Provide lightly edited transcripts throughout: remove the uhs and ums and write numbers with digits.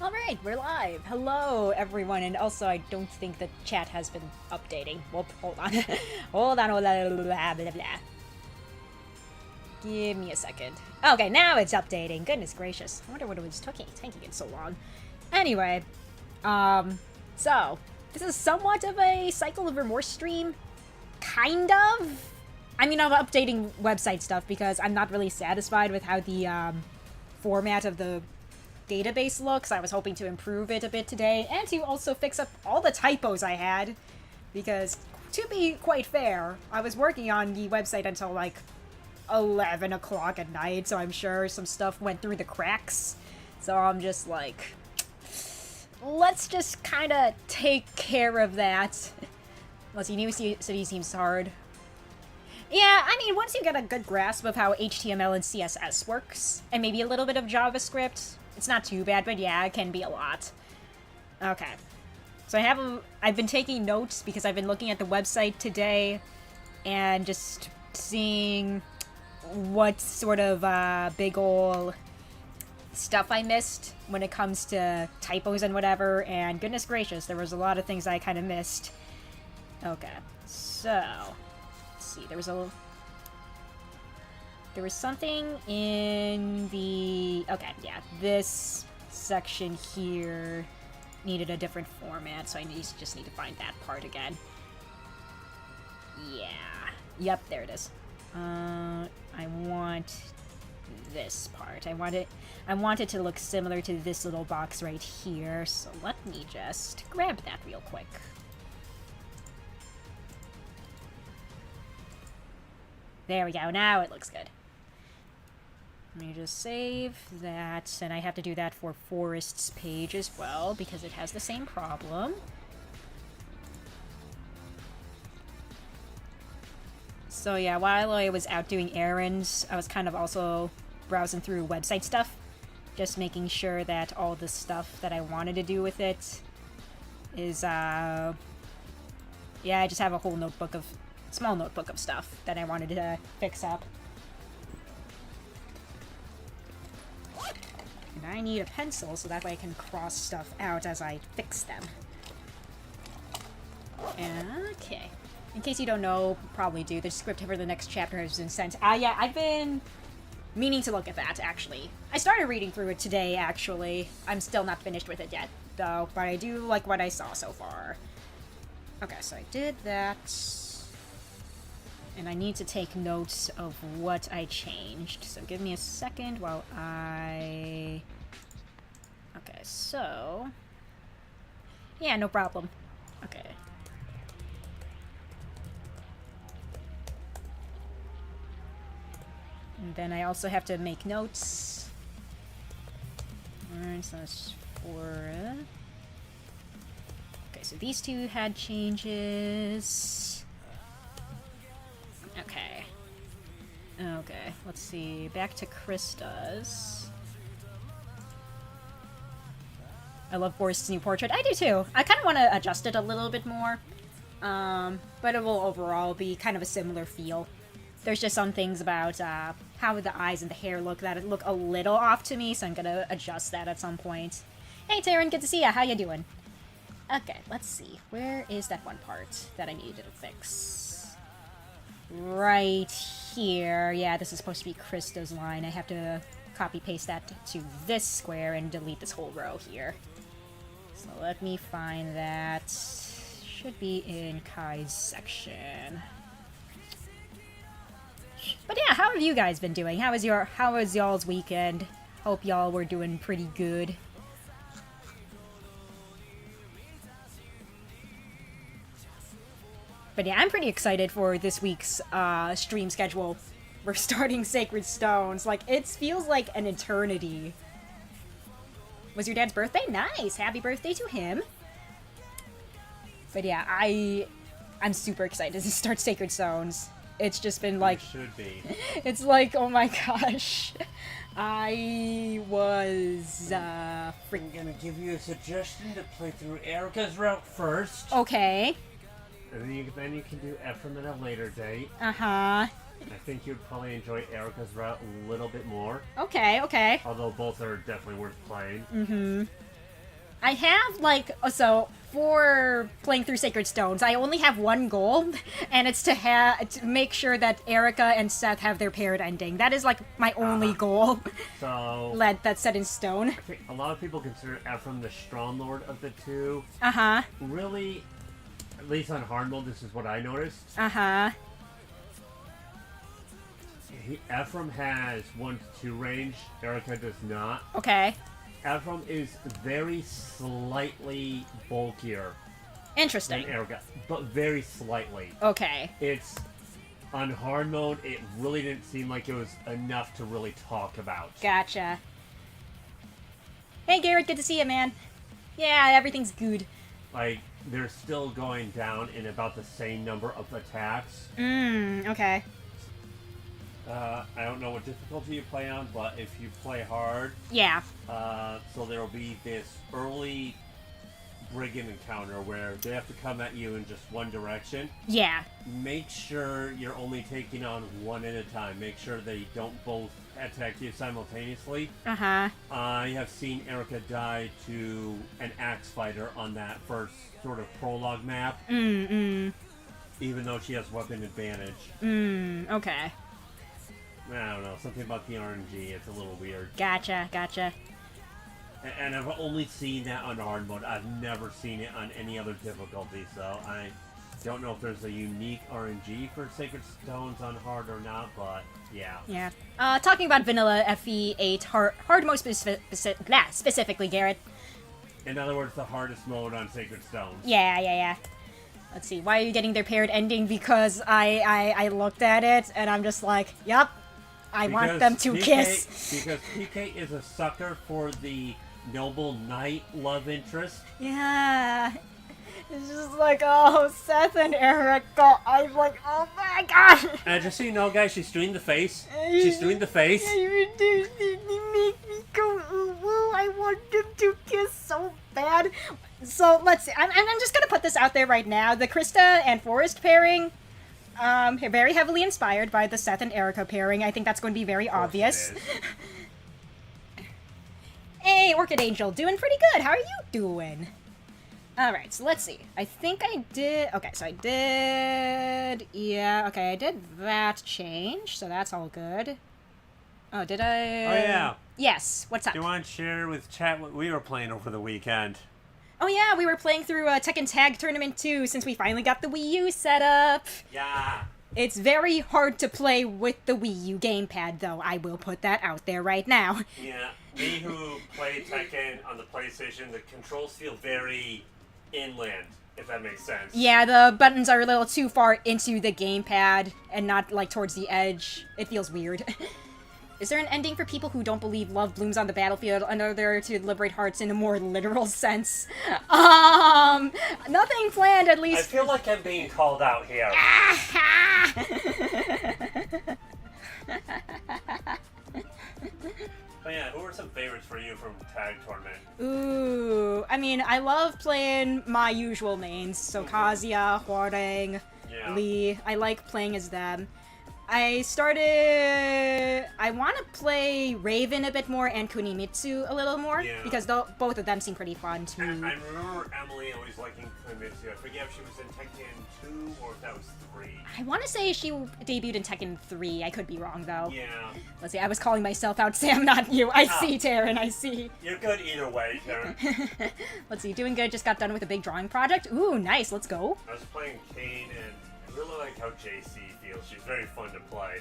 Alright, we're live. Hello, everyone. And also, I don't think the chat has been updating. Whoop, hold on. hold on, blah, blah, blah. Give me a second. Okay, now it's updating. Goodness gracious. I wonder what it was taking it so long. Anyway, so, this is somewhat of a Cycle of Remorse stream. Kind of. I mean, I'm updating website stuff because I'm not really satisfied with how the, format of the database looks. I was hoping to improve it a bit today, and to also fix up all the typos I had, because, to be quite fair, I was working on the website until, like, 11 o'clock at night, so I'm sure some stuff went through the cracks. So I'm just like, let's just kind of take care of that. Unless New City seems hard. Yeah, I mean, once you get a good grasp of how HTML and CSS works, and maybe a little bit of JavaScript, it's not too bad, but yeah, it can be a lot. Okay. So I've been taking notes because I've been looking at the website today and just seeing what sort of big ol' stuff I missed when it comes to typos and whatever, and goodness gracious, there was a lot of things I kind of missed. Okay, so let's see, there was something in the, okay, yeah, this section here needed a different format, so I just need to find that part again. Yeah, yep, there it is. I want this part. I want it to look similar to this little box right here, so let me just grab that real quick. There we go, now it looks good. Let me just save that, and I have to do that for Forest's page as well, because it has the same problem. So yeah, while I was out doing errands, I was kind of also browsing through website stuff, just making sure that all the stuff that I wanted to do with it is, yeah, I just have a whole small notebook of stuff that I wanted to fix up. And I need a pencil so that way I can cross stuff out as I fix them. Okay. In case you don't know, probably do, the script for the next chapter has been sent. Yeah, I've been meaning to look at that, actually. I started reading through it today, actually. I'm still not finished with it yet, though, but I do like what I saw so far. Okay, so I did that. And I need to take notes of what I changed. So give me a second while I... Okay, so... Yeah, no problem. Okay. And then I also have to make notes. Alright, so that's for... Okay, so these two had changes. Okay. Okay, let's see. Back to Krista's. I love Forrest's new portrait. I do too. I kind of want to adjust it a little bit more. But it will overall be kind of a similar feel. There's just some things about how the eyes and the hair look that look a little off to me, so I'm gonna adjust that at some point. Hey Taryn, good to see ya. How you doing? Okay, let's see. Where is that one part that I needed to fix? Right here. Yeah, this is supposed to be Krista's line. I have to copy-paste that to this square and delete this whole row here. So let me find that. Should be in Kai's section. But yeah, how have you guys been doing? How was y'all's weekend? Hope y'all were doing pretty good. But yeah, I'm pretty excited for this week's stream schedule. We're starting Sacred Stones. Like, it feels like an eternity. Was your dad's birthday? Nice! Happy birthday to him. But yeah, I'm super excited to start Sacred Stones. It's just been like... You should be. It's like, oh my gosh. I was, I'm gonna give you a suggestion to play through Erica's route first. Okay. And then you can do Ephraim at a later date. Uh-huh. I think you'd probably enjoy Erica's route a little bit more. Okay, okay. Although both are definitely worth playing. Mm-hmm. I have, like, so, for playing through Sacred Stones, I only have one goal, and it's to make sure that Erica and Seth have their paired ending. That is, like, my only goal. So... That's set in stone. I think a lot of people consider Ephraim the strong lord of the two. Uh-huh. Really, at least on hard mode, this is what I noticed. Uh-huh. Ephraim has 1 to 2 range. Erica does not. Okay. Ephraim is very slightly bulkier Interesting. than Erica, but very slightly. Okay. It's on hard mode. It really didn't seem like it was enough to really talk about. Gotcha. Hey, Garrett, good to see you, man. Yeah, everything's good. Like, they're still going down in about the same number of attacks. Okay. I don't know what difficulty you play on, but if you play hard, Yeah. so there will be this early brigand encounter where they have to come at you in just one direction. Yeah. Make sure you're only taking on one at a time. Make sure they don't both attack you simultaneously. Uh-huh. I have seen Erica die to an axe fighter on that first sort of prologue map. Even though she has weapon advantage. Okay. I don't know, something about the RNG, it's a little weird. Gotcha. And I've only seen that on hard mode. I've never seen it on any other difficulty, so I don't know if there's a unique RNG for Sacred Stones on hard or not, but yeah. Yeah. Talking about vanilla FE8 hard mode specifically, Garrett. In other words, the hardest mode on Sacred Stones. Yeah. Let's see, why are you getting their paired ending? Because I looked at it, and I'm just like, yup, I want them to kiss. Because PK is a sucker for the noble knight love interest. Yeah. It's just like, oh, Seth and Erica. I'm like, oh my god. And just so you know, guys, she's doing the face. She's doing the face. You make me go, ooh, I want them to kiss so bad. So, let's see. I'm just gonna put this out there right now. The Krista and Forrest pairing, very heavily inspired by the Seth and Erica pairing. I think that's going to be very obvious. Hey, Orchid Angel, doing pretty good. How are you doing? Alright, so let's see. I think I did... Okay, so I did... Yeah, okay, I did that change, so that's all good. Oh, did I... Oh, yeah. Yes, what's up? Do you want to share with chat what we were playing over the weekend? Oh yeah, we were playing through Tekken Tag Tournament 2 since we finally got the Wii U set up. Yeah. It's very hard to play with the Wii U gamepad, though. I will put that out there right now. Yeah, me who play Tekken on the PlayStation, the controls feel very inland, if that makes sense. Yeah, the buttons are a little too far into the gamepad and not, like, towards the edge. It feels weird. Is there an ending for people who don't believe love blooms on the battlefield and are there to liberate hearts in a more literal sense? Nothing planned, at least. I feel like I'm being called out here. Oh yeah, who are some favorites for you from Tag Tournament? Ooh, I mean, I love playing my usual mains, so Kazuya, Hwoarang, Lee. I like playing as them. I want to play Raven a bit more and Kunimitsu a little more, because both of them seem pretty fun too. I remember Emily always liking Kunimitsu. I forget if she was in Tekken 2 or if that was 3. I want to say she debuted in Tekken 3. I could be wrong, though. Yeah. Let's see, I was calling myself out, Sam, not you. I see, Taryn, I see. You're good either way, Taryn. Let's see, doing good. Just got done with a big drawing project. Ooh, nice, let's go. I was playing Kane, and I really like how JC feels. She's very fun to play.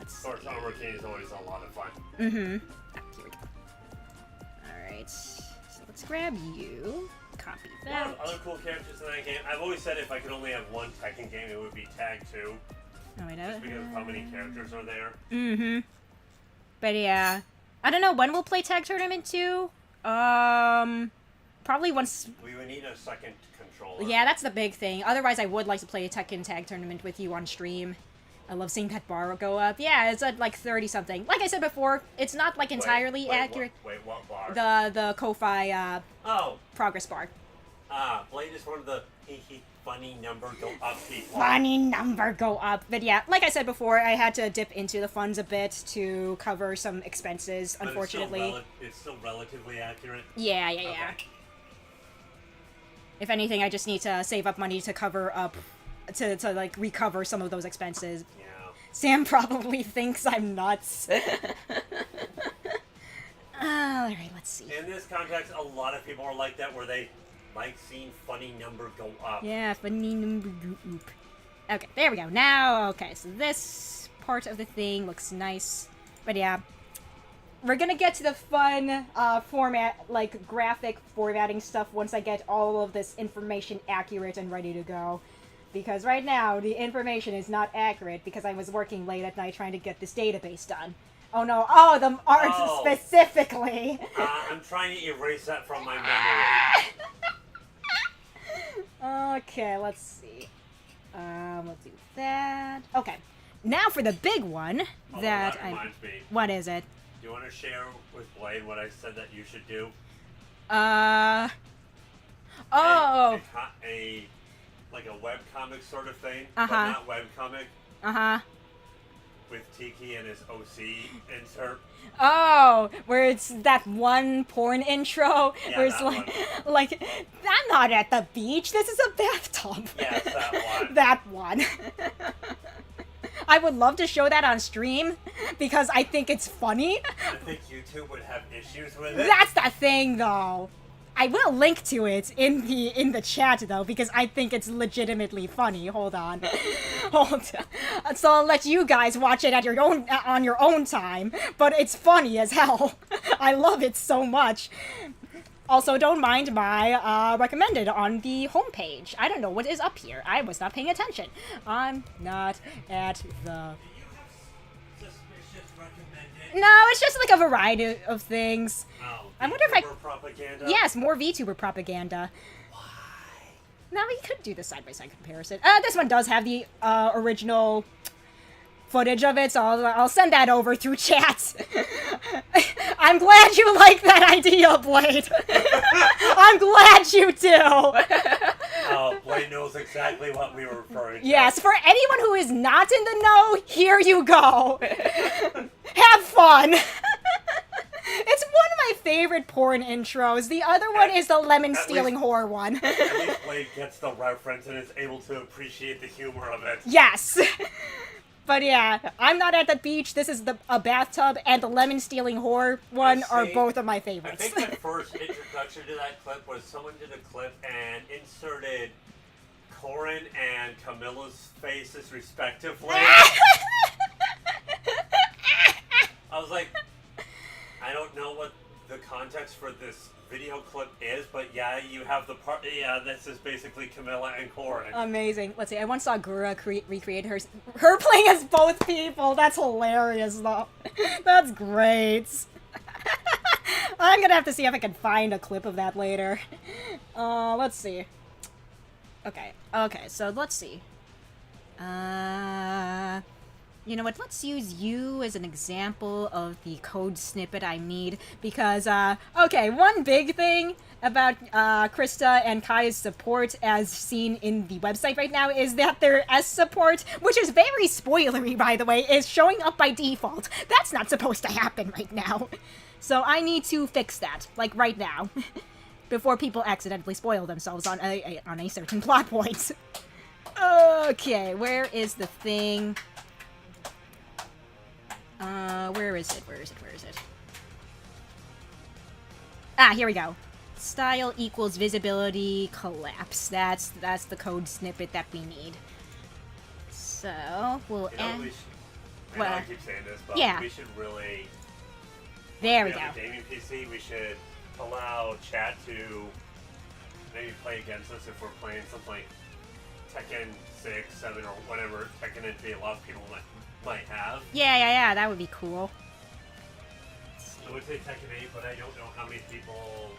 Of course, Armor King is always a lot of fun. Here we go. Alright, so let's grab you. Copy that. One of the other cool characters in that game, I've always said if I could only have one Tekken game, it would be Tag 2. Oh, I know. Just because of how many characters are there. But yeah. I don't know, when we'll play Tag Tournament 2? Probably once... We would need a second controller. Yeah, that's the big thing. Otherwise, I would like to play a Tekken Tag Tournament with you on stream. I love seeing that bar go up. Yeah, it's at like 30-something. Like I said before, it's not like entirely accurate. What bar? The Ko-Fi progress bar. Blade is one of the funny number go up people. Funny number go up. But yeah, like I said before, I had to dip into the funds a bit to cover some expenses, But unfortunately. It's still relatively accurate. Yeah. Okay. If anything, I just need to save up money to cover up, to like, recover some of those expenses. Yeah. Sam probably thinks I'm nuts. Alright, let's see. In this context, a lot of people are like that, where they like seeing funny number go up. Yeah, funny number go up. Okay, there we go. Now, okay, so this part of the thing looks nice. But yeah, we're gonna get to the fun format, like graphic formatting stuff once I get all of this information accurate and ready to go. Because right now, the information is not accurate because I was working late at night trying to get this database done. Oh no, oh, the art specifically! I'm trying to erase that from my memory. Okay, let's see. We'll do that. Okay, now for the big one that That reminds me. What is it? Do you want to share with Blade what I said that you should do? Oh! Like a webcomic sort of thing, Uh-huh. but not webcomic, Uh-huh. with Tiki and his OC insert. Oh, where it's that one porn intro Yeah, where it's that like, I'm not at the beach, this is a bathtub. Yes, that one. That one. I would love to show that on stream because I think it's funny. I think YouTube would have issues with it. That's the thing, though. I will link to it in the chat though because I think it's legitimately funny. Hold on, So I'll let you guys watch it at your own on your own time. But it's funny as hell. I love it so much. Also, don't mind my recommended on the homepage. I don't know what is up here. I was not paying attention. I'm not at the. Suspicious recommended. No, it's just like a variety of things. Oh, I wonder if I- VTuber propaganda. Yes, more VTuber propaganda. Why? Now we could do the side-by-side comparison. This one does have the original footage of it, so I'll send that over through chat. I'm glad you like that idea, Blade. I'm glad you do. Oh, Blade knows exactly what we were referring to. Yes, for anyone who is not in the know, here you go. Have fun. It's one of my favorite porn intros. The other one is the lemon stealing whore one. At least Blade gets the reference and is able to appreciate the humor of it. Yes. But yeah, I'm not at the beach. This is a bathtub, and the lemon stealing whore one are both of my I favorites. think the first introduction to that clip was someone did a clip and inserted Corin and Camilla's faces respectively. I was like, I don't know what the context for this video clip is, but yeah, you have the part. Yeah, this is basically Camilla and Corin. Amazing. Let's see. I once saw Gura recreate her playing as both people. That's hilarious, though. That's great. I'm gonna have to see if I can find a clip of that later. Let's see. Okay. So let's see. You know what, let's use you as an example of the code snippet I need, because, okay, one big thing about, Krista and Kai's support as seen in the website right now is that their S support, which is very spoilery, by the way, is showing up by default. That's not supposed to happen right now. So I need to fix that, like, right now, before people accidentally spoil themselves on a certain plot point. Okay, where is the thing? Where is it? Ah, here we go. Style equals visibility collapse. That's the code snippet that we need. So, we'll You know, add... we should, I know I keep saying this, but Yeah. we should really... There we on go. the gaming PC, we should allow chat to maybe play against us if we're playing something like Tekken 6, 7, or whatever Tekken entry a lot of people might have. Yeah, that would be cool. I would say Tekken 8, but I don't know how many people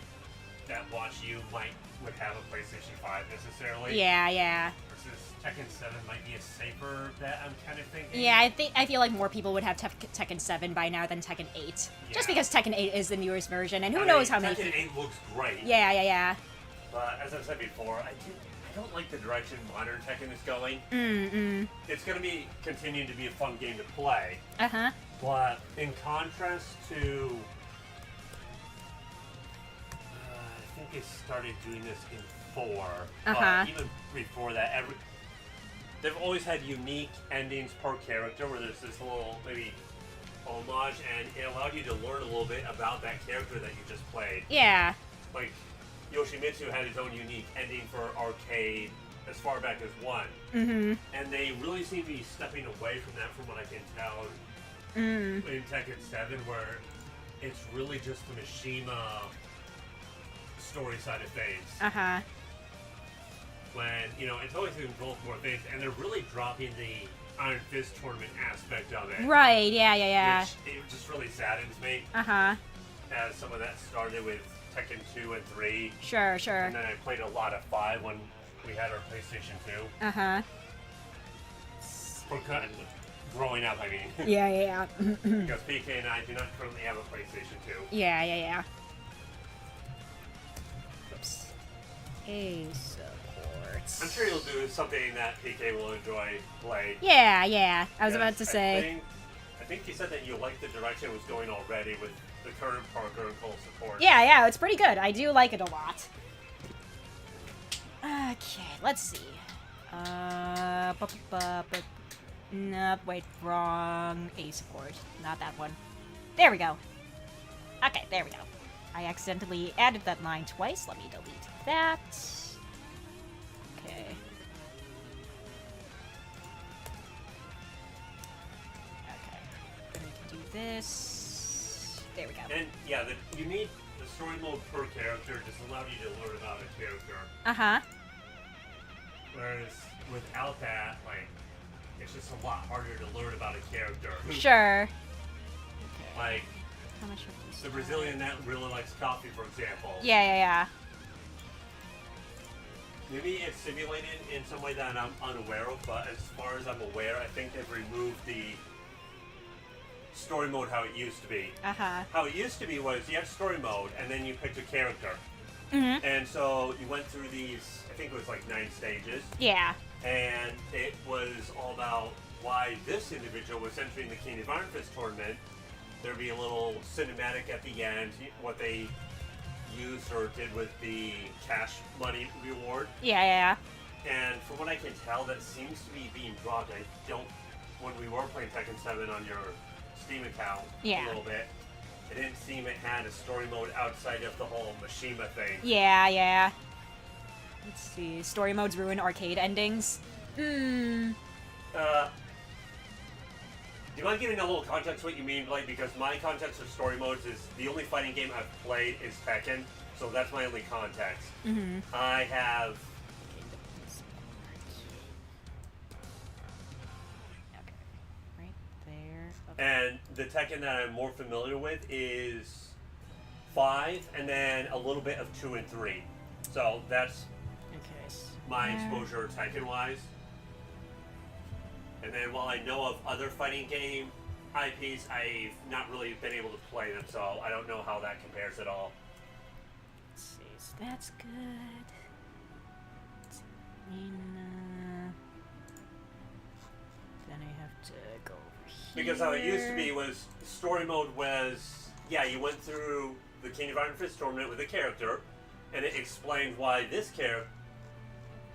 that watch you would have a PlayStation 5 necessarily. Yeah. Versus Tekken 7 might be a safer bet, I'm kind of thinking. Yeah, I feel like more people would have Tekken 7 by now than Tekken 8. Just Yeah. because Tekken 8 is the newest version, and who I knows mean, how many... Tekken 8 looks great. Yeah. But as I've said before, I don't like the direction modern Tekken is going. It's going to be continuing to be a fun game to play. But in contrast to, I think they started doing this in 4. But even before that, they've always had unique endings per character, where there's this little maybe homage, and it allowed you to learn a little bit about that character that you just played. Yeah. Like, Yoshimitsu had his own unique ending for arcade as far back as 1. And they really seem to be stepping away from that, from what I can tell, in Tekken 7, where it's really just the Mishima story side of things. When, you know, it's always involved more things, and they're really dropping the Iron Fist tournament aspect of it. Right, yeah. Which it just really saddens me. As some of that started with Tekken 2 and 3. Sure. And then I played a lot of 5 when we had our PlayStation 2. For growing up, I mean. Yeah. Because PK and I do not currently have a PlayStation 2. Yeah. Oops. A support. I'm sure you'll do something that PK will enjoy playing. Yeah. I was about to say. I think you said that you liked the direction it was going already with the current Parker and Cole support. Yeah, it's pretty good. I do like it a lot. Okay, let's see. Nope, wait, wrong. A support. Not that one. There we go. Okay, there we go. I accidentally added that line twice. Let me delete that. Okay. Then we can do this. There we go. And yeah, you need the story mode per character just allowed you to learn about a character. Whereas without that, like, it's just a lot harder to learn about a character. Sure. Okay. Like, how much of this? the Brazilian that really likes coffee, for example. Yeah. Maybe it's simulated in some way that I'm unaware of, but as far as I'm aware, I think they've removed the story mode how it used to be. How it used to be was you had story mode, and then you picked a character. And so you went through these, I think it was like 9 stages. Yeah. And it was all about why this individual was entering the King of Iron Fist tournament. There'd be a little cinematic at the end, what they used or did with the cash money reward. Yeah. And from what I can tell, that seems to be being dropped. When we were playing Tekken 7 on your Steam account a little bit, it didn't seem it had a story mode outside of the whole Mishima thing. Yeah. Let's see. Story modes ruin arcade endings. Do you mind giving a little context what you mean, Blake? Because my context of story modes is the only fighting game I've played is Tekken, so that's my only context. I have... Okay, right there. Okay. And the Tekken that I'm more familiar with is 5, and then a little bit of 2 and 3. So that's my exposure Tekken-wise. And then while I know of other fighting game IPs, I've not really been able to play them, so I don't know how that compares at all. Let's see, so that's good. Then I have to go over here. Because how it used to be was, story mode was, yeah, you went through the King of Iron Fist tournament with a character, and it explained why this character,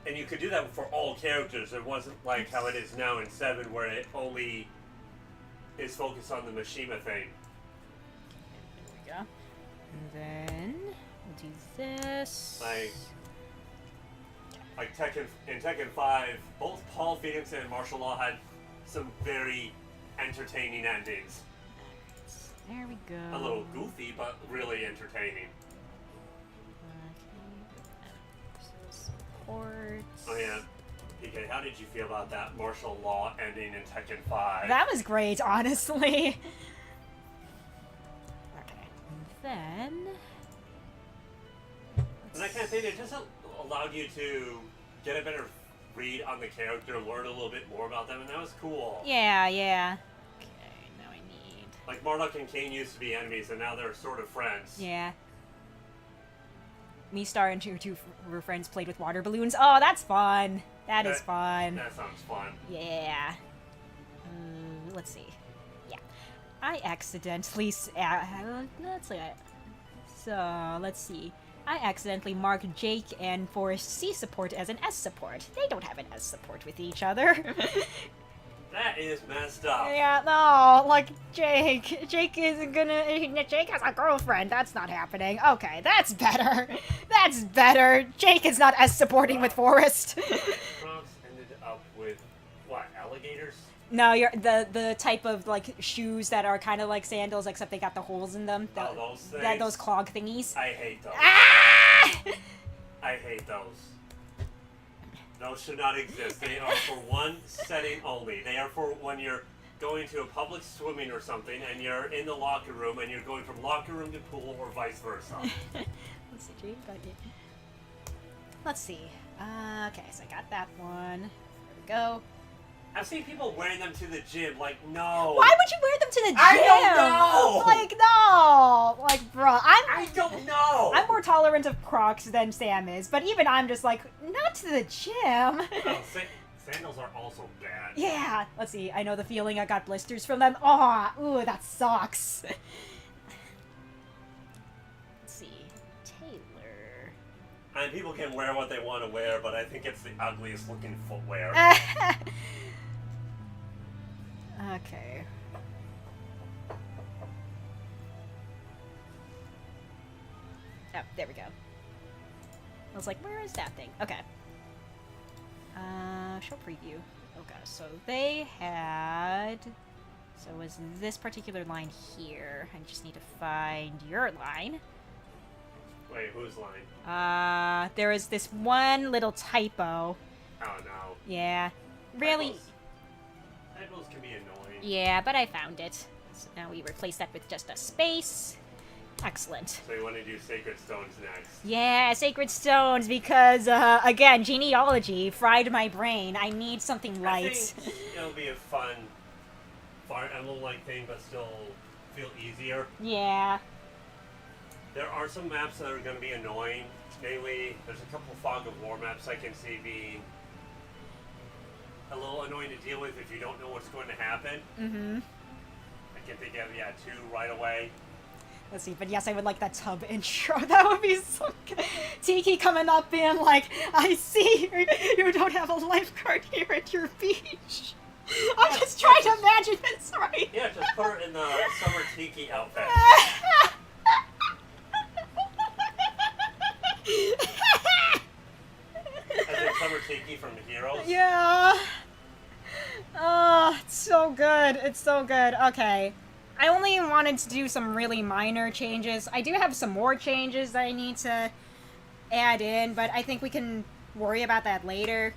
and you could do that for all characters. It wasn't like how it is now in 7, where it only is focused on the Mishima thing. There we go. And then we'll do this. Like in Tekken 5, both Paul Phoenix and Martial Law had some very entertaining endings. There we go. A little goofy, but really entertaining. Oh yeah. PK, how did you feel about that martial law ending in Tekken 5? That was great, honestly. Okay. And then... And I kind of think it just allowed you to get a better read on the character, learn a little bit more about them, and that was cool. Yeah. Okay, now I need... Like, Marduk and Kane used to be enemies, and now they're sort of friends. Yeah. Me, Star, and two were friends played with water balloons. Oh, that's fun. That is fun. That sounds fun. Yeah. Let's see. Yeah. I accidentally... let's see. So, let's see. I accidentally marked Jake and Forrest C support as an S support. They don't have an S support with each other. That is messed up. Yeah, no, like, Jake isn't gonna... Jake has a girlfriend. That's not happening. Okay, that's better. That's better. Jake is not as supporting with Forrest. Crocs ended up with, what, alligators? No, you're the type of, like, shoes that are kind of like sandals, except they got the holes in them. Those things? Those clog thingies. I hate those. Ah! I hate those. Those should not exist. They are for one setting only. They are for when you're going to a public swimming or something and you're in the locker room and you're going from locker room to pool or vice versa. Let's see, Jake got it. Let's see. Okay, so I got that one. There we go. I've seen people wearing them to the gym. Like, no. Why would you wear them to the gym? I don't know. Like, no. Like, bruh, I don't know. I'm more tolerant of Crocs than Sam is, but even I'm just like, not to the gym. Oh, sandals are also bad. Yeah. Let's see. I know the feeling. I got blisters from them. Oh, ooh, that sucks. Let's see. Taylor. I mean, people can wear what they want to wear, but I think it's the ugliest looking footwear. Okay. Oh, there we go. I was like, where is that thing? Okay. Show preview. Okay, so they had... So it was this particular line here. I just need to find your line. Wait, whose line? There was this one little typo. Oh, no. Yeah. Really... Typos can be annoying. Yeah, but I found it. So now we replace that with just a space. Excellent. So you want to do Sacred Stones next? Yeah, Sacred Stones, because, again, genealogy fried my brain. I need something light. I think it'll be a fun Fire Emblem-like thing, but still feel easier. Yeah. There are some maps that are going to be annoying. Mainly, there's a couple Fog of War maps I can see being a little annoying to deal with if you don't know what's going to happen. Mm-hmm. I can think of, yeah, 2 right away. Let's see, but yes, I would like that tub intro. That would be so good. Tiki coming up being like, I see you don't have a lifeguard here at your beach. I'm just trying to imagine this right. Yeah, just put her in the summer Tiki outfit. As in Summer Tiki from Heroes? Yeah. Oh, it's so good. It's so good. Okay. I only wanted to do some really minor changes. I do have some more changes that I need to add in, but I think we can worry about that later.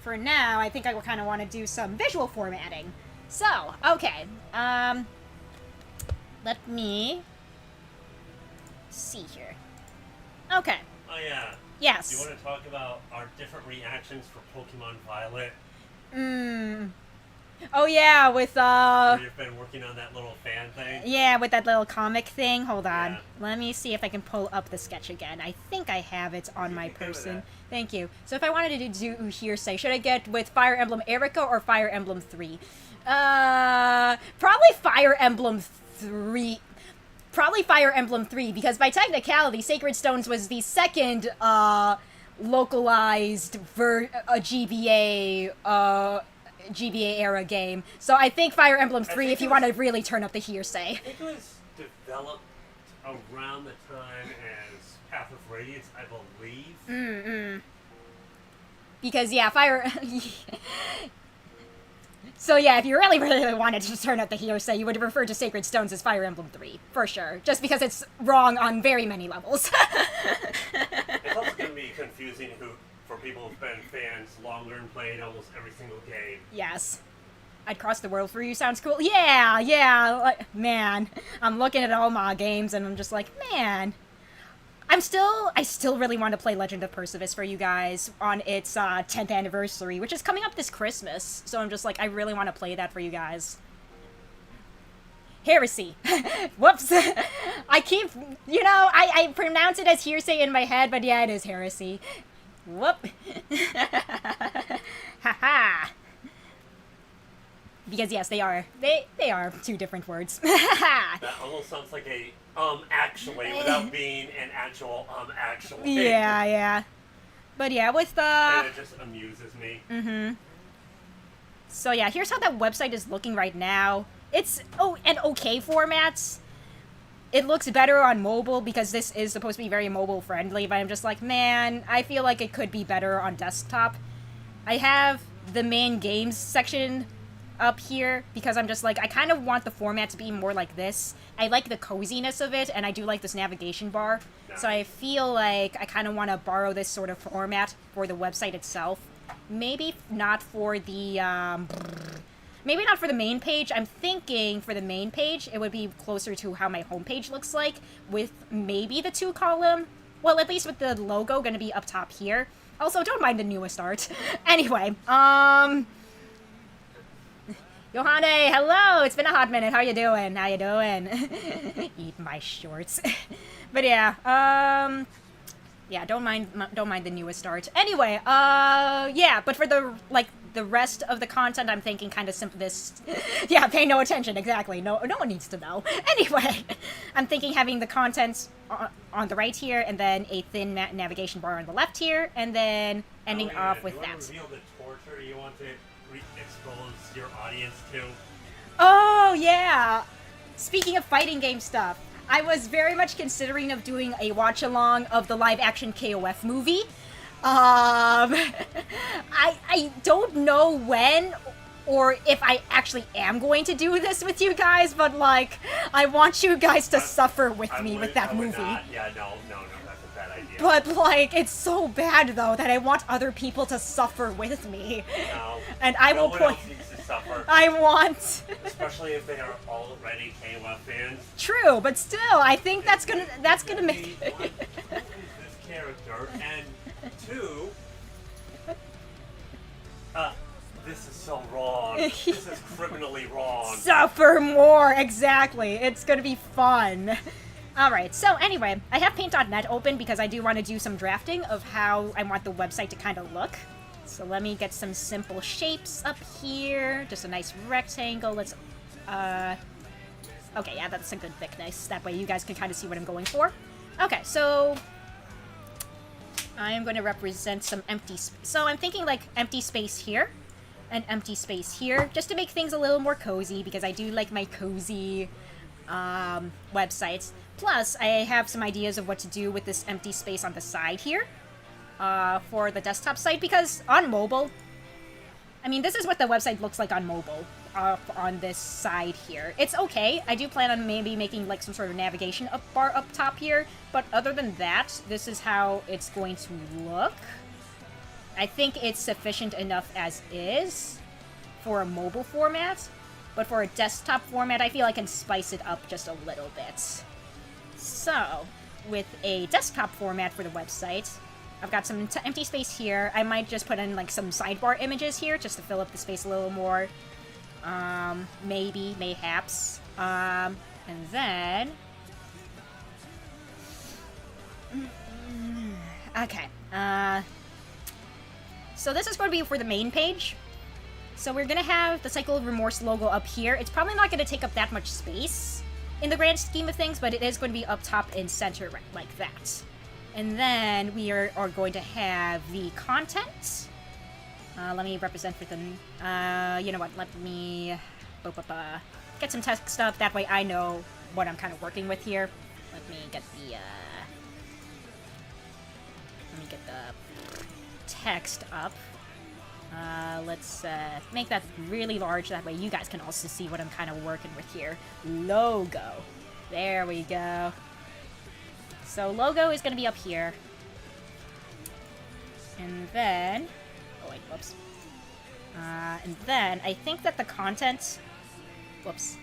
For now, I think I kind of want to do some visual formatting. So, okay. Let me see here. Okay. Oh, yeah. Yes. Do you want to talk about our different reactions for Pokemon Violet? Oh, yeah, with, Where you've been working on that little fan thing? Yeah, with that little comic thing. Hold on. Yeah. Let me see if I can pull up the sketch again. I think I have it on my person. Thank you. So if I wanted to do hearsay, should I get with Fire Emblem Erica or Fire Emblem 3? Probably Fire Emblem 3. Probably Fire Emblem 3, because by technicality, Sacred Stones was the second, localized GBA, GBA era game. So I think Fire Emblem 3 if you want to really turn up the hearsay. I think it was developed around the time as Path of Radiance, I believe. Because, yeah, Fire... So yeah, if you really, really wanted to turn up the hearsay, you would refer to Sacred Stones as Fire Emblem 3, for sure. Just because it's wrong on very many levels. It's also going to be confusing for people who've been fans longer and played almost every single game. Yes. I'd cross the world for you sounds cool. Yeah, like, man. I'm looking at all my games and I'm just like, man. I still really want to play Legend of Perseus for you guys on its 10th anniversary, which is coming up this Christmas. So I'm just like, I really want to play that for you guys. Heresy. Whoops. I keep, I pronounce it as hearsay in my head, but yeah, it is heresy. Whoop. Haha. Because yes, they are. They are two different words. That almost sounds like a actually without being an actual actually. Yeah. But yeah, with the... And it just amuses me. Mm-hmm. So yeah, here's how that website is looking right now. It's an okay format. It looks better on mobile because this is supposed to be very mobile friendly, but I'm just like, man, I feel like it could be better on desktop. I have the main games section up here because I'm just like, I kind of want the format to be more like this. I like the coziness of it, and I do like this navigation bar. So I feel like I kind of want to borrow this sort of format for the website itself. Maybe not for the, maybe not for the main page. I'm thinking for the main page, it would be closer to how my homepage looks like, with maybe the 2-column. Well, at least with the logo going to be up top here. Also, don't mind the newest art. Anyway, Yohane, hello! It's been a hot minute. How you doing? How you doing? Eat my shorts. But yeah, yeah, don't mind the newest art. Anyway, yeah, but for the rest of the content, I'm thinking kind of simplest. Yeah, pay no attention, exactly. No one needs to know. Anyway, I'm thinking having the content on the right here, and then a thin navigation bar on the left here, and then ending off with that. Do you want to reveal the torture you want to expose your audience to? Oh, yeah! Speaking of fighting game stuff, I was very much considering of doing a watch-along of the live-action KOF movie. I don't know when or if I actually am going to do this with you guys, but, like, I want you guys to suffer with me with that movie. Yeah, no, that's a bad idea. But, like, it's so bad, though, that I want other people to suffer with me. No. And I will point. Suffer. I want. Especially if they are already KOF fans. True, but still, I think that's gonna make. One, who is this character? And two, this is so wrong. This is criminally wrong. Suffer more, exactly. It's gonna be fun. Alright, so anyway, I have paint.net open because I do want to do some drafting of how I want the website to kind of look. So let me get some simple shapes up here. Just a nice rectangle. Let's, okay, yeah, that's a good thickness. That way you guys can kind of see what I'm going for. Okay, so I am going to represent some empty space. So I'm thinking like empty space here and empty space here, just to make things a little more cozy, because I do like my cozy websites. Plus, I have some ideas of what to do with this empty space on the side here. For the desktop site, because on mobile, I mean, this is what the website looks like on mobile, on this side here. It's okay. I do plan on maybe making like some sort of navigation bar up top here, but other than that, this is how it's going to look. I think it's sufficient enough as is for a mobile format, but for a desktop format, I feel I can spice it up just a little bit. So, with a desktop format for the website, I've got some empty space here. I might just put in, like, some sidebar images here just to fill up the space a little more. Mayhaps. And then... Okay. So this is going to be for the main page. So we're going to have the Cycle of Remorse logo up here. It's probably not going to take up that much space in the grand scheme of things, but it is going to be up top and center like that. And then we are going to have the content. Let me represent for them. You know what? Let me get some text up. That way I know what I'm kind of working with here. Let me get the text up. Let's make that really large. That way you guys can also see what I'm kind of working with here. Logo. There we go. So logo is going to be up here. And then... Oh, wait, whoops. And then I think that the content... Whoops.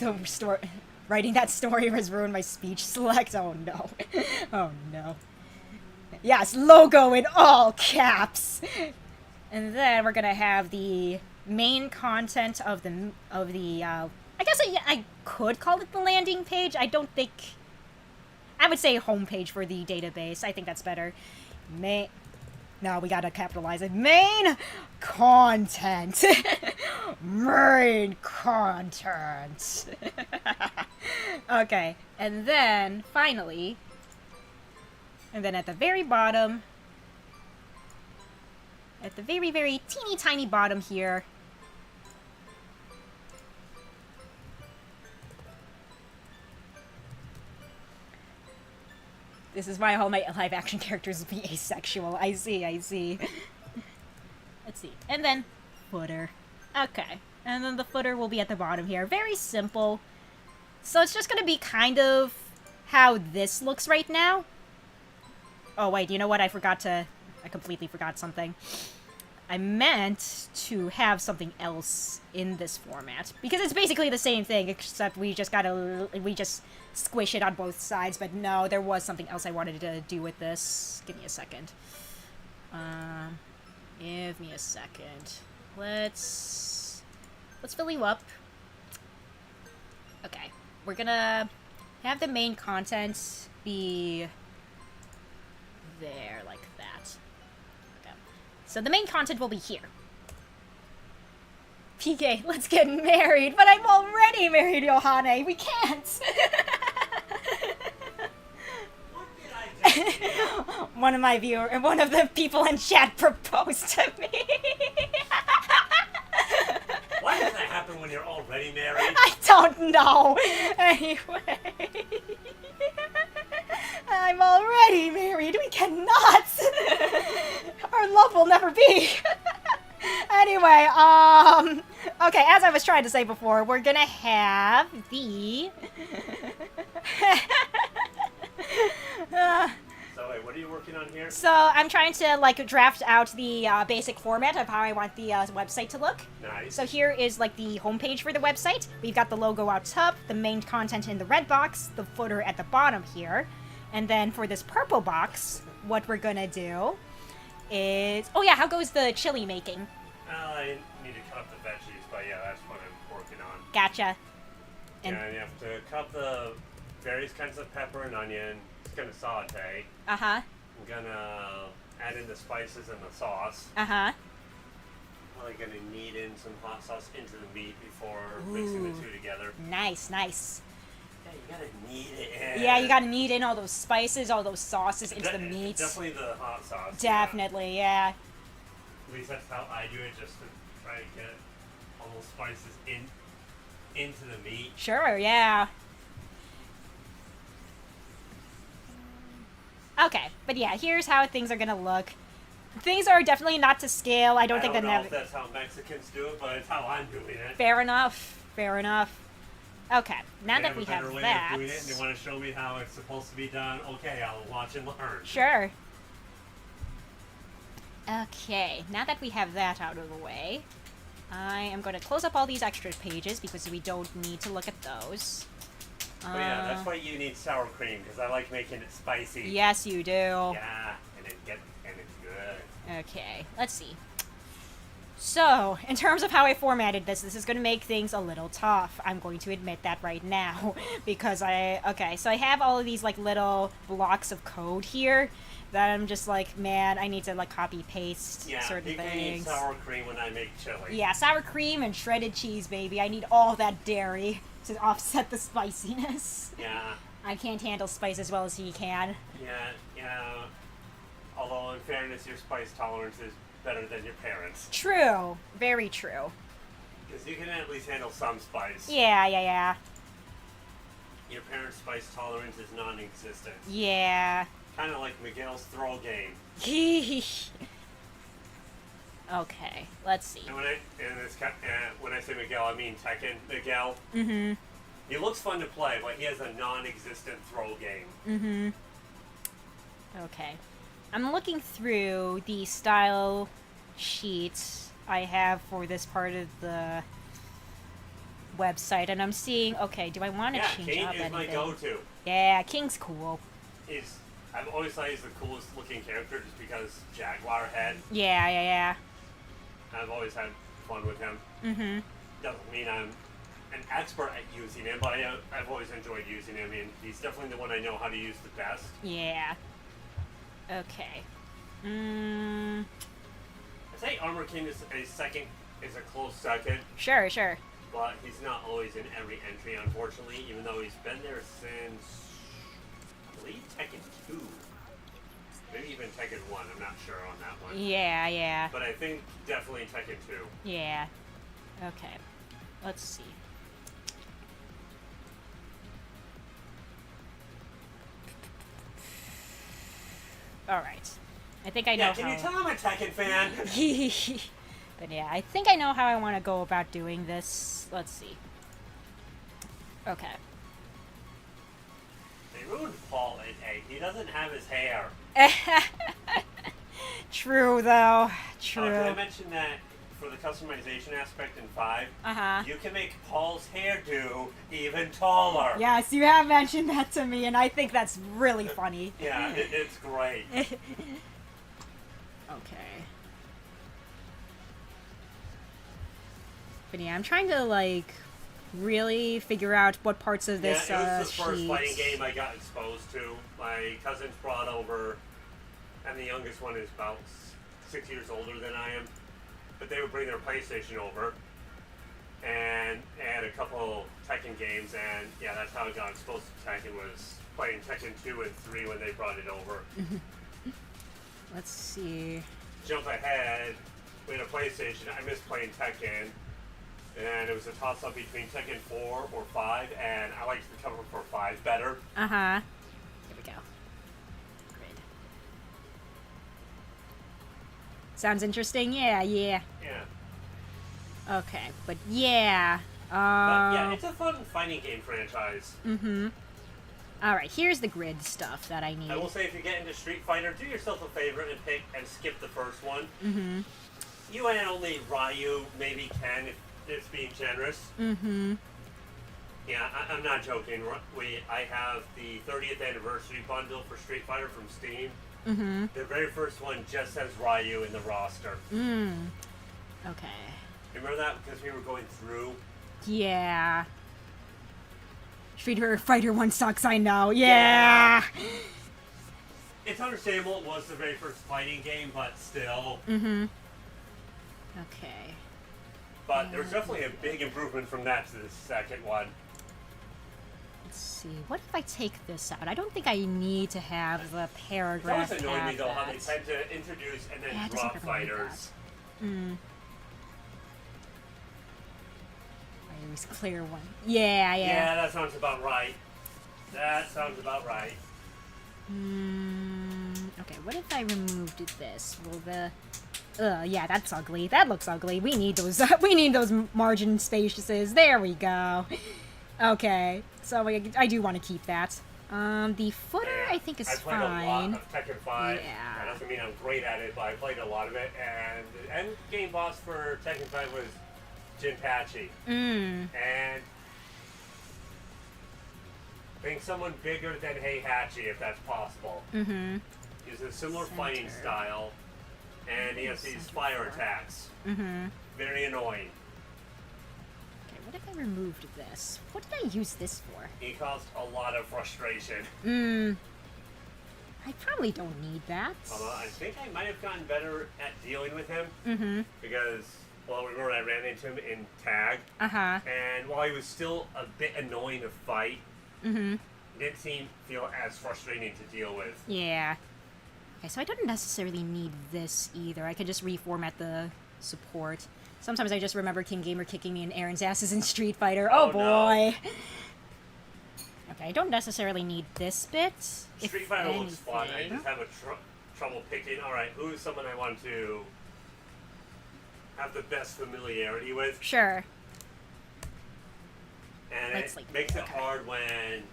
The story... Writing that story has ruined my speech select. Oh, no. Oh, no. Yes, logo in all caps! And then we're going to have the main content of the I guess I could call it the landing page. I don't think... I would say homepage for the database. I think that's better. No, we gotta capitalize it. Main content. Main content. Okay, and then, finally... And then at the very bottom... At the very, very teeny tiny bottom here... This is why all my live-action characters will be asexual. I see, I see. Let's see. And then, footer. Okay. And then the footer will be at the bottom here. Very simple. So it's just gonna be kind of how this looks right now. Oh, wait, you know what? I completely forgot something. I meant to have something else in this format. Because it's basically the same thing, except we just squish it on both sides. But no, there was something else I wanted to do with this. Give me a second. Give me a second. Let's fill you up. Okay. We're gonna have the main content be there, like that. Okay. So the main content will be here. PK, let's get married, but I'm already married, Yohane. We can't. One of the people in chat proposed to me. Why does that happen when you're already married? I don't know. Anyway. I'm already married. We cannot. Our love will never be. Anyway, okay, as I was trying to say before, we're gonna have the... So wait, what are you working on here? So I'm trying to, like, draft out the basic format of how I want the website to look. Nice. So here is, like, the homepage for the website. We've got the logo out top, the main content in the red box, the footer at the bottom here. And then for this purple box, what we're gonna do is... Oh yeah, how goes the chili making? I need to cut up the veggies, but yeah, that's what I'm working on. Gotcha. And you have to cut the various kinds of pepper and onion. It's gonna saute. Uh-huh. I'm gonna add in the spices and the sauce. Uh-huh. Probably gonna knead in some hot sauce into the meat before mixing the two together. Nice, nice. Yeah, you gotta knead it in. Yeah, you gotta knead in all those spices, all those sauces into the meat. Definitely the hot sauce. Definitely, yeah. At least that's how I do it, just to try to get all those spices into the meat. Sure, yeah. Okay, but yeah, here's how things are gonna look. Things are definitely not to scale. I don't think know that if that's how Mexicans do it, but it's how I'm doing it. Fair enough. Fair enough. Okay, now that we have that. Of doing it, and they want to show me how it's supposed to be done. Okay, I'll watch and learn. Sure. Okay, now that we have that out of the way, I am going to close up all these extra pages because we don't need to look at those. Oh yeah, that's why you need sour cream, because I like making it spicy. Yes, you do. Yeah, and it's good. Okay, let's see. So, in terms of how I formatted this is going to make things a little tough. I'm going to admit that right now. Because okay, so I have all of these, like, little blocks of code here that I'm just like, man, I need to, like, copy-paste certain things. I need sour cream when I make chili. Yeah, sour cream and shredded cheese, baby. I need all that dairy to offset the spiciness. Yeah. I can't handle spice as well as he can. Yeah. Although, in fairness, your spice tolerance is better than your parents. True. Very true. Because you can at least handle some spice. Yeah. Your parents' spice tolerance is non-existent. Yeah. Kind of like Miguel's throw game. Okay, let's see. And when I say Miguel, I mean Tekken Miguel. Mm-hmm. He looks fun to play, but he has a non-existent throw game. Mm-hmm. Okay. I'm looking through the style sheets I have for this part of the website, and I'm seeing, okay, do I want to change King up is anything? my go-to. Yeah, King's cool. I've always thought he's the coolest looking character just because Jaguar head. Yeah. I've always had fun with him. Mm-hmm. Doesn't mean I'm an expert at using him, but I've always enjoyed using him, and he's definitely the one I know how to use the best. Yeah. Okay. I'd say Armor King is a close second, Sure, sure. but he's not always in every entry, unfortunately, even though he's been there since, I believe, Tekken 2. Maybe even Tekken 1, I'm not sure on that one. Yeah, yeah. But I think definitely Tekken 2. Yeah. Okay. Let's see. Alright. I think I know Yeah, can you tell I'm a Tekken fan? But yeah, I think I know how I want to go about doing this. Let's see. Okay. They ruined Paul in 8. He doesn't have his hair. True, though. True. Can I mention that for the customization aspect in 5, you can make Paul's hairdo even taller. Yes, you have mentioned that to me, and I think that's really funny. Yeah, it's great. Okay. But yeah, I'm trying to, like, really figure out what parts of this, yeah, it was the first sheet. fighting game I got exposed to. My cousin's brought over, and the youngest one is about 6 years older than I am. But they would bring their PlayStation over, and add a couple Tekken games, and yeah, that's how I got exposed to Tekken, was playing Tekken 2 and 3 when they brought it over. Let's see. Jump ahead, we had a PlayStation, I missed playing Tekken, and it was a toss-up between Tekken 4 or 5, and I liked the cover for 5 better. Uh-huh. Here we go. Grid. Sounds interesting? Yeah, yeah. Yeah. Okay, but yeah. But yeah, it's a fun fighting game franchise. Mm-hmm. Alright, here's the grid stuff that I need. I will say, if you get into Street Fighter, do yourself a favor and pick and skip the first one. Mm-hmm. You and only Ryu, maybe Ken, if it's being generous. Mm-hmm. Yeah, I'm not joking. I have the 30th anniversary bundle for Street Fighter from Steam. Mm-hmm. The very first one just has Ryu in the roster. Okay. Remember that? Because we were going through. Yeah. Street Fighter 1 sucks, I know. Yeah! It's understandable it was the very first fighting game, but still. Mm-hmm. Okay. But there's definitely a big improvement from that to the second one. Let's see. What if I take this out? I don't think I need to have the paragraph. It's always annoyed me, though, how they that. tend to introduce and then Yeah, it doesn't drop really need fighters. Fighters clear one. Yeah, yeah. Yeah, that sounds about right. That sounds about right. Okay, what if I removed this? Will the... yeah, that's ugly. That looks ugly. We need those. We need those margin spaces. There we go. Okay, so I do want to keep that. The footer Yeah, I think is I played fine. a lot of Tekken 5. Yeah. That doesn't mean I'm great at it, but I played a lot of it. And the end game boss for Tekken 5 was Jinpachi. And I think someone bigger than Heihachi, if that's possible. Mm-hmm. He's a similar fighting style, and he has these fire attacks. Mm-hmm. Very annoying. Okay, what if I removed this? What did I use this for? He caused a lot of frustration. I probably don't need that. Although I think I might have gotten better at dealing with him. Mm-hmm. Because, well, remember I ran into him in tag. Uh-huh. And while he was still a bit annoying to fight, Mm-hmm. it didn't feel as frustrating to deal with. Yeah. Okay, so I don't necessarily need this either. I could just reformat the support. Sometimes I just remember King Gamer kicking me in Aaron's asses in Street Fighter. Oh, boy! No. Okay, I don't necessarily need this bit. Street Fighter looks fun. I just have trouble picking, alright, who's someone I want to have the best familiarity with. Sure. And Let's, it like, makes it okay. hard when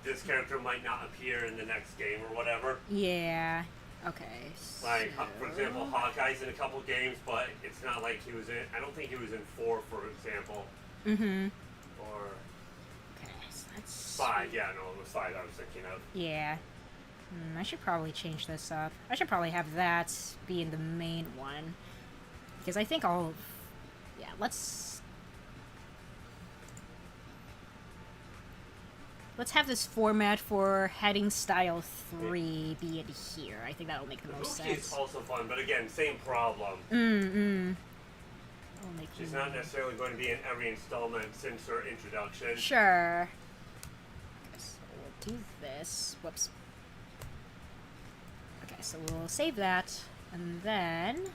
this character might not appear in the next game or whatever. Yeah. Okay. Like, so... for example, Hawkeye's in a couple games, but it's not like he was in... I don't think he was in 4, for example. Mm-hmm. Or... Okay, so that's... 5, yeah, no, it was 5 I was thinking of. Yeah. I should probably change this up. I should probably have that be in the main one. Because I think I'll... Yeah, let's let's have this format for heading style 3 be in here. I think that'll make the most Mookie is sense. also fun, but again, same problem. She's not necessarily going to be in every installment since her introduction. Sure. Okay, so we'll do this. Whoops. Okay, so we'll save that, and then...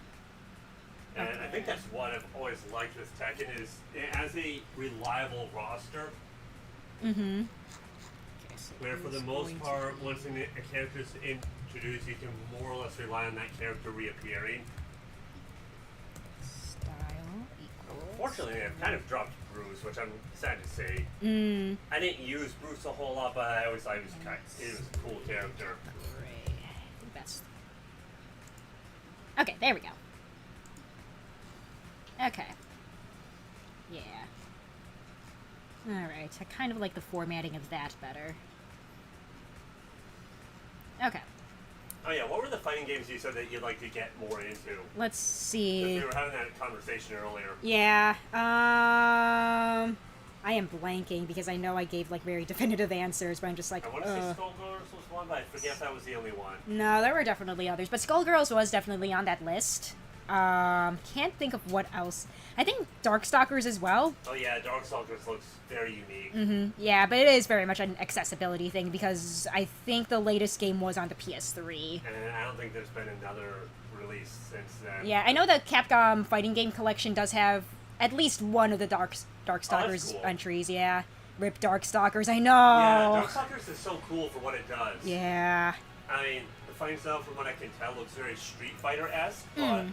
And I think that's what I've always liked with Tekken is it has a reliable roster. Mm-hmm. Okay, so Where for the most part, once a character is introduced, you can more or less rely on that character reappearing. Style equals... Fortunately, I've kind of dropped Bruce, which I'm sad to say. I didn't use Bruce a whole lot, but I always thought he was a cool character. Great. I think that's... Okay, there we go. Okay. Yeah. Alright, I kind of like the formatting of that better. Okay. Oh yeah, what were the fighting games you said that you'd like to get more into? Let's see. We were having that conversation earlier. Yeah, I am blanking because I know I gave, like, very definitive answers, but I'm just like, I want to say Skullgirls was one, but I forget if that was the only one. No, there were definitely others, but Skullgirls was definitely on that list. Can't think of what else. I think Darkstalkers as well. Oh yeah, Darkstalkers looks very unique. Yeah, but it is very much an accessibility thing because I think the latest game was on the PS3. And I don't think there's been another release since then. Yeah, I know the Capcom Fighting Game Collection does have at least one of the Darkstalkers cool. entries, yeah. Rip Darkstalkers, I know! Yeah, Darkstalkers is so cool for what it does. Yeah. I mean, the fighting style, from what I can tell, looks very Street Fighter-esque, but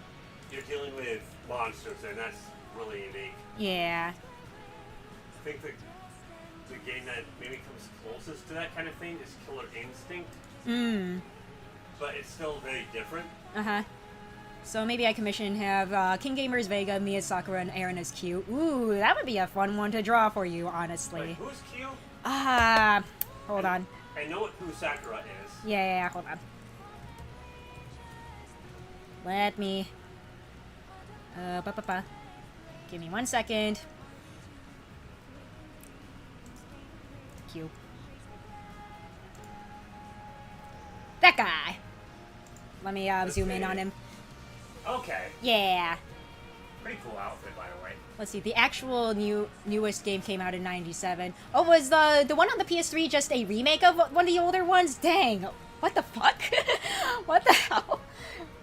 you're dealing with monsters, and that's really unique. Yeah. I think the game that maybe comes closest to that kind of thing is Killer Instinct. But it's still very different. Uh-huh. So maybe I commission have King Gamers Vega, Mia Sakura, and Aaron as Q. Ooh, that would be a fun one to draw for you, honestly. Like, who's Q? Hold on. I know who Sakura is. Yeah, hold on. Let me... Give me 1 second. Q. That guy! Let me zoom in on him. Okay. Yeah. Pretty cool outfit, by the way. Let's see, the actual newest game came out in 97. Oh, was the one on the PS3 just a remake of one of the older ones? Dang. What the fuck? What the hell?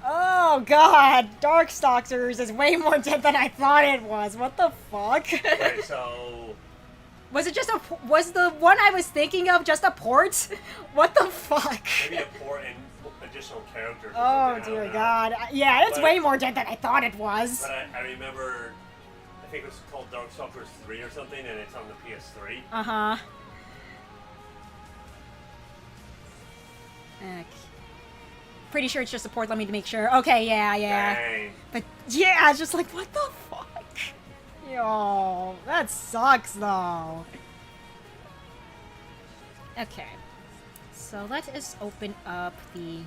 Oh god, Darkstalkers is way more dead than I thought it was. What the fuck? Okay, so... Was the one I was thinking of just a port? What the fuck? Maybe a port and additional characters. Oh dear god. Yeah, it's way more dead than I thought it was. But I remember, I think it was called Darkstalkers 3 or something, and it's on the PS3. Uh-huh. Pretty sure it's just a port, let me make sure. Okay, yeah. Dang. But yeah, it's just like, what the fuck? Yo, that sucks though. Okay. So let us open up the...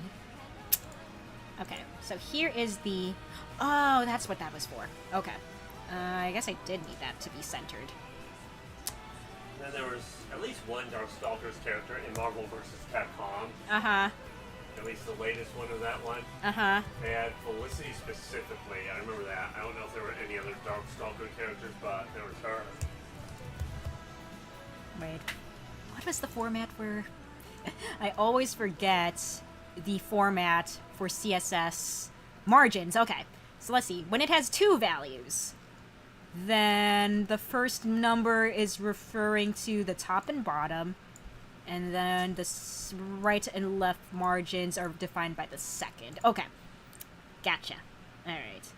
Okay, so here is the... Oh, that's what that was for. Okay. I guess I did need that to be centered. Then there was at least one Darkstalkers character in Marvel vs. Capcom. Uh-huh. At least the latest one of that one. Uh-huh. They had Felicity specifically. I remember that. I don't know if there were any other Darkstalker characters, but there was her. Wait. What was the format for... I always forget the format for CSS margins. Okay. So let's see. When it has two values, then the first number is referring to the top and bottom, and then the right and left margins are defined by the second. Okay. Gotcha. Alright.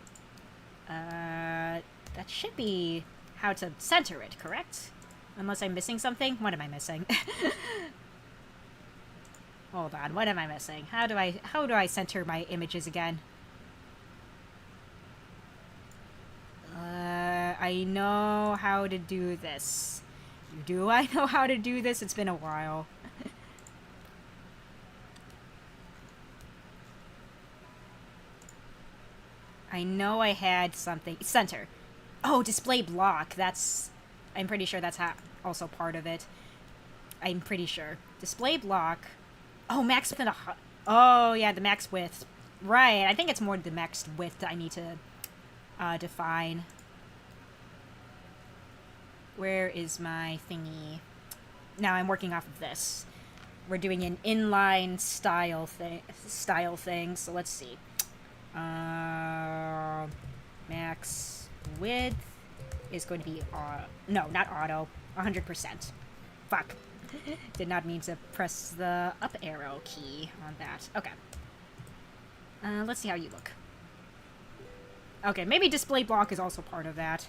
That should be how to center it, correct? Unless I'm missing something? What am I missing? Hold on, what am I missing? How do I center my images again? I know how to do this. Do I know how to do this? It's been a while. I know I had something. Center. Oh, display block. I'm pretty sure that's also part of it. I'm pretty sure. Display block. Oh, max width and a... Oh, yeah, the max width. Right, I think it's more the max width that I need to define. Where is my thingy? Now I'm working off of this. We're doing an inline style thing, so let's see. Max width is going to be... no, not auto. 100%. Fuck. Did not mean to press the up arrow key on that. Okay. Let's see how you look. Okay, maybe display block is also part of that.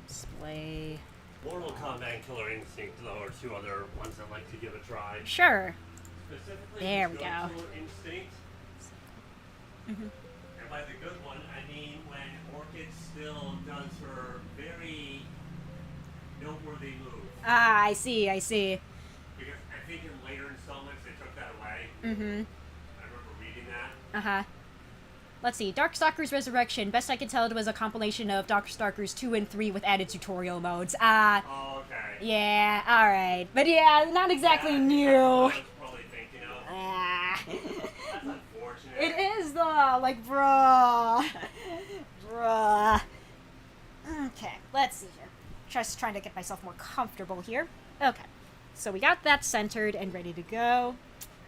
Display... Mortal Kombat and Killer Instinct, though, are two other ones that like to give a try. Sure. Specifically, there we go. Killer Instinct. Mm-hmm. And by the good one, I mean when Orchid still does her very noteworthy move. Ah, I see, I see. Because I think in later installments they took that away. Mm-hmm. I remember reading that. Uh-huh. Let's see. Darkstalkers Resurrection. Best I can tell, it was a compilation of Darkstalkers 2 and 3 with added tutorial modes. Oh, okay. Yeah, alright. But yeah, not exactly new. I was probably thinking of. That's unfortunate. It is though, like, bruh. Bruh. Okay, let's see here. Just trying to get myself more comfortable here. Okay. So we got that centered and ready to go.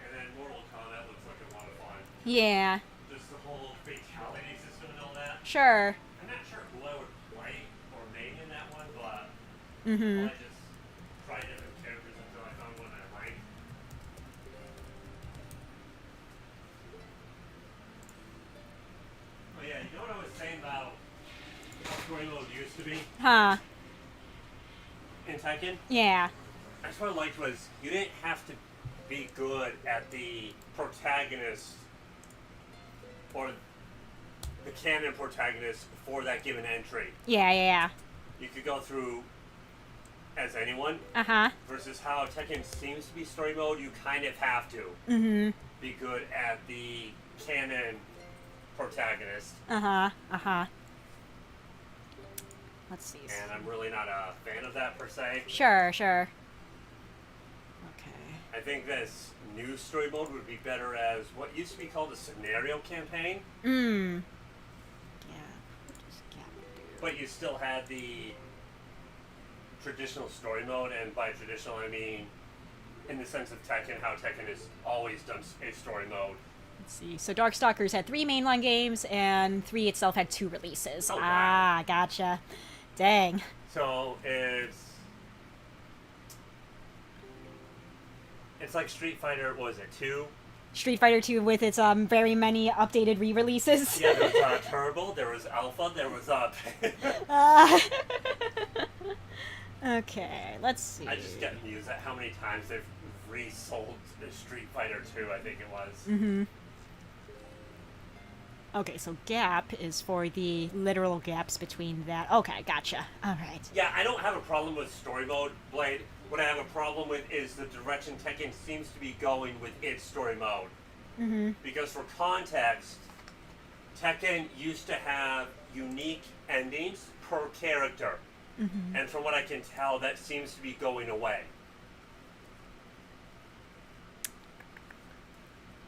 And then Mortal Kombat looks like a lot of fun. Yeah. Just the whole fatality system and all that. Sure. I'm not sure who I would play or main in that one, but Mm-hmm. I just tried different characters until I found one I liked. Oh yeah, you know what I was saying about how story mode used to be Huh. in Tekken? Yeah. That's what I liked was you didn't have to be good at the protagonist or the canon protagonist for that given entry. Yeah, yeah, You could go through as anyone. yeah. Uh-huh. Versus how Tekken seems to be story mode, you kind of have to Mm-hmm. be good at the canon protagonist. Uh-huh. Uh-huh. Let's see. And I'm really not a fan of that per se. Sure, sure. Okay. I think this new story mode would be better as what used to be called a scenario campaign, Mm. Yeah. What does Gap do? but you still had the traditional story mode, and by traditional I mean in the sense of Tekken, how Tekken has always done a story mode. Let's see. So Darkstalkers had 3 mainline games, and 3 itself had 2 releases. Oh, wow. Ah, gotcha. Dang. So it's like Street Fighter, what was it, 2? Street Fighter 2 with its very many updated re-releases. Yeah, there was Turbo, there was Alpha, there was Okay, let's see. I just get amused at how many times they've resold the Street Fighter 2, I think it was. Mm-hmm. Okay, so gap is for the literal gaps between that. Okay, gotcha. All right. Yeah, I don't have a problem with story mode, Blade. What I have a problem with is the direction Tekken seems to be going with its story mode. Mm-hmm. Because for context, Tekken used to have unique endings per character. Mm-hmm. And from what I can tell, that seems to be going away.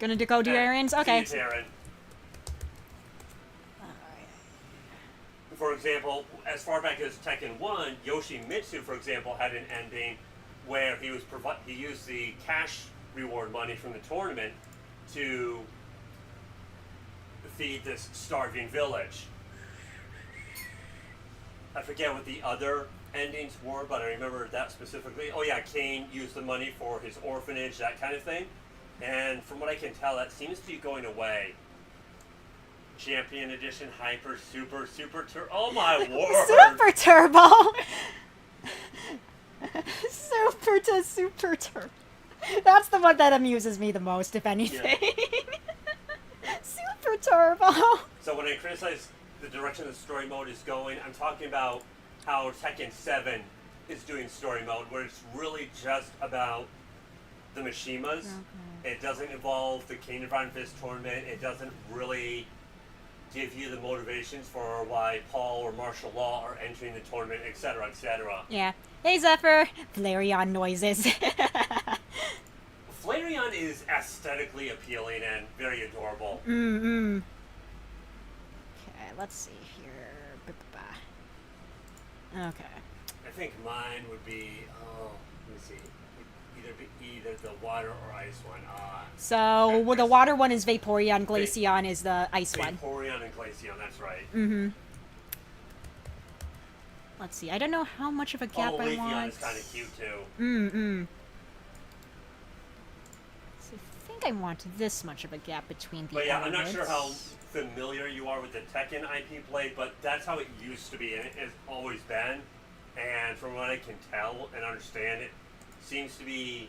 Gonna go do errands? Okay. See you, Taryn. For example, as far back as Tekken 1, Yoshimitsu, for example, had an ending where he used the cash reward money from the tournament to feed this starving village. I forget what the other endings were, but I remember that specifically. Oh yeah, Kane used the money for his orphanage, that kind of thing. And from what I can tell, that seems to be going away. Champion Edition, Hyper, Super Turbo. Oh my word! Super Turbo! Super Turbo. That's the one that amuses me the most, if anything. Yeah. Super Turbo! So when I criticize the direction the story mode is going, I'm talking about how Tekken 7 is doing story mode, where it's really just about the Mishimas. Okay. It doesn't involve the King of Iron Fist tournament. It doesn't really give you the motivations for why Paul or martial law are entering the tournament, etc., etc. Yeah. Hey, Zephyr. Flareon noises. Flareon is aesthetically appealing and very adorable. Okay, let's see here. Ba-ba-ba. Okay. I think mine would be, let me see, either the water or ice one. So, well, the water one is Vaporeon, Glaceon is the ice one. Vaporeon and Glaceon, that's right. Mm-hmm. Let's see, I don't know how much of a gap I want. Leafeon is kind of cute, too. So I think I want this much of a gap between the But yeah, elements. I'm not sure how familiar you are with the Tekken IP blade, but that's how it used to be, and it has always been. And from what I can tell and understand, it seems to be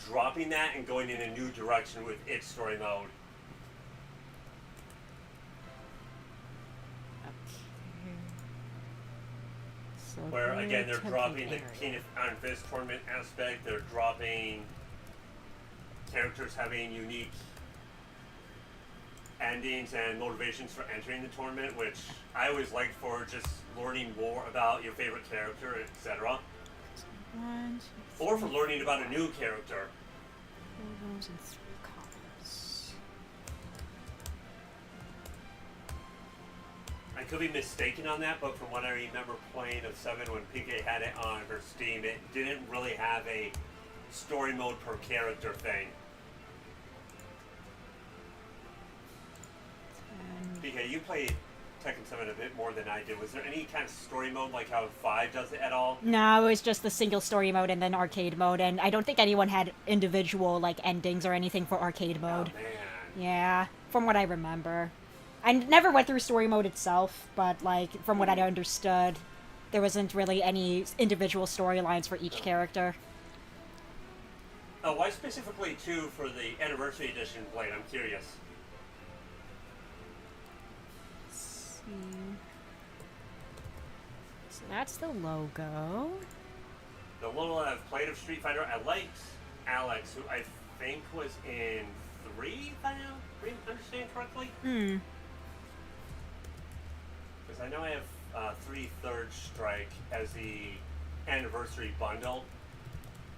dropping that and going in a new direction with its story mode. Okay. So Where, again, they're Tekken dropping the area. King of Iron Fist tournament aspect, they're dropping characters having unique endings and motivations for entering the tournament, which I always liked for just learning more about your favorite character, etc. 1, 2, Or for learning about a new character. 4 rows and 3 columns. I could be mistaken on that, but from what I remember playing of 7 when PK had it on her Steam, it didn't really have a story mode per character thing. PK, you played Tekken 7 a bit more than I did. Was there any kind of story mode like how 5 does it at all? No, it was just the single story mode and then arcade mode, and I don't think anyone had individual like endings or anything for arcade mode. Oh, man. Yeah, from what I remember. I never went through story mode itself, but like from what I understood, there wasn't really any individual storylines for each character. Oh, why specifically 2 for the Anniversary Edition blade? I'm curious. So that's the logo. The little I've played of Street Fighter, I liked Alex, who I think was in 3, if I understand correctly. Because I know I have 3 Third Strike as the Anniversary bundle.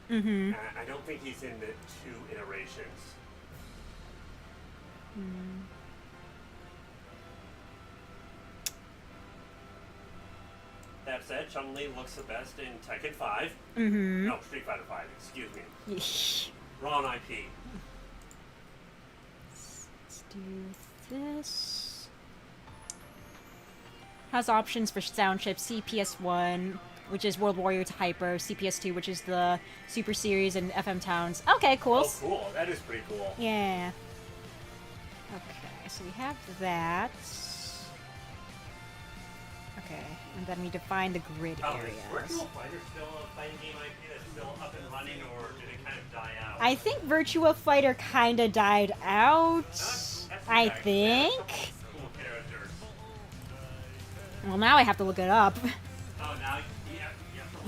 Mm-hmm. I don't think he's in the 2 iterations. That said, Chun-Li looks the best in Tekken 5. Mm-hmm. No, Street Fighter 5, excuse me. Wrong IP. Let's do this. Has options for sound chips, CPS1, which is World Warrior to Hyper, CPS2, which is the Super Series and FM Towns. Okay, cool. Oh, cool. That is pretty cool. Yeah. Okay, so we have that. Okay, and then we define the grid areas. Is Virtual Fighter still a fighting game IP that's still up and running, or did it kind of die out? I think Virtua Fighter kinda died out. I think. Cool characters. Well, now I have to look it up. Oh, now, yeah.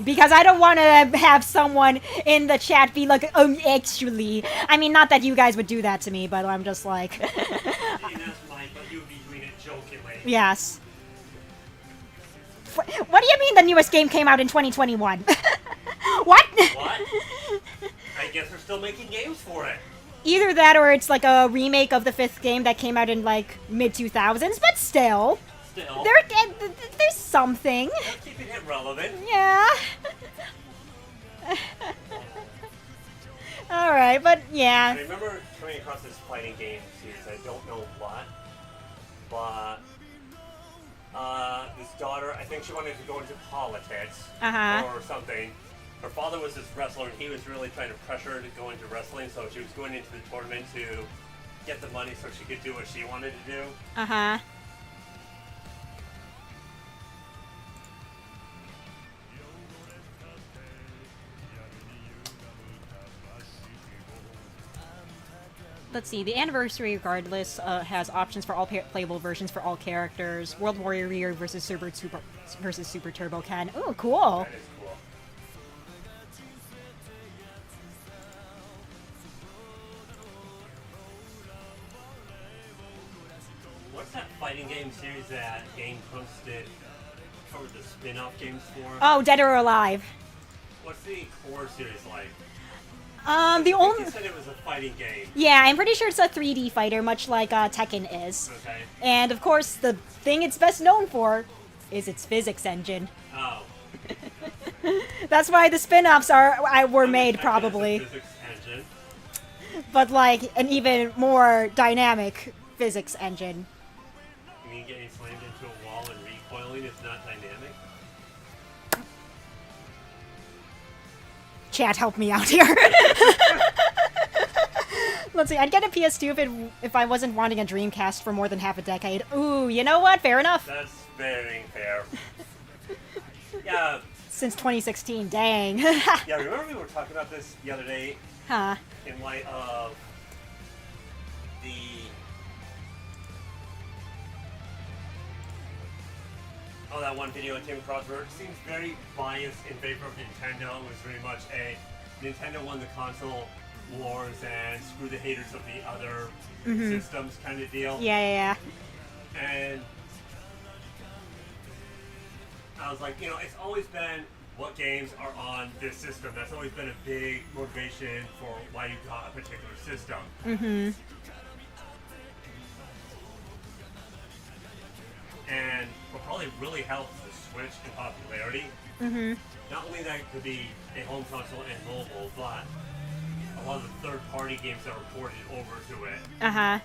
Because I don't want to have someone in the chat be like, actually. I mean, not that you guys would do that to me, but I'm just like... That's Mike, but you would be doing it jokingly. Yes. What do you mean the newest game came out in 2021? What? What? I guess they're still making games for it. Either that or it's like a remake of the 5th game that came out in like mid-2000s, but still. Still. There's something. They're keeping it relevant. Yeah. Alright, but yeah. I remember coming across this fighting game series, I don't know what, but this daughter, I think she wanted to go into politics or something. Her father was this wrestler, and he was really trying to pressure her to go into wrestling, so she was going into the tournament to get the money so she could do what she wanted to do. Let's see, the anniversary regardless has options for all playable versions for all characters. World Warrior versus Super Turbo Ken. Oh, cool. That is cool. What's that fighting game series that Game posted covered the spin-off games for. Oh, Dead or Alive. What's the core series like? The I think only... you said it was a fighting game. Yeah, I'm pretty sure it's a 3D fighter, much like Tekken is. Okay. And, of course, the thing it's best known for is its physics engine. Oh. That's why the spin-offs were made, probably. Physics engine. But, like, an even more dynamic physics engine. You mean getting slammed into a wall and recoiling is not dynamic? Chat, help me out here. Let's see, I'd get a PS2 if I wasn't wanting a Dreamcast for more than half a decade. Ooh, you know what? Fair enough. That's very fair. Yeah. Since 2016, dang. Yeah, remember we were talking about this the other day? Huh. In light of the... Oh, that one video I came across where it seems very biased in favor of Nintendo. It was very much a Nintendo won the console wars and screw the haters of the other systems kind of deal. Yeah. And I was like, you know, it's always been what games are on this system. That's always been a big motivation for why you got a particular system. And what probably really helps the Switch in popularity, not only that it could be a home console and mobile, but a lot of the third-party games that were ported over to it. Uh-huh.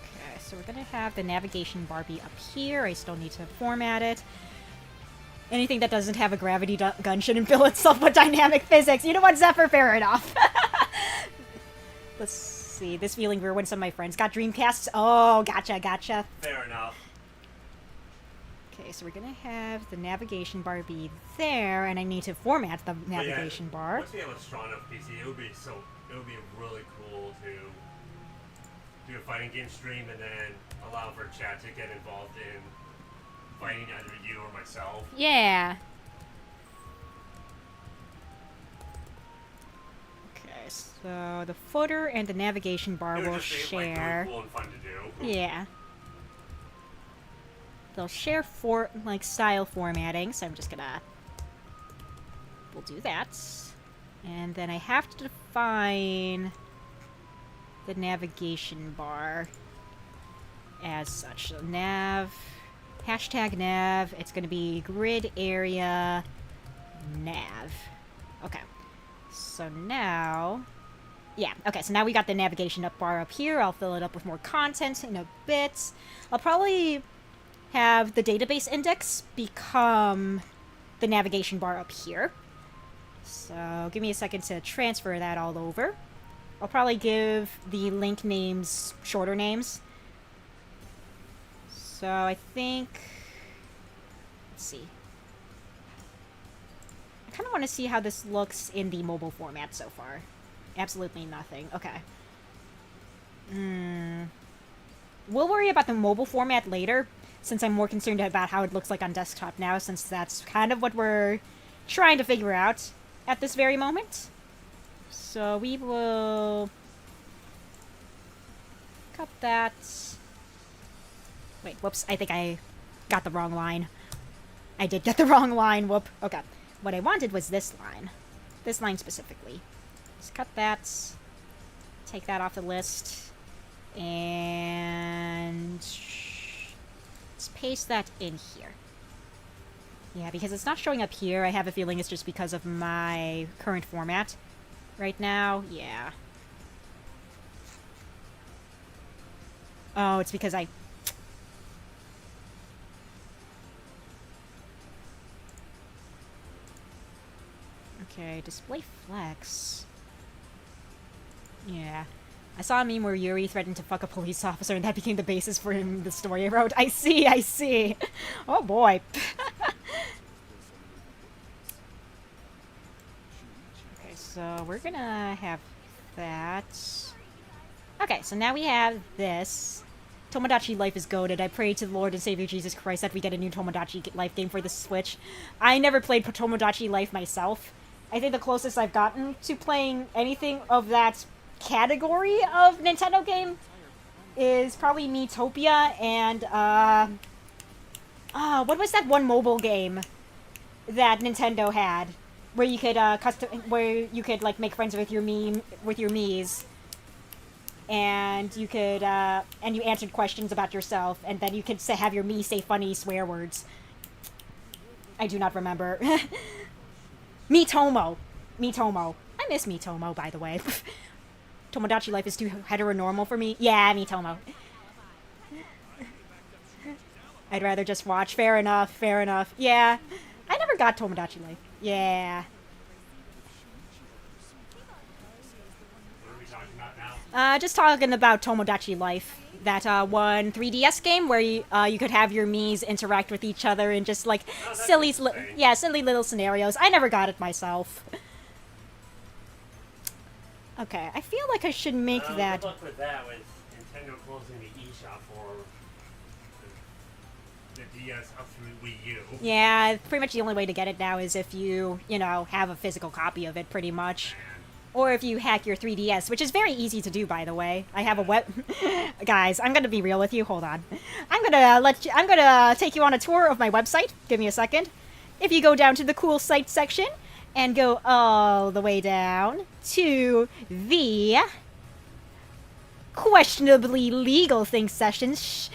Okay, so we're gonna have the navigation bar be up here. I still need to format it. Anything that doesn't have a gravity gun shouldn't bill itself with dynamic physics. You know what, Zephyr? Fair enough. Let's see. This feeling ruined some of my friends. Got Dreamcasts? Oh, gotcha. Fair enough. Okay, so we're gonna have the navigation bar be there, and I need to format the navigation bar. Once we have a strong enough PC, it would be really cool to do a fighting game stream and then allow for chat to get involved in fighting either you or myself. Yeah. Okay, so the footer and the navigation bar will share. Really cool and fun to do. Yeah. They'll share style formatting, so I'm just gonna... We'll do that. And then I have to define the navigation bar as such. So nav, hashtag nav, it's gonna be grid area nav. Okay. So now... Yeah, okay, so now we got the navigation bar up here. I'll fill it up with more content in a bit. I'll probably have the database index become the navigation bar up here. So give me a second to transfer that all over. I'll probably give the link names shorter names. So I think... Let's see. I kind of want to see how this looks in the mobile format so far. Absolutely nothing. Okay. We'll worry about the mobile format later, since I'm more concerned about how it looks like on desktop now, since that's kind of what we're trying to figure out at this very moment. So we will cut that. Wait, whoops, I think I got the wrong line. I did get the wrong line, whoop. Okay, what I wanted was this line. This line specifically. Let's cut that, take that off the list, and let's paste that in here. Yeah, because it's not showing up here. I have a feeling it's just because of my current format right now. Yeah. Oh, it's because I... Okay, display flex. Yeah. I saw a meme where Yuri threatened to fuck a police officer and that became the basis for the story I wrote. I see. Oh boy. Okay, so we're gonna have that. Okay, so now we have this. Tomodachi Life is goated. I pray to the Lord and Savior Jesus Christ that we get a new Tomodachi Life game for the Switch. I never played Tomodachi Life myself. I think the closest I've gotten to playing anything of that category of Nintendo game is probably Miitopia and what was that one mobile game that Nintendo had where you could like make friends with your Miis, and you could and you answered questions about yourself, and then you could have your Mii say funny swear words. I do not remember. Miitomo. I miss Miitomo, by the way. Tomodachi Life is too heteronormal for me. Yeah, Miitomo. I'd rather just watch. Fair enough. Yeah. I never got Tomodachi Life. Yeah. What are we talking about now? Just talking about Tomodachi Life. That one 3DS game where you could have your Miis interact with each other in just like silly little scenarios. I never got it myself. Okay, I feel like I should make that. Good luck with that with Nintendo closing the eShop for the DS up through Wii U. Yeah, pretty much the only way to get it now is if you have a physical copy of it, pretty much. Or if you hack your 3DS, which is very easy to do, by the way. I have a web... Guys, I'm gonna be real with you. Hold on. I'm gonna take you on a tour of my website. Give me a second. If you go down to the cool site section and go all the way down to the questionably legal thing sessions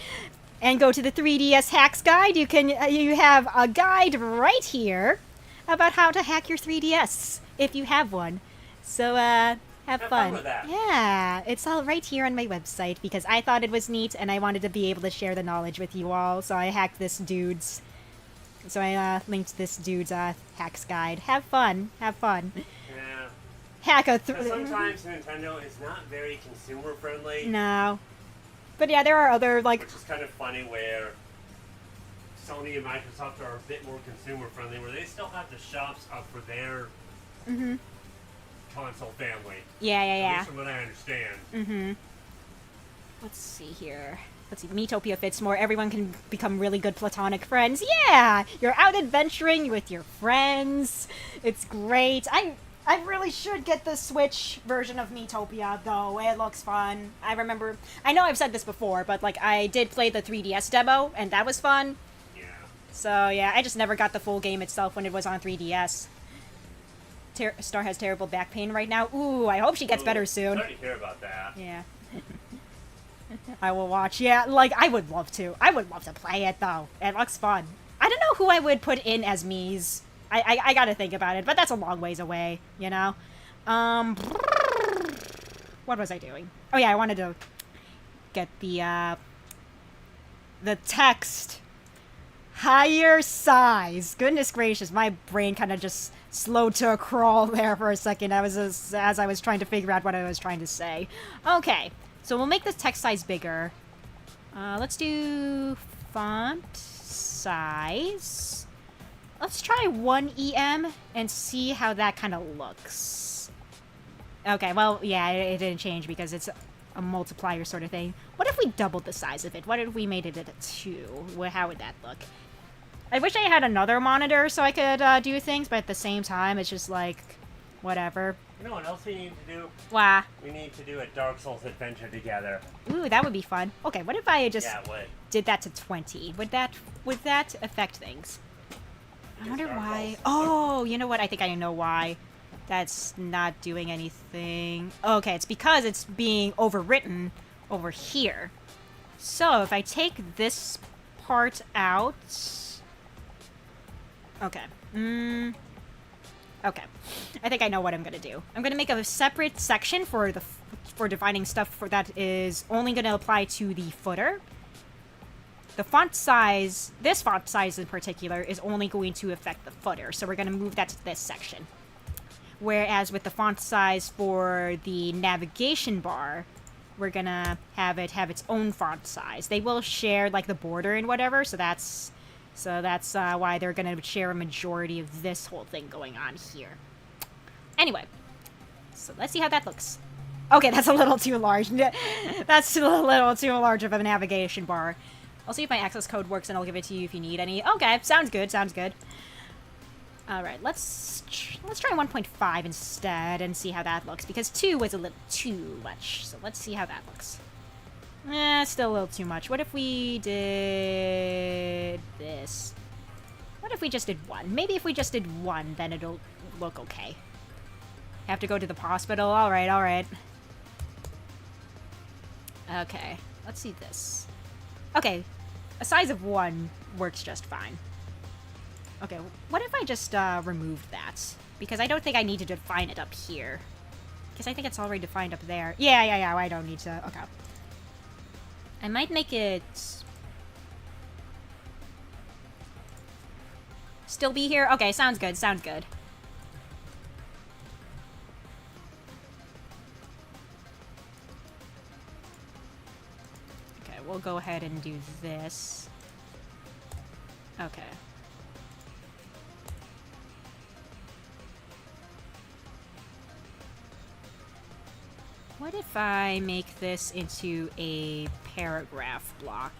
and go to the 3DS hacks guide, you have a guide right here about how to hack your 3DS if you have one. So, have fun. With that. Yeah, it's all right here on my website because I thought it was neat and I wanted to be able to share the knowledge with you all. So I hacked this dude's. So I linked this dude's hacks guide. Have fun. Yeah. Hack a. Sometimes Nintendo is not very consumer friendly. No. But yeah, there are other like. Which is kind of funny where Sony and Microsoft are a bit more consumer friendly, where they still have the shops up for their. Console family. Yeah. At least from what I understand. Let's see here. Let's see. Miitopia fits more. Everyone can become really good platonic friends. Yeah! You're out adventuring with your friends. It's great. I really should get the Switch version of Miitopia, though. It looks fun. I know I've said this before, but like I did play the 3DS demo, and that was fun. Yeah. So yeah, I just never got the full game itself when it was on 3DS. Star has terrible back pain right now. Ooh, I hope she gets better soon. Sorry to hear about that. Yeah. I will watch. Yeah, like, I would love to. I would love to play it, though. It looks fun. I don't know who I would put in as Mii's. I gotta think about it, but that's a long ways away, you know? What was I doing? Oh, yeah, I wanted to get the text. Higher size. Goodness gracious, my brain kind of just slowed to a crawl there for a second. As I was trying to figure out what I was trying to say. Okay, so we'll make the text size bigger. Let's do font size. Let's try 1 EM and see how that kind of looks. Okay, well, yeah, it didn't change because it's a multiplier sort of thing. What if we doubled the size of it? What if we made it at a 2? How would that look? I wish I had another monitor so I could do things, but at the same time, it's just like, whatever. You know what else we need to do? Wah. We need to do a Dark Souls adventure together. Ooh, that would be fun. Okay, what if I just Yeah, it would. did that to 20? Would that affect things? I wonder Dark why. Souls. Oh, you know what? I think I know why. That's not doing anything. Okay, it's because it's being overwritten over here. So if I take this part out... Okay. Okay. I think I know what I'm gonna do. I'm gonna make a separate section for defining stuff that is only gonna apply to the footer. The font size, this font size in particular, is only going to affect the footer, so we're gonna move that to this section. Whereas with the font size for the navigation bar, we're gonna have it have its own font size. They will share like the border and whatever, so that's why they're gonna share a majority of this whole thing going on here. Anyway, so let's see how that looks. Okay, that's a little too large. That's a little too large of a navigation bar. I'll see if my access code works and I'll give it to you if you need any. Okay, sounds good, sounds good. Alright, let's try 1.5 instead and see how that looks, because 2 was a little too much. So let's see how that looks. Still a little too much. What if we did this? What if we just did one? Maybe if we just did one, then it'll look okay. Have to go to the hospital? Alright, alright. Okay, let's see this. Okay, a size of 1 works just fine. Okay, what if I just removed that? Because I don't think I need to define it up here. Because I think it's already defined up there. Yeah, I don't need to. Okay. I might make it... still be here? Okay, sounds good, sounds good. Okay, we'll go ahead and do this. Okay. What if I make this into a paragraph block?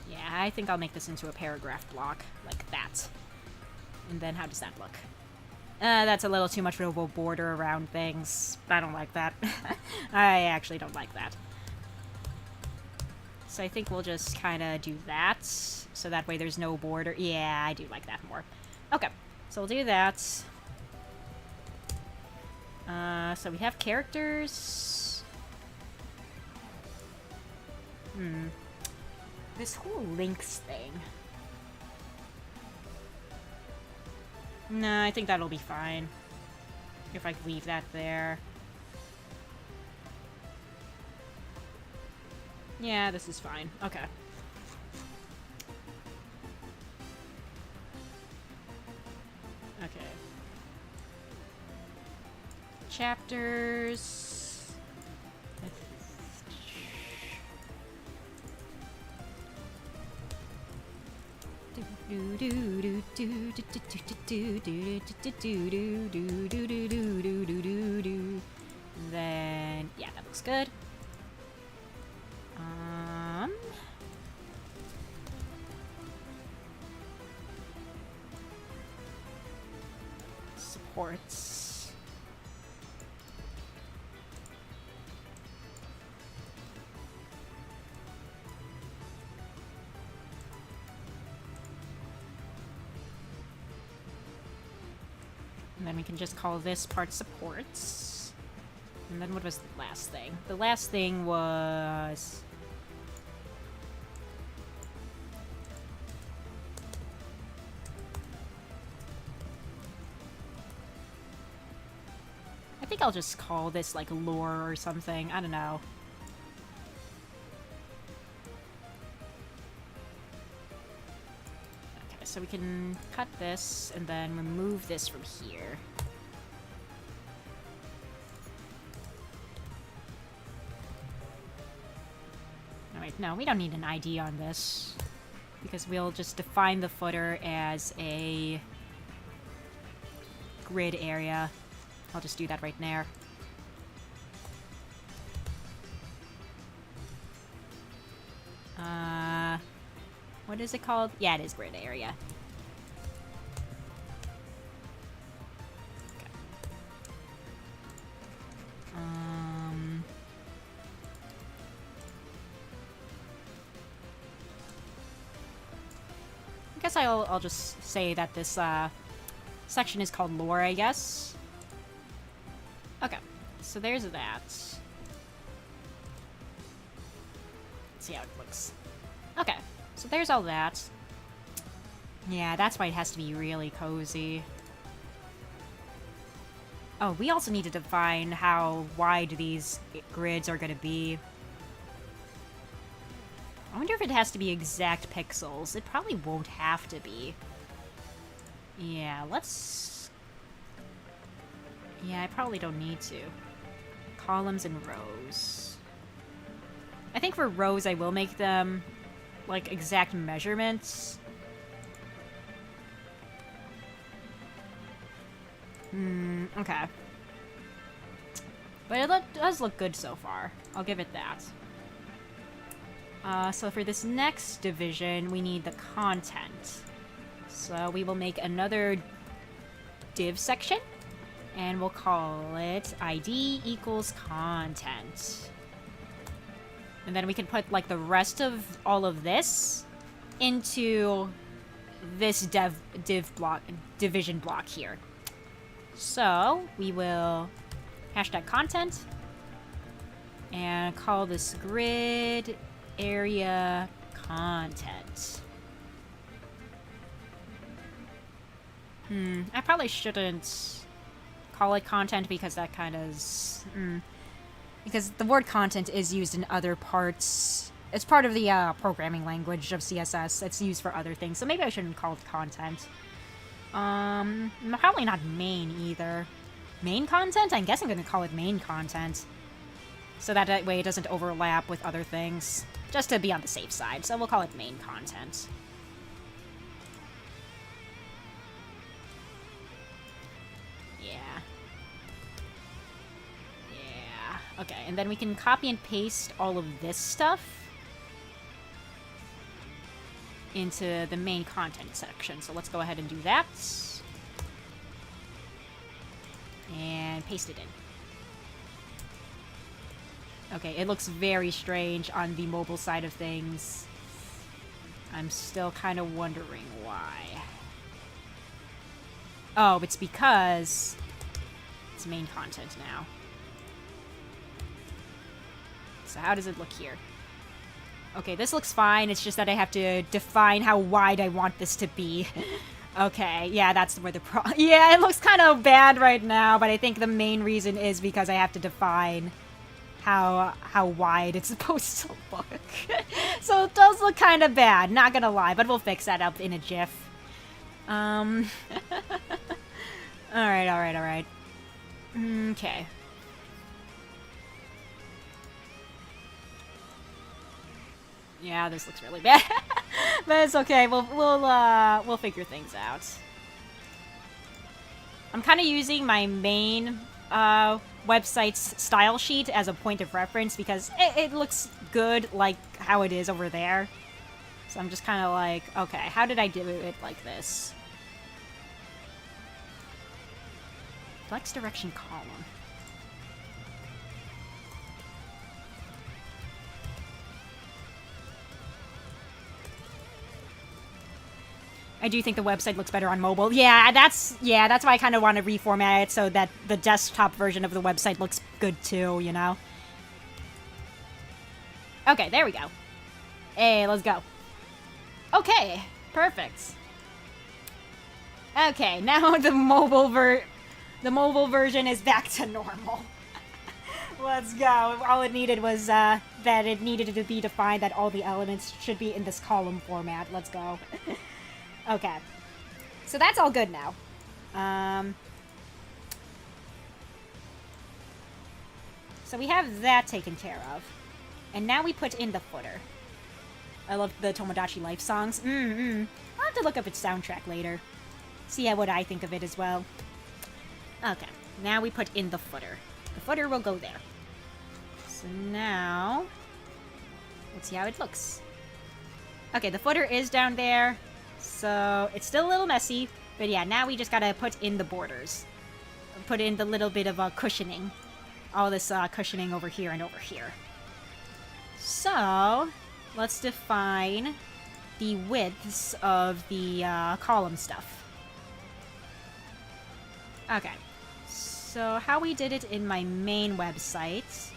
Yeah, I think I'll make this into a paragraph block, like that. And then how does that look? That's a little too much of a border around things. I don't like that. I actually don't like that. So I think we'll just kind of do that, so that way there's no border. Yeah, I do like that more. Okay, so we'll do that. So we have characters. This whole links thing. Nah, I think that'll be fine. If I leave that there. Yeah, this is fine. Okay. Okay. Chapters. Then, yeah, that looks good. Supports. And then we can just call this part supports. And then what was the last thing? The last thing was... I think I'll just call this, like, lore or something. I don't know. Okay, so we can cut this and then remove this from here. Alright, no, we don't need an ID on this. Because we'll just define the footer as a grid area. I'll just do that right there. What is it called? Yeah, it is grid area. Okay. I guess I'll just say that this section is called lore, I guess. Okay, so there's that. Let's see how it looks. Okay, so there's all that. Yeah, that's why it has to be really cozy. Oh, we also need to define how wide these grids are going to be. I wonder if it has to be exact pixels. It probably won't have to be. Yeah, let's... Yeah, I probably don't need to. Columns and rows. I think for rows I will make them, like, exact measurements. Okay. But it does look good so far. I'll give it that. So for this next division, we need the content. So we will make another div section. And we'll call it ID equals content. And then we can put, like, the rest of all of this into this division block here. So, we will hashtag content and call this grid area content. I probably shouldn't call it content because that kind of is... Because the word content is used in other parts. It's part of the programming language of CSS. It's used for other things, so maybe I shouldn't call it content. Probably not main either. Main content? I guess I'm gonna call it main content. So that way it doesn't overlap with other things. Just to be on the safe side, so we'll call it main content. Okay, and then we can copy and paste all of this stuff into the main content section. So let's go ahead and do that. And paste it in. Okay, it looks very strange on the mobile side of things. I'm still kind of wondering why. Oh, it's because it's main content now. So how does it look here? Okay, this looks fine. It's just that I have to define how wide I want this to be. Okay, yeah, that's where the yeah, it looks kind of bad right now, but I think the main reason is because I have to define how wide it's supposed to look. So it does look kind of bad, not gonna lie, but we'll fix that up in a GIF. Alright. Okay. Yeah, this looks really bad. But it's okay. We'll figure things out. I'm kind of using my main website's style sheet as a point of reference because it looks good like how it is over there. So I'm just kind of like, okay, how did I do it like this? Flex direction column. I do think the website looks better on mobile. Yeah, that's why I kind of want to reformat it so that the desktop version of the website looks good too, you know? Okay, there we go. Hey, let's go. Okay, perfect. Okay, now the mobile version is back to normal. Let's go. All it needed was that it needed to be defined that all the elements should be in this column format. Let's go. Okay. So that's all good now. So we have that taken care of. And now we put in the footer. I love the Tomodachi Life songs. I'll have to look up its soundtrack later. See what I think of it as well. Okay. Now we put in the footer. The footer will go there. So now... let's see how it looks. Okay, the footer is down there. So, it's still a little messy, but yeah, now we just gotta put in the borders. Put in the little bit of cushioning. All this cushioning over here and over here. So, let's define the widths of the column stuff. Okay. So, how we did it in my main website...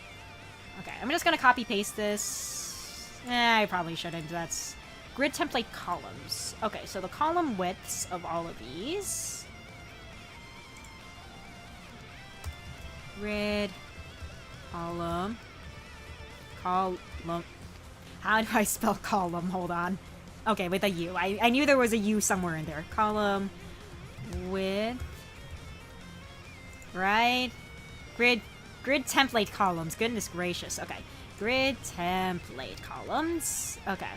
okay, I'm just gonna copy-paste this. I probably shouldn't, that's... grid template columns. Okay, so the column widths of all of these. Grid. Column. Column. How do I spell column? Hold on. Okay, with a U. I knew there was a U somewhere in there. Column. Width. Right? Grid template columns. Goodness gracious. Okay. Grid template columns. Okay.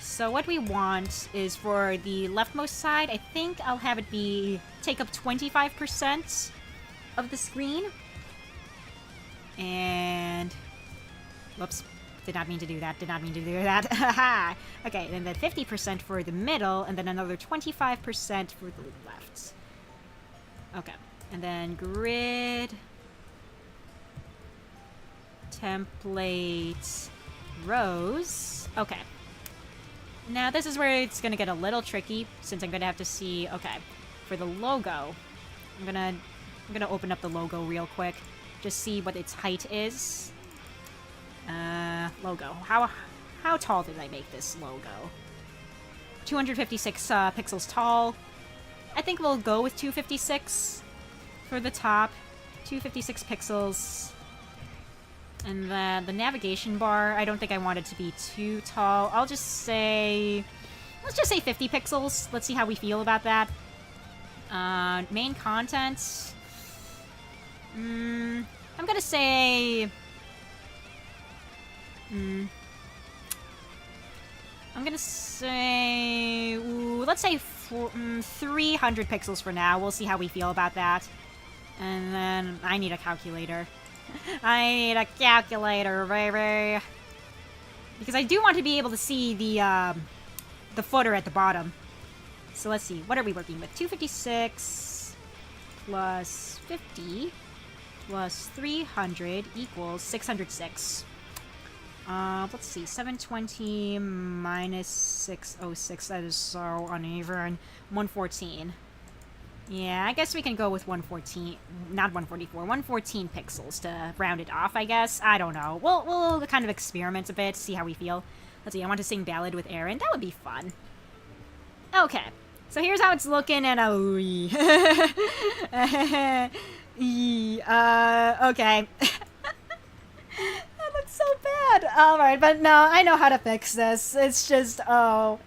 So what we want is for the leftmost side, I think I'll have it take up 25% of the screen. And, whoops, did not mean to do that, Haha. Okay, then 50% for the middle, and then another 25% for the left. Okay, And then grid, template, rows. Okay. Now this is where it's gonna get a little tricky, since I'm gonna have to see. Okay, for the logo, I'm gonna open up the logo real quick, just see what its height is. Logo. How tall did I make this logo? 256 pixels tall. I think we'll go with 256 for the top. 256 pixels. And then the navigation bar, I don't think I want it to be too tall. I'll just say... Let's just say 50 pixels. Let's see how we feel about that. Main content... I'm gonna say... I'm gonna say... Ooh, let's say 300 pixels for now. We'll see how we feel about that. And then I need a calculator. I need a calculator, baby. Because I do want to be able to see the footer at the bottom. So let's see. What are we working with? 256 plus 50 plus 300 equals 606. Let's see. 720 minus 606. That is so uneven. 114. Yeah, I guess we can go with 114, not 144, 114 pixels to round it off, I guess. I don't know. We'll kind of experiment a bit, see how we feel. Let's see, I want to sing Ballad with Aaron. That would be fun. Okay, so here's how it's looking, and okay. That looks so bad. Alright, but no, I know how to fix this. It's just, oh...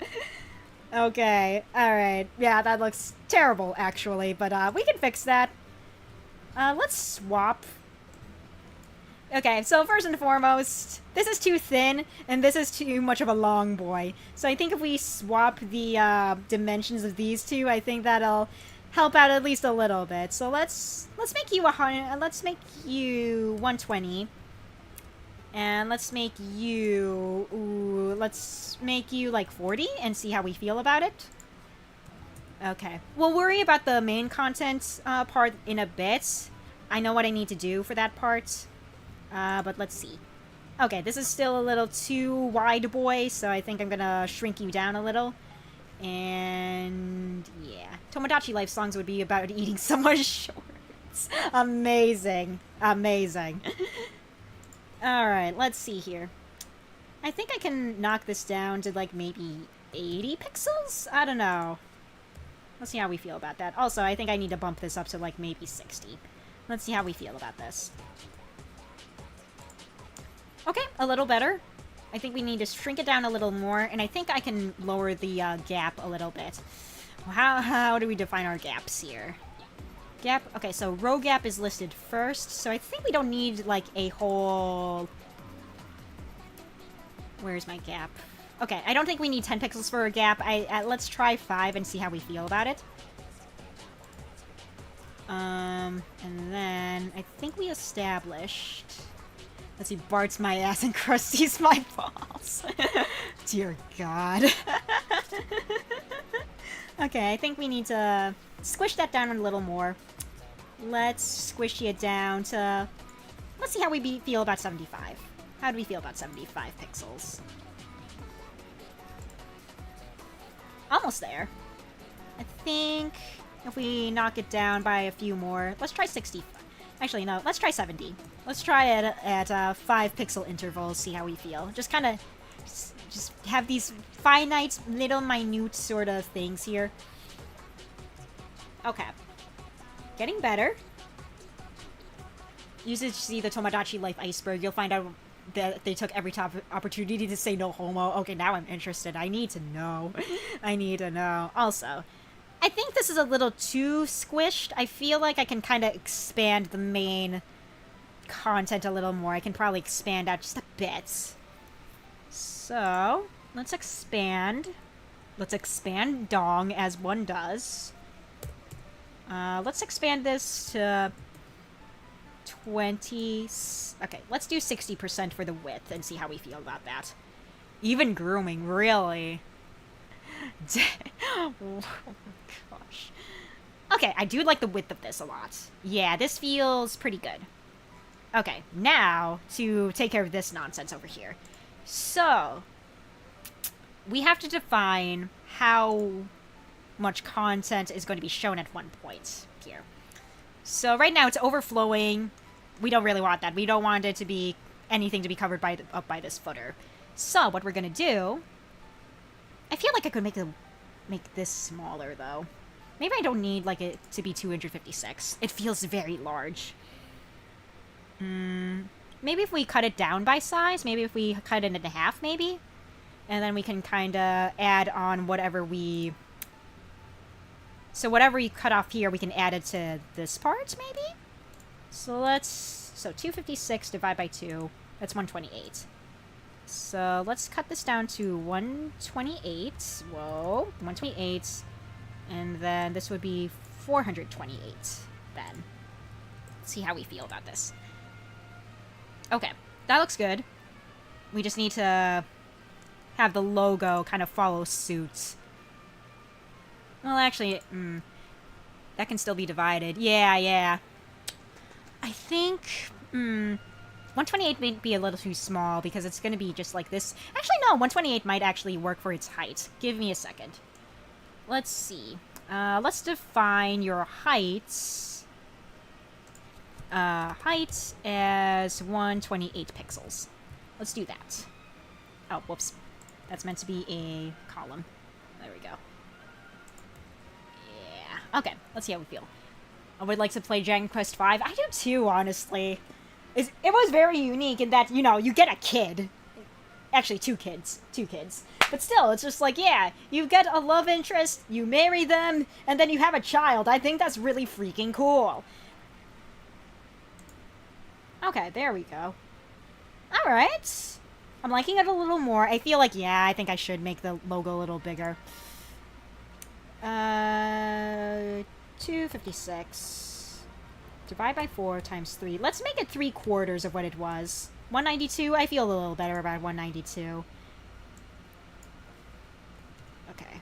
Okay, alright. Yeah, that looks terrible, actually, but we can fix that. Let's swap. Okay, so first and foremost, this is too thin, and this is too much of a long boy. So I think if we swap the dimensions of these two, I think that'll help out at least a little bit. So let's make you 100. Let's make you 120. And let's make you... Ooh, let's make you, like, 40 and see how we feel about it. Okay. We'll worry about the main content part in a bit. I know what I need to do for that part. But let's see. Okay, this is still a little too wide, boy, so I think I'm gonna shrink you down a little. And... yeah. Tomodachi Life songs would be about eating someone's shorts. Amazing. Amazing. Alright, let's see here. I think I can knock this down to, like, maybe 80 pixels? I don't know. Let's see how we feel about that. Also, I think I need to bump this up to, like, maybe 60. Let's see how we feel about this. Okay, a little better. I think we need to shrink it down a little more, and I think I can lower the gap a little bit. How do we define our gaps here? Gap. Okay, so row gap is listed first, so I think we don't need, like, a whole... Where's my gap? Okay, I don't think we need 10 pixels for a gap. Let's try 5 and see how we feel about it. And then I think we established... Let's see, Bart's my ass and Krusty's my balls. Dear God. Okay, I think we need to squish that down a little more. Let's squish it down to... Let's see how we feel about 75. How do we feel about 75 pixels? Almost there. I think if we knock it down by a few more... Let's try 60. Actually, no. Let's try 70. Let's try it at 5 pixel intervals, see how we feel. Just kind of... Just have these finite, little minute sort of things here. Okay. Getting better. Use it to see the Tomodachi Life iceberg. You'll find out that they took every opportunity to say no homo. Okay, now I'm interested. I need to know. I need to know. Also, I think this is a little too squished. I feel like I can kind of expand the main content a little more. I can probably expand out just a bit. So, let's expand. Let's expand dong as one does. Let's expand this to 20... Okay, let's do 60% for the width and see how we feel about that. Even grooming, really? Oh my gosh. Okay, Okay, I do like the width of this a lot. Yeah, this feels pretty good. Okay, now to take care of this nonsense over here. So, we have to define how much content is going to be shown at one point here. So right now it's overflowing. We don't really want that. We don't want it to be anything to be covered by up by this footer. So what we're gonna do, I feel like I could make this smaller though. Maybe I don't need like it to be 256. It feels very large. Maybe if we cut it down by size, maybe if we cut it in half, maybe, and then we can kind of add on whatever we. So whatever you cut off here, we can add it to this part, maybe. So 256 divided by 2, that's 128. So let's cut this down to 128. Whoa, 128. And then this would be 428 then. Let's see how we feel about this. Okay, that looks good. We just need to have the logo kind of follow suit. Well, actually, that can still be divided. Yeah. I think, 128 may be a little too small because it's going to be just like this. Actually, no, 128 might actually work for its height. Give me a second. Let's see. Let's define your height. Height as 128 pixels. Let's do that. Oh, whoops. That's meant to be a column. There we go. Yeah. Okay, let's see how we feel. I would like to play Dragon Quest V. I do too, honestly. It was very unique in that, you know, you get a kid. Actually, two kids. But still, it's just like, yeah, you get a love interest, you marry them, and then you have a child. I think that's really freaking cool. Okay, there we go. Alright. I'm liking it a little more. I feel like, yeah, I think I should make the logo a little bigger. 256. Divide by 4 times 3. Let's make it 3/4 of what it was. 192? I feel a little better about 192. Okay.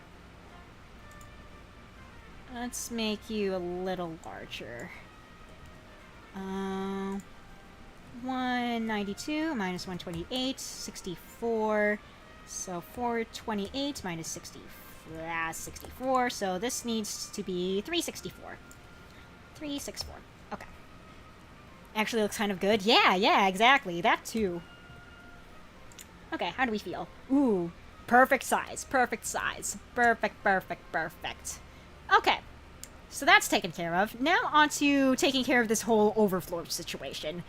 Let's make you a little larger. 192 minus 128, 64. So 428 minus 64. So this needs to be 364. 364. Okay. Actually looks kind of good. Yeah, exactly. That too. Okay, how do we feel? Ooh, perfect size. Perfect. Okay. So that's taken care of. Now on to taking care of this whole overflow situation.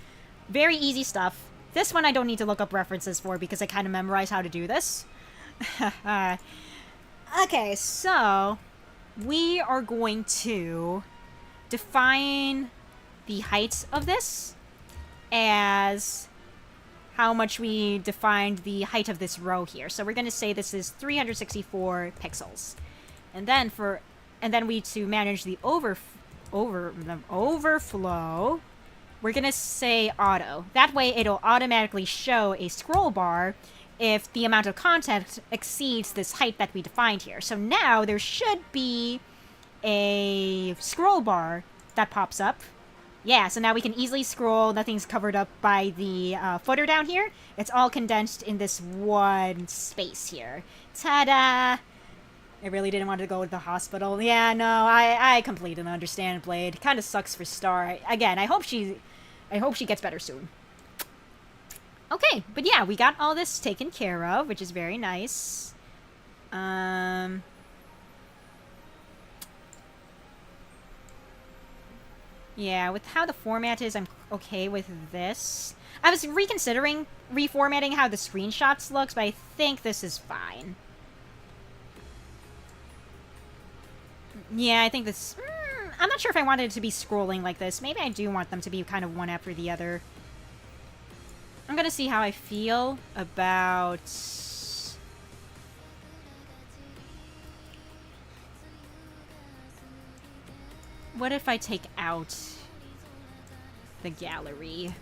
Very easy stuff. This one I don't need to look up references for because I kind of memorized how to do this. Okay, so we are going to define the height of this as how much we defined the height of this row here. So we're going to say this is 364 pixels. And then to manage the overflow, we're going to say auto. That way it'll automatically show a scroll bar if the amount of content exceeds this height that we defined here. So now there should be a scroll bar that pops up. Yeah, so now we can easily scroll. Nothing's covered up by the footer down here. It's all condensed in this one space here. Ta-da! I really didn't want to go to the hospital. Yeah, no, I completely understand, Blade. Kind of sucks for Star. Again, I hope she gets better soon. Okay, but yeah, we got all this taken care of, which is very nice. Yeah, with how the format is, I'm okay with this. I was reconsidering reformatting how the screenshots looks, but I think this is fine. Yeah, I think this... I'm not sure if I wanted it to be scrolling like this. Maybe I do want them to be kind of one after the other. I'm gonna see how I feel about... What if I take out the gallery?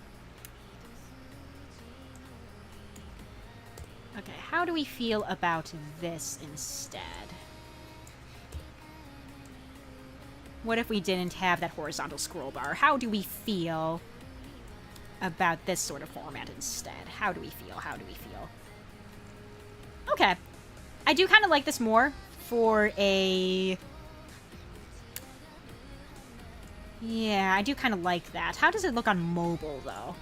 Okay, how do we feel about this instead? What if we didn't have that horizontal scroll bar? How do we feel about this sort of format instead? How do we feel? How do we feel? Okay. I do kind of like this more for a... Yeah, I do kind of like that. How does it look on mobile, though?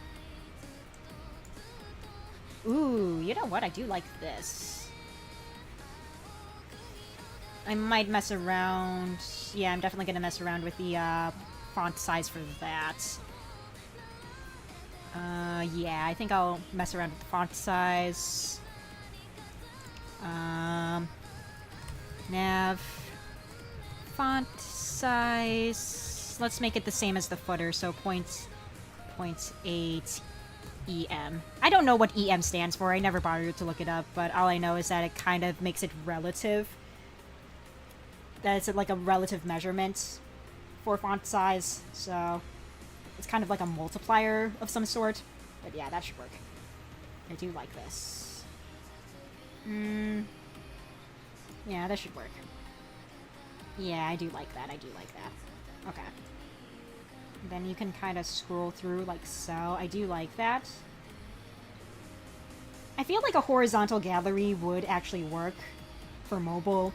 Ooh, you know what? I do like this. I might mess around... Yeah, I'm definitely going to mess around with the font size for that. Yeah, I think I'll mess around with the font size. Nav. Font size. Let's make it the same as the footer, so 0.8 EM. I don't know what EM stands for. I never bothered to look it up, but all I know is that it kind of makes it relative. That it's like a relative measurement for font size, so it's kind of like a multiplier of some sort. But yeah, that should work. I do like this. Yeah, that should work. Yeah, I do like that. I do like that. Okay. Then you can kind of scroll through like so. I do like that. I feel like a horizontal gallery would actually work for mobile.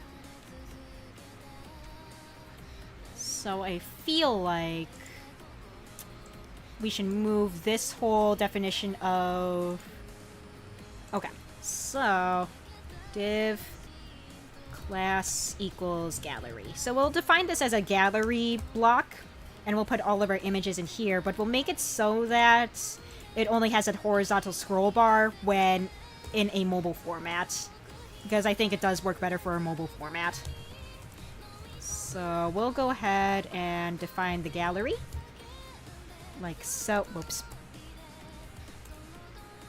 So I feel like we should move this whole definition of... Okay, so div class equals gallery. So we'll define this as a gallery block, and we'll put all of our images in here, but we'll make it so that it only has a horizontal scroll bar when in a mobile format, because I think it does work better for a mobile format. So we'll go ahead and define the gallery. Like so. Whoops.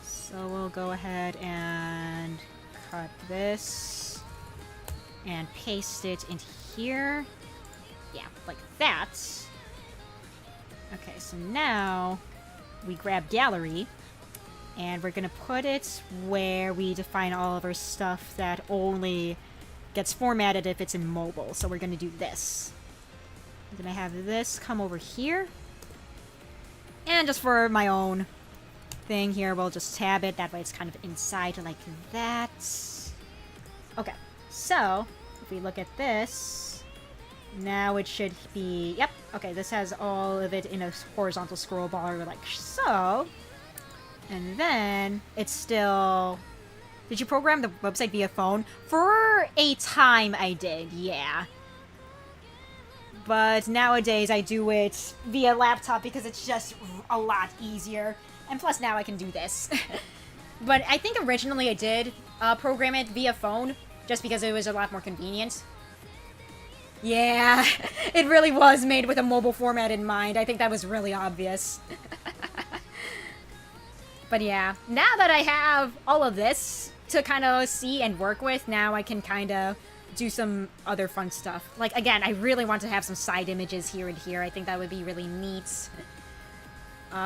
So we'll go ahead and cut this and paste it into here. Yeah, like that. Okay, so now we grab gallery and we're gonna put it where we define all of our stuff that only gets formatted if it's in mobile. So we're gonna do this. I'm gonna have this come over here. And just for my own thing here, we'll just tab it. That way it's kind of inside like that. Okay, so if we look at this, now it should be... Yep, okay, this has all of it in a horizontal scroll bar like so. And then it's still... Did you program the website via phone? For a time I did, yeah. But nowadays I do it via laptop because it's just a lot easier. And plus now I can do this. But I think originally I did program it via phone just because it was a lot more convenient. Yeah, it really was made with a mobile format in mind. I think that was really obvious. But yeah, now that I have all of this to kind of see and work with, now I can kind of do some other fun stuff. Like, again, I really want to have some side images here and here. I think that would be really neat.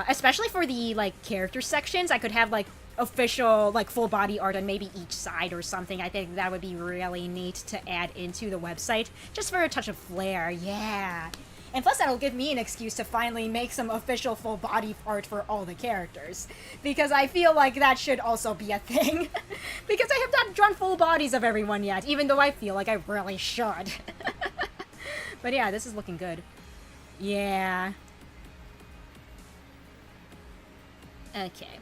Especially for the, like, character sections. I could have, like, official, like, full body art on maybe each side or something. I think that would be really neat to add into the website. Just for a touch of flair, yeah. And plus that'll give me an excuse to finally make some official full body art for all the characters. Because I feel like that should also be a thing. Because I have not drawn full bodies of everyone yet, even though I feel like I really should. But yeah, this is looking good. Yeah. Okay.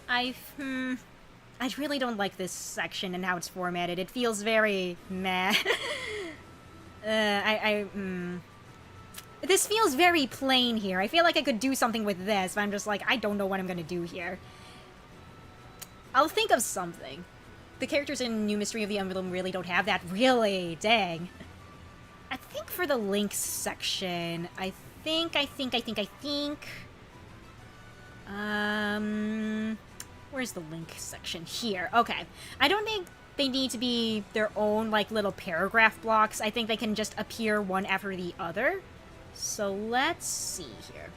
I really don't like this section and how it's formatted. It feels very meh. This feels very plain here. I feel like I could do something with this, but I'm just like, I don't know what I'm gonna do here. I'll think of something. The characters in New Mystery of the Emblem really don't have that. Really? Dang. I think for the links section, I think... Where's the link section? Here. Okay. I don't think they need to be their own, like, little paragraph blocks. I think they can just appear one after the other. So let's see here.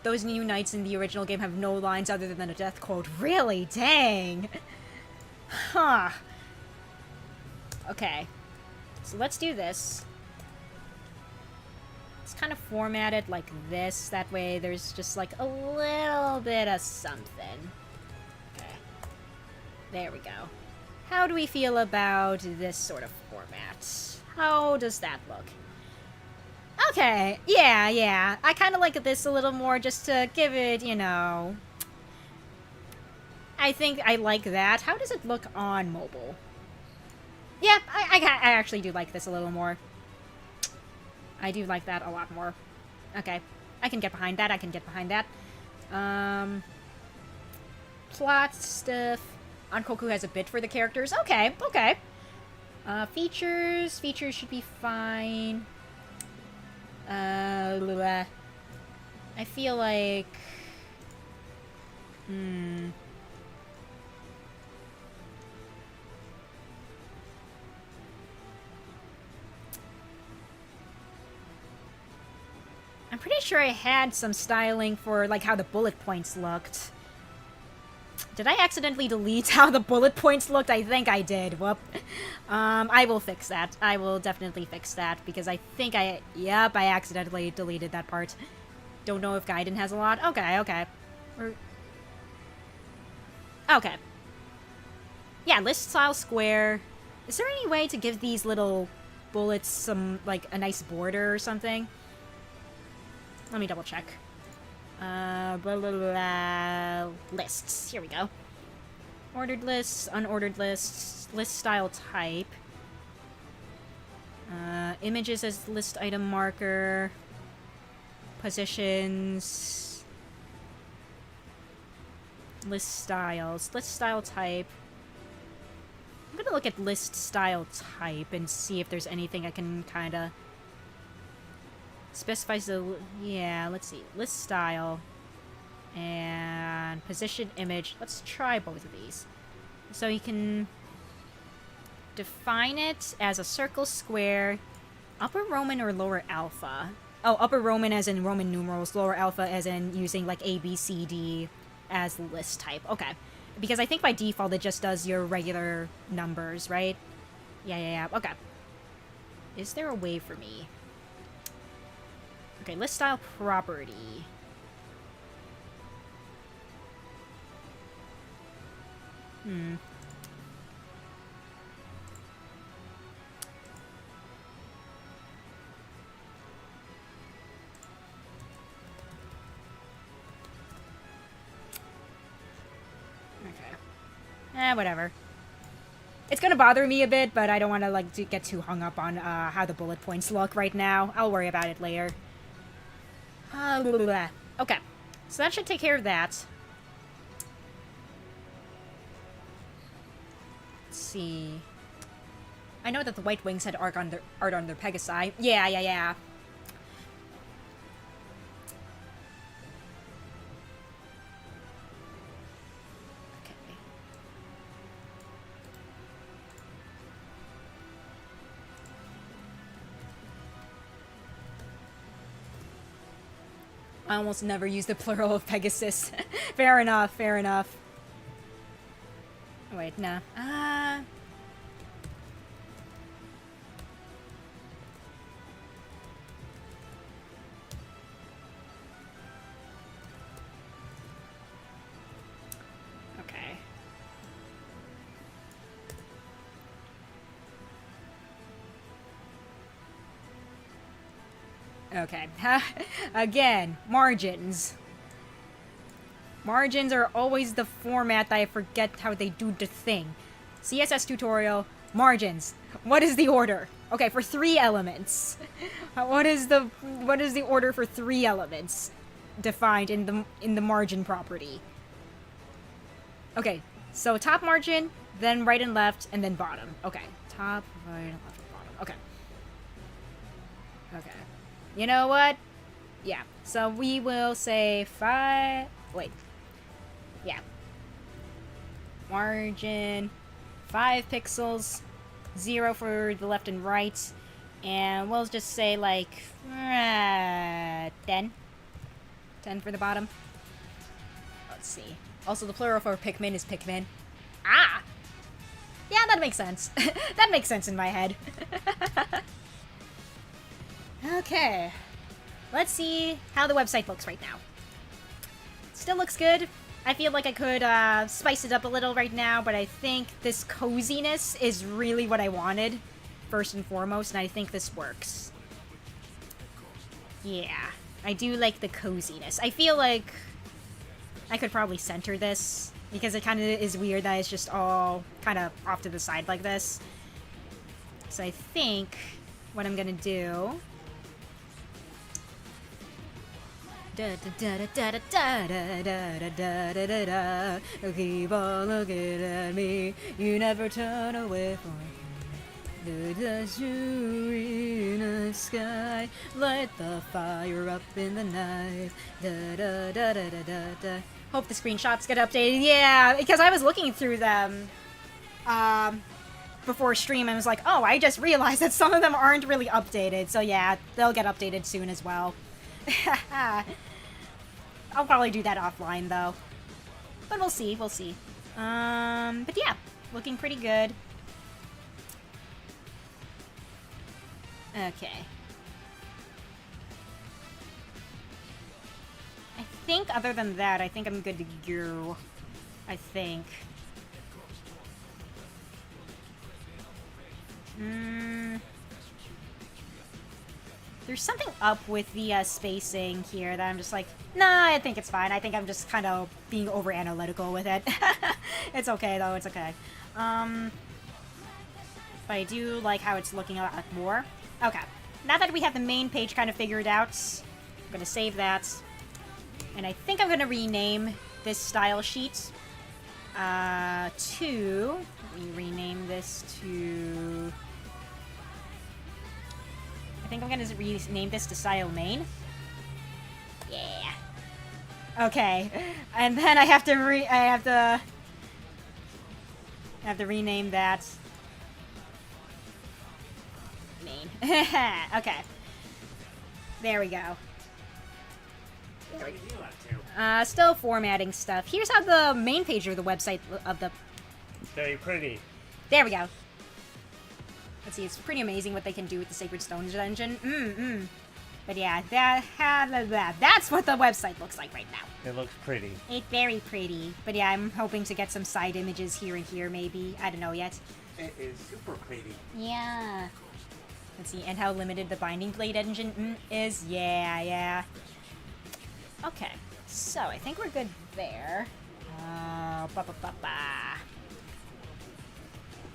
Those new knights in the original game have no lines other than a death quote. Really? Dang. Huh. Okay. So let's do this. Let's kind of format it like this. That way there's just like a little bit of something. Okay. There we go. How do we feel about this sort of format? How does that look? Okay, yeah. I kind of like this a little more just to give it, you know... I think I like that. How does it look on mobile? Yeah, I actually do like this a little more. I do like that a lot more. Okay, I can get behind that, plot stuff. Ankoku has a bit for the characters. Okay. Features should be fine. I feel like... I'm pretty sure I had some styling for, like, how the bullet points looked. Did I accidentally delete how the bullet points looked? I think I did. Whoop. I will fix that. I will definitely fix that, because I think Yep, I accidentally deleted that part. Don't know if Gaiden has a lot. Okay. Okay. Yeah, list style square. Is there any way to give these little bullets some, like, a nice border or something? Let me double check. Lists. Here we go. Ordered lists, unordered lists, list style type. Images as list item marker. Positions. List styles. List style type. I'm gonna look at list style type and see if there's anything I can kinda... Specifies the... Yeah, let's see. List style. And position image. Let's try both of these. So you can define it as a circle, square, upper Roman or lower alpha. Oh, upper Roman as in Roman numerals, lower alpha as in using like A, B, C, D as list type. Okay. Because I think by default it just does your regular numbers, right? Yeah. Okay. Is there a way for me? Okay, list style property. Okay. Whatever. It's gonna bother me a bit, but I don't want to, like, get too hung up on how the bullet points look right now. I'll worry about it later. Okay. So that should take care of that. Let's see. I know that the White Wings had art on their Pegasi. Yeah. I almost never use the plural of Pegasus. Fair enough. Wait, no. Okay. Okay. Again, margins. Margins are always the format that I forget how they do the thing. CSS tutorial, margins. What is the order? Okay, for 3 elements. What is the order for 3 elements defined in the margin property? Okay, so top margin, then right and left, and then bottom. Okay, top, right, left, bottom. Okay. You know what? Yeah. So we will say 5... Wait. Yeah. Margin. 5 pixels. 0 for the left and right. And we'll just say, like... 10. 10 for the bottom. Let's see. Also, the plural for Pikmin is Pikmin. Ah! Yeah, that makes sense. That makes sense in my head. Okay. let's see how the website looks right now. Still looks good. I feel like I could spice it up a little right now, but I think this coziness is really what I wanted, first and foremost, and I think this works. Yeah, I do like the coziness. I feel like I could probably center this, because it kind of is weird that it's just all kind of off to the side like this. So I think what I'm gonna do... Keep on looking at me, you never turn away from me. There's you in the sky, light the fire up in the night. Hope the screenshots get updated. Yeah, because I was looking through them before stream and was like, oh, I just realized that some of them aren't really updated. So yeah, they'll get updated soon as well. I'll probably do that offline though. But we'll see, we'll see. But yeah, looking pretty good. Okay. I think other than that, I think I'm good to go. I think. There's something up with the spacing here that I'm just like, nah, I think it's fine. I think I'm just kind of being over analytical with it. It's okay though, it's okay. But I do like how it's looking a lot more. Okay, now that we have the main page kind of figured out, I'm gonna save that. And I think I'm gonna rename this style sheet to... Let me rename this to... I think I'm gonna rename this to style main. Yeah. Okay, and then I have to rename that main. Okay. There we go. What do you up to? Still formatting stuff. Here's how the main page of the website of the... Very pretty. There we go. Let's see, it's pretty amazing what they can do with the Sacred Stones engine. But yeah, that's what the website looks like right now. It looks pretty. It's very pretty. But yeah, I'm hoping to get some side images here and here, maybe. I don't know yet. It is super pretty. Yeah. Let's see, and how limited the Binding Blade engine is. Yeah. Okay, so I think we're good there.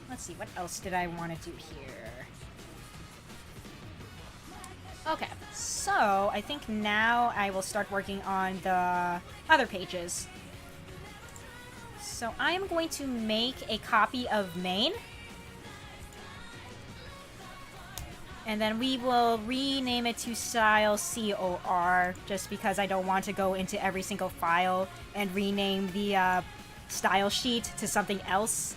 Let's see, what else did I want to do here? Okay, so I think now I will start working on the other pages. So I am going to make a copy of main. And then we will rename it to style COR, just because I don't want to go into every single file and rename the style sheet to something else.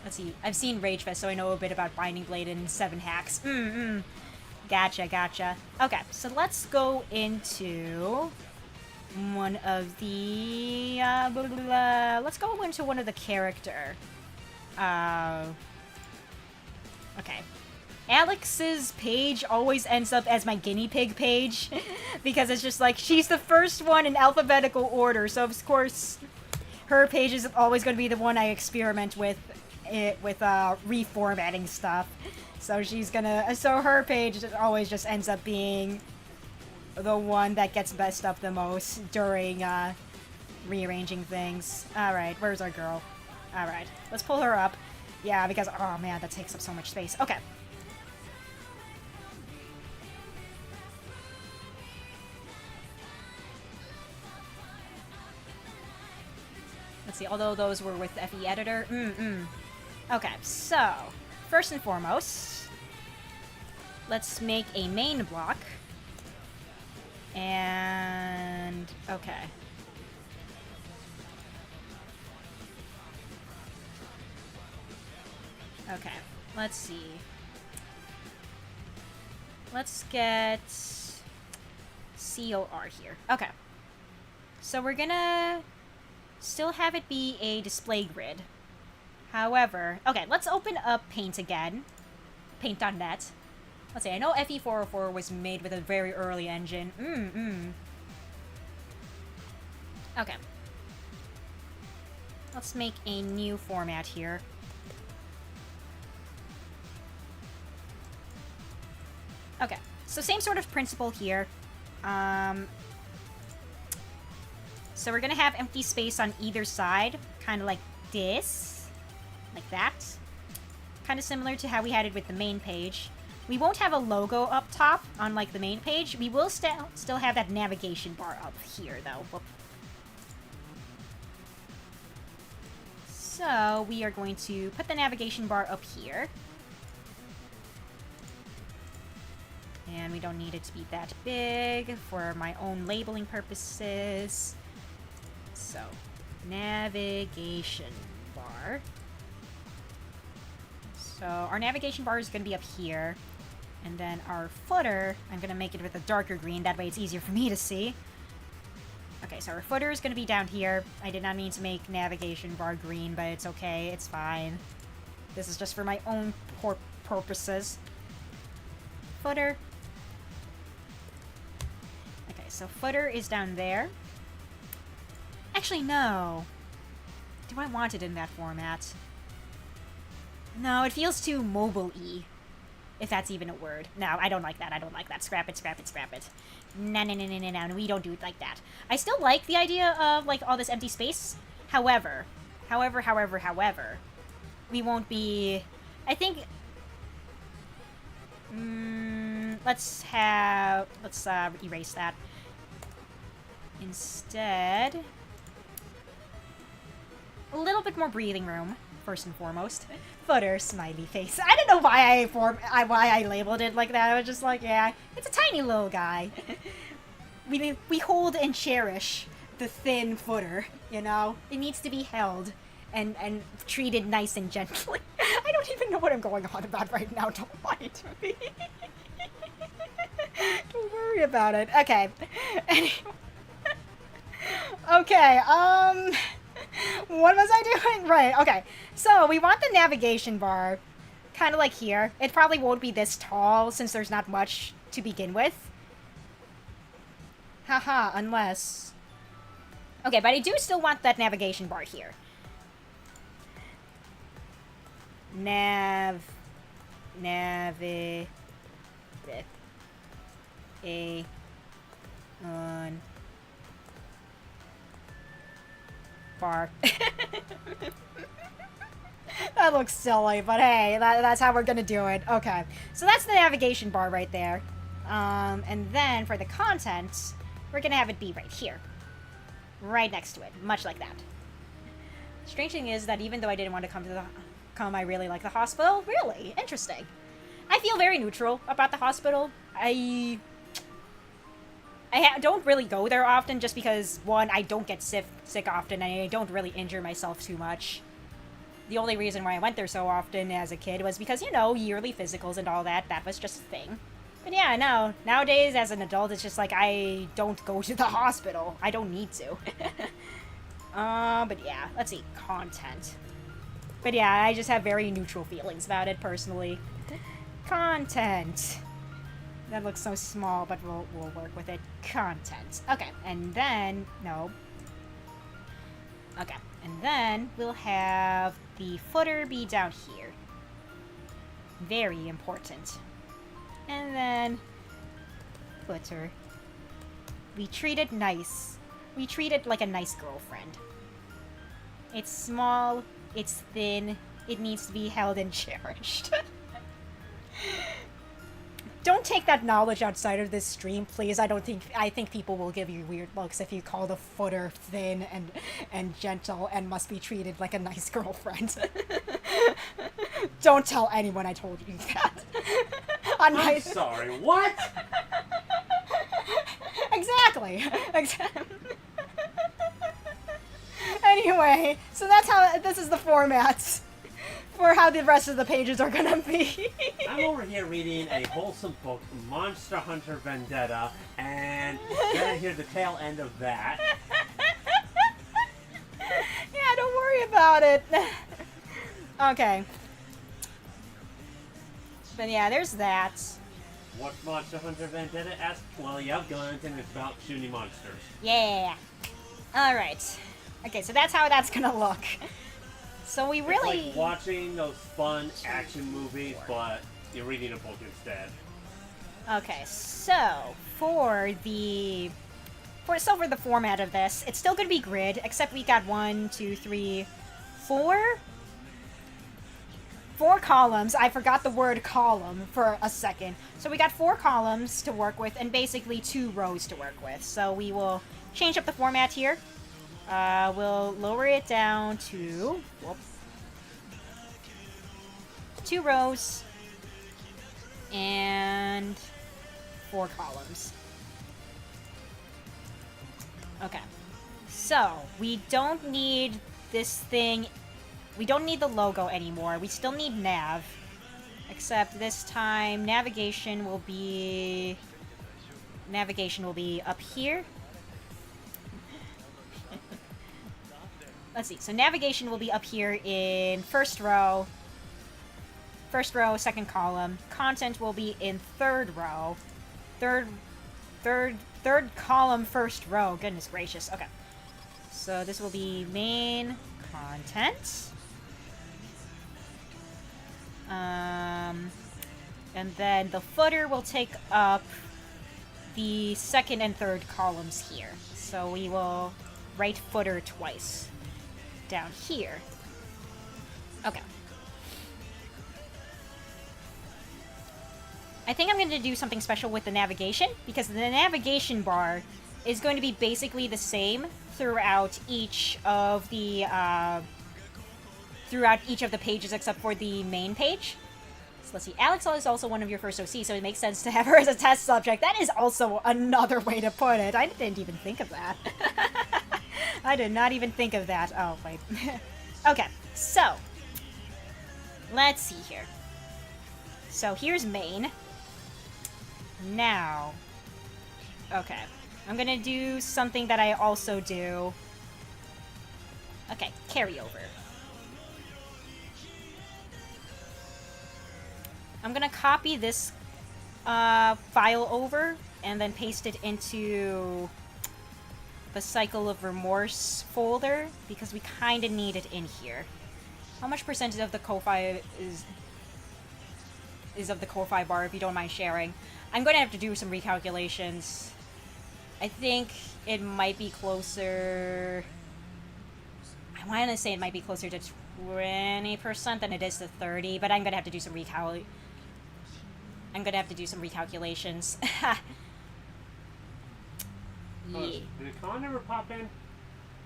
Let's see, I've seen Ragefest, so I know a bit about Binding Blade and 7 hacks. Gotcha. Okay, so let's go into one of the... let's go into one of the character. Okay. Alex's page always ends up as my guinea pig page because it's just like, she's the first one in alphabetical order, so of course her page is always going to be the one I experiment with reformatting stuff. So her page always just ends up being the one that gets messed up the most during rearranging things. Alright, where's our girl? Alright, let's pull her up. Yeah, because, oh man, that takes up so much space. Okay. Let's see, although those were with FE Editor. Okay, so, first and foremost, let's make a main block. And, okay. Okay, let's see. Let's get COR here. Okay. So we're gonna still have it be a display grid. However, okay, let's open up Paint again. Paint.net. Let's see, I know FE404 was made with a very early engine. Okay. Let's make a new format here. Okay, so same sort of principle here. So we're gonna have empty space on either side, kind of like this. Like that. Kind of similar to how we had it with the main page. We won't have a logo up top on like the main page. We will still have that navigation bar up here though. Whoop. So we are going to put the navigation bar up here. And we don't need it to be that big for my own labeling purposes. So, navigation bar. So our navigation bar is going to be up here. And then our footer, I'm going to make it with a darker green. That way it's easier for me to see. Okay, so our footer is going to be down here. I did not mean to make navigation bar green, but it's okay. It's fine. This is just for my own purposes. Footer. Okay, so footer is down there. Actually, no. Do I want it in that format? No, it feels too mobile-y. If that's even a word. No, I don't like that. I don't like that. Scrap it, scrap it, scrap it. No, no, no, no, no, no. We don't do it like that. I still like the idea of, like, all this empty space. However, we won't be... I think... let's erase that. Instead... a little bit more breathing room, first and foremost. Footer, smiley face. I don't know why I labeled it like that. I was just like, yeah, it's a tiny little guy. We hold and cherish the thin footer, you know? It needs to be held and treated nice and gently. I don't even know what I'm going on about right now. Don't lie to me. Don't worry about it. Okay. Anyway. Okay, what was I doing? Right, okay. So, we want the navigation bar kind of like here. It probably won't be this tall since there's not much to begin with. Haha, unless... Okay, but I do still want that navigation bar here. On bar. That looks silly, but hey, that's how we're gonna do it. Okay, so that's the navigation bar right there. And then for the content, we're gonna have it be right here. Right next to it, much like that. Strange thing is that even though I didn't want to come, I really like the hospital. Really? Interesting. I feel very neutral about the hospital. I don't really go there often just because, one, I don't get sick often and I don't really injure myself too much. The only reason why I went there so often as a kid was because, you know, yearly physicals and all that. That was just a thing. But yeah, no. Nowadays, as an adult, it's just like I don't go to the hospital. I don't need to. But yeah, let's see. Content. But yeah, I just have very neutral feelings about it, personally. Content. That looks so small, but we'll work with it. Content. Okay, and then... No. Okay, and then we'll have the footer be down here. Very important. And then... footer. We treat it nice. We treat it like a nice girlfriend. It's small, it's thin, it needs to be held and cherished. Don't take that knowledge outside of this stream, please. I think people will give you weird looks if you call the footer thin and gentle and must be treated like a nice girlfriend. Don't tell anyone I told you that. I'm sorry, what? Exactly. Anyway, so that's how this is the format for how the rest of the pages are gonna be. I'm over here reading a wholesome book, Monster Hunter Vendetta, and then I hear the tail end of that. Yeah, don't worry about it. Okay. But yeah, there's that. What's Monster Hunter Vendetta? Ask. Well, yeah, guns, and it's about shooting monsters. Yeah. Alright. Okay, so that's how that's gonna look. So we really... It's like watching those fun action movies, but you're reading a book instead. Okay, so for the format of this, it's still gonna be grid, except we got 4 columns. I forgot the word column for a second. So we got 4 columns to work with and basically 2 rows to work with. So we will change up the format here. We'll lower it down to 2 rows and 4 columns. Okay. So we don't need this thing. We don't need the logo anymore. We still need nav. Except this time navigation will be up here. Let's see. So navigation will be up here in first row, second column. Content will be in third row. Third column, first row. Goodness gracious. Okay. So this will be main content. And then the footer will take up the second and third columns here. So we will write footer twice down here. Okay. I think I'm going to do something special with the navigation, because the navigation bar is going to be basically the same throughout each of the pages except for the main page. So let's see. Alex is also one of your first OC, so it makes sense to have her as a test subject. That is also another way to put it. I didn't even think of that. I did not even think of that. Oh, wait. Okay, so let's see here. So here's main. Now, okay, I'm gonna do something that I also do. Okay, carryover. I'm gonna copy this file over and then paste it into the Cycle of Remorse folder because we kind of need it in here. How much percentage of the Ko-Fi is of the Ko-Fi bar, if you don't mind sharing? I'm going to have to do some recalculations. I think it might be closer... I want to say it might be closer to 20% than it is to 30%, but I'm going to have to do some recalculations. Oh, did Khan never pop in?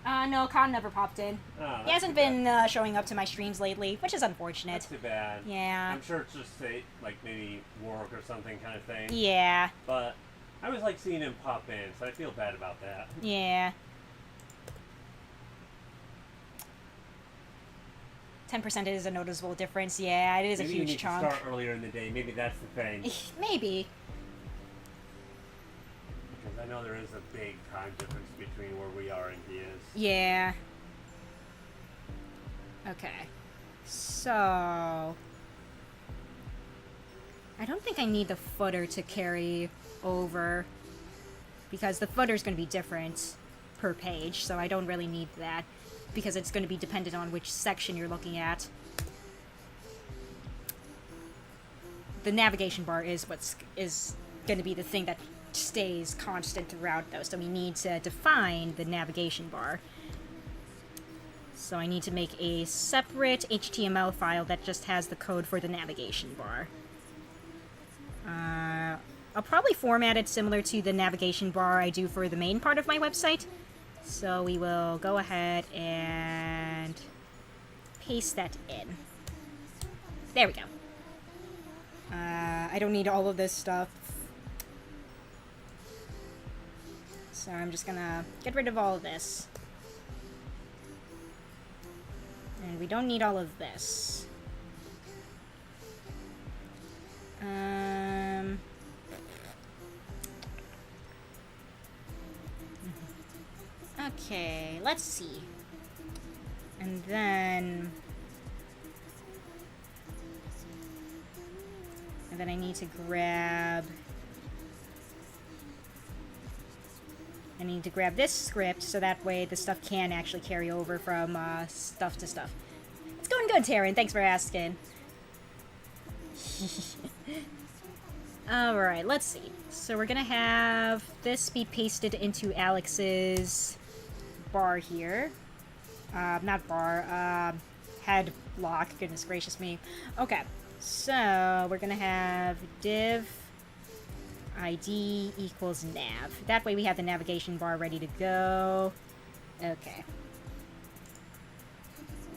No, Khan never popped in. Oh, He hasn't been showing up to my streams lately, which is unfortunate. That's too bad. Yeah. I'm sure it's just, say, like, maybe work or something kind of thing. Yeah. But I always like seeing him pop in, so I feel bad about that. Yeah. 10% is a noticeable difference. Yeah, it is Maybe a huge you need chunk. to start earlier in the day. Maybe that's the thing. Maybe. Because I know there is a big time difference between where we are and he is. Yeah. Okay. So... I don't think I need the footer to carry over, because the footer is going to be different per page, so I don't really need that, because it's going to be dependent on which section you're looking at. The navigation bar is going to be the thing that stays constant throughout, though, so we need to define the navigation bar. So I need to make a separate HTML file that just has the code for the navigation bar. I'll probably format it similar to the navigation bar I do for the main part of my website. So we will go ahead and paste that in. There we go. I don't need all of this stuff. So I'm just gonna get rid of all of this. And we don't need all of this. Okay, let's see. And And then I need to grab... I need to grab this script so that way the stuff can actually carry over from stuff to stuff. It's going good, Taryn. Thanks for asking. Alright, let's see. So we're gonna have this be pasted into Alex's bar here. Not bar, head lock. Goodness gracious me. Okay, so we're gonna have div ID equals nav. That way we have the navigation bar ready to go. Okay.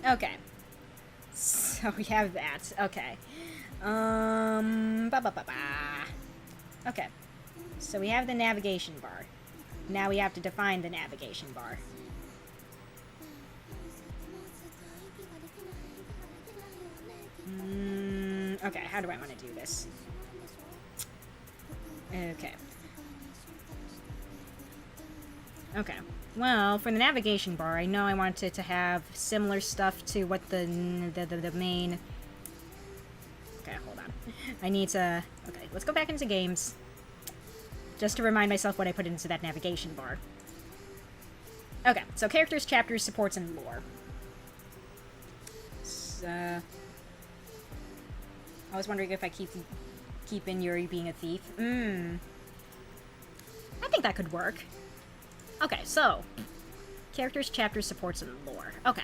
Okay. So we have that. Okay. Okay. So we have the navigation bar. Now we have to define the navigation bar. Okay, how do I want to do this? Okay. Okay. Well, for the navigation bar, I know I want it to have similar stuff to what the main... Okay, hold on. I need to... Okay, let's go back into games. Just to remind myself what I put into that navigation bar. Okay, so characters, chapters, supports, and lore. So... I was wondering if I keep in Yuri being a thief. I think that could work. Okay, so... Characters, chapters, supports, and lore. Okay.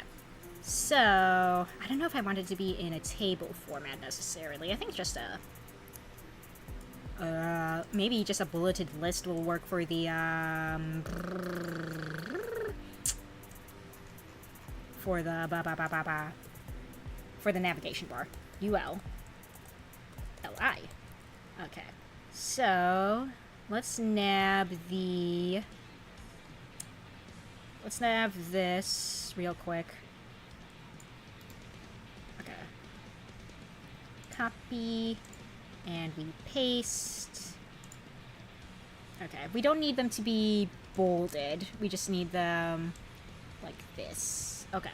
So... I don't know if I want it to be in a table format, necessarily. I think just a... maybe just a bulleted list will work for the, for the... For the navigation bar. UL. LI. Okay. So... Let's nab the... Let's nab this real quick. Okay. Copy. And we paste. Okay. We don't need them to be bolded. We just need them like this. Okay.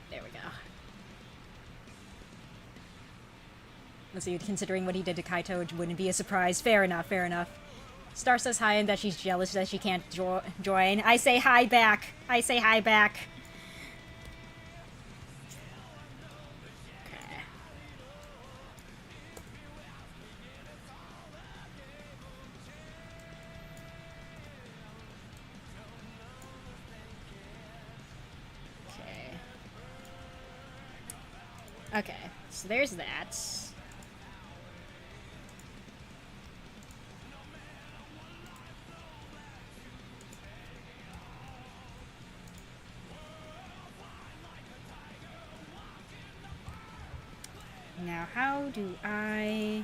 There we go. Let's see, considering what he did to Kaito, it wouldn't be a surprise. Fair enough, fair enough. Star says hi and that she's jealous that she can't join. I say hi back. I say hi back. Okay. Okay. Okay, so there's that. Now, how do I...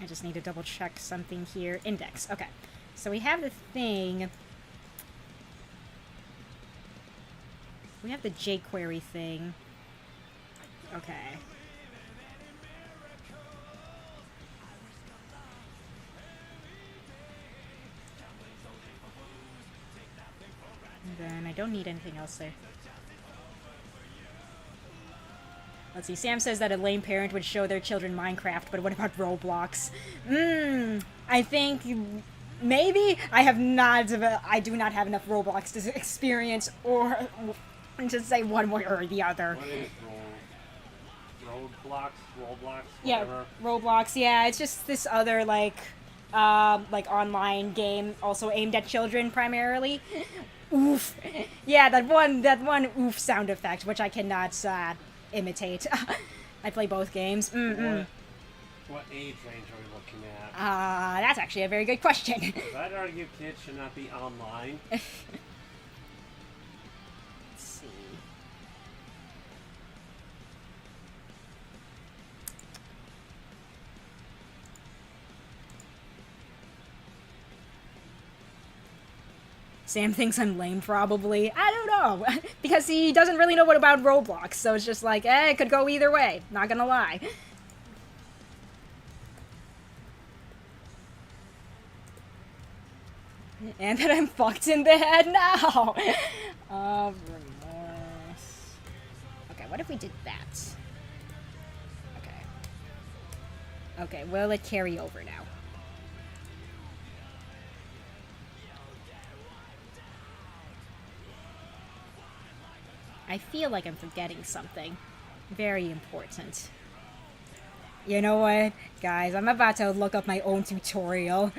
I just need to double check something here. Index. Okay. So we have the thing... We have the jQuery thing. Okay. And then I don't need anything else there. Let's see, Sam says that a lame parent would show their children Minecraft, but what about Roblox? I think maybe I do not have enough Roblox to experience or to say one way or the other. What is Roblox? Whatever. Yeah, Roblox. Yeah, it's just this other like online game, also aimed at children primarily. Oof. Yeah, that one oof sound effect, which I cannot imitate. I play both games. What age range are we looking at? That's actually a very good question. I'd argue kids should not be online. Let's see. Sam thinks I'm lame, probably. I don't know. Because he doesn't really know what about Roblox, so it's just like, it could go either way. Not gonna lie. And that I'm fucked in the head now! Remorse. Okay, what if we did that? Okay. Okay, will it carry over now? I feel like I'm forgetting something very important. You know what, guys? I'm about to look up my own tutorial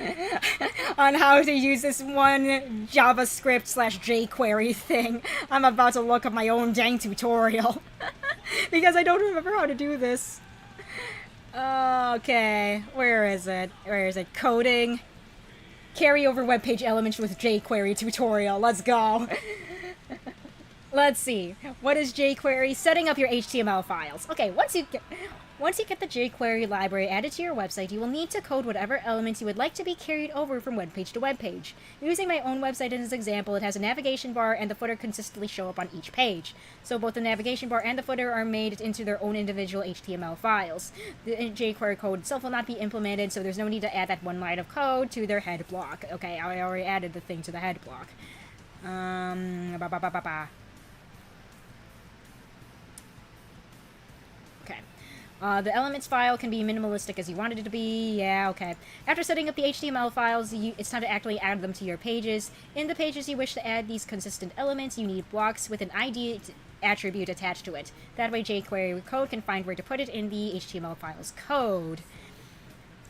on how to use this one JavaScript / jQuery thing. I'm about to look up my own dang tutorial because I don't remember how to do this. Okay, where is it? Where is it? Coding. Carry over web page elements with jQuery tutorial. Let's go. Let's see. What is jQuery? Setting up your HTML files. Okay, once you get the jQuery library added to your website, you will need to code whatever elements you would like to be carried over from web page to web page. Using my own website as an example, it has a navigation bar and the footer consistently show up on each page. So both the navigation bar and the footer are made into their own individual HTML files. The jQuery code itself will not be implemented, so there's no need to add that one line of code to their head block. Okay, I already added the thing to the head block. The elements file can be minimalistic as you wanted it to be. Yeah, okay. After setting up the HTML files, it's time to actually add them to your pages. In the pages you wish to add these consistent elements, you need blocks with an ID attribute attached to it. That way jQuery code can find where to put it in the HTML file's code.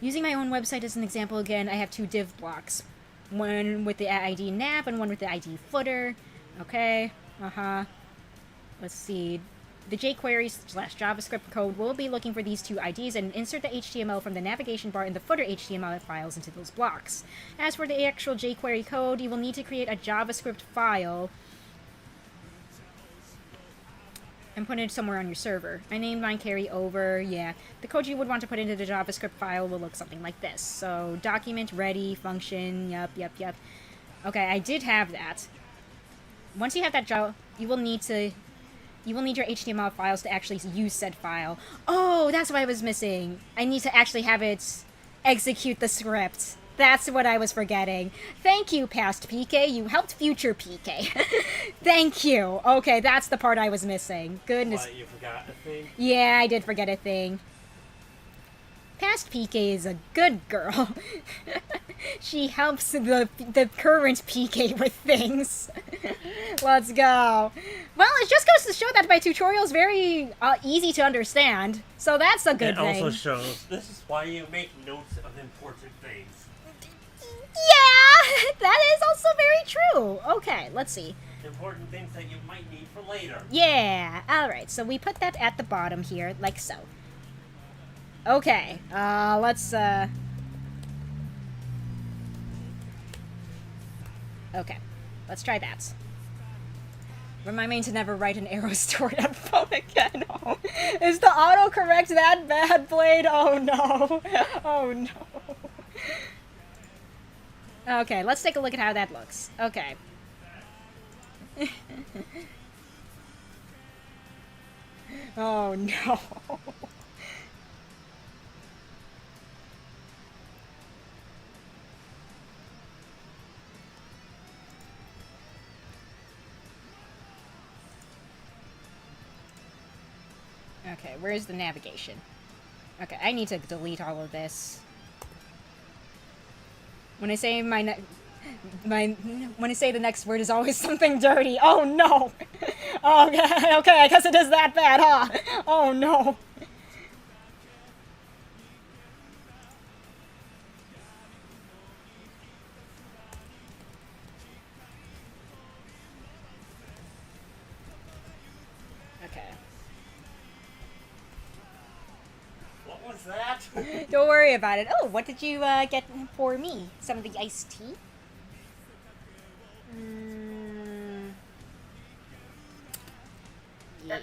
Using my own website as an example again, I have two div blocks. One with the ID nav and one with the ID footer. Okay, Let's see. The jQuery / JavaScript code will be looking for these two IDs and insert the HTML from the navigation bar in the footer HTML files into those blocks. As for the actual jQuery code, you will need to create a JavaScript file and put it somewhere on your server. I named mine carry over. Yeah, the code you would want to put into the JavaScript file will look something like this. So document ready function. Yep. Okay, I did have that. Once you have that you will need your HTML files to actually use said file. Oh, that's what I was missing. I need to actually have it execute the script. That's what I was forgetting. Thank you, past PK. You helped future PK. Thank you. Okay, that's the part I was missing. Goodness. What, you forgot a thing? Yeah, I did forget a thing. Past PK is a good girl. She helps the current PK with things. Let's go. Well, it just goes to show that my tutorial is very easy to understand. So that's a good thing. It also shows this is why you make notes of important things. Yeah, that is also very true. Okay, let's see. Important things that you might need for later. Yeah, alright, so we put that at the bottom here, like so. Okay, let's, okay, let's try that. Remind me to never write an arrow stored at phone again. Oh. Is the autocorrect that bad, Blade? Oh no. Oh no. Okay, let's take a look at how that looks. Okay. Oh no. Okay, where's the navigation? Okay, I need to delete all of this. When I say when I say the next word is always something dirty. Oh no. Okay, okay, I guess it is that bad, huh? Oh no. That? Don't worry about it. Oh, what did you get for me? Some of the iced tea? Yeah.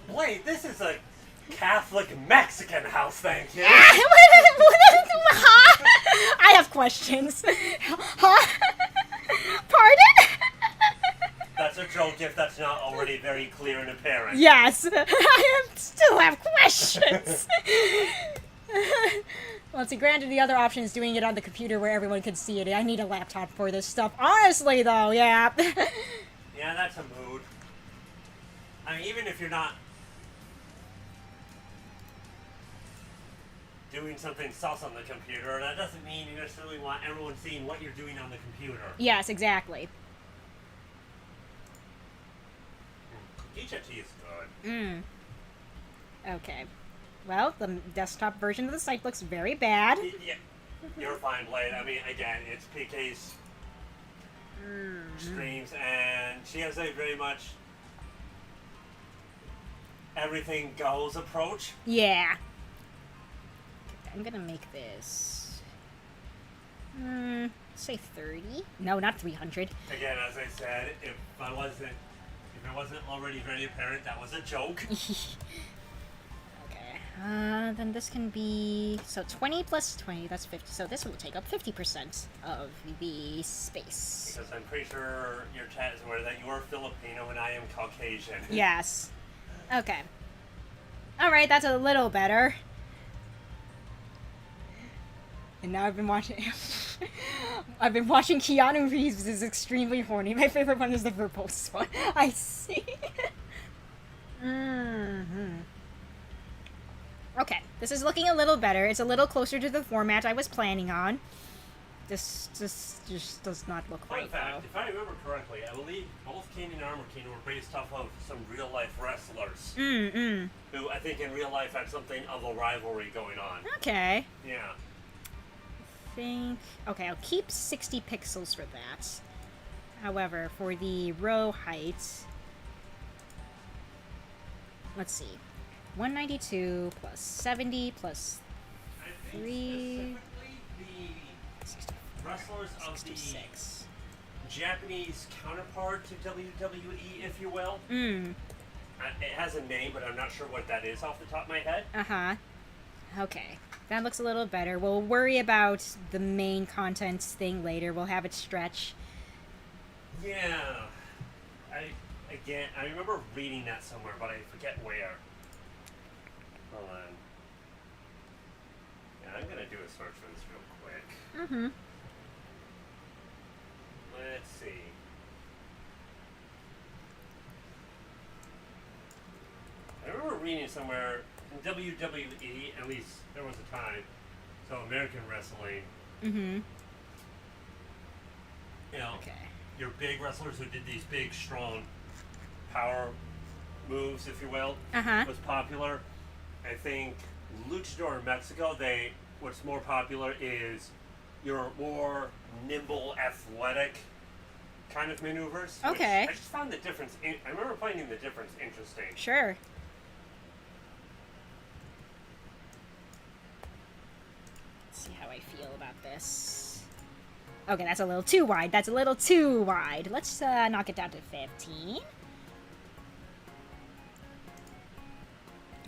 Wait, this is a Catholic Mexican house, thank you. I have questions. Huh? Pardon? point if that's not already very clear and apparent. Yes! Still have questions! Well, see, granted, the other option is doing it on the computer where everyone can see it. I need a laptop for this stuff. Honestly, though, yeah. Yeah, that's a mood. I mean, even if you're not doing something sus on the computer, that doesn't mean you necessarily want everyone seeing what you're doing on the computer. Yes, exactly. Teacher tea is good. Okay. Well, the desktop version of the site looks very bad. Yeah, you're fine, Blade. I mean, again, it's PK's streams, and she has a very much everything goes approach. Yeah. I'm gonna make this... say 30? No, not 300. Again, as I said, if it wasn't already very apparent, that was a joke. Okay. Then this can be... So 20 plus 20, that's 50. So this will take up 50% of the space. Because I'm pretty sure your chat is aware that you're Filipino and I am Caucasian. Yes. Okay. Alright, that's a little better. And now I've been watching... I've been watching Keanu Reeves is extremely horny. My favorite one is the verbose one. I see. Okay, this is looking a little better. It's a little closer to the format I was planning on. This just does not look Fun right, fact, though. if I remember correctly, I believe both King and Armor King were based off of some real-life wrestlers. Who I think in real life had something of a rivalry going on. Okay. Yeah. Okay, I'll keep 60 pixels for that. However, for the row height, let's see, 192 plus 70 plus I think 3, specifically the wrestlers of 66. the Japanese counterpart to WWE, if you will. It has a name, but I'm not sure what that is off the top of my head. Okay, that looks a little better. We'll worry about the main content thing later. We'll have it stretch. Yeah. I remember reading that somewhere, but I forget where. Hold on. Yeah, I'm gonna do a search for this real quick. Let's see. I remember reading somewhere in WWE, at least there was a time, so American wrestling. You know, Okay. your big wrestlers who did these big, strong power moves, if you will, was popular. I think Luchador in Mexico, what's more popular is your more nimble, athletic kind of maneuvers. Okay. I just found the difference. I remember finding the difference interesting. Sure. Let's see how I feel about this. Okay, that's a little too wide. That's a little too wide. Let's knock it down to 15.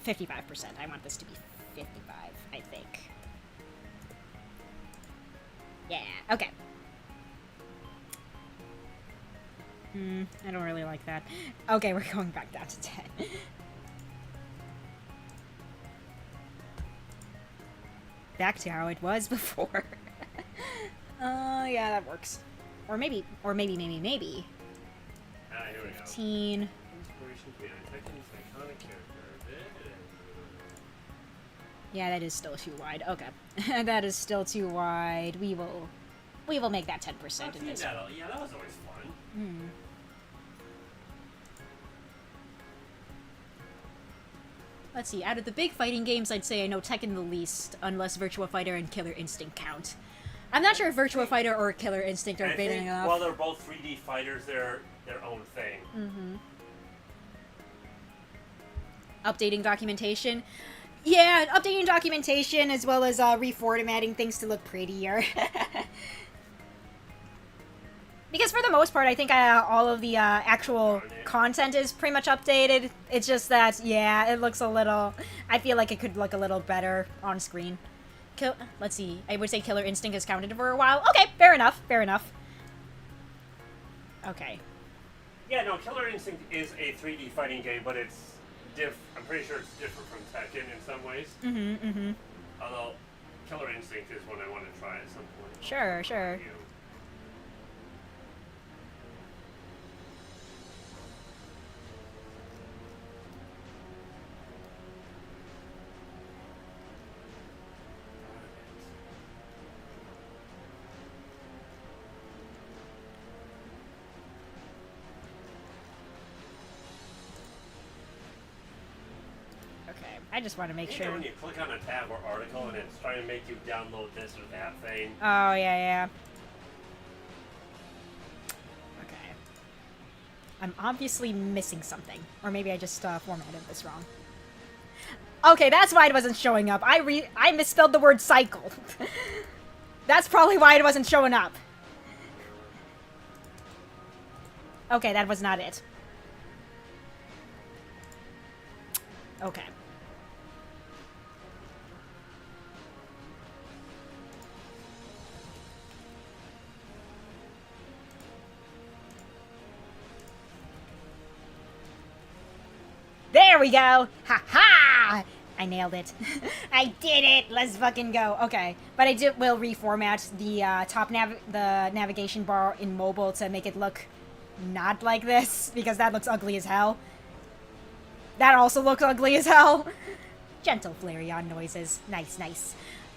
55%. I want this to be 55, I think. Yeah, okay. I don't really like that. Okay, we're going back down to 10. Back to how it was before. Yeah, that works. Or maybe. Here we go. 15. Inspiration behind Titan's iconic character. Yeah, that is still too wide. Okay. That is still too wide. We will make that 10% in this. Yeah, that was always fun. Let's see, out of the big fighting games, I'd say I know Tekken the least, unless Virtua Fighter and Killer Instinct count. I'm not sure if Virtua Fighter or Killer Instinct are big enough. While they're both 3D fighters, they're their own thing. Updating documentation. Yeah, updating documentation as well as reformatting things to look prettier. Because for the most part, I think all of the actual content is pretty much updated. It's just that, yeah, it looks a little... I feel like it could look a little better on screen. Let's see. I would say Killer Instinct has counted for a while. Okay, fair enough, fair enough. Okay. Yeah, no, Killer Instinct is a 3D fighting game, but it's I'm pretty sure it's different from Tekken in some ways. Although, Killer Instinct is one I want to try at some point. Sure, sure. Okay, I just want to make sure. When you click on a tab or article and it's trying to make you download this or that thing. Oh, yeah. Okay. I'm obviously missing something. Or maybe I just formatted this wrong. Okay, that's why it wasn't showing up. I misspelled the word cycle. That's probably why it wasn't showing up. Okay, that was not it. Okay. There we go! Ha ha! I nailed it. I did it! Let's fucking go. Okay, but I will reformat the the navigation bar in mobile to make it look not like this, because that looks ugly as hell. That also looks ugly as hell. Gentle Flareon noises. Nice, nice.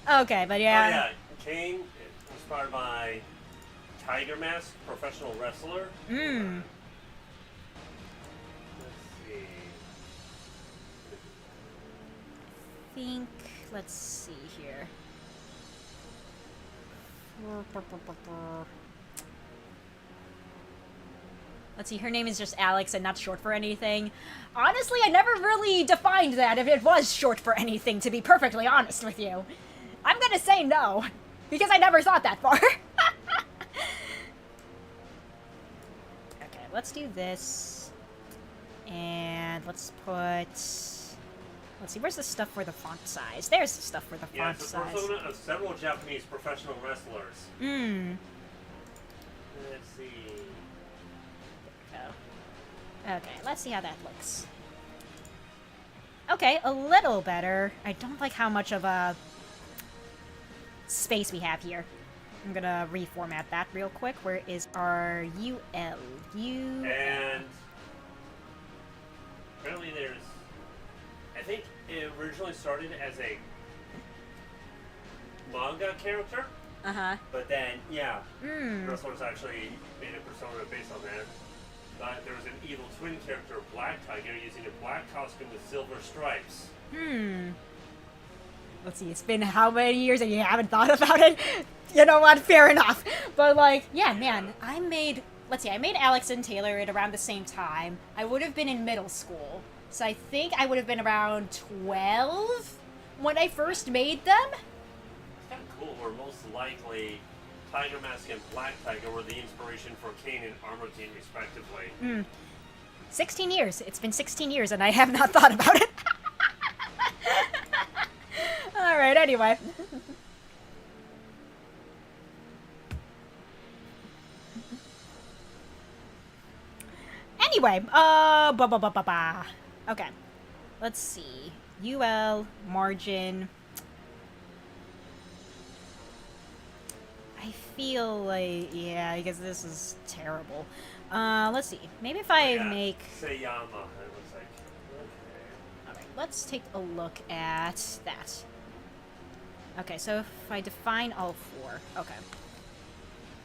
Okay, but yeah. Oh yeah, Kane, inspired by Tiger Mask, professional wrestler. Mmm. Let's see here. Let's see, her name is just Alex and not short for anything. Honestly, I never really defined that if it was short for anything, to be perfectly honest with you. I'm gonna say no, because I never thought that far. Okay, let's do this. And let's put... Let's see, where's the stuff for the font size? There's the stuff for the font size. Yeah, it's a persona of several Japanese professional wrestlers. Hmm. Let's see. There we go. Okay, let's see how that looks. Okay, a little better. I don't like how much of a space we have here. I'm gonna reformat that real quick. Where is our UL? And apparently there's... I think it originally started as a manga character. Uh-huh. But then, yeah, wrestlers actually made a persona based on that. But there was an evil twin character, Black Tiger, using a black costume with silver stripes. Let's see, it's been how many years and you haven't thought about it? You know what? Fair enough. But, like, yeah, man, I made Alex and Taylor at around the same time. I would have been in middle school. So I think I would have been around 12 when I first made them. It's kind of cool, where most likely Tiger Mask and Black Tiger were the inspiration for Kane and Armor Team, respectively. 16 years. It's been 16 years and I have not thought about it. Alright, anyway. Anyway, okay. Let's see. UL, margin. I feel like, yeah, because this is terrible. Let's see. Maybe if I make... Sayama, it looks like. Okay. Alright, let's take a look at that. Okay, so if I define all four. Okay.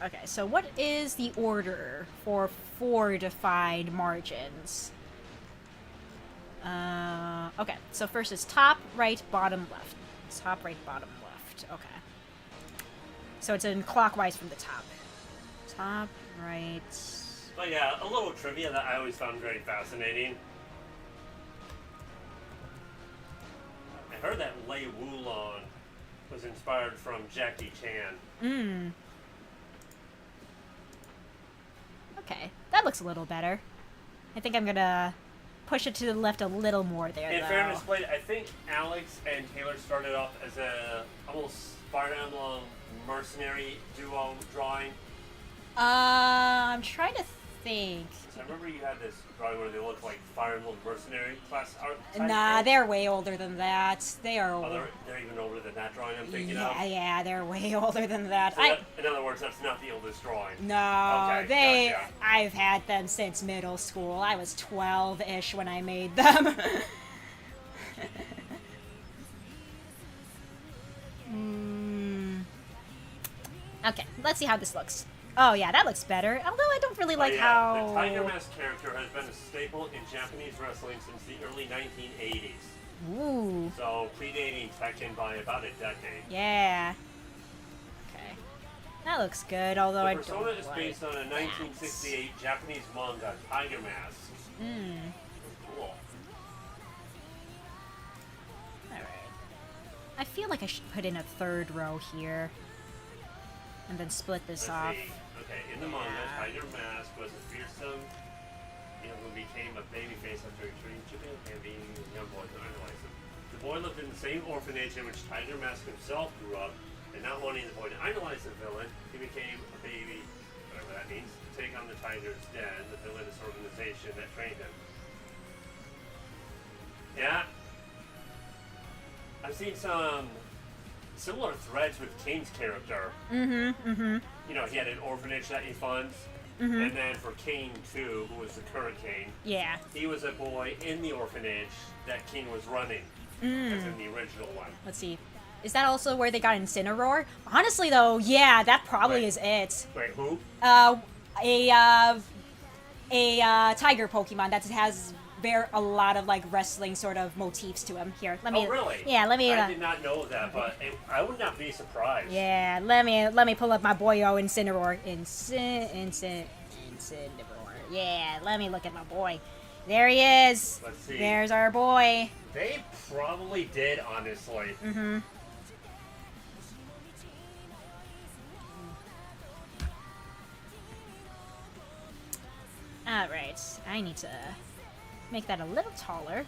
Okay, so what is the order for 4 defined margins? Okay, so first is top, right, bottom, left. Top, right, bottom, left. Okay. So it's in clockwise from the top. Top, right... But yeah, a little trivia that I always found very fascinating. I heard that Lei Wulong was inspired from Jackie Chan. Okay, that looks a little better. I think I'm gonna push it to the left a little more there, In though. fairness, I think Alex and Taylor started off as a almost Fire Emblem mercenary duo drawing. I'm trying to think. I remember you had this drawing where they look like Fire Emblem Mercenary class art. Nah, they're way older than that. They are Oh, older. they're even older than that drawing I'm thinking of? Yeah, they're way older than that. So in other words, that's not the oldest drawing. No, Okay, gotcha. I've had them since middle school. I was 12-ish when I made them. Okay, let's see how this looks. Oh yeah, that looks better. Although I don't really like how... The Tiger Mask character has been a staple in Japanese wrestling since the early 1980s. Ooh. So, predating Tekken by about a decade. Yeah. Okay. That looks good, although I don't The persona is like based on a 1968 Japanese manga, Tiger Mask. Cool. Alright. I feel like I should put in a third row here. And then split this off. See. Okay, in the manga, Tiger Mask was a fearsome, who became a babyface after returning to Japan and being a young boy to idolize him. The boy lived in the same orphanage in which Tiger Mask himself grew up, and not wanting the boy to idolize the villain, he became a baby, whatever that means, to take on the Tiger's Den, the villainous organization that trained him. Yeah. I've seen some similar threads with Kane's character. You know, he had an orphanage that he funds. And then for Kane 2, who was the current Kane, he was a boy in the orphanage that Kane was running, as in the original one. Let's see. Is that also where they got Incineroar? Honestly, though, yeah, that probably is it. Wait, who? A tiger Pokemon that has a lot of like wrestling sort of motifs to him. Here, let me. Oh, really? Yeah, let me. I did not know that, but I would not be surprised. Yeah, let me pull up my boyo Incineroar. Incineroar. Yeah, let me look at my boy. There he is. Let's see. There's our boy. They probably did, honestly. Alright, I need to make that a little taller.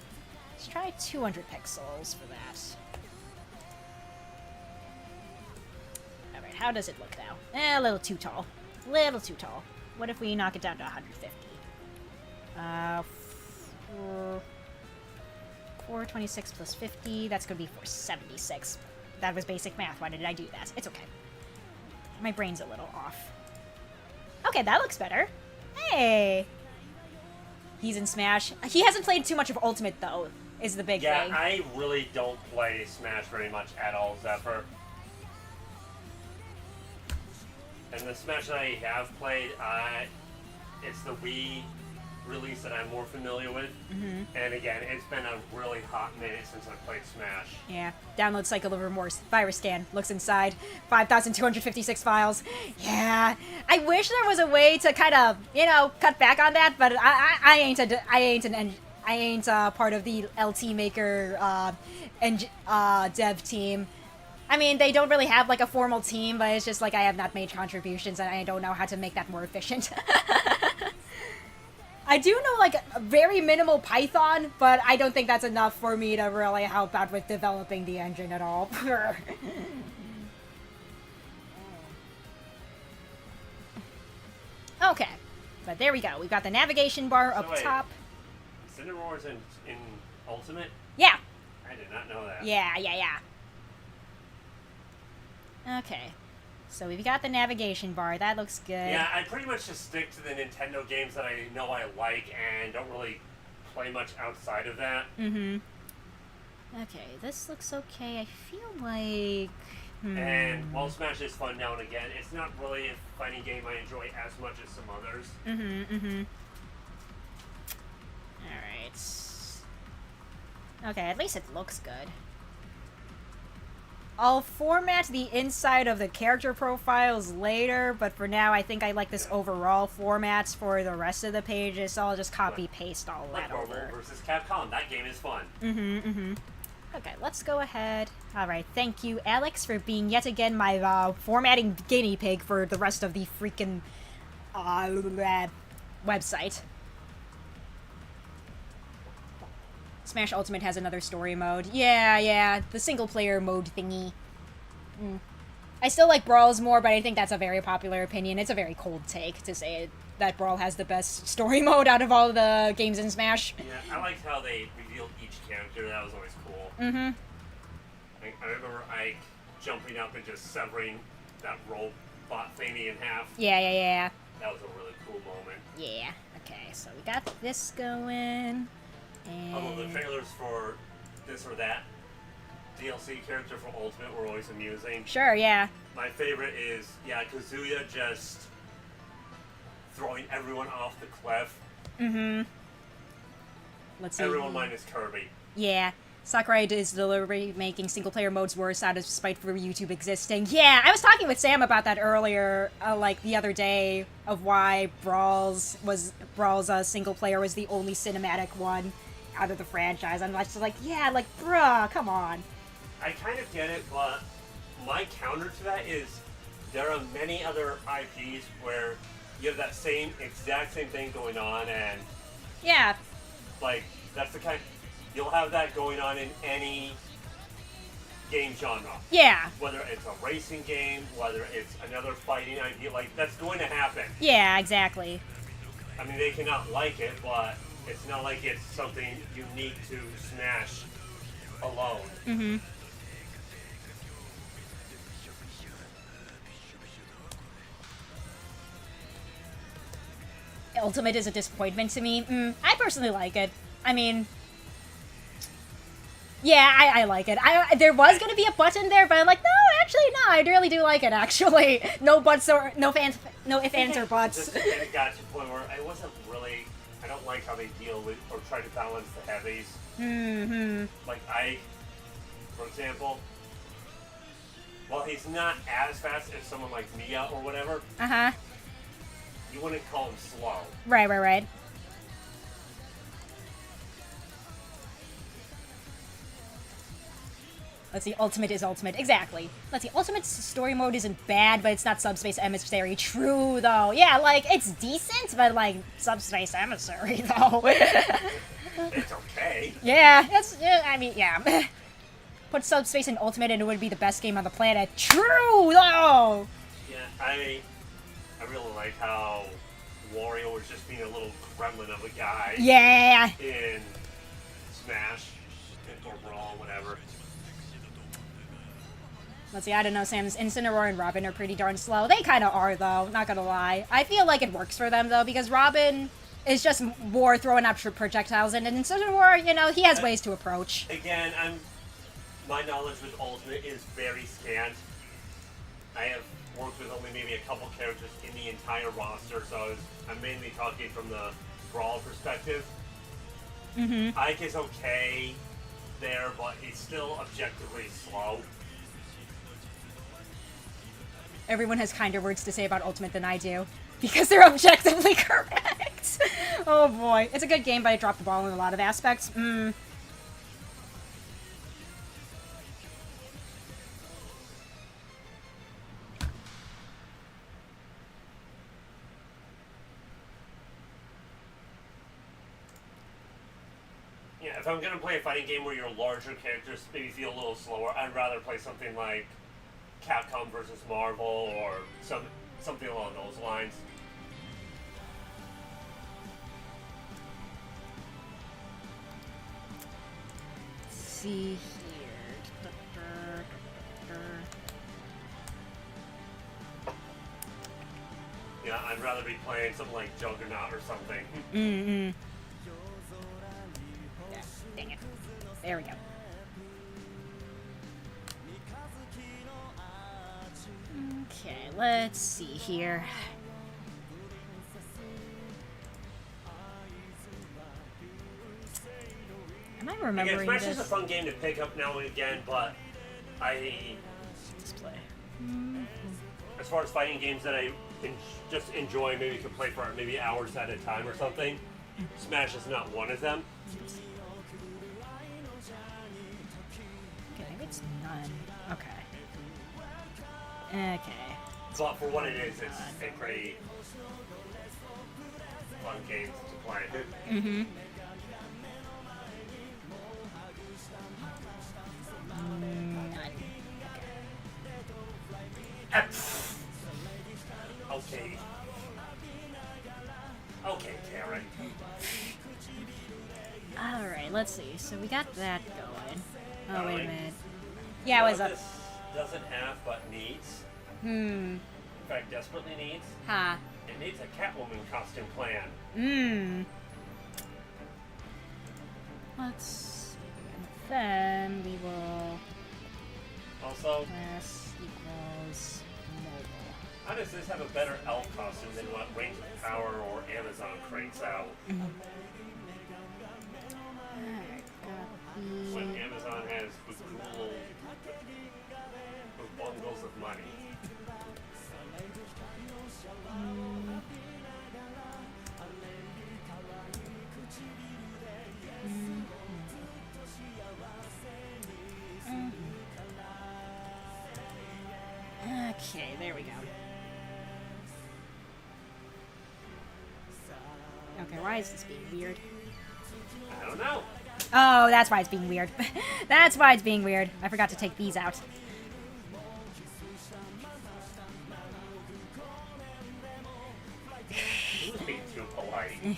Let's try 200 pixels for that. Alright, how does it look now? A little too tall. Little too tall. What if we knock it down to 150? 426 plus 50, that's gonna be 476. That was basic math, why did I do that? It's okay. My brain's a little off. Okay, that looks better. Hey! He's in Smash. He hasn't played too much of Ultimate, though, is the big thing. Yeah, I really don't play Smash very much at all, Zephyr. And the Smash that I have played, it's the Wii release that I'm more familiar with. And again, it's been a really hot minute since I played Smash. Yeah. Download Cycle of Remorse. Virus scan. Looks inside. 5,256 files. Yeah. I wish there was a way to kind of, cut back on that, but I ain't part of the LT Maker dev team. I mean, they don't really have like a formal team, but it's just like I have not made contributions and I don't know how to make that more efficient. I do know, like, very minimal Python, but I don't think that's enough for me to really help out with developing the engine at all. Okay, but there we go. We've got the navigation bar up top. Incineroar's in Ultimate? Yeah. I did not know that. Yeah. Okay. So we've got the navigation bar. That looks good. Yeah, I pretty much just stick to the Nintendo games that I know I like and don't really play much outside of that. Okay, this looks okay. I feel like... And while Smash is fun now and again, it's not really a fighting game I enjoy as much as some others. Alright. Okay, at least it looks good. I'll format the inside of the character profiles later, but for now I think I like this overall format for the rest of the pages, so I'll just copy-paste all that over. Marvel vs. Capcom, that game is fun. Okay, let's go ahead. Alright, thank you, Alex, for being yet again my formatting guinea pig for the rest of the freaking website. Smash Ultimate has another story mode. Yeah, the single-player mode thingy. I still like Brawls more, but I think that's a very popular opinion. It's a very cold take to say that Brawl has the best story mode out of all the games in Smash. Yeah, I liked how they revealed each character. That was always cool. Mm-hmm. I remember Ike jumping up and just severing that robot thingy in half. Yeah. That was a really cool moment. Yeah. Okay, so we got this going. And... Although the trailers for this or that DLC character for Ultimate were always amusing. Sure, yeah. My favorite is, Kazuya just throwing everyone off the cliff. Mm-hmm. Let's see. Everyone minus Kirby. Yeah. Sakurai is deliberately making single-player modes worse out of spite for YouTube existing. Yeah, I was talking with Sam about that earlier, the other day, of why Brawl's single-player was the only cinematic one out of the franchise. I'm just like, yeah, bruh, come on. I kind of get it, but my counter to that is there are many other IPs where you have that exact same thing going on, and yeah, that's the kind. You'll have that going on in any game genre. Yeah. Whether it's a racing game, whether it's another fighting IP, that's going to happen. Yeah, exactly. I mean, they cannot like it, but it's not like it's something unique to Smash alone. Mm-hmm. Ultimate is a disappointment to me. I personally like it. I mean, yeah, I like it. There was gonna be a button there, but I'm like, no, actually, no, I really do like it. Actually, no buts or no fans, no ifs, ands, or buts. It got to the point where I wasn't really. I don't like how they deal with or try to balance the heavies. Mm-hmm. Like Ike, for example. While he's not as fast as someone like Mia or whatever. Uh-huh. You wouldn't call him slow. Right. Let's see, Ultimate is Ultimate. Exactly. Let's see, Ultimate's story mode isn't bad, but it's not Subspace Emissary. True, though. Yeah, it's decent, but, Subspace Emissary, though. It's okay. Yeah, yeah. Put Subspace in Ultimate and it would be the best game on the planet. True, though! Yeah, I really like how Wario was just being a little gremlin of a guy. Yeah! In Smash, or Brawl, whatever. Let's see, I don't know, Sam's Incineroar and Robin are pretty darn slow. They kind of are, though, not gonna lie. I feel like it works for them, though, because Robin is just more throwing up projectiles, and Incineroar, he has ways to approach. Again, my knowledge with Ultimate is very scant. I have worked with only maybe a couple characters in the entire roster, so I'm mainly talking from the Brawl perspective. Mm-hmm. Ike is okay there, but he's still objectively slow. Everyone has kinder words to say about Ultimate than I do, because they're objectively correct. Oh boy. It's a good game, but it dropped the ball in a lot of aspects. Yeah, if I'm going to play a fighting game where your larger characters maybe feel a little slower, I'd rather play something like Capcom versus Marvel or something along those lines. Let's see here. Yeah, I'd rather be playing something like Juggernaut or something. Mm-hmm. Yeah, dang it. There we go. Okay, let's see here. Am I remembering Again, Smash this? is a fun game to pick up now and again, but Let's play. as far as fighting games that I just enjoy, maybe could play for maybe hours at a time or something, Smash is not one of them. Okay, maybe it's none. Okay. Okay. But for what it is, it's a pretty fun game to play. Mm-hmm. Okay. Okay, Karen. Alright, let's see. So we got that going. Oh, wait a Alright. minute. Yeah, it was up. This doesn't have but needs. Hmm. In fact, desperately needs. Ha. It needs a Catwoman costume plan. Hmm. Let's see. And then we will Also, class equals mobile. how does this have a better elf costume than what Rings of Power or Amazon crates out? Alright, got When the... Amazon has bundles of money. Okay, there we go. Okay, why is this being weird? I don't know. Oh, that's why it's being weird. That's why it's being weird. I forgot to take these out. Who's being too polite?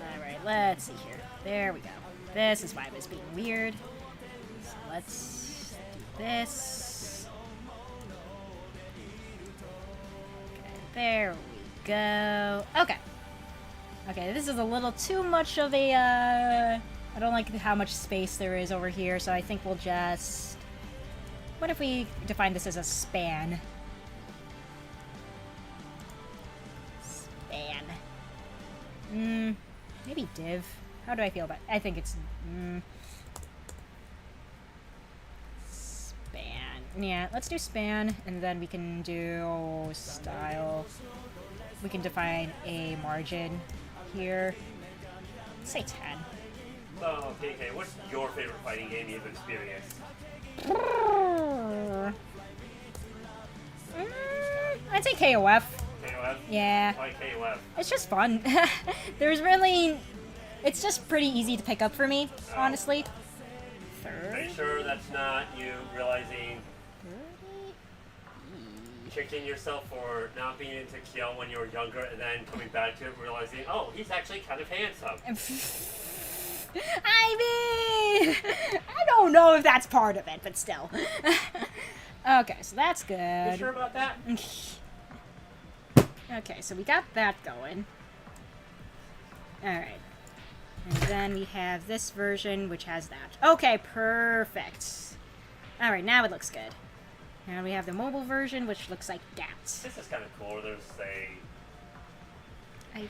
Alright, let's see here. There we go. This is why it was being weird. So let's do this. Okay, there we go. Okay. Okay, this is a little too much of a, I don't like how much space there is over here, so I think we'll just... What if we define this as a span? Span. Maybe div. How do I feel about it? I think it's... span. Yeah, let's do span, and then we can do style. We can define a margin here. Let's say 10. So, PK, what's your favorite fighting game you've experienced? I'd say KOF. KOF? Yeah. Why KOF? It's just fun. There's really... It's just pretty easy to pick up for me, honestly. Are you sure that's not you realizing, kicking yourself for not being into Kyo when you were younger, and then coming back to it realizing, oh, he's actually kind of handsome? I mean, I don't know if that's part of it, but still. Okay, so that's good. You sure about that? Okay, so we got that going. Alright. And then we have this version, which has that. Okay, perfect. Alright, now it looks good. Now we have the mobile version, which looks like that. This is kind of cool. There's a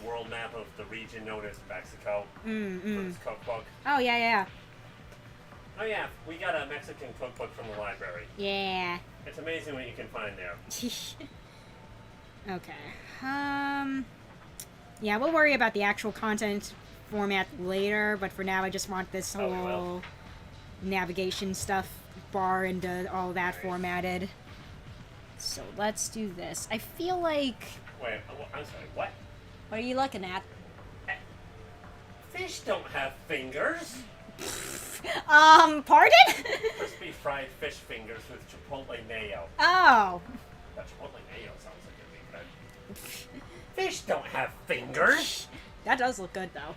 world map of the region known as Mexico for this cookbook. Oh, yeah. Oh yeah, we got a Mexican cookbook from the library. Yeah. It's amazing what you can find there. Okay. Yeah, we'll worry about the actual content format later, but for now I just want this whole navigation stuff, bar and all that formatted. So let's do this. I feel like... Wait, I'm sorry, what? What are you looking at? Fish don't have fingers. Pardon? Crispy fried fish fingers with chipotle mayo. Oh. That chipotle mayo sounds like it'd be good. Fish don't have fingers. That does look good, though.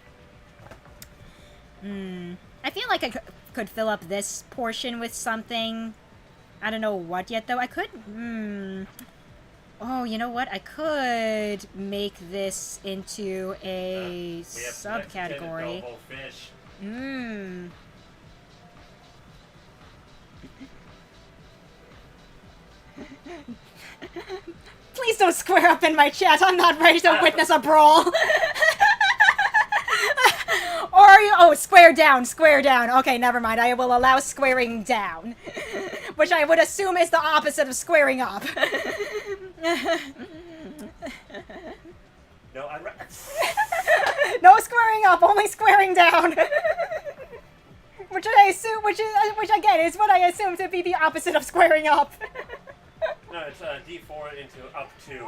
I feel like I could fill up this portion with something. I don't know what yet, though. I could... Oh, you know what? I could make this into a subcategory. Fish. Please don't square up in my chat. I'm not ready to witness a brawl. Or are you... Oh, square down, square down. Okay, never mind. I will allow squaring down. Which I would assume is the opposite of squaring up. No, No squaring up, only squaring down. Which I assume, which again is what I assume to be the opposite of squaring up. No, it's D4 into up 2.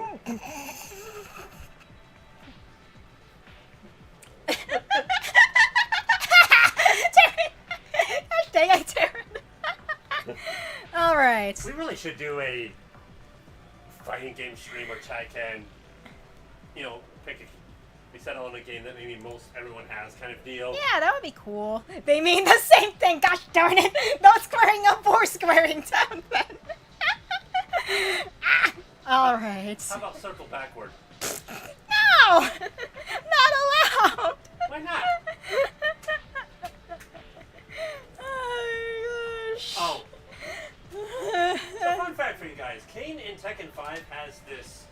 Gosh dang it, Taryn. Alright. We really should do a fighting game stream where Chai can you know, we settle on a game that maybe everyone has kind of deal. Yeah, that would be cool. They mean the same thing. Gosh darn it! Not squaring up or squaring down then. All right. How about circle backward? No, not allowed. Why not? Oh gosh. Oh. So fun fact for you guys, Kane in Tekken 5 has this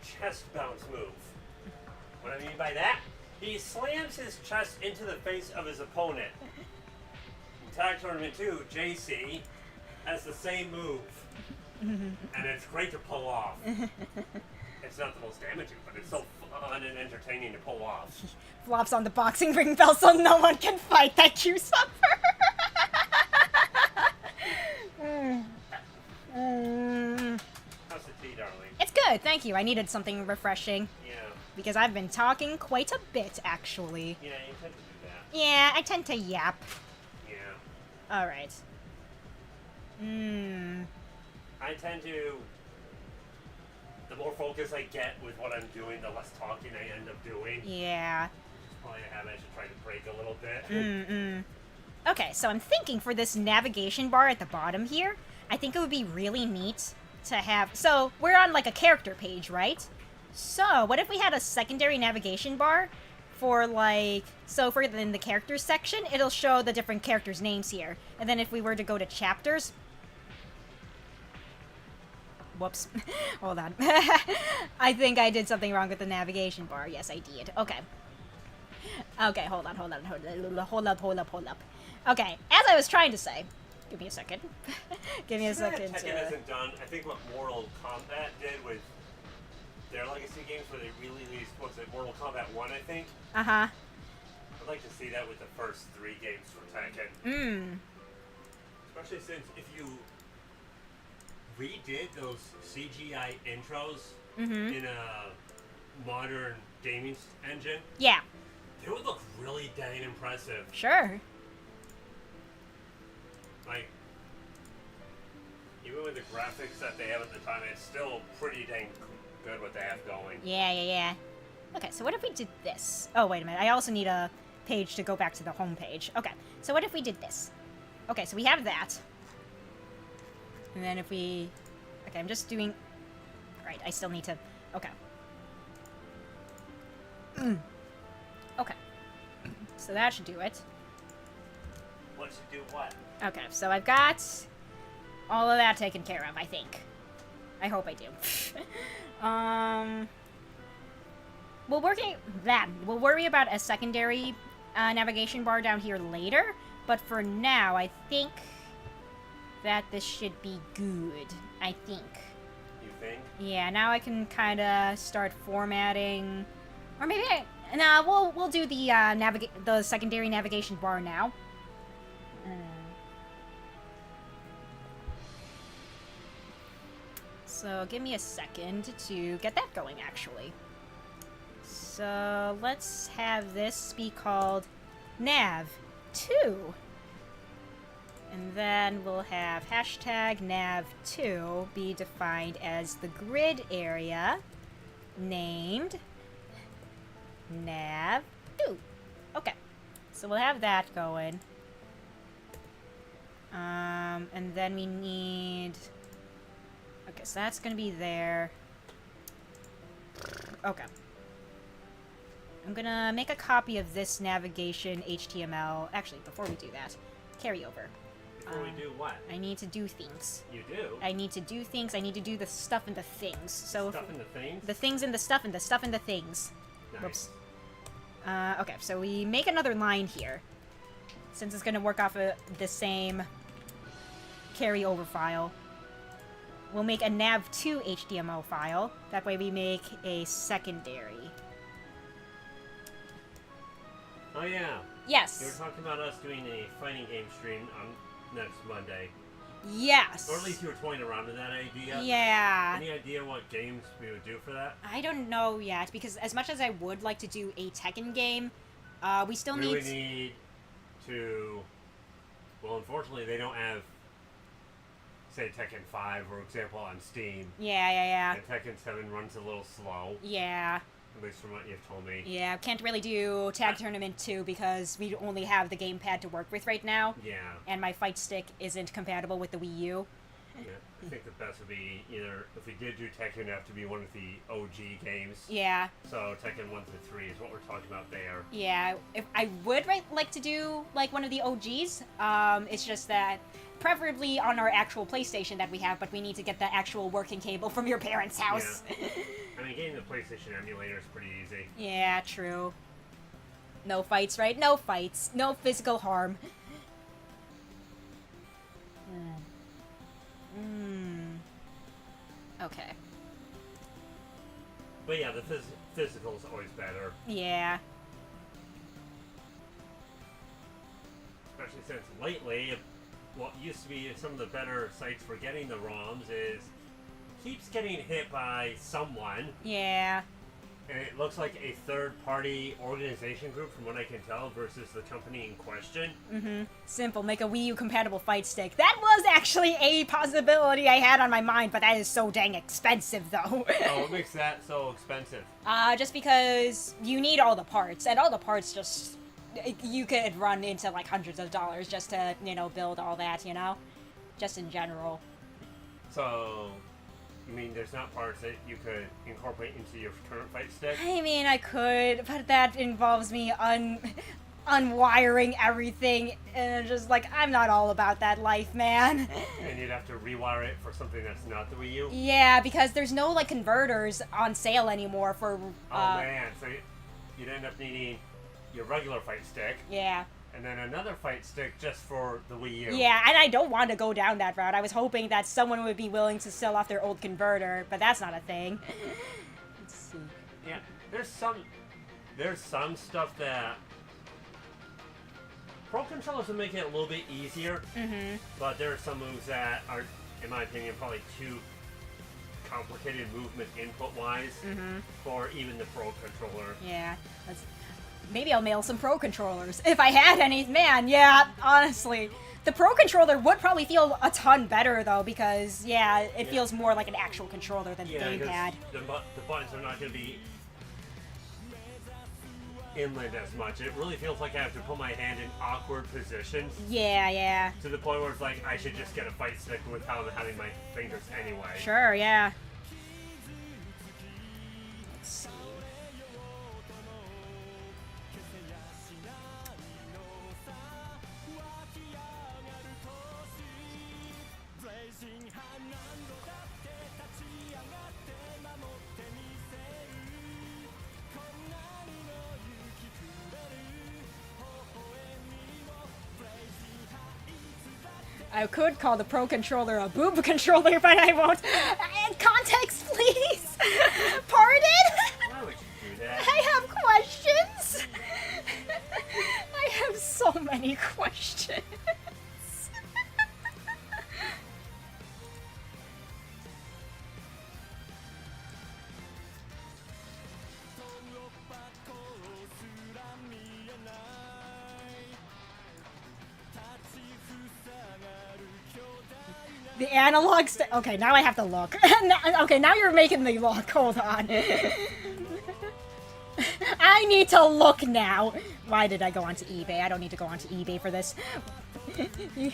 chest bounce move. What I mean by that, he slams his chest into the face of his opponent. In Tag Tournament 2, JC has the same move. And it's great to pull off. It's not the most damaging, but it's so fun and entertaining to pull off. Flops on the boxing ring bell so no one can fight that you suffer. How's the tea, darling? It's good, thank you. I needed something refreshing. Yeah. Because I've been talking quite a bit, actually. Yeah, you tend to do that. Yeah, I tend to yap. Yeah. Alright. I tend to... The more focus I get with what I'm doing, the less talking I end up doing. Yeah. Probably a habit I should try to break a little bit. Okay, so I'm thinking for this navigation bar at the bottom here, I think it would be really neat to have... So, we're on, like, a character page, right? So, what if we had a secondary navigation bar for, like... So, for in the characters section, it'll show the different characters' names here. And then if we were to go to chapters... Whoops. Hold on. I think I did something wrong with the navigation bar. Yes, I did. Okay. Okay, hold up. Okay, as I was trying to say... Give me a second. Give me a second. Tekken hasn't done, I think, what Mortal Kombat did with their legacy games, where they released, what's it, Mortal Kombat 1, I think? Uh-huh. I'd like to see that with the first 3 games for Tekken. Especially since if you redid those CGI intros in a modern gaming engine, Yeah. they would look really dang impressive. Sure. Like, even with the graphics that they have at the time, it's still pretty dang good what they have going. Yeah. Okay, so what if we did this? Oh, wait a minute. I also need a page to go back to the home page. Okay, so what if we did this? Okay, so we have that. And then if we... Okay, I'm just doing... Right, I still need to... Okay. Okay. So that should do it. What should do what? Okay, so I've got all of that taken care of, I think. I hope I do. We'll worry about a secondary navigation bar down here later, but for now, I think that this should be good. I think. You think? Yeah, now I can kind of start formatting, or maybe we'll do the secondary navigation bar now. So give me a second to get that going, actually. So let's have this be called nav2. And then we'll have hashtag nav2 be defined as the grid area named nav2. Okay, so we'll have that going. And then we need... Okay, so that's gonna be there. Okay. I'm gonna make a copy of this navigation HTML. Actually, before we do that, carryover. Before we do what? I need to do things. You do? I need to do things. I need to do the stuff and the things. So Stuff in the things? the things and the stuff and the stuff and the things. Nice. Whoops. Okay, so we make another line here. Since it's gonna work off of the same carryover file. We'll make a nav2 HTML file. That way we make a secondary. Oh yeah. Yes. You were talking about us doing a fighting game stream on next Monday. Yes. Or at least you were toying around with that idea. Yeah. Any idea what games we would do for that? I don't know yet, because as much as I would like to do a Tekken game, we still We need... would need to... Well, unfortunately, they don't have say Tekken 5, for example, on Steam. Yeah. And Tekken 7 runs a little slow. Yeah. At least from what you've told me. Yeah, can't really do Tag Tournament 2 because we only have the gamepad to work with right now. Yeah. And my fight stick isn't compatible with the Wii U. Yeah, I think the best would be either, if we did do Tekken, it'd have to be one of the OG games. Yeah. So Tekken 1 through 3 is what we're talking about there. Yeah, if I would like to do like one of the OGs. It's just that preferably on our actual PlayStation that we have, but we need to get the actual working cable from your parents' house. Yeah. I mean, getting the PlayStation emulator is pretty easy. Yeah, true. No fights, right? No fights. No physical harm. Okay. But yeah, the physical is always better. Yeah. Especially since lately, what used to be some of the better sites for getting the ROMs is keeps getting hit by someone. Yeah. And it looks like a third-party organization group, from what I can tell, versus the company in question. Mm-hmm. Simple. Make a Wii U compatible fight stick. That was actually a possibility I had on my mind, but that is so dang expensive, though. Oh, what makes that so expensive? Just because you need all the parts, and all the parts just... You could run into, like, hundreds of dollars just to, build all that, Just in general. So... I mean, there's not parts that you could incorporate into your current fight stick? I mean, I could, but that involves me unwiring everything, and just, like, I'm not all about that life, man. And you'd have to rewire it for something that's not the Wii U? Yeah, because there's no, like, converters on sale anymore for, Oh, man, so you'd end up needing your regular fight stick. Yeah. And then another fight stick just for the Wii U. Yeah, and I don't want to go down that route. I was hoping that someone would be willing to sell off their old converter, but that's not a thing. Let's see. Yeah, there's some stuff that Pro Controllers would make it a little bit easier, but there are some moves that are, in my opinion, probably too complicated movement input-wise for even the Pro Controller. Yeah, maybe I'll mail some Pro Controllers. If I had any, man, yeah, honestly. The Pro Controller would probably feel a ton better, though, because, yeah, it feels more like an actual controller than the gamepad. The buttons are not going to be inland as much. It really feels like I have to put my hand in awkward positions. Yeah. To the point where it's like, I should just get a fight stick with how I'm having my fingers anyway. Sure, yeah. Let's see. I could call the Pro Controller a boob controller, but I won't. Context, please! Pardon? Why would you do that? I have questions! I have so many questions. The analog okay, now I have to look. Okay, now you're making me look. Hold on. I need to look now. Why did I go onto eBay? I don't need to go onto eBay for this. There we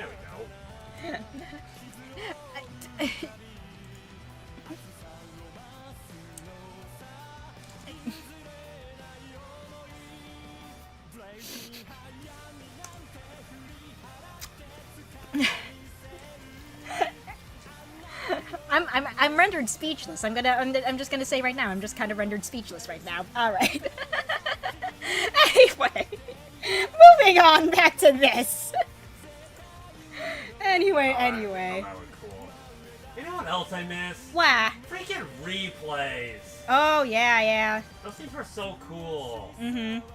go. I'm rendered speechless. I'm just gonna say right now, I'm just kind of rendered speechless right now. All right. Anyway, moving on back to this. Anyway. Oh, that was cool. You know what else I miss? What? Freaking replays. Oh yeah. Those things were so cool. Mm-hmm.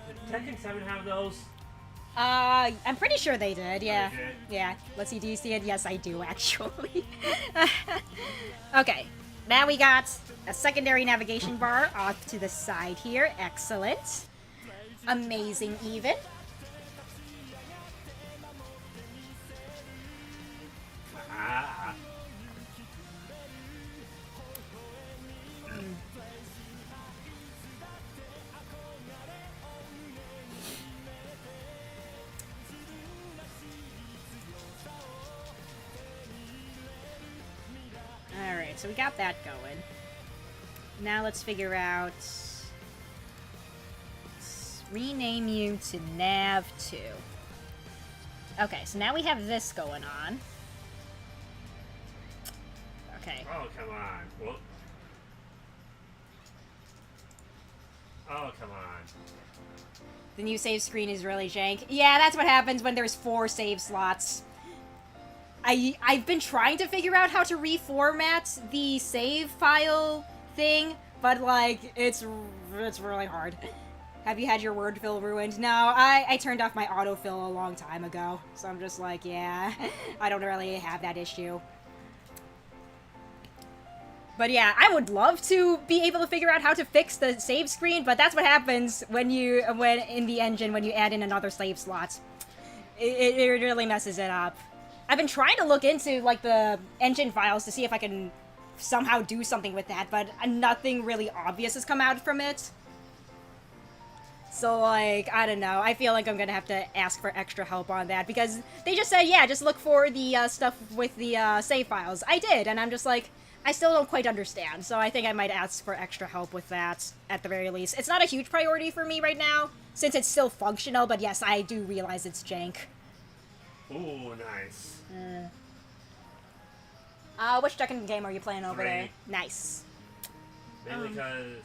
Did Tekken 7 have those? I'm pretty sure they did, yeah. Oh, they did? Yeah. Let's see, do you see it? Yes, I do, actually. Okay. Now we got a secondary navigation bar off to the side here. Excellent. Amazing, even. so we got that going. Now let's figure out... Let's rename you to Nav2. Okay, so now we have this going on. Okay. Oh, come on. Well... Oh, come on. The new save screen is really jank. Yeah, that's what happens when there's 4 save slots. I've been trying to figure out how to reformat the save file thing, but, like, it's really hard. Have you had your word fill ruined? No, I turned off my autofill a long time ago, so I'm just like, yeah, I don't really have that issue. But yeah, I would love to be able to figure out how to fix the save screen, but that's what happens when in the engine when you add in another save slot. It really messes it up. I've been trying to look into, like, the engine files to see if I can somehow do something with that, but nothing really obvious has come out from it. So, like, I don't know. I feel like I'm gonna have to ask for extra help on that, because they just said, yeah, just look for the stuff with the save files. I did, and I'm just like, I still don't quite understand, so I think I might ask for extra help with that, at the very least. It's not a huge priority for me right now, since it's still functional, but yes, I do realize it's jank. Ooh, nice. Which second game are you playing over 3. there? Nice. Mainly because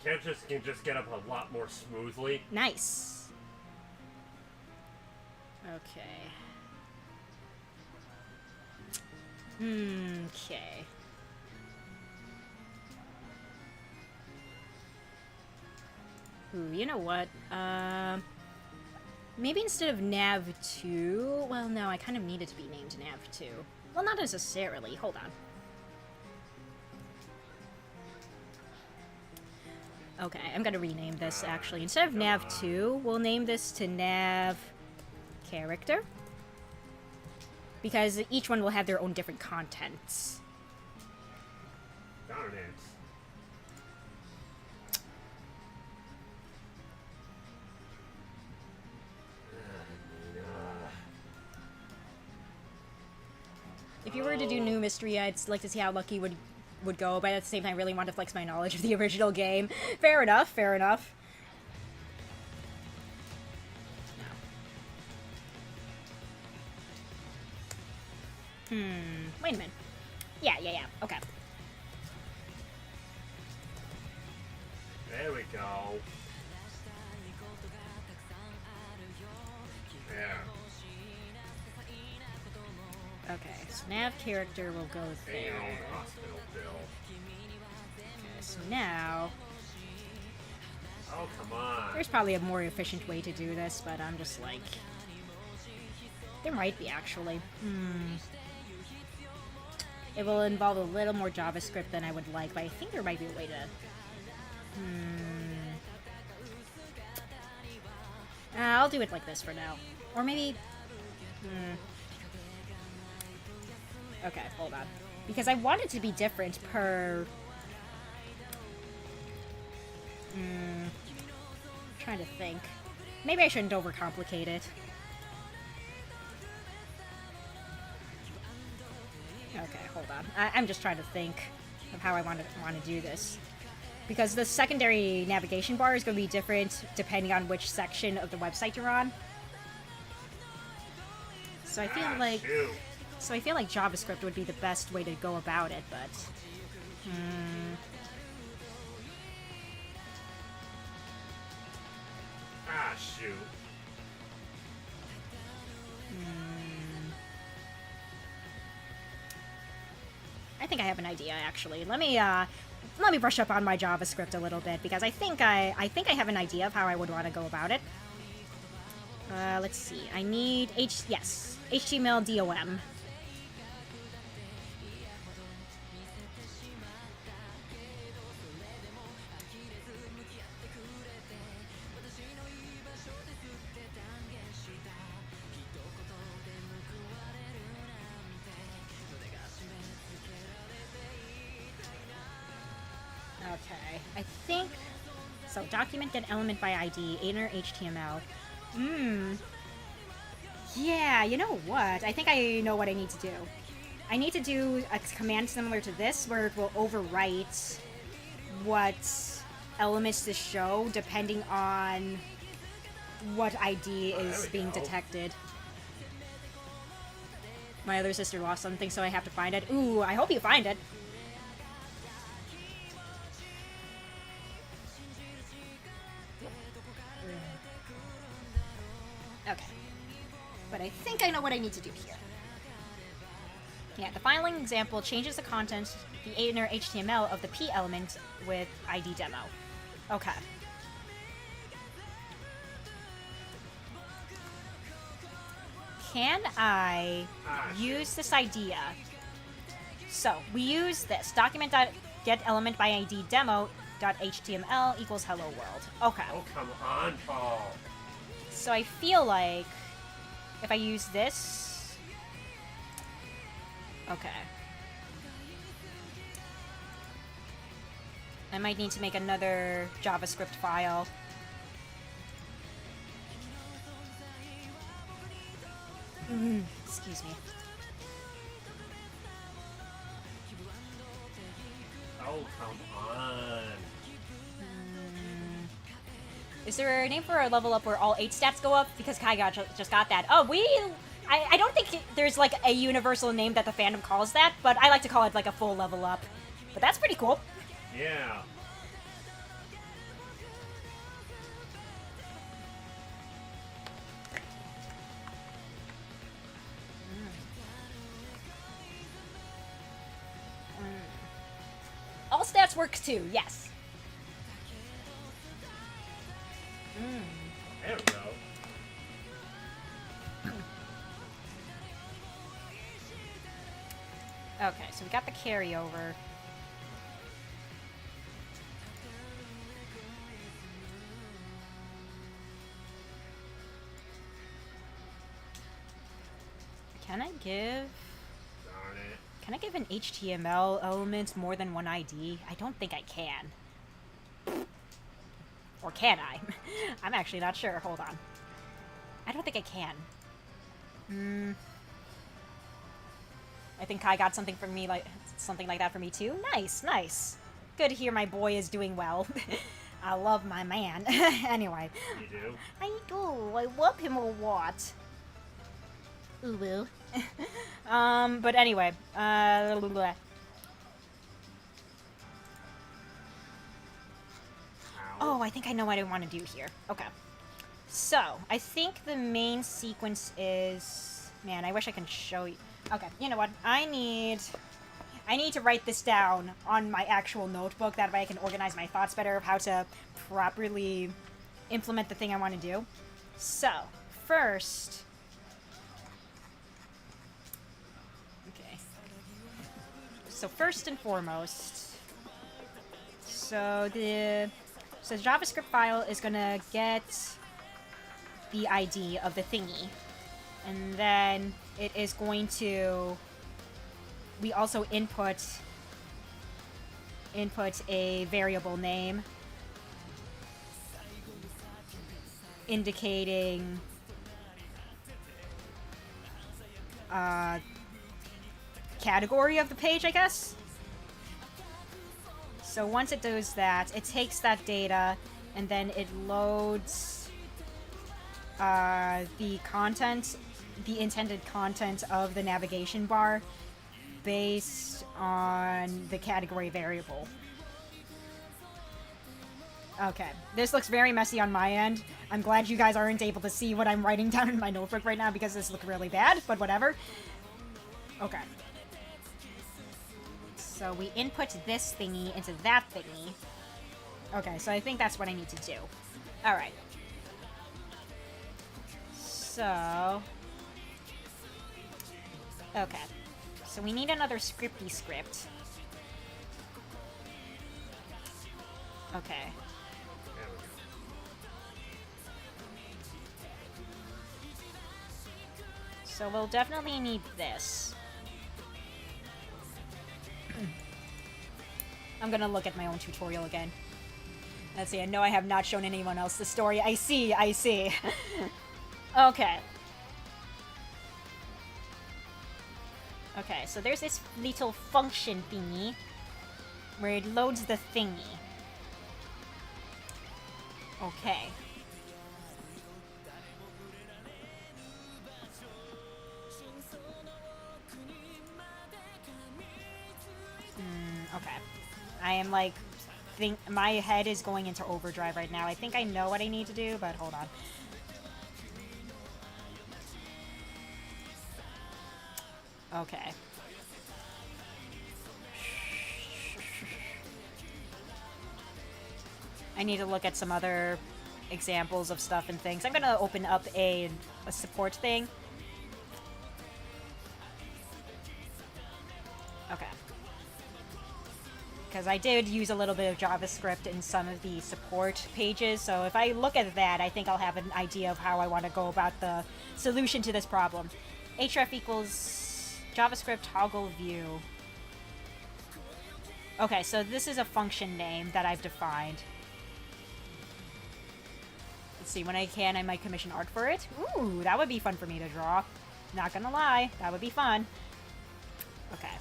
characters can just get up a lot more smoothly. Nice. Okay. Okay. Ooh, you know what? Maybe instead of Nav2... Well, no, I kind of need it to be named Nav2. Well, not necessarily. Hold on. Okay, I'm gonna rename this, actually. Instead of Nav2, we'll name this to Nav... Character. Because each one will have their own different contents. Darn it. If you were to do new mystery, I'd like to see how Lucky would go, but at the same time, I really want to flex my knowledge of the original game. Fair enough, fair enough. Wait a minute. Yeah, okay. There we go. There. Okay, so nav character will go Pay your there. own hospital bill. Okay, so now... Oh, come on. There's probably a more efficient way to do this, but I'm just like... There might be, actually. It will involve a little more JavaScript than I would like, but I think there might be a way to... I'll do it like this for now. Or maybe... Okay, hold on. Because I want it to be different per... Trying to think. Maybe I shouldn't overcomplicate it. Okay, hold on. I'm just trying to think of how I want to do this. Because the secondary navigation bar is going to be different depending on which section of the website you're on. So I feel like... Shoot. So I feel like JavaScript would be the best way to go about it, but... Ah, shoot. I think I have an idea, actually. Let me brush up on my JavaScript a little bit, because I think I have an idea of how I would want to go about it. Let's see. I need HTML DOM. Okay, I think... So, document get element by ID, inner HTML. Yeah, you know what? I think I know what I need to do. I need to do a command similar to this, where it will overwrite what elements to show depending on what ID is being detected. My other sister lost something, so I have to find it. Ooh, I hope you find it. Okay. But I think I know what I need to do here. Yeah, the following example changes the content, the inner HTML of the P element with ID demo. Okay. Can I use this idea? So, we use this. Document.getElementByID.demo.html equals hello world. Okay. Oh, come on, Paul. So I feel like if I use this... Okay. I might need to make another JavaScript file. Excuse me. Oh, come on. Is there a name for a level up where all 8 stats go up? Because Kai just got that. Oh, I don't think there's like a universal name that the fandom calls that, but I like to call it like a full level up. But that's pretty cool. Yeah. All stats works too, yes. There we go. Okay, so we got the carryover. Can I give... Darn it. Can I give an HTML element more than one ID? I don't think I can. Or can I? I'm actually not sure. Hold on. I don't think I can. I think Kai got something from me, like something like that for me too. Nice, nice. Good to hear my boy is doing well. I love my man. Anyway. You do? I do. I love him a lot. Ooh. But anyway. Oh, I think I know what I want to do here. Okay. So, I think the main sequence is... Man, I wish I can show you. Okay, you know what? I need to write this down on my actual notebook. That way I can organize my thoughts better of how to properly implement the thing I want to do. So, first... Okay. So, first and foremost... So, the JavaScript file is going to get the ID of the thingy. And then it is going to... We also input a variable name indicating category of the page, I guess. So once it does that, it takes that data and then it loads the content, the intended content of the navigation bar based on the category variable. Okay, this looks very messy on my end. I'm glad you guys aren't able to see what I'm writing down in my notebook right now because this looks really bad, but whatever. Okay. So we input this thingy into that thingy. Okay, so I think that's what I need to do. Alright. So... Okay. So we need another scripty script. Okay. So we'll definitely need this. I'm gonna look at my own tutorial again. Let's see, I know I have not shown anyone else the story. I see. Okay. Okay, so there's this little function thingy where it loads the thingy. Okay. Okay. I am like, my head is going into overdrive right now. I think I know what I need to do, but hold on. Okay. I need to look at some other examples of stuff and things. I'm gonna open up a support thing. Okay. Because I did use a little bit of JavaScript in some of the support pages, so if I look at that, I think I'll have an idea of how I want to go about the solution to this problem. href equals JavaScript toggle view. Okay, so this is a function name that I've defined. Let's see, when I can, I might commission art for it. Ooh, that would be fun for me to draw. Not gonna lie, that would be fun. Okay.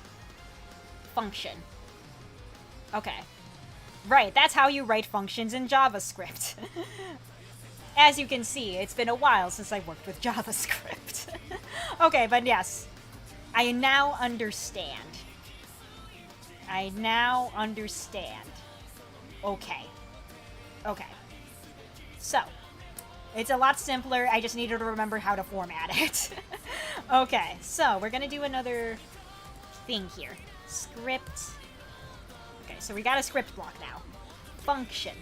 Function. Okay. Right, that's how you write functions in JavaScript. As you can see, it's been a while since I worked with JavaScript. Okay, but yes. I now understand. I now understand. Okay. Okay. So, it's a lot simpler. I just needed to remember how to format it. Okay, so we're gonna do another thing here. Script. Okay, so we got a script block now. Function.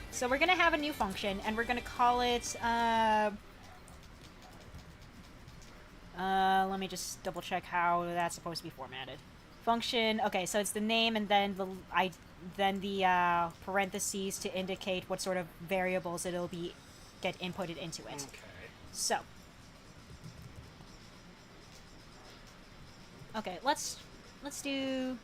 So we're gonna have a new function, and we're gonna call it, let me just double check how that's supposed to be formatted. Function, okay, so it's the name and then the parentheses to indicate what sort of variables it'll be get inputted into it. Okay. So. Okay, let's do.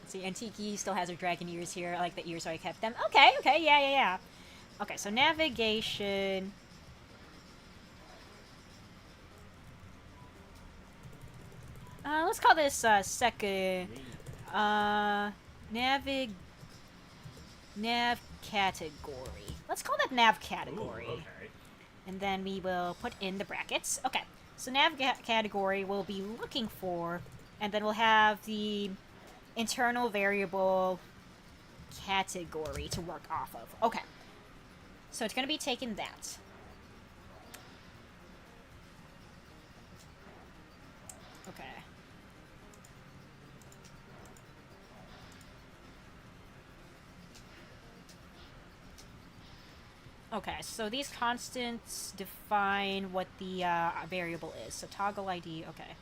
Let's see, Antiki still has her dragon ears here. I like the ears, so I kept them. Okay, yeah. Okay, so navigation. Let's call this second. Nav category. Let's call that nav category. Ooh, okay. And then we will put in the brackets. Okay, so nav category will be looking for, and then we'll have the internal variable category to work off of. Okay, so it's going to be taking that. Okay. Okay, so these constants define what the variable is. So toggle ID, okay.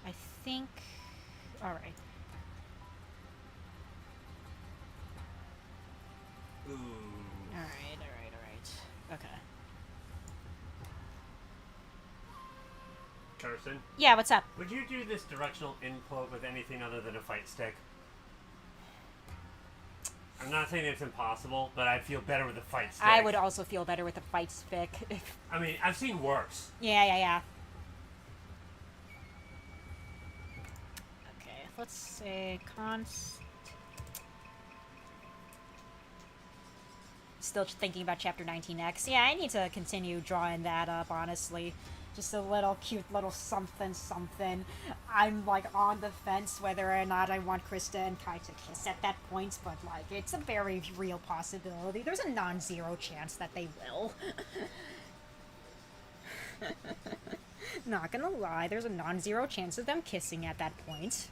I think... Alright. Ooh. Alright. Okay. Carson? Yeah, what's up? Would you do this directional input with anything other than a fight stick? I'm not saying it's impossible, but I'd feel better with a fight stick. I would also feel better with a fight stick. I mean, I've seen worse. Yeah. Okay, let's say Still thinking about Chapter 19X. Yeah, I need to continue drawing that up, honestly. Just a little cute little something. I'm, like, on the fence whether or not I want Krista and Kai to kiss at that point, but, like, it's a very real possibility. There's a non-zero chance that they will. Not gonna lie, there's a non-zero chance of them kissing at that point.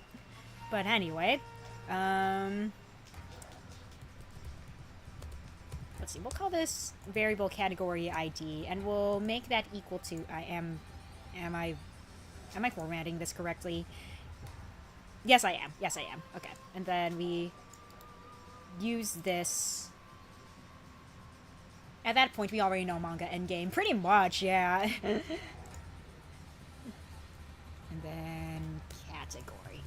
But anyway, let's see, we'll call this variable category ID, and we'll make that equal to, am I formatting this correctly? Yes, I am. Okay, and then we use this. At that point, we already know manga endgame. Pretty much, yeah. And then category.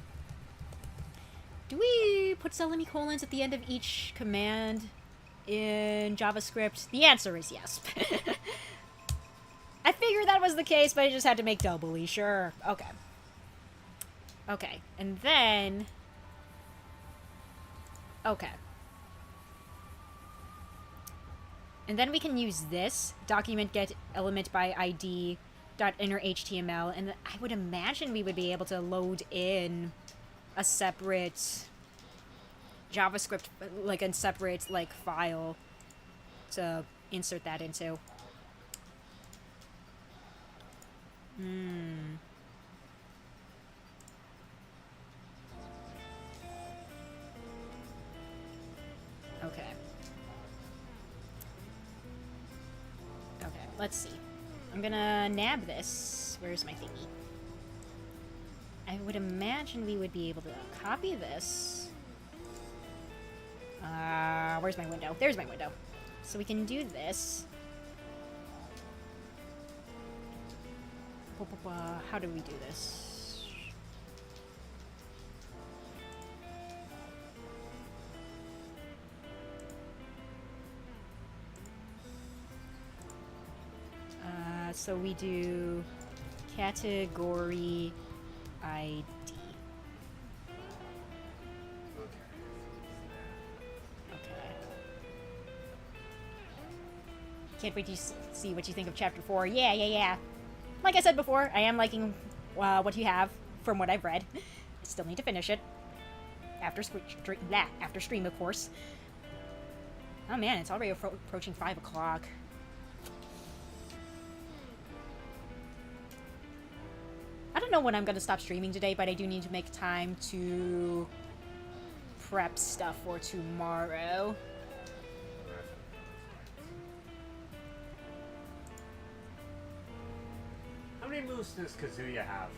Do we put semicolons at the end of each command? in JavaScript? The answer is yes. I figured that was the case, but I just had to make doubly sure. Okay. Okay, and then... Okay. And then we can use this, document get element by ID dot inner HTML, and I would imagine we would be able to load in a separate JavaScript, like a separate like file to insert that into. Okay. Okay, let's see. I'm gonna nab this. Where's my thingy? I would imagine we would be able to copy this. Where's my window? There's my window. So we can do this. How do we do this? So we do category ID. Okay. Can't wait to see what you think of Chapter 4. Yeah. Like I said before, I am liking what you have from what I've read. I still need to finish it. After stream, of course. Oh man, it's already approaching 5 o'clock. I don't know when I'm going to stop streaming today, but I do need to make time to prep stuff for tomorrow. How many moves does Kazuya have?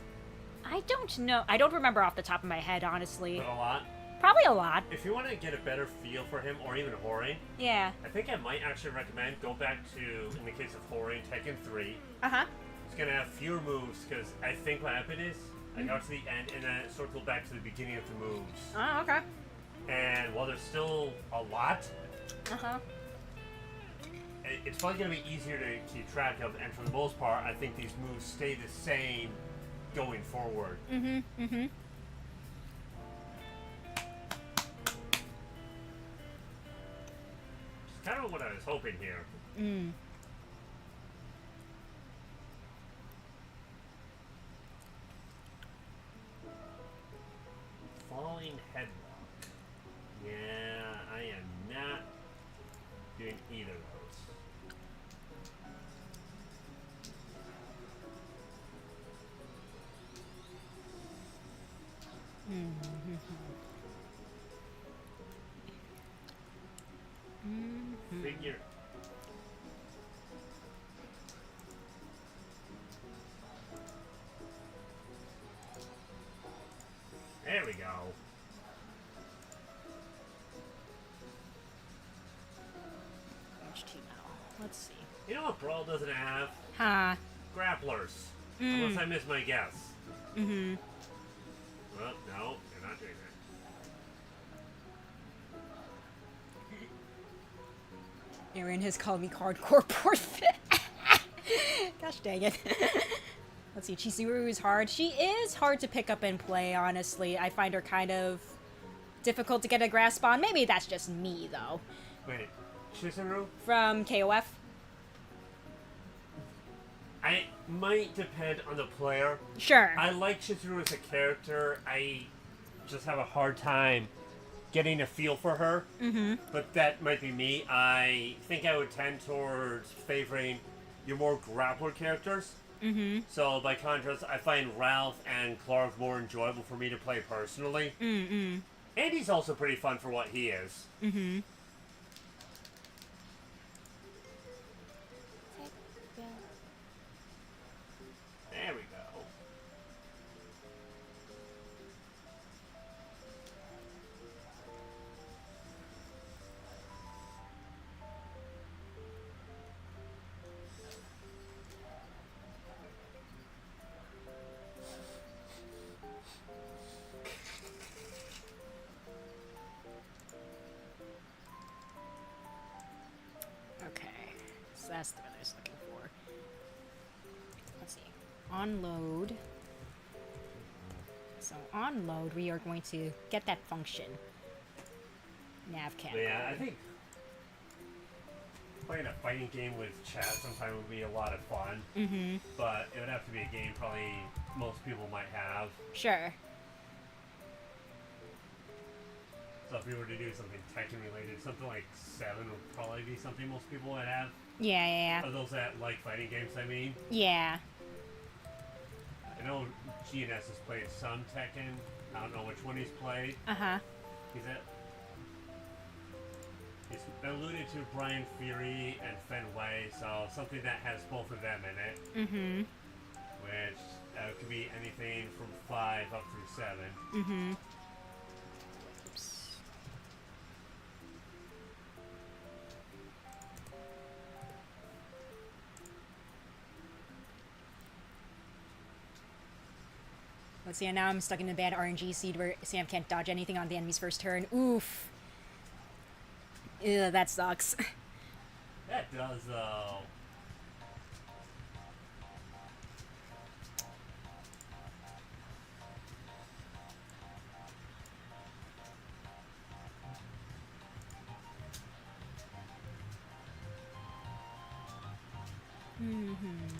I don't know. I don't remember off the top of my head, honestly. But a lot? Probably a lot. If you want to get a better feel for him, or even Hori, Yeah. I think I might actually recommend go back to, in the case of Hori, Tekken 3. Uh-huh. It's going to have fewer moves, because I think what happened is, I got to the end, and then it circled back to the beginning of the moves. Oh, okay. And while there's still a lot, Uh-huh. it's probably going to be easier to keep track of, and for the most part, I think these moves stay the same going forward. Mm-hmm. It's kind of what I was hoping here. Falling headlock. Yeah, I am not doing either of those. Figure. There we go. HTML. Let's see. You know what Brawl doesn't have? Huh. Grapplers. Unless I miss my guess. Mm-hmm. Well, no, you're not doing that. Aaron has called me hardcore port fit. Gosh dang it. Let's see, Chizuru is hard. She is hard to pick up and play, honestly. I find her kind of difficult to get a grasp on. Maybe that's just me, though. Wait, Chizuru? From KOF? I might depend on the player. Sure. I like Chizuru as a character. I just have a hard time getting a feel for her. Mm-hmm. But that might be me. I think I would tend towards favoring your more grappler characters. Mm-hmm. So, by contrast, I find Ralph and Clark more enjoyable for me to play personally. Mm-mm. Andy's also pretty fun for what he is. Mm-hmm. There we go. That's the one I was looking for. Let's see. On load. So on load, we are going to get that function. Nav But camera. yeah, I think playing a fighting game with chat sometime would be a lot of fun. Mm-hmm. But it would have to be a game probably most people might have. Sure. So if we were to do something Tekken related, something like 7 would probably be something most people would have. Yeah. Of those that like fighting games, I mean. Yeah. I know GNS has played some Tekken. I don't know which one he's played. Uh-huh. He's alluded to Brian Fury and Fenway, so something that has both of them in it. Mm-hmm. Which could be anything from 5 up through 7. Mm-hmm. Oops. Let's see, and now I'm stuck in a bad RNG seed where Sam can't dodge anything on the enemy's first turn. Oof. Ew, that sucks. That does, though. Mm-hmm.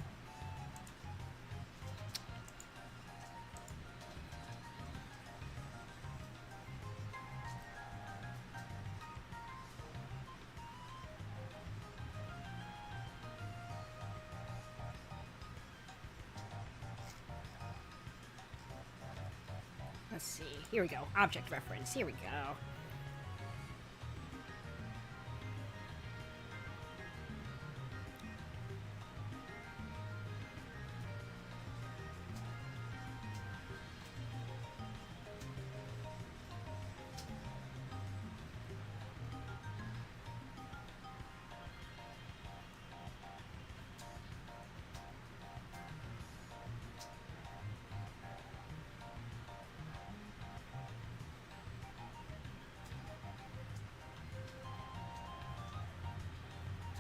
Let's see. Here we go. Object reference. Here we go.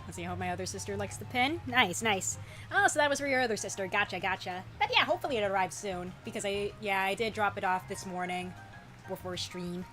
Let's see, I hope my other sister likes the pin. Nice, nice. Oh, so that was for your other sister. Gotcha, gotcha. But yeah, hopefully it arrives soon. Because I did drop it off this morning before stream.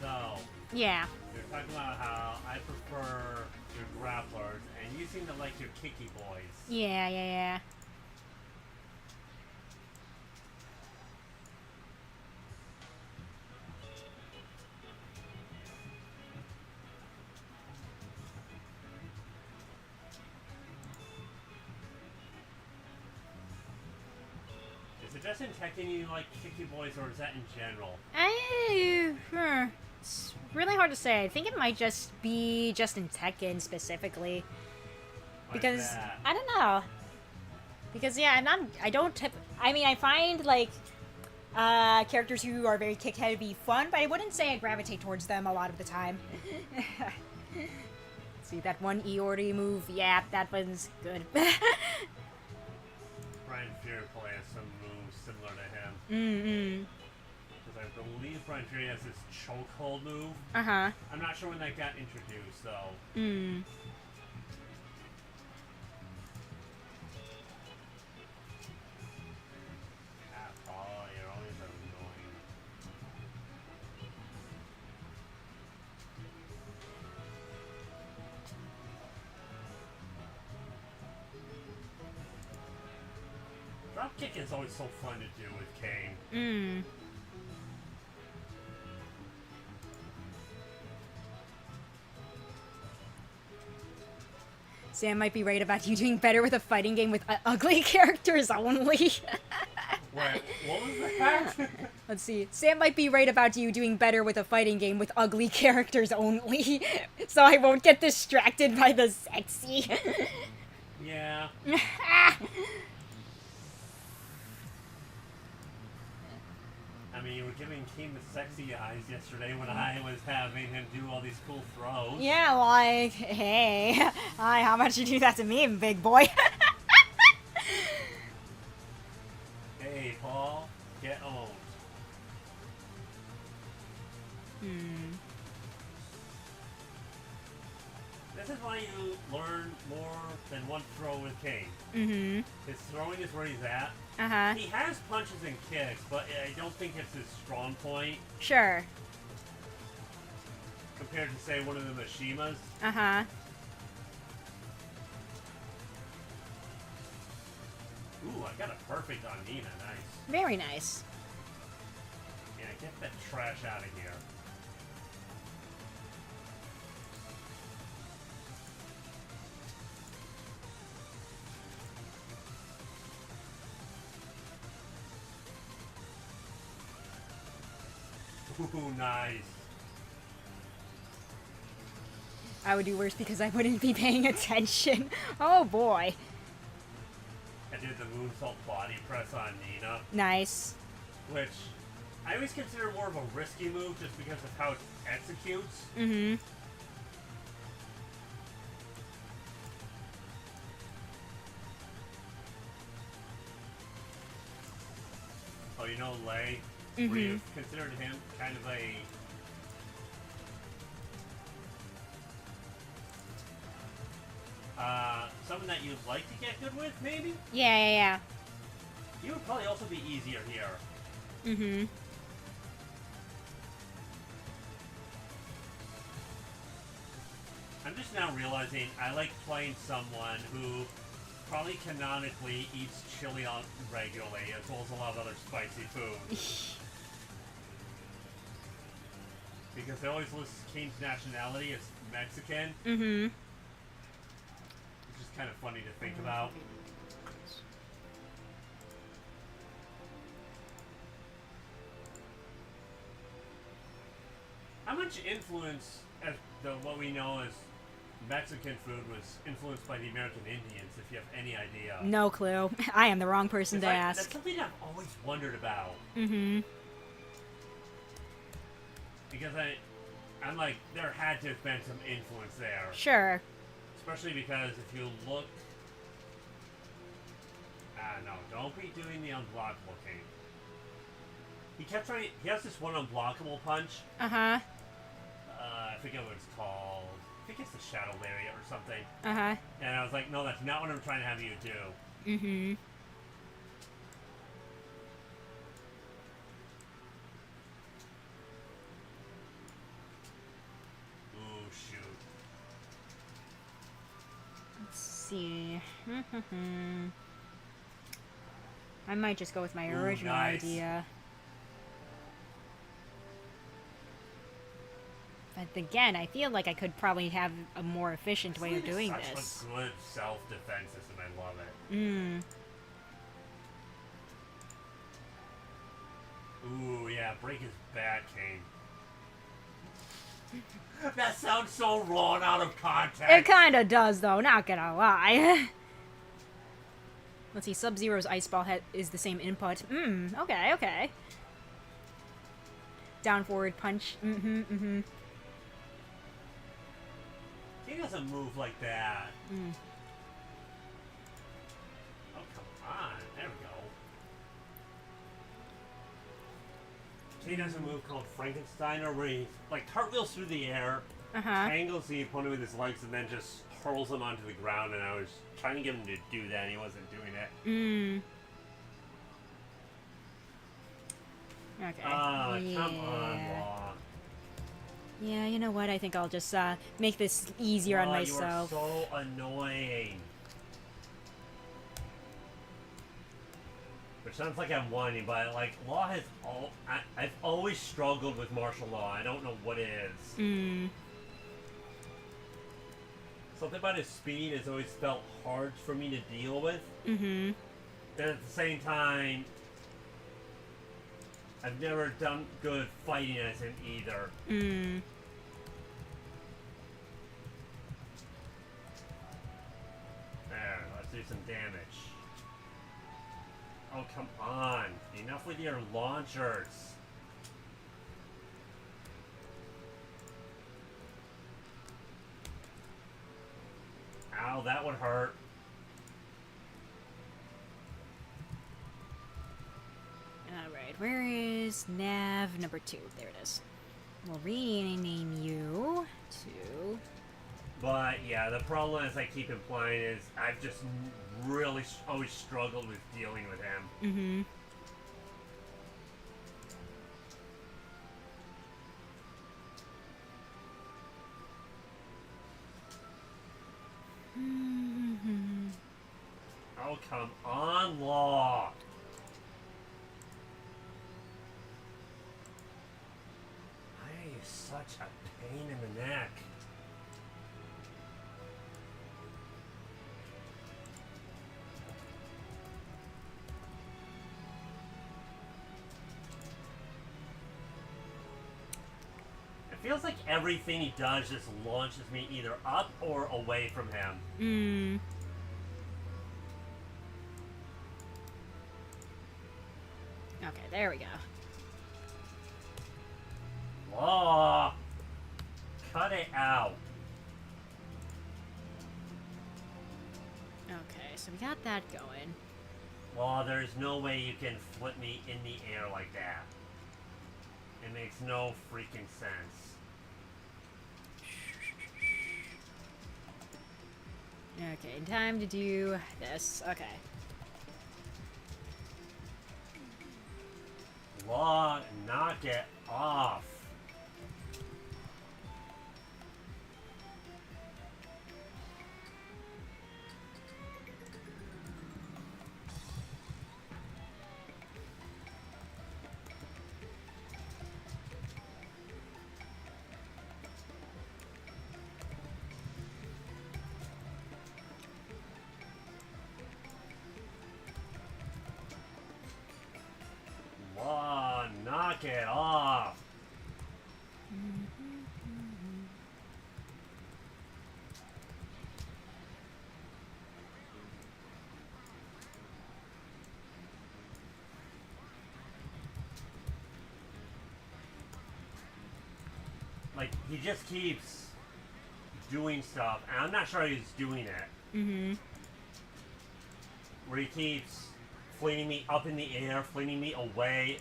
So, Yeah. you're talking about how I prefer your grapplers, and you seem to like your kicky boys. Yeah. Is it just in Tekken you like kicky boys, or is that in general? It's really hard to say. I think it might just be just in Tekken specifically. Like Because, that? I don't know. Because, yeah, I find, like, characters who are very kick-heavy fun, but I wouldn't say I gravitate towards them a lot of the time. See, that one Eordi move, yeah, that one's good. Brian Fury plays some moves similar to him. Mm-hmm. Because I believe Brian Fury has this chokehold move. Uh-huh. I'm not sure when that got introduced, though. Hmm. Oh, you're always annoying. Drop kick is always so fun to do with Kane. Hmm. Sam might be right about you doing better with a fighting game with ugly characters only. Wait, what was that? Let's see. Sam might be right about you doing better with a fighting game with ugly characters only. So I won't get distracted by the sexy. Yeah. I mean, you were giving Kane the sexy eyes yesterday when I was having him do all these cool throws. Yeah, like, hey. Hi, how much you do that to me, big boy? Hey, Paul, get owned. This is why you learn more than one throw with Kane. Mm-hmm. His throwing is where he's at. Uh-huh. He has punches and kicks, but I don't think it's his strong point Sure. compared to, say, one of the Mishimas. Uh-huh. Ooh, I got a perfect on Nina. Nice. Very nice. Yeah, get that trash out of here. Ooh, nice. I would do worse because I wouldn't be paying attention. Oh, boy. I did the moonsault body press on Nina, Nice. which I always consider more of a risky move just because of how it executes. Mm-hmm. Oh, you know Lei? Mm-hmm. We've considered him kind of a... someone that you'd like to get good with, maybe? Yeah. He would probably also be easier here. Mm-hmm. I'm just now realizing I like playing someone who probably canonically eats chili on regularly, as well as a lot of other spicy food. Because they always list Kane's nationality as Mexican, Mm-hmm. which is kind of funny to think about. How much influence, as what we know as Mexican food, was influenced by the American Indians, if you have any idea? No clue. I am the wrong person to That's ask. something I've always wondered about. Mm-hmm. Because I'm like, there had to have been some influence there. Sure. Especially because if you look... no, don't be doing the unblockable Kane. He kept trying... He has this one unblockable punch. Uh-huh. I forget what it's called. I think it's the Shadow Lariat or something. Uh-huh. And I was like, no, that's not what I'm trying to have you do. Mm-hmm. Ooh, shoot. Let's see. I might just go with my original nice. idea. But again, I feel like I could probably have a more efficient way of doing Such this. a good self-defense system. I love it. Ooh, yeah, break his back, Kane. That sounds so wrong out of context. It kinda does, though, not gonna lie. Let's see, Sub-Zero's Ice Ball is the same input. Okay. Down, forward, punch. He doesn't move like that. Oh, come on. There we go. he does a move called Frankensteiner where he like cartwheels through the air, Uh-huh. tangles the opponent with his legs, and then just hurls him onto the ground. And I was trying to get him to do that, and he wasn't doing it. Mm. Okay. Ah, yeah. come on, Law. Yeah, you know what? I think I'll just make this easier on Law, myself. You are so annoying. Which sounds like I'm whining, but like Law has I've always struggled with martial law. I don't know what it is. Mm. Something about his speed has always felt hard for me to deal with. Mm-hmm. And at the same time, I've never done good fighting as him either. Mm. There, let's do some damage. Oh, come on. Enough with your launchers. Ow, that would hurt. Alright, where is nav number 2? There it is. We'll rename you to... But yeah, the problem, as I keep implying, is I've just really always struggled with dealing with him. Mm-hmm. Oh, come on, Law. Why are you such a pain in the neck? It feels like everything he does just launches me either up or away from him. Mm. Okay, there we go. Law! Cut it out. Okay, so we got that going. Law, there's no way you can flip me in the air like that. It makes no freaking sense. Okay, time to do this. Okay. Law, knock it off. Law, knock it off. Like, he just keeps doing stuff, and I'm not sure he's doing it. Mm-hmm. Where he keeps flinging me up in the air, flinging me away,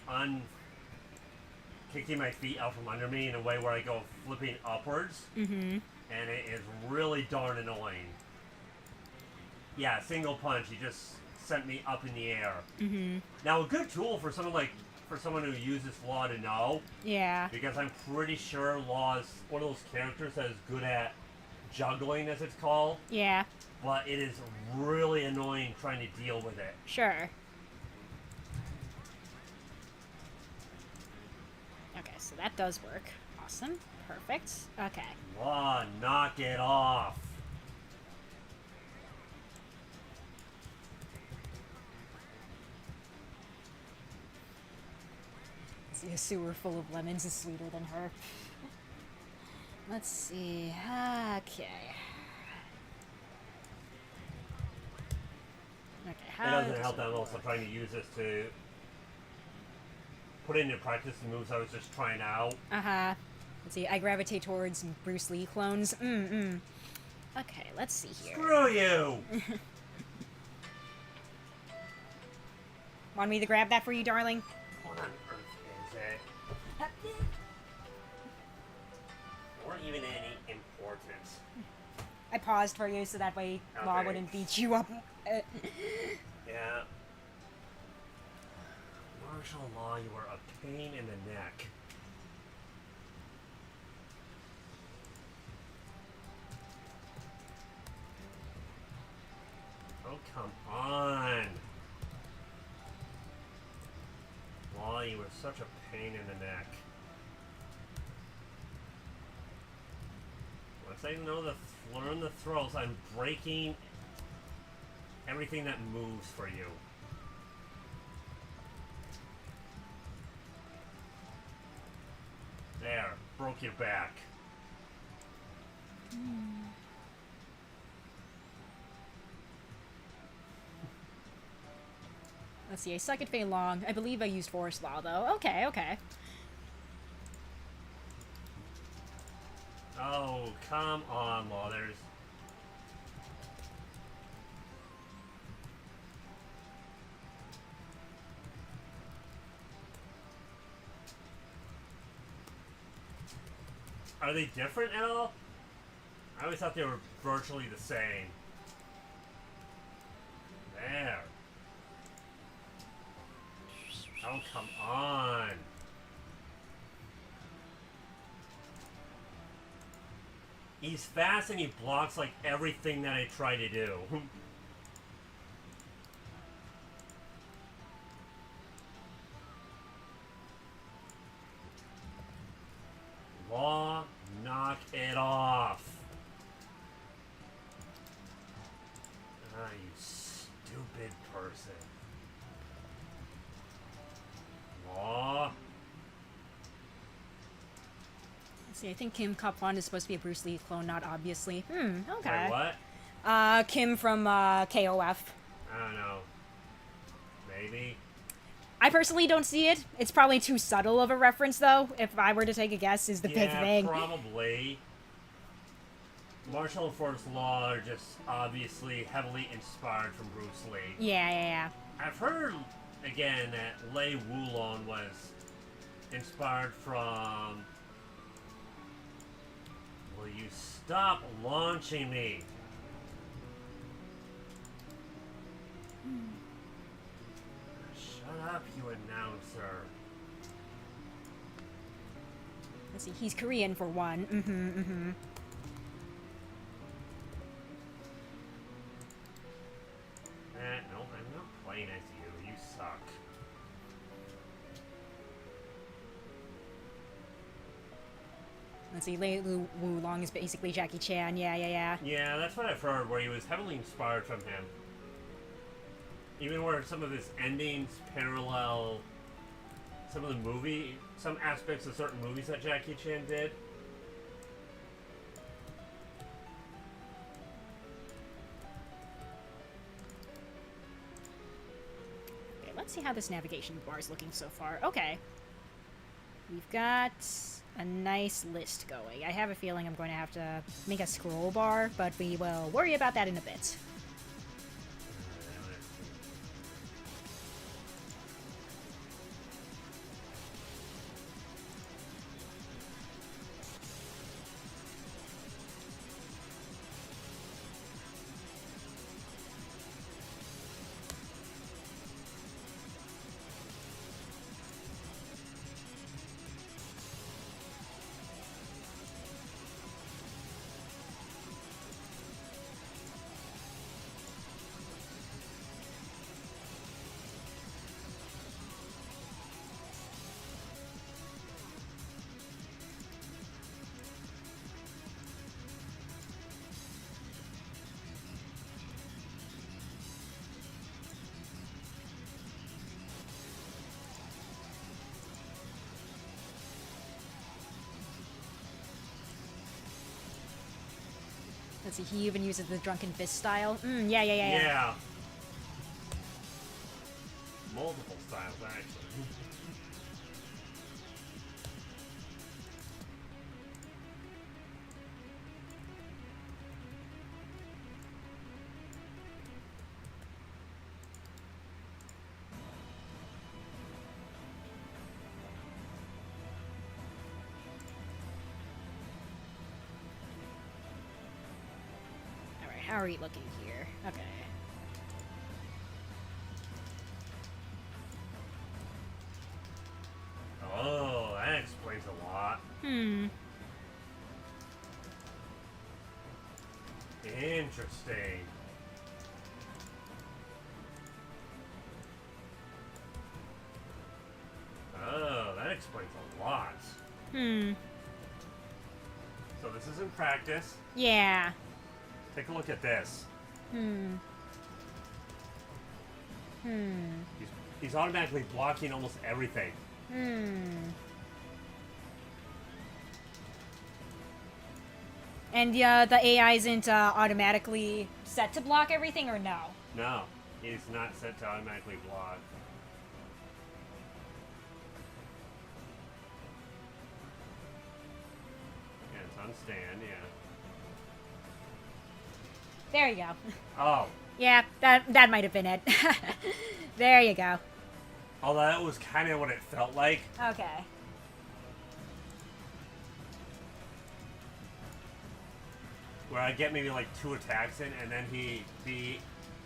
kicking my feet out from under me in a way where I go flipping upwards. Mm-hmm. And it is really darn annoying. Yeah, single punch, he just sent me up in the air. Mm-hmm. Now, a good tool for someone who uses Law to know, Yeah. because I'm pretty sure Law is one of those characters that is good at juggling, as it's called. Yeah. But it is really annoying trying to deal with it. Sure. Okay, so that does work. Awesome. Perfect. Okay. Law, knock it off. See, a sewer full of lemons is sweeter than her. Let's see. Okay. Okay, It how doesn't does help that I'm it also work? trying to use this to put into practice the moves I was just trying out. Uh-huh. Let's see, I gravitate towards Bruce Lee clones. Okay, let's see here. Screw you! Want me to grab that for you, darling? What on earth is it? Weren't even any importance. I paused for you so that way Law Okay. wouldn't beat you up. Yeah. Martial law, you were a pain in the neck. Oh, come on. Law, you were such a pain in the neck. Once I know learn the throws, I'm breaking everything that moves for you. There, broke your back. Let's see, I suck at Fei Long. I believe I used Forest Law, though. Okay, okay. Oh, come on, Law. There's... Are they different at all? I always thought they were virtually the same. There. Oh, come on. He's fast and he blocks like everything that I try to do. Law, knock it off. Ah, you stupid person. Law. Let's see, I think Kim Kaplan is supposed to be a Bruce Lee clone, not obviously. Okay. Wait, what? Kim from KOF. I don't know. Maybe. I personally don't see it. It's probably too subtle of a reference, though, if I were to take a guess, is the big thing. Probably. Martial and Force Law are just obviously heavily inspired from Bruce Lee. Yeah. I've heard, again, that Lei Wulong was inspired from... Will you stop launching me? Shut up, you announcer. Let's see, he's Korean for one. No, I'm not playing as you. You suck. Let's see, Lei Wulong is basically Jackie Chan. Yeah. Yeah, that's what I've heard, where he was heavily inspired from him. Even where some of his endings parallel some aspects of certain movies that Jackie Chan did. Okay, let's see how this navigation bar is looking so far. Okay. We've got a nice list going. I have a feeling I'm going to have to make a scroll bar, but we will worry about that in a bit. Let's see, he even uses the Drunken Fist style. Yeah. Yeah. Multiple styles, actually. how are you looking here? Okay. Oh, that explains a lot. Interesting. Oh, that explains a lot. So this is in practice. Yeah. Take a look at this. He's automatically blocking almost everything. And the AI isn't automatically set to block everything, or no? No, he's not set to automatically block. Yeah, it's on stand, yeah. There you go. Oh. Yeah, that might have been it. There you go. Although that was kind of what it felt like. Okay. Where I get maybe like 2 attacks in, and then he'd be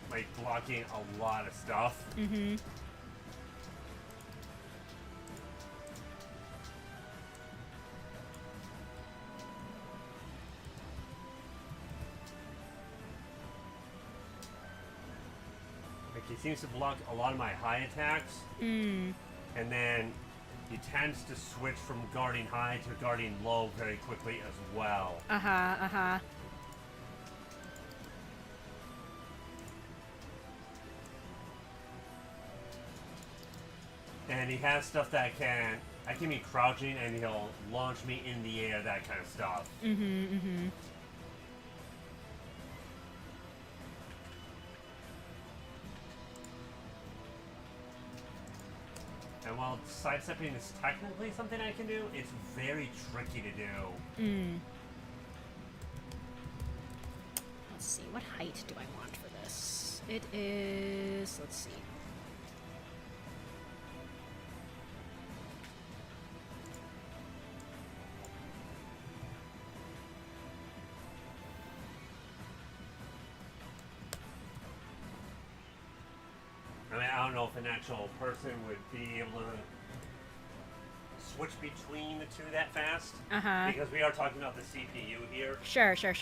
like blocking a lot of stuff. Like he seems to block a lot of my high attacks. And then he tends to switch from guarding high to guarding low very quickly as well. And he has stuff that I can be crouching and he'll launch me in the air, that kind of stuff. And while sidestepping is technically something I can do, it's very tricky to do. Let's see, what height do I want for this? It is, let's see. I mean, I don't know if an actual person would be able to switch between the two that fast. Because we are talking about the CPU here. Sure. Let's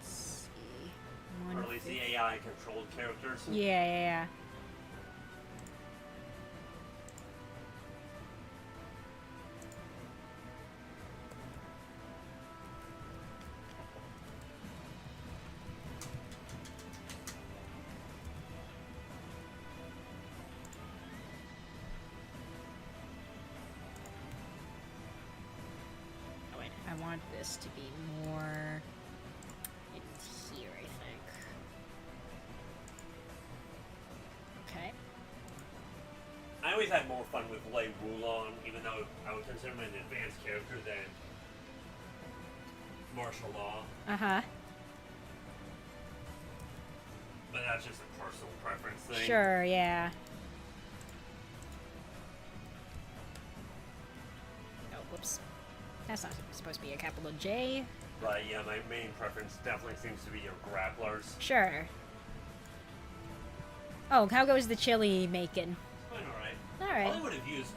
see. Or at least the AI controlled characters. Yeah. I want this to be more in here, I think. Okay. I always had more fun with Lei Wulong, even though I would consider him an advanced character than martial law. But that's just a personal preference thing. Sure, yeah. Oh, whoops. That's not supposed to be a capital J. But yeah, my main preference definitely seems to be your grapplers. Sure. Oh, how goes the chili making? Fine, alright. Alright. I probably would have used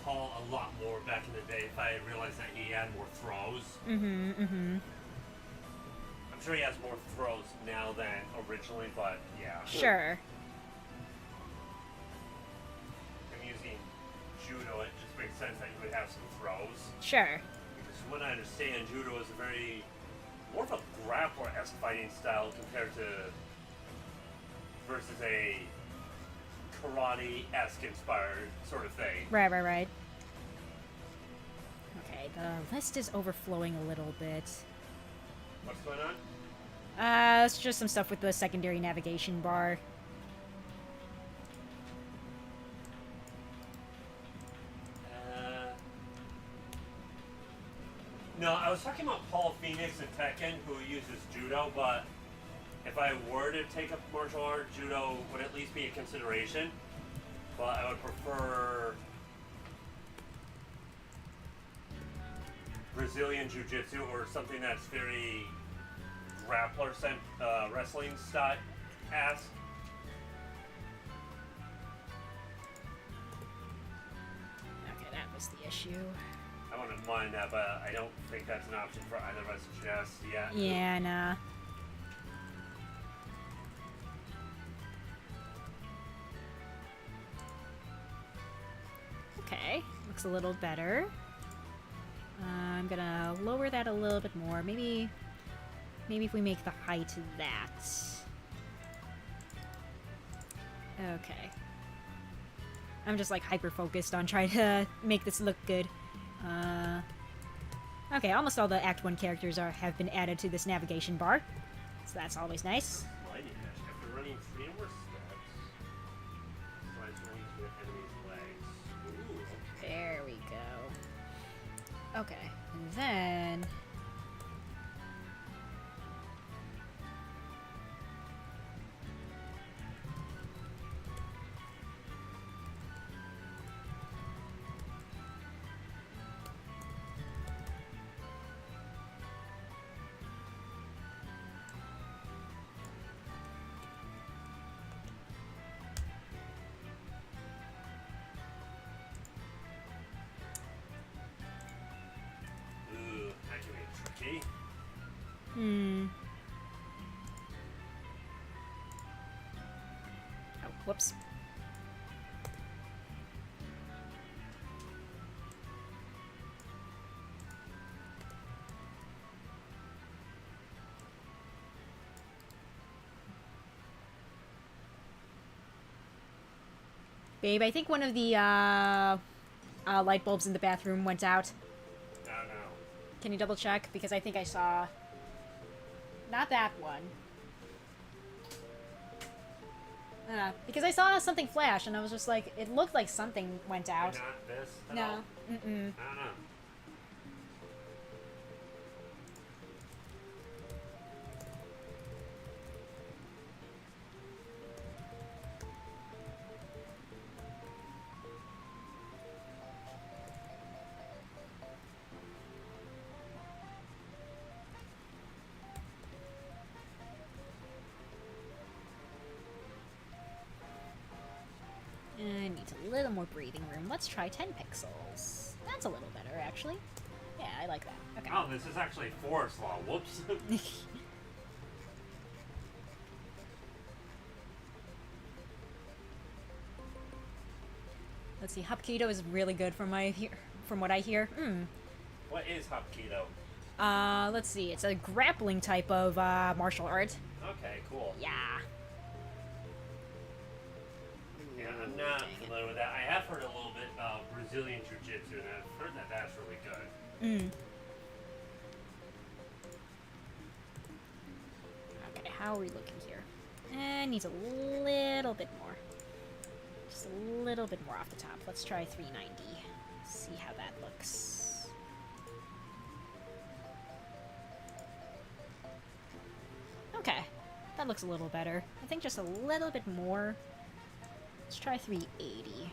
Paul a lot more back in the day if I had realized that he had more throws. I'm sure he has more throws now than originally, but yeah. Sure. I'm using judo, it just makes sense that you would have some throws. Sure. Because from what I understand, judo is a very more of a grappler-esque fighting style compared to versus a karate-esque inspired sort of thing. Right. Okay, the list is overflowing a little bit. What's going on? It's just some stuff with the secondary navigation bar. No, I was talking about Paul Phoenix and Tekken, who uses judo, but if I were to take up martial art, judo would at least be a consideration. But I would prefer Brazilian Jiu-Jitsu or something that's very grappler wrestling style ass. Okay, that was the issue. I wouldn't mind that, but I don't think that's an option for either of us just yet. Yeah, nah. Okay, looks a little better. I'm gonna lower that a little bit more. Maybe if we make the height that. Okay. I'm just like hyper-focused on trying to make this look good. Okay, almost all the Act 1 characters have been added to this navigation bar. So that's always nice. Sliding dash. After running 3 more steps, slides rings with enemy's legs. Ooh, okay. There we go. Okay, and then... Ooh, that can be tricky. Oh, whoops. Babe, I think one of the light bulbs in the bathroom went out. No. Can you double check? Because I think I saw... Not that one. Because I saw something flash, and I was just like, it looked like something went out. Not this at No. all? Mm-mm. I don't know. I need a little more breathing room. Let's try 10 pixels. That's a little better, actually. Yeah, I like that. Okay. Oh, this is actually Forest Law. Whoops. Let's see. Hapkido is really good from what I hear. What is Hapkido? Let's see. It's a grappling type of martial art. Okay, cool. Yeah. Yeah, I'm not familiar with that. I have heard a little bit of Brazilian Jiu-Jitsu, and I've heard that that's really good. Okay, how are we looking here? Needs a little bit more. Just a little bit more off the top. Let's try 390. See how that looks. Okay, that looks a little better. I think just a little bit more. Let's try 380.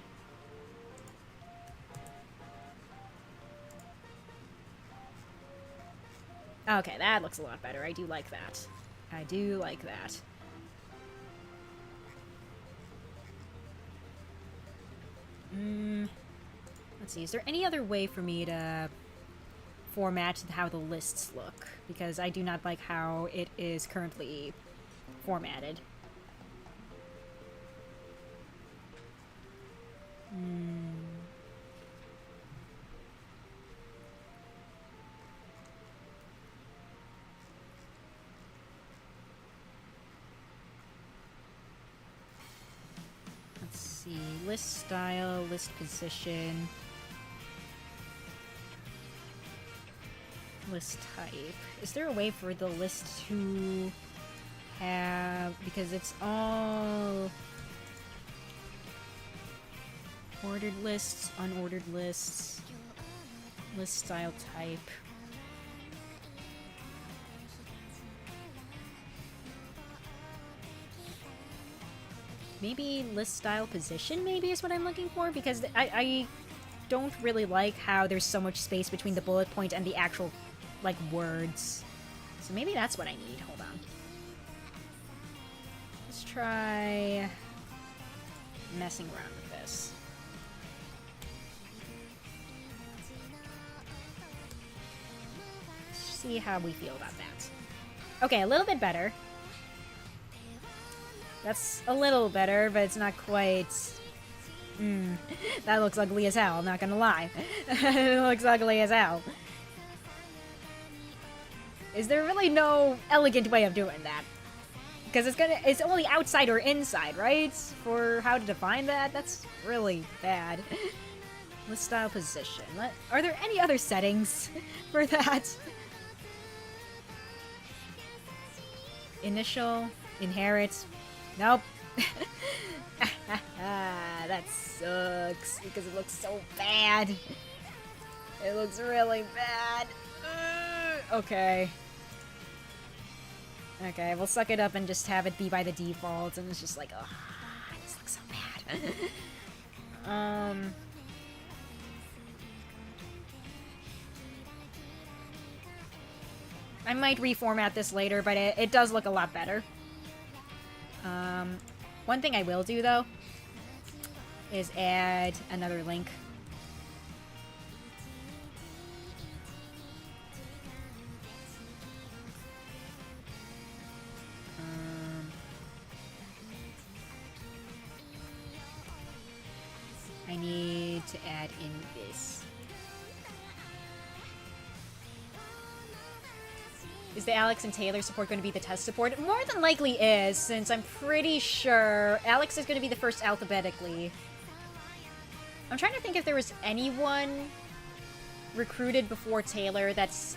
Okay, that looks a lot better. I do like that. I do like that. Let's see, is there any other way for me to format how the lists look? Because I do not like how it is currently formatted. Let's see, list style, list position, list type. Is there a way for the list to have, because it's all ordered lists, unordered lists, list style type. Maybe list style position maybe is what I'm looking for, because I don't really like how there's so much space between the bullet point and the actual, like, words. So maybe that's what I need. Hold on. Let's try messing around with this. Let's see how we feel about that. Okay, a little bit better. That's a little better, but it's not quite... That looks ugly as hell, not gonna lie. It looks ugly as hell. Is there really no elegant way of doing that? Because it's only outside or inside, right? For how to define that? That's really bad. List style position. Are there any other settings for that? Initial, inherit. Nope. That sucks because it looks so bad. It looks really bad. Okay. Okay, we'll suck it up and just have it be by the default, and it's just like, oh, this looks so bad. I might reformat this later, but it does look a lot better. One thing I will do, though, is add another link. I need to add in this. Is the Alex and Taylor support going to be the test support? It more than likely is, since I'm pretty sure Alex is going to be the first alphabetically. I'm trying to think if there was anyone recruited before Taylor that's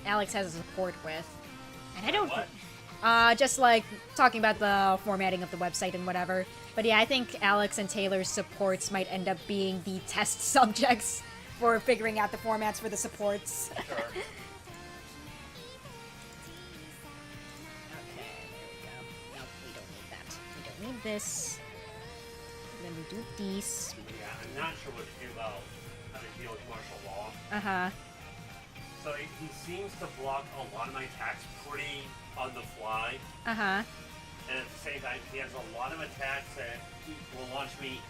Alex has a support with. And I don't... What? Just like talking about the formatting of the website and whatever. But yeah, I think Alex and Taylor's supports might end up being the test subjects for figuring out the formats for the supports. Sure. Need this. Then we do these. Yeah, I'm not sure what to do about how to deal with martial law. Uh-huh. So he seems to block a lot of my attacks pretty on the fly. Uh-huh. And at the same time, he has a lot of attacks that will launch me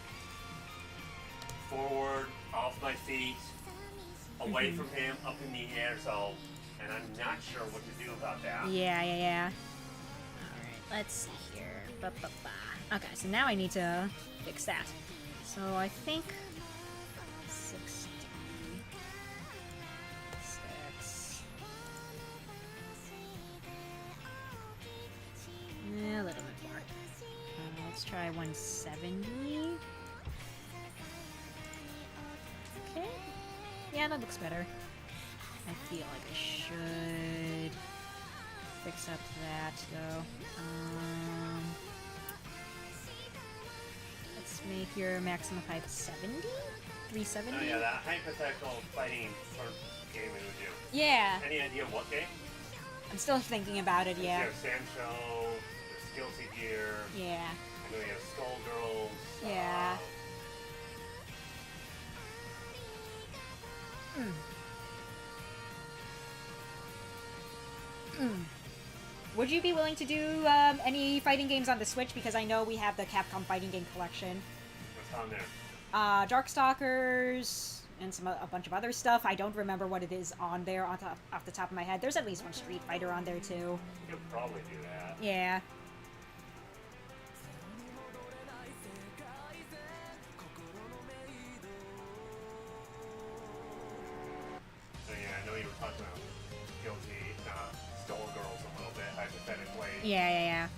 forward, off my feet, away from him, up in the air, so... And I'm not sure what to do about that. Yeah. Alright, let's see here. Ba-ba-ba. Okay, so now I need to fix that. So I think 60, 6. Yeah, a little bit more. Let's try 170. Okay. Yeah, that looks better. I feel like I should fix up that though. Let's make your maximum height 70? 370? Oh yeah, that hypothetical fighting sort of game we would do. Yeah. Any idea what game? I'm still thinking about it, yeah. You have Sancho, there's Guilty Gear. Yeah. I know you have Skullgirls. Yeah. Would you be willing to do any fighting games on the Switch? Because I know we have the Capcom fighting game collection. What's on there? Darkstalkers and a bunch of other stuff. I don't remember what it is on there off the top of my head. There's at least one Street Fighter on there too. You could probably do that. Yeah. So yeah, I know you were talking about Guilty, Skullgirls a little bit, hypothetically. Yeah.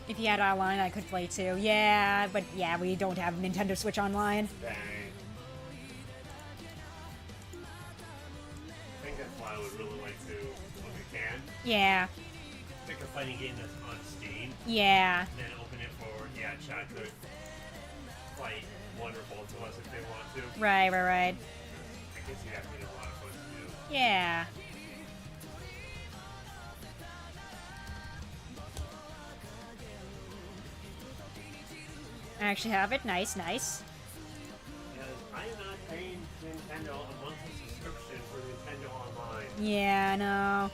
If you had online, I could play too. Yeah, but yeah, we don't have Nintendo Switch Online. Dang. I think that's why we would really like to, when we can, Yeah. pick a fighting game that's on Steam. Yeah. And then open it for, chat could fight one or both of us if they want to. Right. I guess you'd have to get a lot of fun to do. Yeah. I actually have it. Nice. Because I am not paying Nintendo a monthly subscription for Nintendo Online. Yeah, I know.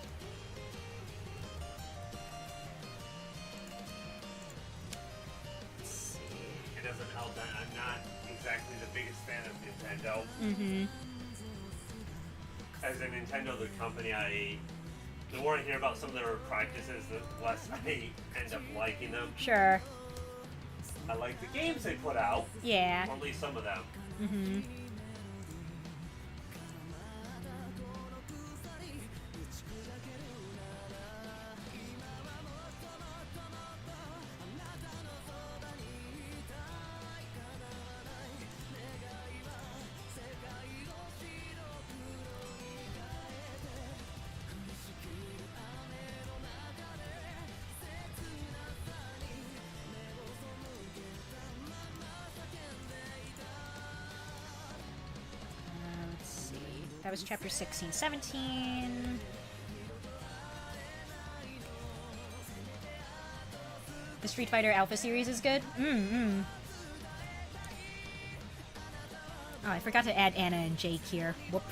Let's see. It doesn't help that I'm not exactly the biggest fan of Nintendo. Mm-hmm. As a Nintendo, the company, the more I hear about some of their practices, the less I end up liking them. Sure. I like the games they put out. Yeah. Or at least some of them. Mm-hmm. Let's see. That was chapter 16, 17. The Street Fighter Alpha series is good. Oh, I forgot to add Anna and Jake here. Whoop.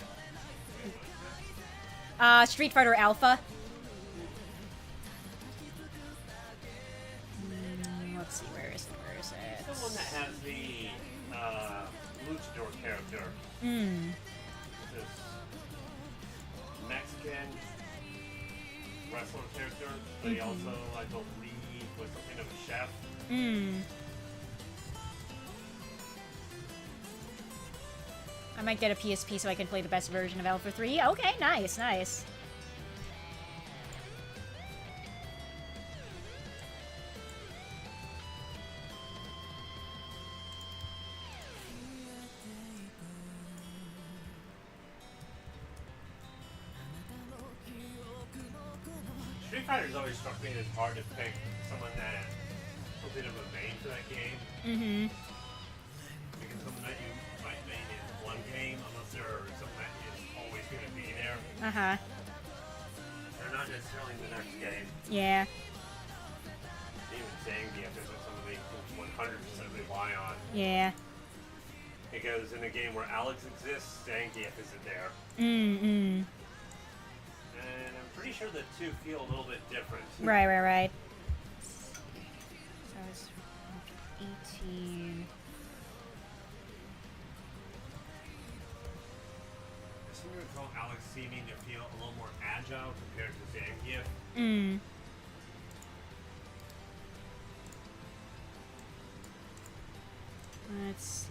Street Fighter Alpha. Let's see, where is it? The one that has the luchador character. This Mexican wrestler character, but he also, I believe, was something of a chef. I might get a PSP so I can play the best version of Alpha 3. Okay, nice. Street Fighter's always struck me as hard to pick someone that's a bit of a main for that game. Because someone that you might main in one game, unless they're someone that is always going to be there. They're not necessarily in the next game. Yeah. Even Zangief isn't somebody who 100% rely on. Yeah. Because in a game where Alex exists, Zangief isn't there. And I'm pretty sure the two feel a little bit different. Right. So it's 18. I seem to recall Alex seeming to feel a little more agile compared to Zangief. Let's see.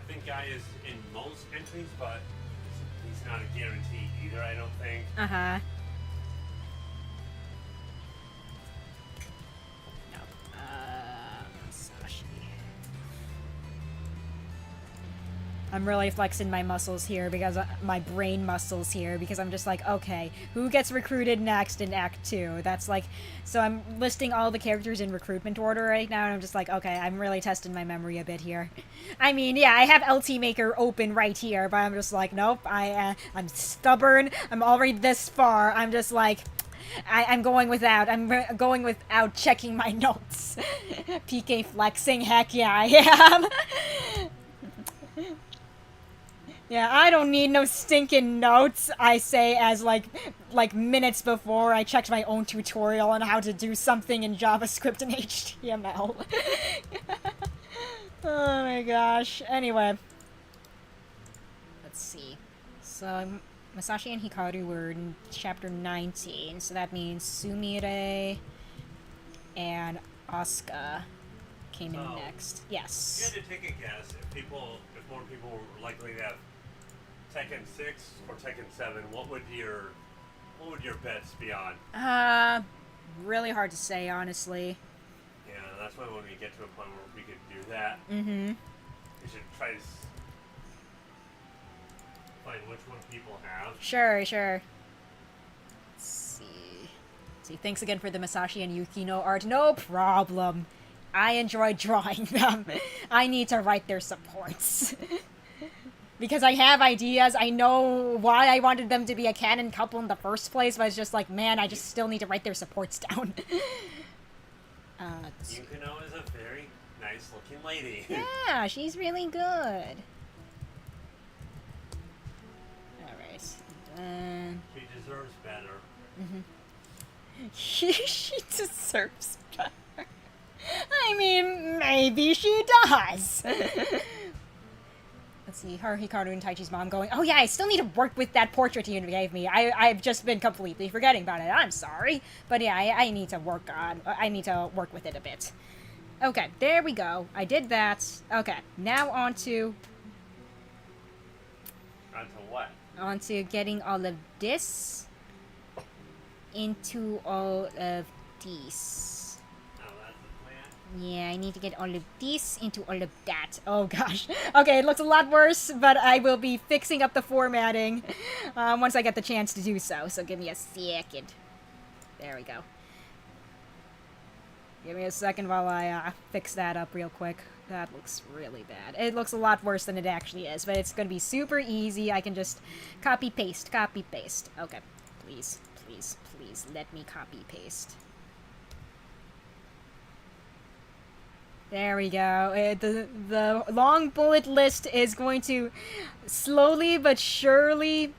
I think Guy is in most entries, but he's not a guarantee either, I don't think. Nope. Masashi. I'm really flexing my muscles here because my brain muscles here because I'm just like, okay, who gets recruited next in Act 2? That's like, so I'm listing all the characters in recruitment order right now, and I'm just like, okay, I'm really testing my memory a bit here. I mean, yeah, I have LT Maker open right here, but I'm just like, nope, I'm stubborn. I'm already this far. I'm just like, I'm going without. I'm going without checking my notes. PK flexing, heck yeah, I am. Yeah, I don't need no stinking notes, I say as like minutes before I checked my own tutorial on how to do something in JavaScript and HTML. Oh my gosh. Anyway. Let's see. So, Masashi and Hikaru were in chapter 19, so that means Sumire and Asuka came in next. Yes. If you had to take a guess, if more people were likely to have Tekken 6 or Tekken 7, what would your bets be on? Really hard to say, honestly. Yeah, that's why when we get to a point where we could do that, Mm-hmm. we should try to find which one people have. Sure, sure. Let's see. Let's see. Thanks again for the Masashi and Yukino art. No problem. I enjoy drawing them. I need to write their supports. Because I have ideas. I know why I wanted them to be a canon couple in the first place, but it's just like, man, I just still need to write their supports down. Yukino is a very nice looking lady. Yeah, she's really good. Alright. She deserves better. She deserves better. I mean, maybe she does. Let's see, her, Hikaru, and Taichi's mom going, oh yeah, I still need to work with that portrait you gave me. I've just been completely forgetting about it. I'm sorry. But yeah, I need to work with it a bit. Okay, there we go. I did that. Okay, now on to what? On to getting all of this into all of these. Yeah, I need to get all of this into all of that. Oh gosh. Okay, it looks a lot worse, but I will be fixing up the formatting once I get the chance to do so. So give me a second. There we go. Give me a second while I fix that up real quick. That looks really bad. It looks a lot worse than it actually is, but it's going to be super easy. I can just copy-paste, copy-paste. Okay, please, please, please let me copy-paste. There we go. The long bullet list is going to slowly but surely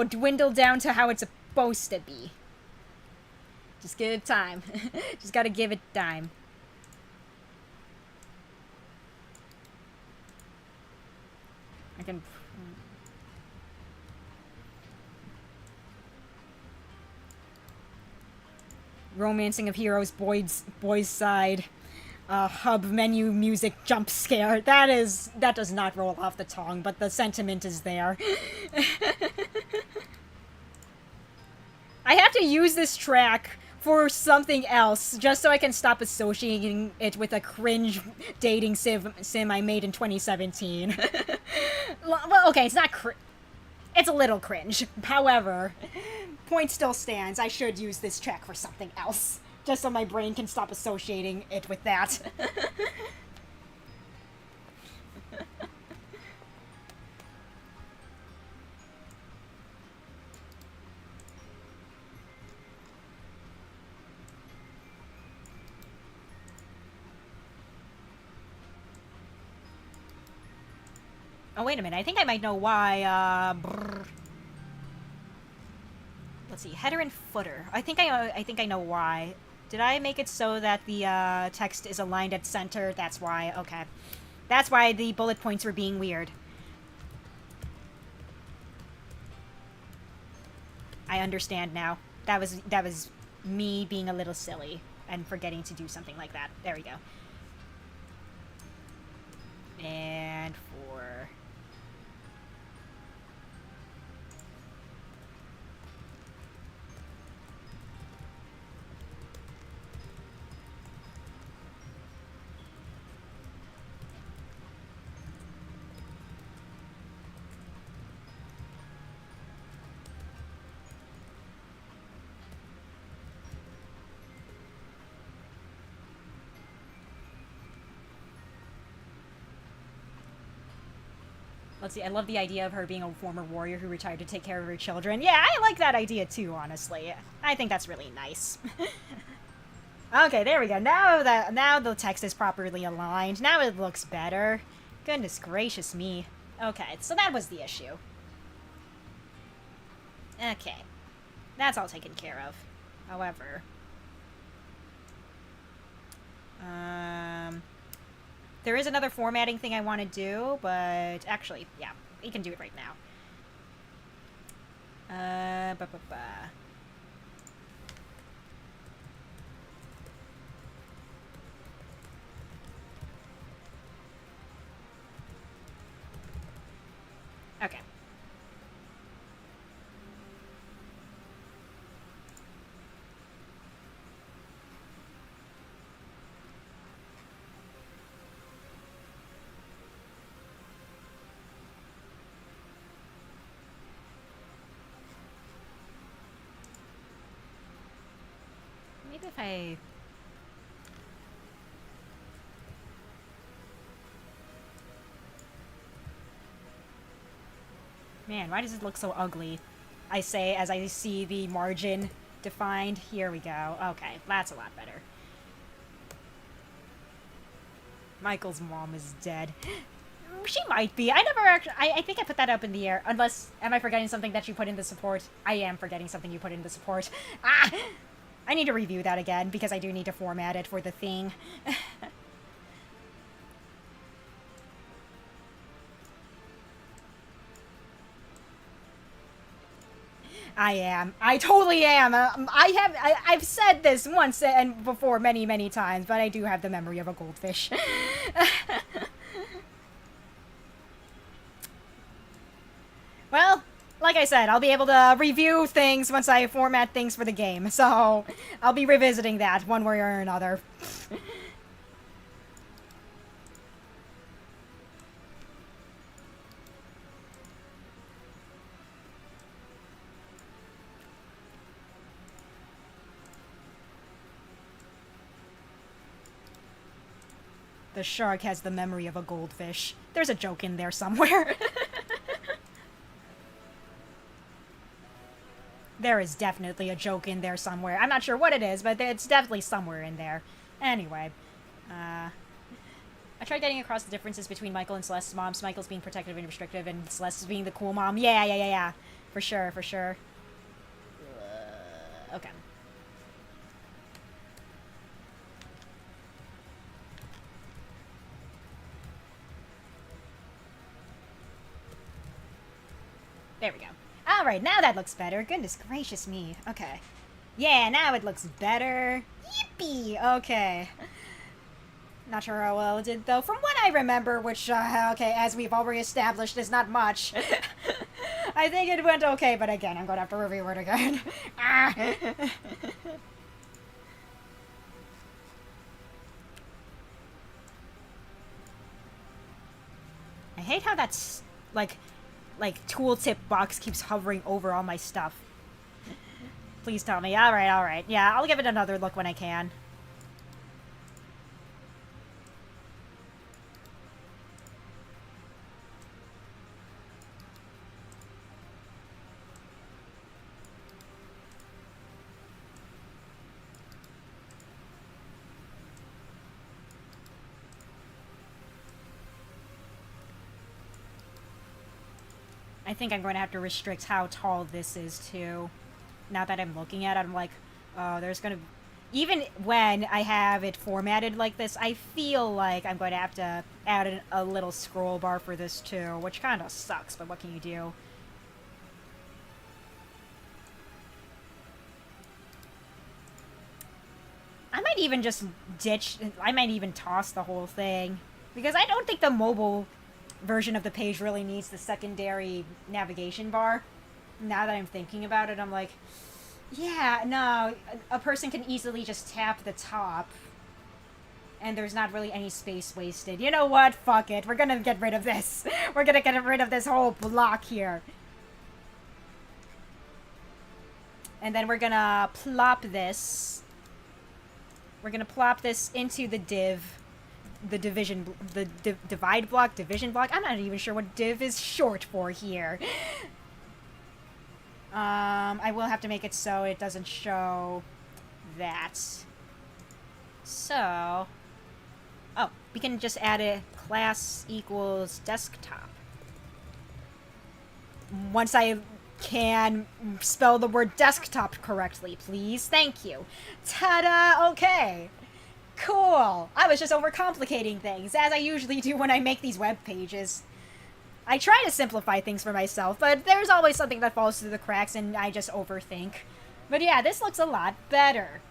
dwindle down to how it's supposed to be. Just give it time. Just gotta give it time. I can... Romancing of Heroes, boys side. Hub menu music jump scare. That does not roll off the tongue, but the sentiment is there. I have to use this track for something else, just so I can stop associating it with a cringe dating sim I made in 2017. Well, okay, it's not it's a little cringe. However, point still stands. I should use this track for something else. Just so my brain can stop associating it with that. Oh, wait a minute. I think I might know why, Let's see. Header and footer. I think I know why. Did I make it so that the text is aligned at center? That's why. Okay. That's why the bullet points were being weird. I understand now. That was me being a little silly and forgetting to do something like that. There we go. And for... Let's see, I love the idea of her being a former warrior who retired to take care of her children. Yeah, I like that idea too, honestly. I think that's really nice. Okay, there we go. Now the text is properly aligned. Now it looks better. Goodness gracious me. Okay, so that was the issue. Okay. That's all taken care of. However... there is another formatting thing I want to do, but actually, yeah, we can do it right now. Okay. if I... Man, why does it look so ugly? I say as I see the margin defined. Here we go. Okay, that's a lot better. Michael's mom is dead. She might be. I never actually... I think I put that up in the air. Unless... Am I forgetting something that you put in the support? I am forgetting something you put in the support. Ah! I need to review that again, because I do need to format it for the thing. I am. I totally am. I've said this once and before many, many times, but I do have the memory of a goldfish. Well, like I said, I'll be able to review things once I format things for the game, so I'll be revisiting that one way or another. The shark has the memory of a goldfish. There's a joke in there somewhere. There is definitely a joke in there somewhere. I'm not sure what it is, but it's definitely somewhere in there. Anyway, I tried getting across the differences between Michael and Celeste's moms. Michael's being protective and restrictive, and Celeste's being the cool mom. Yeah. For sure. Okay. There we go. Alright, now that looks better. Goodness gracious me. Okay. Yeah, now it looks better. Yippee! Okay. Not sure how well it did, though. From what I remember, which, okay, as we've already established, is not much. I think it went okay, but again, I'm gonna have to review it again. I hate how that's, like tooltip box keeps hovering over all my stuff. Please tell me. Alright. Yeah, I'll give it another look when I can. I think I'm going to have to restrict how tall this is, too. Now that I'm looking at it, I'm like, oh, there's going to... Even when I have it formatted like this, I feel like I'm going to have to add a little scroll bar for this, too. Which kind of sucks, but what can you do? I might even just ditch... I might even toss the whole thing. Because I don't think the mobile version of the page really needs the secondary navigation bar. Now that I'm thinking about it, I'm like, yeah, no, a person can easily just tap the top, and there's not really any space wasted. You know what? Fuck it. We're gonna get rid of this. We're gonna get rid of this whole block here. And then we're gonna plop this. We're gonna plop this into the div. The divide block, division block. I'm not even sure what div is short for here. I will have to make it so it doesn't show that. So, oh, we can just add a class equals desktop. Once I can spell the word desktop correctly, please. Thank you. Ta-da! Okay. Cool. I was just overcomplicating things, as I usually do when I make these web pages. I try to simplify things for myself, but there's always something that falls through the cracks and I just overthink. But yeah, this looks a lot better.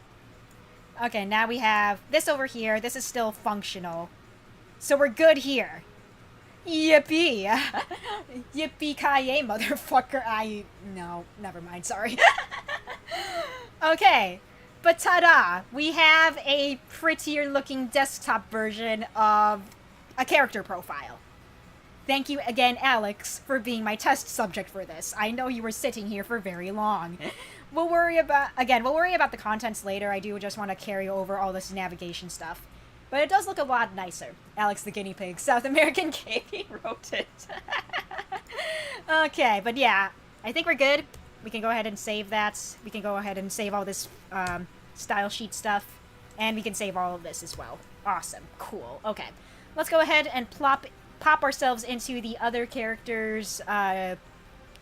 Okay, now we have this over here. This is still functional. So we're good here. Yippee! Yippee-ki-yay, motherfucker. No, never mind, sorry. Okay. But ta-da! We have a prettier looking desktop version of a character profile. Thank you again, Alex, for being my test subject for this. I know you were sitting here for very long. We'll worry about the contents later. I do just want to carry over all this navigation stuff. But it does look a lot nicer. Alex the guinea pig, South American Katie wrote it. Okay, but yeah, I think we're good. We can go ahead and save that. We can go ahead and save all this style sheet stuff. And we can save all of this as well. Awesome. Cool. Okay. Let's go ahead and pop ourselves into the other characters'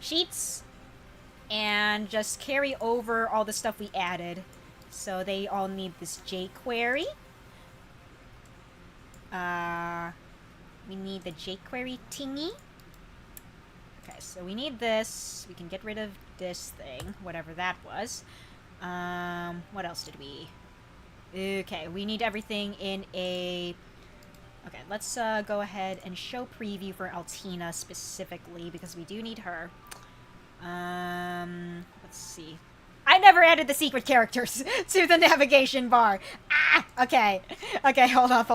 sheets. And just carry over all the stuff we added. So they all need this jQuery. We need the jQuery tingy. Okay, so we need this. We can get rid of this thing, whatever that was. What else did we... Okay, we need everything in a... Okay, let's go ahead and show preview for Altina specifically, because we do need her. Let's see. I never added the secret characters to the navigation bar. Ah! Okay. Okay, hold up.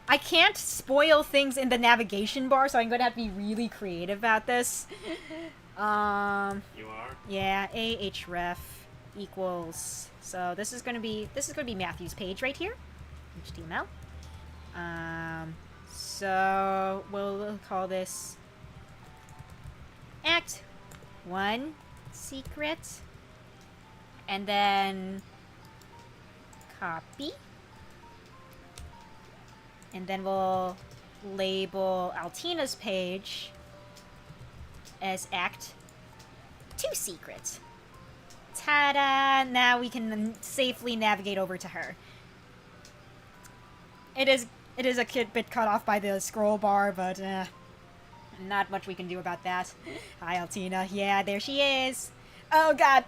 I can't spoil things in the navigation bar, so I'm gonna have to be really creative about this. You are? Yeah, ahref equals... So this is gonna be Matthew's page right here. HTML. So we'll call this Act 1 secret, and then copy, and then we'll label Altina's page as Act 2 secret. Ta-da! Now we can safely navigate over to her. It is a bit cut off by the scroll bar, but not much we can do about that. Hi, Altina. Yeah, there she is. Oh, God.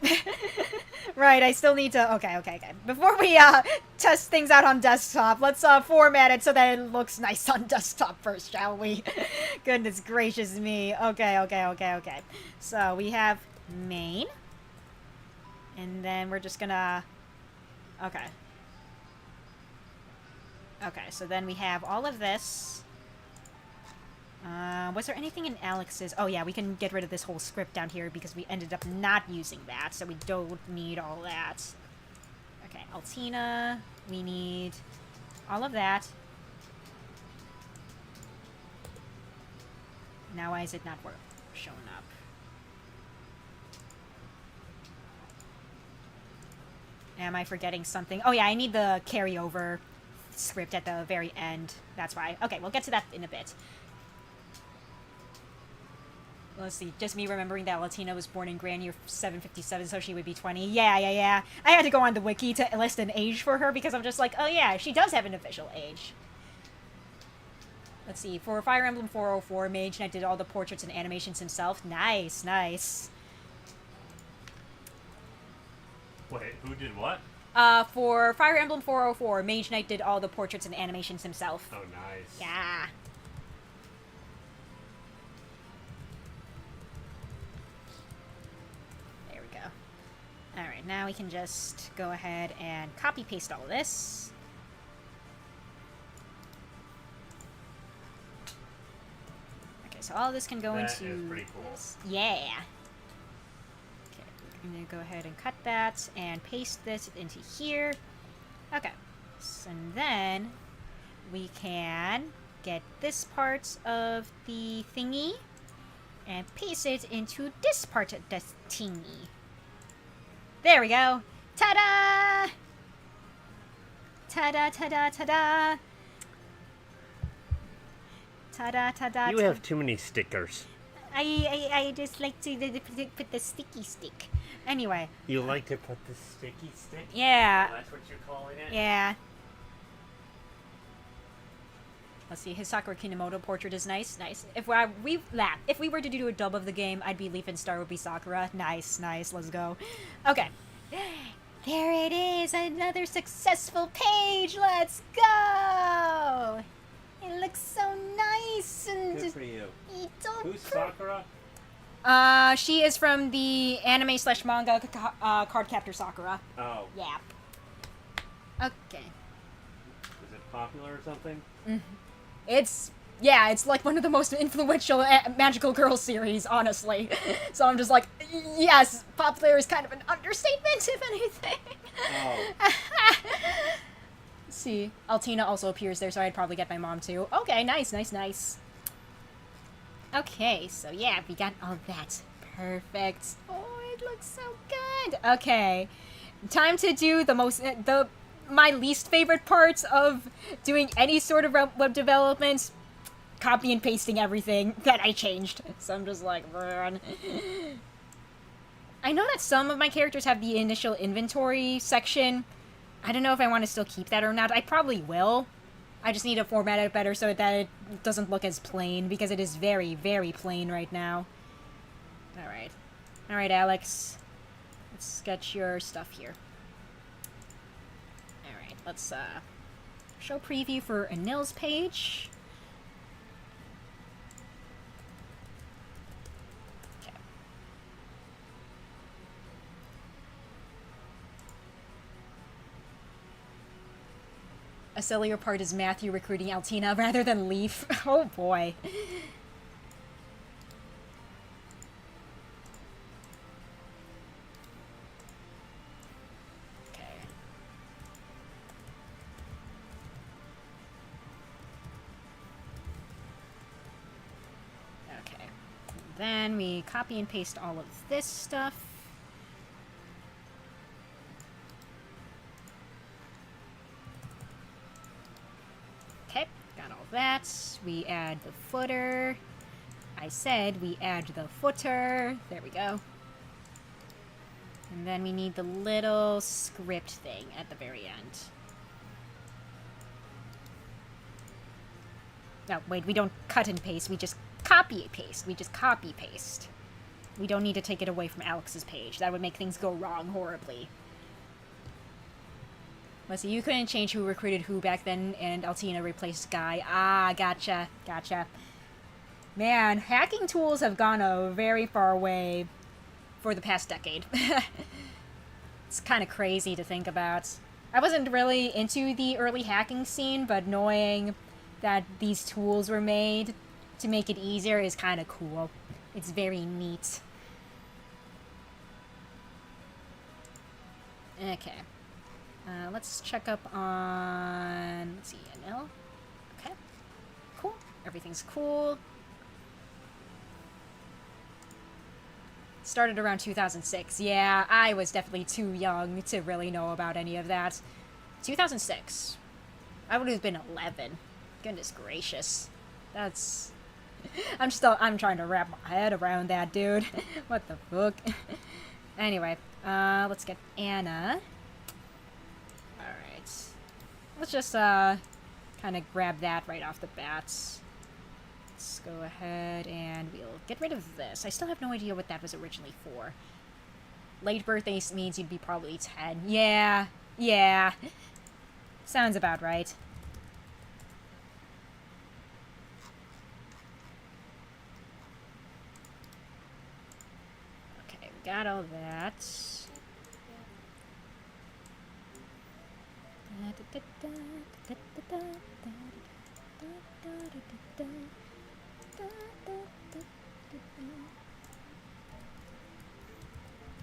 Right, I still need to... Okay. Before we test things out on desktop, let's format it so that it looks nice on desktop first, shall we? Goodness gracious me. Okay. So, we have main. And then we're just gonna... Okay, so then we have all of this. Was there anything in Alex's? Oh yeah, we can get rid of this whole script down here because we ended up not using that, so we don't need all that. Okay, Altina, we need all of that. Now why is it not showing up? Am I forgetting something? Oh yeah, I need the carryover script at the very end. That's why. Okay, we'll get to that in a bit. Let's see, just me remembering that Latina was born in Grand Year 757, so she would be 20. Yeah. I had to go on the wiki to list an age for her because I'm just like, oh yeah, she does have an official age. Let's see, for Fire Emblem 404, Mage Knight did all the portraits and animations himself. Nice. Wait, who did what? For Fire Emblem 404, Mage Knight did all the portraits and animations himself. Oh, nice. Yeah. There we go. Alright, now we can just go ahead and copy-paste all of this. Okay, so all of this can go into... That is pretty cool. Yeah. I'm going to go ahead and cut that and paste this into here. Okay. So then we can get this part of the thingy and paste it into this part of the thingy. There we go. Ta-da! Ta-da. Ta-da. You have too many stickers. I just like to put the sticky stick. Anyway. You like to put the sticky stick? Yeah. Oh, that's what you're calling it? Yeah. Let's see, his Sakura Kinomoto portrait is nice. If we were to do a dub of the game, I'd be Leaf and Star would be Sakura. Nice, let's go. Okay. There it is, another successful page. Let's go. It looks so nice and good for you. Who's Sakura? She is from the anime/manga Cardcaptor Sakura. Oh. Yeah. Okay. Is it popular or something? Mm-hmm. Yeah, it's like one of the most influential magical girl series, honestly. So I'm just like, yes, popular is kind of an understatement, if anything. Oh. Let's see, Altina also appears there, so I'd probably get my mom too. Okay, nice, nice, nice. Okay, so yeah, we got all that. Perfect. Oh, it looks so good. Okay, time to do my least favorite parts of doing any sort of web development. Copy and pasting everything that I changed. So I'm just like, run. I know that some of my characters have the initial inventory section. I don't know if I want to still keep that or not. I probably will. I just need to format it better so that it doesn't look as plain, because it is very, very plain right now. Alright. Alright, Alex. Let's get your stuff here. Alright, let's show preview for Anil's page. A sillier part is Matthew recruiting Altina rather than Leaf. Oh boy. Okay. Okay. Then we copy and paste all of this stuff. That. We add the footer. I said we add the footer. There we go. And then we need the little script thing at the very end. No, wait, we don't cut and paste. We just copy and paste. We just copy paste. We don't need to take it away from Alex's page. That would make things go wrong horribly. Let's see, you couldn't change who recruited who back then, and Altina replaced Guy. Ah, gotcha, gotcha. Man, hacking tools have gone a very far way for the past decade. It's kind of crazy to think about. I wasn't really into the early hacking scene, but knowing that these tools were made to make it easier is kind of cool. It's very neat. Okay. Let's check up on, let's see, Anil. Okay, cool. Everything's cool. Started around 2006. Yeah, I was definitely too young to really know about any of that. 2006. I would have been 11. Goodness gracious. That's... I'm trying to wrap my head around that, dude. What the fuck? Anyway, let's get Anna. Let's just, kind of grab that right off the bat. Let's go ahead and we'll get rid of this. I still have no idea what that was originally for. Late birthday means you'd be probably 10. Yeah, yeah. Sounds about right. Okay, we got all that.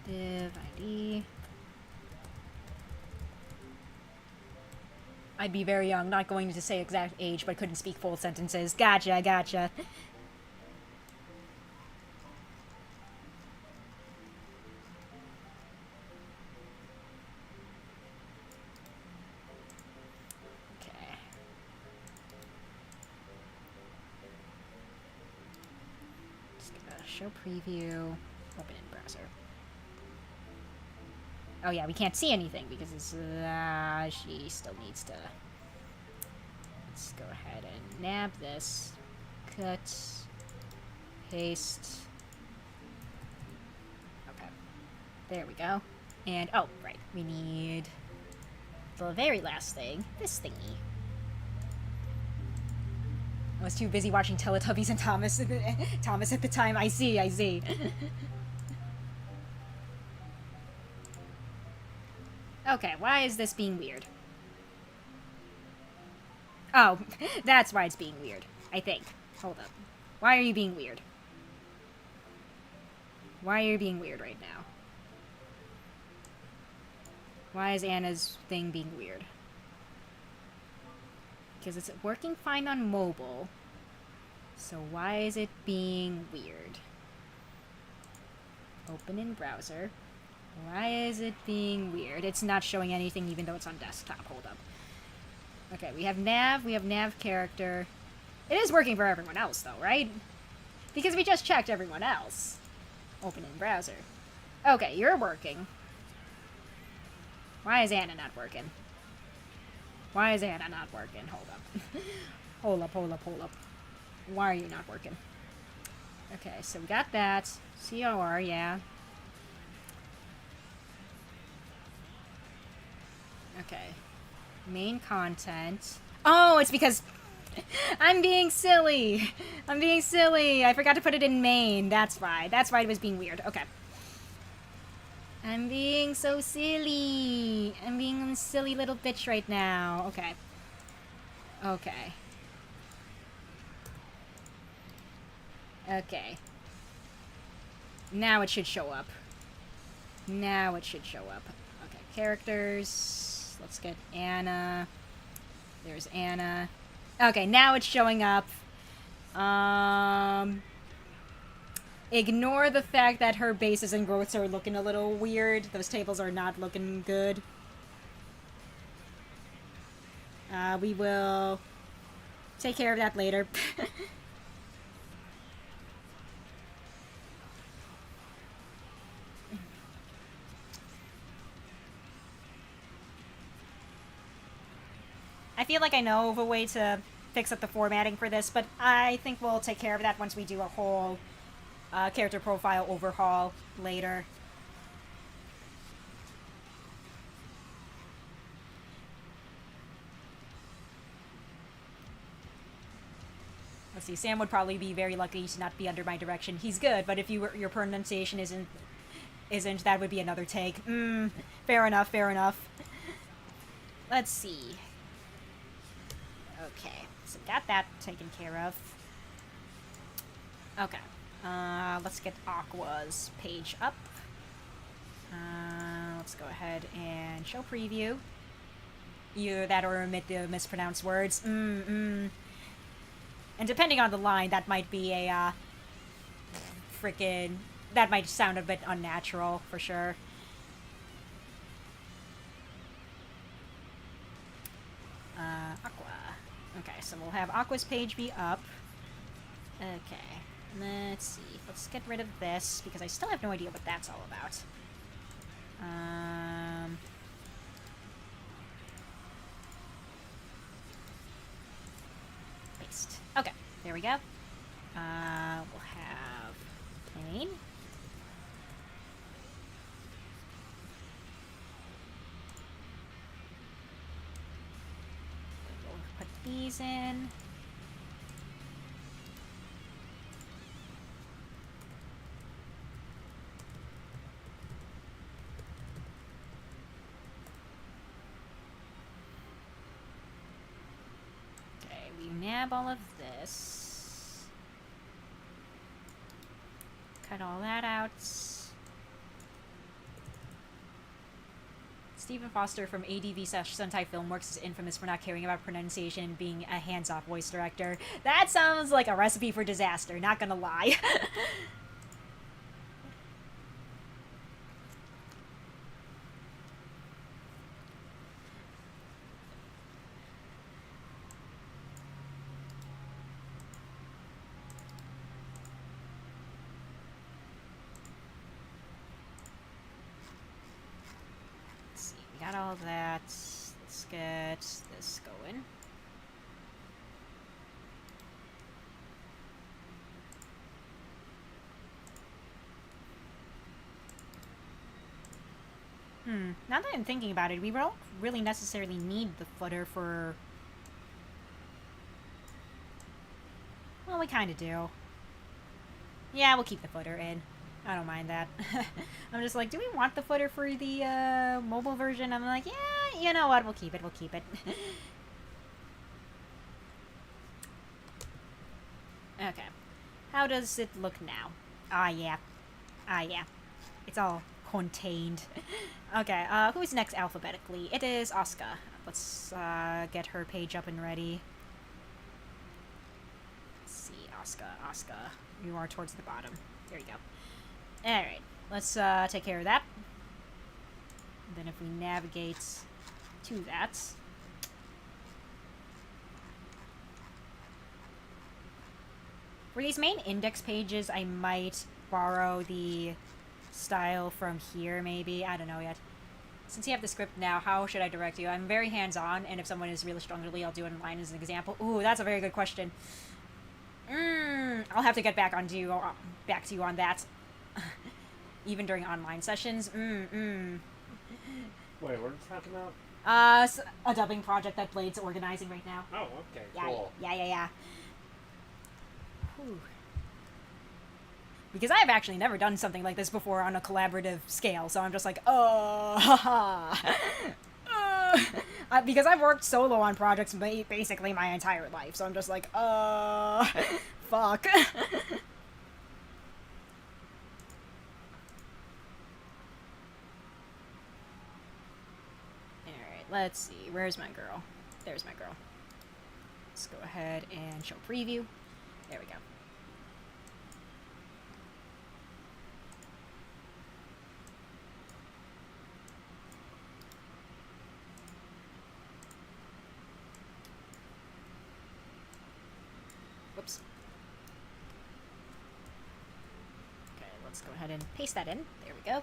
Div ID. I'd be very young, not going to say exact age, but couldn't speak full sentences. Gotcha, gotcha. Show preview, open in browser. Oh yeah, we can't see anything because it's, she still needs to... Let's go ahead and nab this. Cut. Paste. Okay. There we go. And, oh, right, we need the very last thing, this thingy. I was too busy watching Teletubbies and Thomas at the time. I see, I see. Okay, why is this being weird? Oh, that's why it's being weird, I think. Hold up. Why are you being weird? Why are you being weird right now? Why is Anna's thing being weird? Because it's working fine on mobile. So why is it being weird? Open in browser. Why is it being weird? It's not showing anything even though it's on desktop. Hold up. Okay, we have nav character. It is working for everyone else though, right? Because we just checked everyone else. Open in browser. Okay, you're working. Why is Anna not working? Why is Anna not working? Hold up. hold up. Why are you not working? Okay, so we got that. COR, yeah. Okay. Main content. Oh, it's because I'm being silly. I'm being silly. I forgot to put it in main. That's why. That's why it was being weird. Okay. I'm being so silly. I'm being a silly little bitch right now. Okay. Okay. Okay. Now it should show up. Now it should show up. Okay, characters. Let's get Anna. There's Anna. Okay, now it's showing up. Ignore the fact that her bases and growths are looking a little weird. Those tables are not looking good. We will take care of that later. I feel like I know of a way to fix up the formatting for this, but I think we'll take care of that once we do a whole character profile overhaul later. Let's see, Sam would probably be very lucky to not be under my direction. He's good, but if your pronunciation isn't, that would be another take. Fair enough, fair enough. Let's see. Okay, so got that taken care of. Okay, let's get Aqua's page up. Let's go ahead and show preview. Either that or omit the mispronounced words. And depending on the line, that might be a, that might sound a bit unnatural, for sure. Aqua. Okay, so we'll have Aqua's page be up. Okay, let's see. Let's get rid of this, because I still have no idea what that's all about. Paste. Okay, there we go. We'll have plain. We'll put these in. Nab all of this. Cut all that out. Stephen Foster from ADV/Sentai Filmworks is infamous for not caring about pronunciation and being a hands-off voice director. That sounds like a recipe for disaster, not gonna lie. Got all that. Let's get this going. Now that I'm thinking about it, we don't really necessarily need the footer for... Well, we kind of do. Yeah, we'll keep the footer in. I don't mind that. I'm just like, do we want the footer for the mobile version? I'm like, yeah, you know what? We'll keep it. We'll keep it. how does it look now? Ah, yeah. Ah, yeah. It's all contained. Okay, who's next alphabetically? It is Asuka. Let's get her page up and ready. Let's see, Asuka. You are towards the bottom. There you go. Alright, let's take care of that. And then if we navigate to that... For these main index pages, I might borrow the style from here, maybe. I don't know yet. Since you have the script now, how should I direct you? I'm very hands-on, and if someone is really strongly, I'll do it in line as an example. Ooh, that's a very good question. I'll have to get back to you on that. Even during online sessions. Wait, what are you talking about? A dubbing project that Blade's organizing right now. Oh, okay, Yeah, cool. yeah. Whew. Because I've actually never done something like this before on a collaborative scale, so I'm just like, because I've worked solo on projects basically my entire life, so I'm just like, fuck. Alright, let's see, where's my girl? There's my girl. Let's go ahead and show preview. There we go. Whoops. Okay, let's go ahead and paste that in. There we go.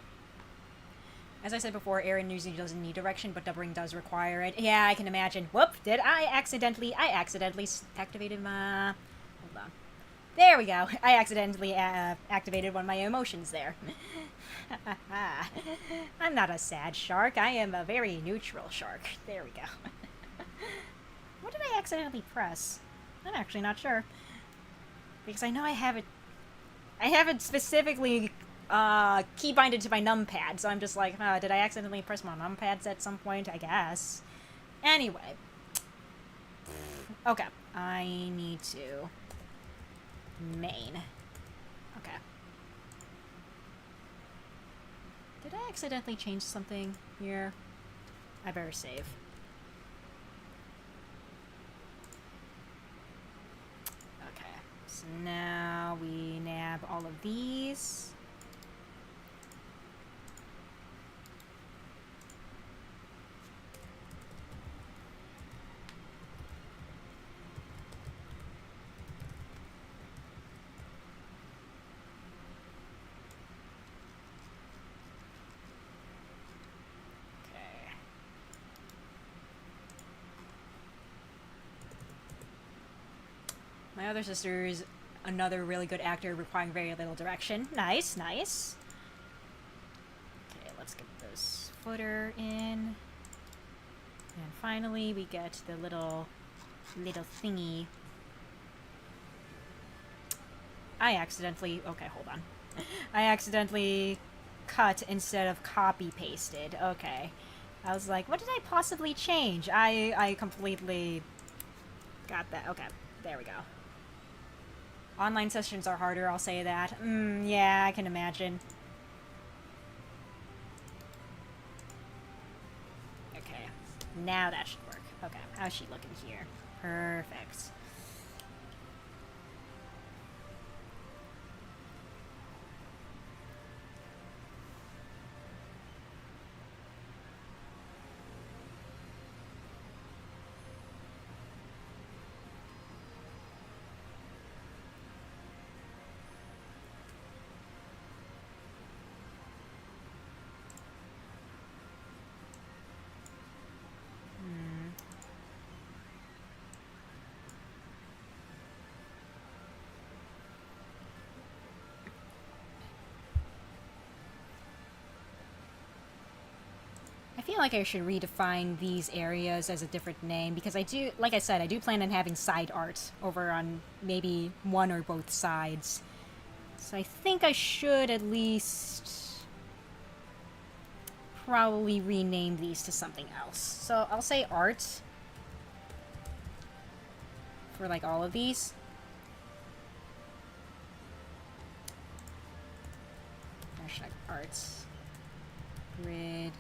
As I said before, Aaron usually doesn't need direction, but dubbing does require it. Yeah, I can imagine. Whoop! Did I accidentally activated my... Hold on. There we go. I accidentally activated one of my emotions there. I'm not a sad shark. I am a very neutral shark. There we go. What did I accidentally press? I'm actually not sure. Because I know I have it specifically keybinded to my numpad, so I'm just like, did I accidentally press my numpads at some point? I guess. Anyway. Okay. I need to... main. Okay. Did I accidentally change something here? I better save. Okay. So now we nab all of these. My other sister is another really good actor requiring very little direction. Nice, nice. Okay, let's get this footer in. And finally, we get the little thingy. I accidentally... Okay, hold on. I accidentally cut instead of copy-pasted. Okay. I was like, what did I possibly change? I completely got that. Okay, there we go. Online sessions are harder, I'll say that. Yeah, I can imagine. Okay, now that should work. Okay, how's she looking here? Perfect. I feel like I should redefine these areas as a different name, because I do, like I said, I do plan on having side art over on maybe one or both sides. So I think I should at least probably rename these to something else. So I'll say art for like all of these. hashtag arts. Grid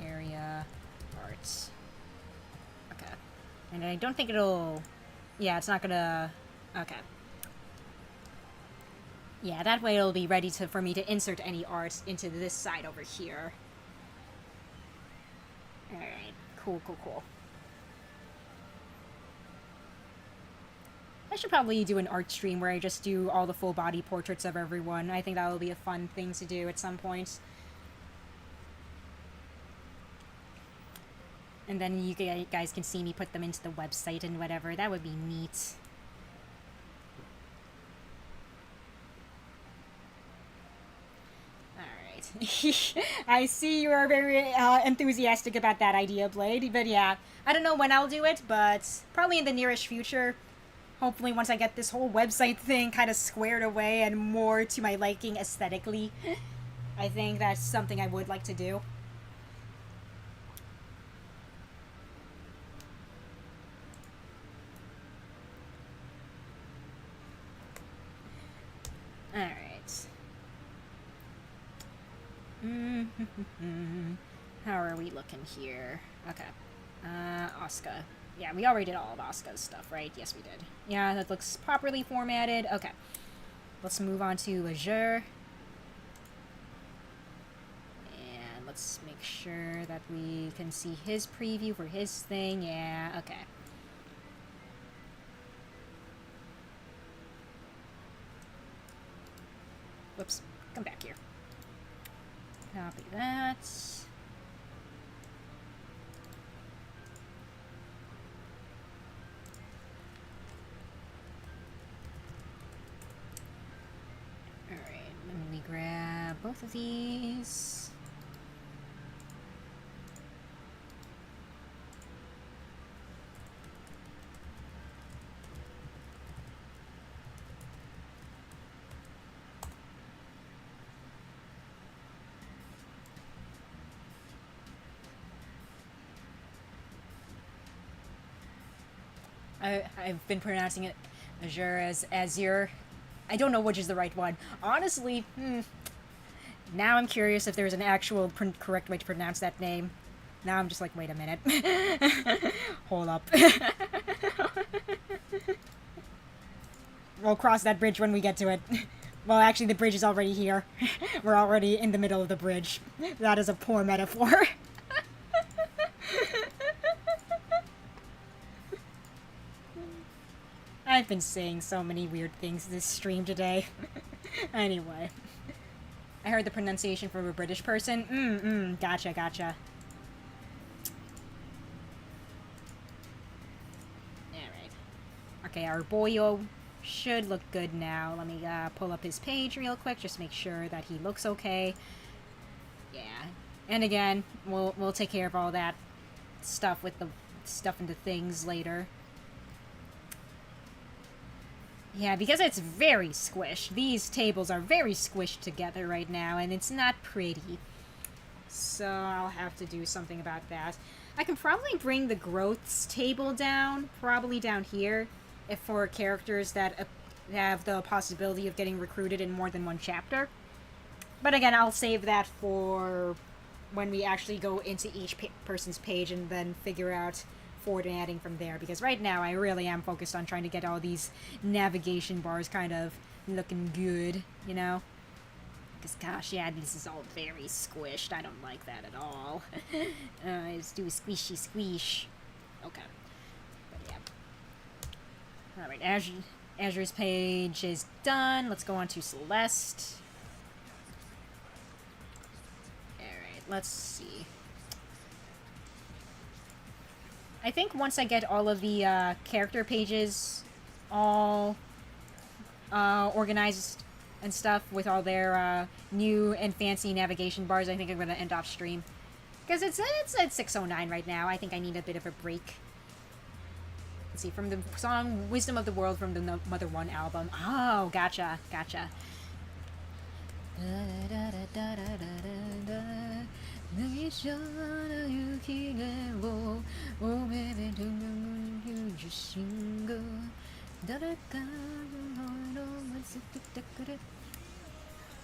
area arts. Okay. And I don't think it'll... Yeah, it's not gonna... Okay. Yeah, that way it'll be ready for me to insert any art into this side over here. Alright, cool. I should probably do an art stream where I just do all the full body portraits of everyone. I think that will be a fun thing to do at some point. And then you guys can see me put them into the website and whatever. That would be neat. I see you are very enthusiastic about that idea, Blade. But yeah, I don't know when I'll do it, but probably in the nearest future. Hopefully once I get this whole website thing kind of squared away and more to my liking aesthetically. I think that's something I would like to do. Alright. How are we looking here? Okay. Asuka. Yeah, we already did all of Asuka's stuff, right? Yes, we did. Yeah, that looks properly formatted. Okay. Let's move on to Azure. And let's make sure that we can see his preview for his thing. Yeah, okay. Whoops. Come back here. Copy that. Alright, let me grab both of these. I've been pronouncing it Azure as Azure. I don't know which is the right one. Honestly, now I'm curious if there's an actual correct way to pronounce that name. Now I'm just like, wait a minute. Hold up. We'll cross that bridge when we get to it. Well, actually, the bridge is already here. We're already in the middle of the bridge. That is a poor metaphor. I've been saying so many weird things this stream today. Anyway. I heard the pronunciation from a British person. Gotcha. Alright. Okay, our boyo should look good now. Let me pull up his page real quick, just make sure that he looks okay. Yeah. And again, we'll take care of all that stuff with the stuff into things later. Yeah, because it's very squished. These tables are very squished together right now, and it's not pretty. So I'll have to do something about that. I can probably bring the growths table down, probably down here, if for characters that have the possibility of getting recruited in more than one chapter. But again, I'll save that for when we actually go into each person's page and then figure out formatting from there, because right now I really am focused on trying to get all these navigation bars kind of looking good, you know? Because gosh, yeah, this is all very squished. I don't like that at all. Let's do a squishy squish. Okay. But yeah. Alright, Azure's page is done. Let's go on to Celeste. Alright, let's see. I think once I get all of the character pages all organized and stuff with all their new and fancy navigation bars, I think I'm going to end off stream. Because it's at 6:09 right now. I think I need a bit of a break. Let's see, from the song Wisdom of the World from the Mother One album. Oh, gotcha.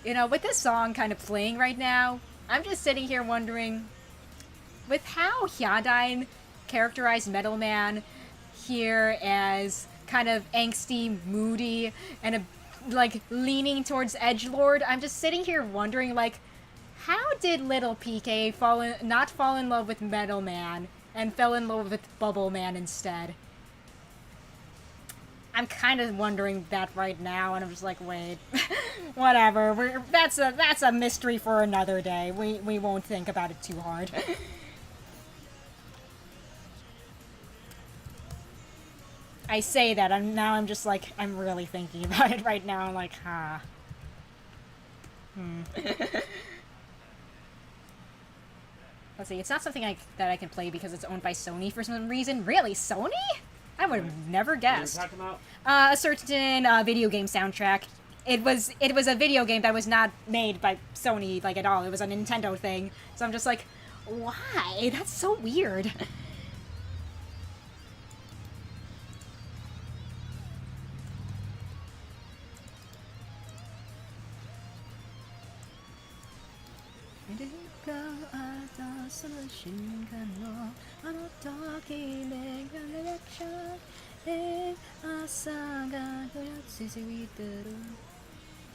You know, with this song kind of playing right now, I'm just sitting here wondering, with how Hyundai characterized Metal Man here as kind of angsty, moody, and like leaning towards edgelord, I'm just sitting here wondering, like, how did little PK not fall in love with Metal Man and fell in love with Bubble Man instead? I'm kind of wondering that right now, and I'm just like, wait, whatever. That's a mystery for another day. We won't think about it too hard. I say that, I'm just like, I'm really thinking about it right now. I'm like, huh. Let's see, it's not something that I can play because it's owned by Sony for some reason. Really? Sony? I would have never guessed. What are you talking about? A certain video game soundtrack. It was a video game that was not made by Sony, like, at all. It was a Nintendo thing. So I'm just like, why? That's so weird.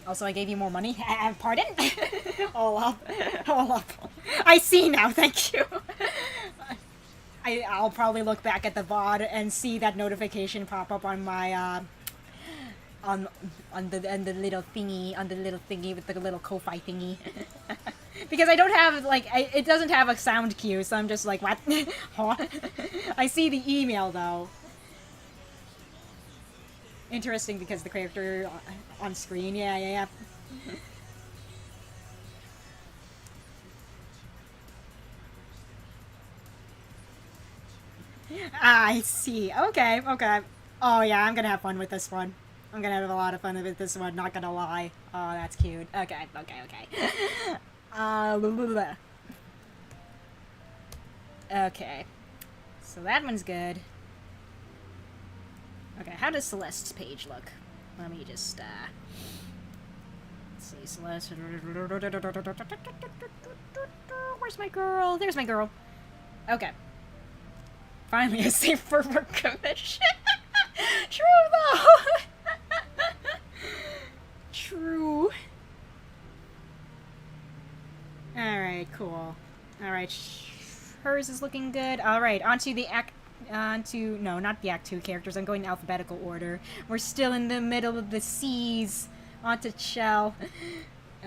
Also, I gave you more money. Pardon? All up. All up. I see now, thank you. I'll probably look back at the VOD and see that notification pop up on my, on the little thingy with the little Ko-Fi thingy. Because I don't have, like, it doesn't have a sound cue, so I'm just like, what? Huh? I see the email, though. Interesting, because the character on screen, yeah. I see. Okay. Oh, yeah, I'm gonna have fun with this one. I'm gonna have a lot of fun with this one, not gonna lie. Oh, that's cute. Okay. Okay. So that one's good. Okay, how does Celeste's page look? Let me just, let's see, Celeste. Where's my girl? There's my girl. Okay. Finally, a safe for work commission. True, though. True. Alright, cool. Alright, hers is looking good. Alright, onto the no, not the Act 2 characters. I'm going in alphabetical order. We're still in the middle of the seas. Onto Chell.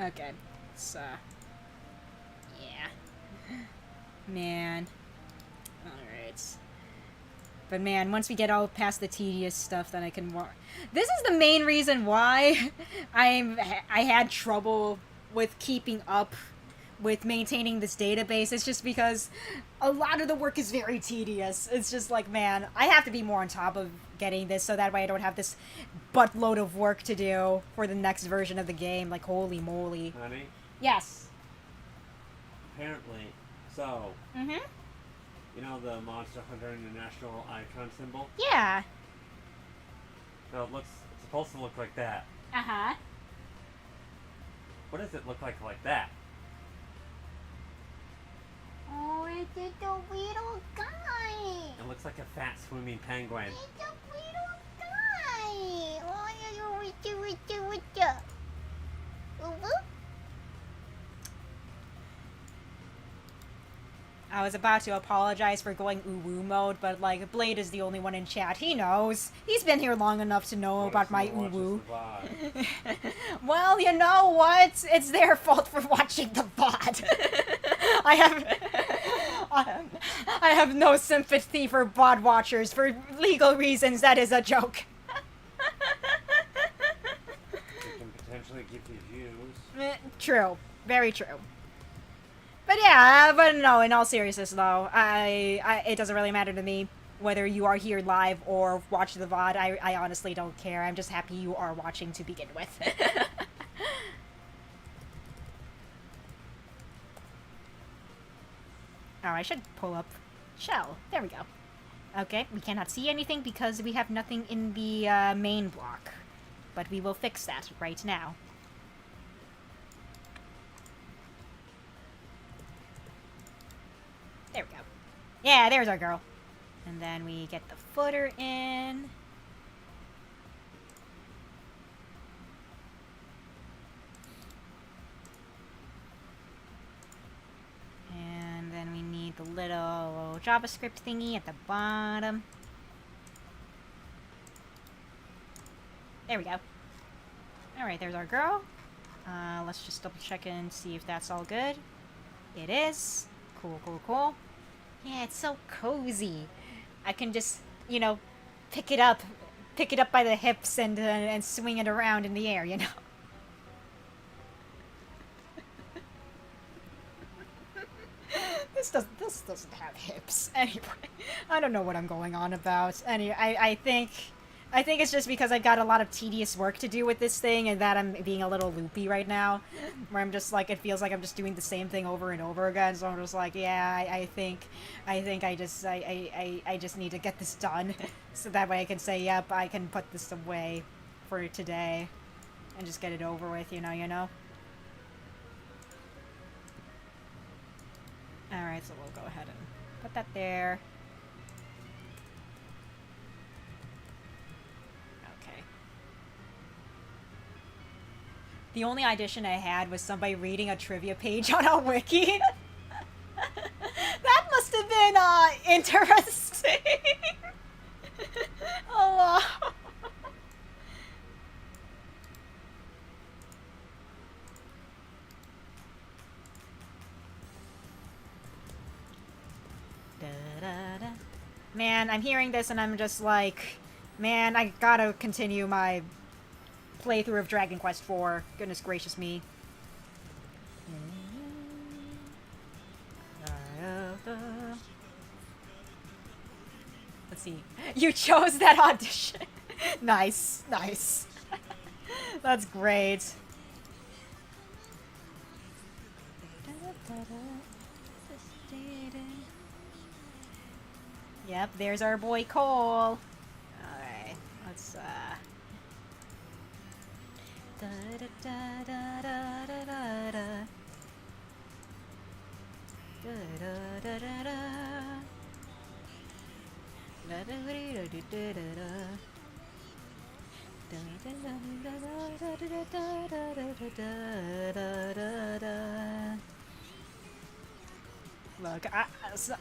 Okay, so... yeah. Man. Alright. But man, once we get all past the tedious stuff, then I can This is the main reason why I had trouble with keeping up with maintaining this database. It's just because a lot of the work is very tedious. It's just like, man, I have to be more on top of getting this so that way I don't have this buttload of work to do for the next version of the game. Like, holy moly. Honey? Yes. Apparently. So, Mm-hmm. you know the Monster Hunter International icon symbol? Yeah. So it's supposed to look like that. Uh-huh. What does it look like that? Oh, it's a little guy. It looks like a fat swimming penguin. It's a little guy. Oh, you. I was about to apologize for going uwu mode, but, like, Blade is the only one in chat. He knows. He's been here long enough to know about my uwu. Well, you know what? It's their fault for watching the VOD. I have no sympathy for VOD watchers. For legal reasons, that is a joke. It can potentially give you views. True. Very true. But yeah, but no, in all seriousness though, it doesn't really matter to me whether you are here live or watch the VOD. I honestly don't care. I'm just happy you are watching to begin with. Oh, I should pull up Shell. There we go. Okay, we cannot see anything because we have nothing in the main block. But we will fix that right now. There we go. Yeah, there's our girl. And then we get the footer in. And then we need the little JavaScript thingy at the bottom. There we go. Alright, there's our girl. Let's just double check and see if that's all good. It is. Cool, cool, cool. Yeah, it's so cozy. I can just, you know, pick it up by the hips and swing it around in the air, you know. This doesn't have hips. Anyway, I don't know what I'm going on about. Anyway, I think it's just because I've got a lot of tedious work to do with this thing, and that I'm being a little loopy right now, where I'm just like, it feels like I'm just doing the same thing over and over again. So I'm just like, yeah, I think I just need to get this done, so that way I can say, yep, I can put this away for today, and just get it over with, you know. Alright, so we'll go ahead and put that there. Okay. The only audition I had was somebody reading a trivia page on a wiki. That must have been, interesting. Oh, Man, I'm hearing this and I'm just like, man, I gotta continue my playthrough of Dragon Quest IV. Goodness gracious me. Let's see. You chose that audition. Nice, nice. That's great. Yep, there's our boy Cole. Alright, let's Look,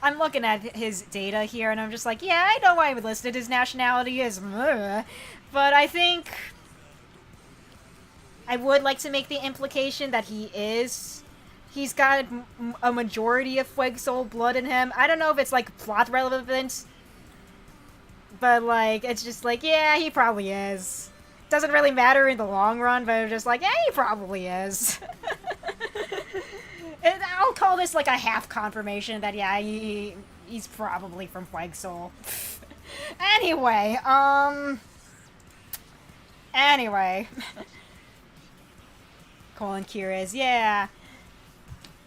I'm looking at his data here, and I'm just like, yeah, I know why I listed his nationality as but I think I would like to make the implication that he's got a majority of Fuegsol blood in him. I don't know if it's, like, plot relevant, but, like, it's just like, yeah, he probably is. Doesn't really matter in the long run, but I'm just like, yeah, he probably is. I'll call this like a half confirmation that, yeah, he's probably from Fuegsol. Anyway, Anyway. Colin Kira's, yeah.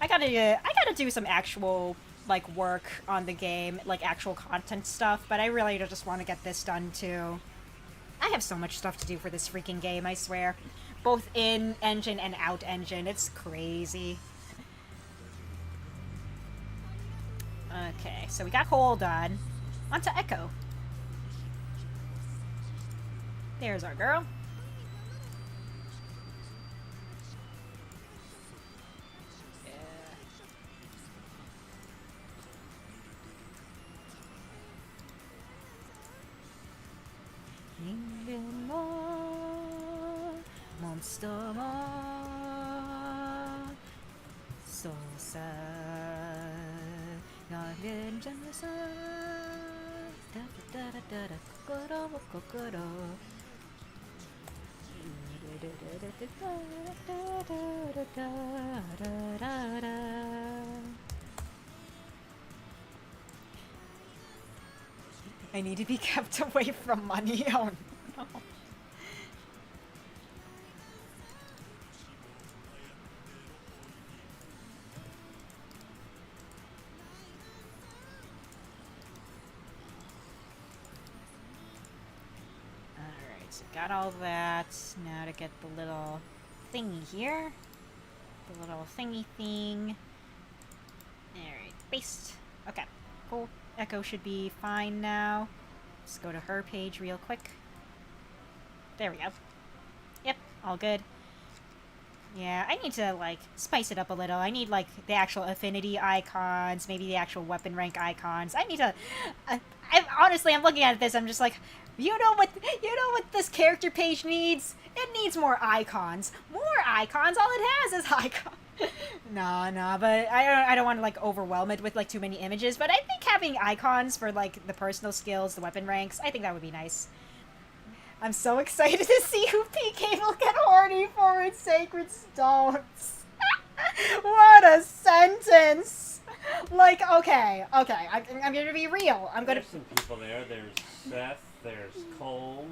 I gotta do some actual, like, work on the game, like, actual content stuff, but I really just want to get this done, too. I have so much stuff to do for this freaking game, I swear. Both in-engine and out-engine. It's crazy. Okay, so we got Hole done. On to Echo. There's our girl. Monster so sad. I need to be kept away from money. Oh no. so got all that. Now to get the little thingy here. The little thingy thing. Alright, paste. Okay, cool. Echo should be fine now. Let's go to her page real quick. There we go. Yep, all good. Yeah, I need to, like, spice it up a little. I need, like, the actual affinity icons, maybe the actual weapon rank icons. I need to... honestly, I'm looking at this, I'm just like, you know what this character page needs? It needs more icons. More icons? All it has is icons. No, but I don't want to, like, overwhelm it with, like, too many images, but I think having icons for, like, the personal skills, the weapon ranks, I think that would be nice. I'm so excited to see who PK will get horny for in Sacred Stones. What a sentence! Like, okay, I'm gonna be real. There's some people there. There's Seth, there's Cole.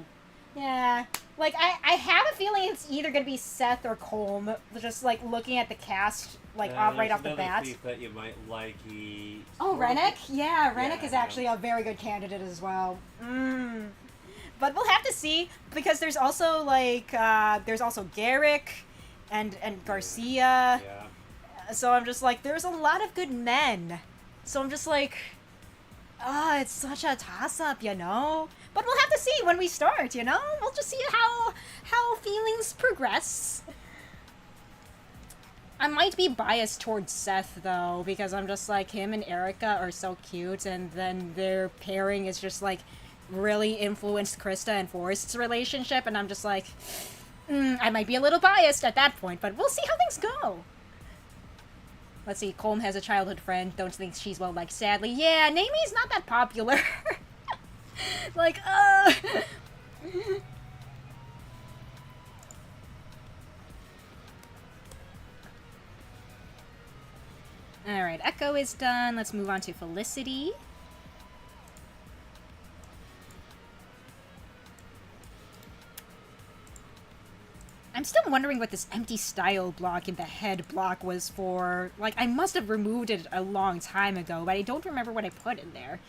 Yeah, like, I have a feeling it's either gonna be Seth or Colm, just, like, looking at the cast, like, right off the bat. Thief that you might like, Rennick? Yeah, Rennick Yeah, is actually a very good candidate as well. But we'll have to see, because there's also, like, there's also Garrick and Garcia. Yeah. So I'm just like, there's a lot of good men. So I'm just like, it's such a toss-up, you know? But we'll have to see when we start, you know? We'll just see how feelings progress. I might be biased towards Seth, though, because I'm just like, him and Erica are so cute, and then their pairing is just, like, really influenced Krista and Forrest's relationship, and I'm just like, I might be a little biased at that point, but we'll see how things go. Let's see, Colm has a childhood friend, don't think she's well liked, sadly. Yeah, Namie's not that popular. Like, Alright, Echo is done. Let's move on to Felicity. I'm still wondering what this empty style block in the head block was for. Like, I must have removed it a long time ago, but I don't remember what I put in there.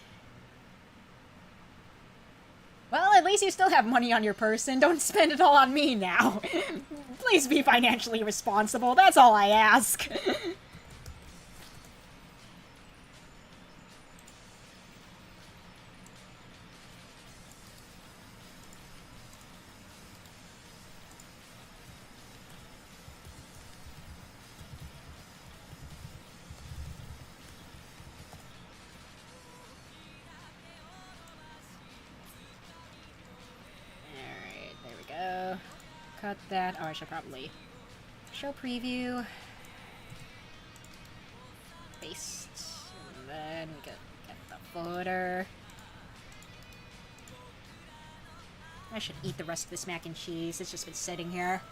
Well, at least you still have money on your person. Don't spend it all on me now. Please be financially responsible. That's all I ask. Cut that. Oh, I should probably show preview. Paste. And then we get the footer. I should eat the rest of this mac and cheese. It's just been sitting here.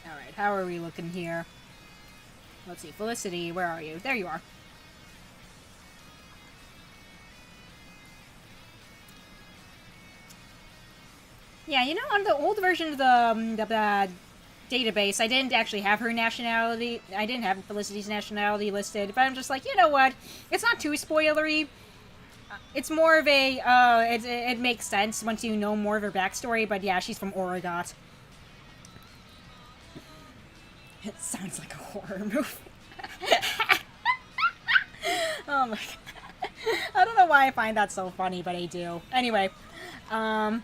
Alright, how are we looking here? Let's see, Felicity, where are you? There you are. Yeah, you know, on the old version of the database, I didn't actually have her nationality. I didn't have Felicity's nationality listed, but I'm just like, you know what? It's not too spoilery. It's more of a, it makes sense once you know more of her backstory, but yeah, she's from Oregon. It sounds like a horror movie. Oh my god. I don't know why I find that so funny, but I do. Anyway, but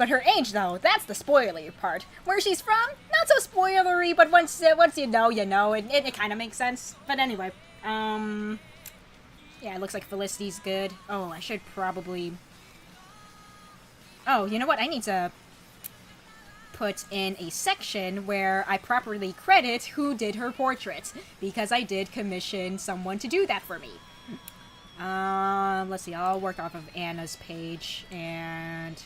her age, though, that's the spoilery part. Where she's from, not so spoilery, but once you know, you know. It kind of makes sense. But anyway, yeah, it looks like Felicity's good. Oh, I should probably... Oh, you know what? I need to put in a section where I properly credit who did her portrait, because I did commission someone to do that for me. Let's see. I'll work off of Anna's page, and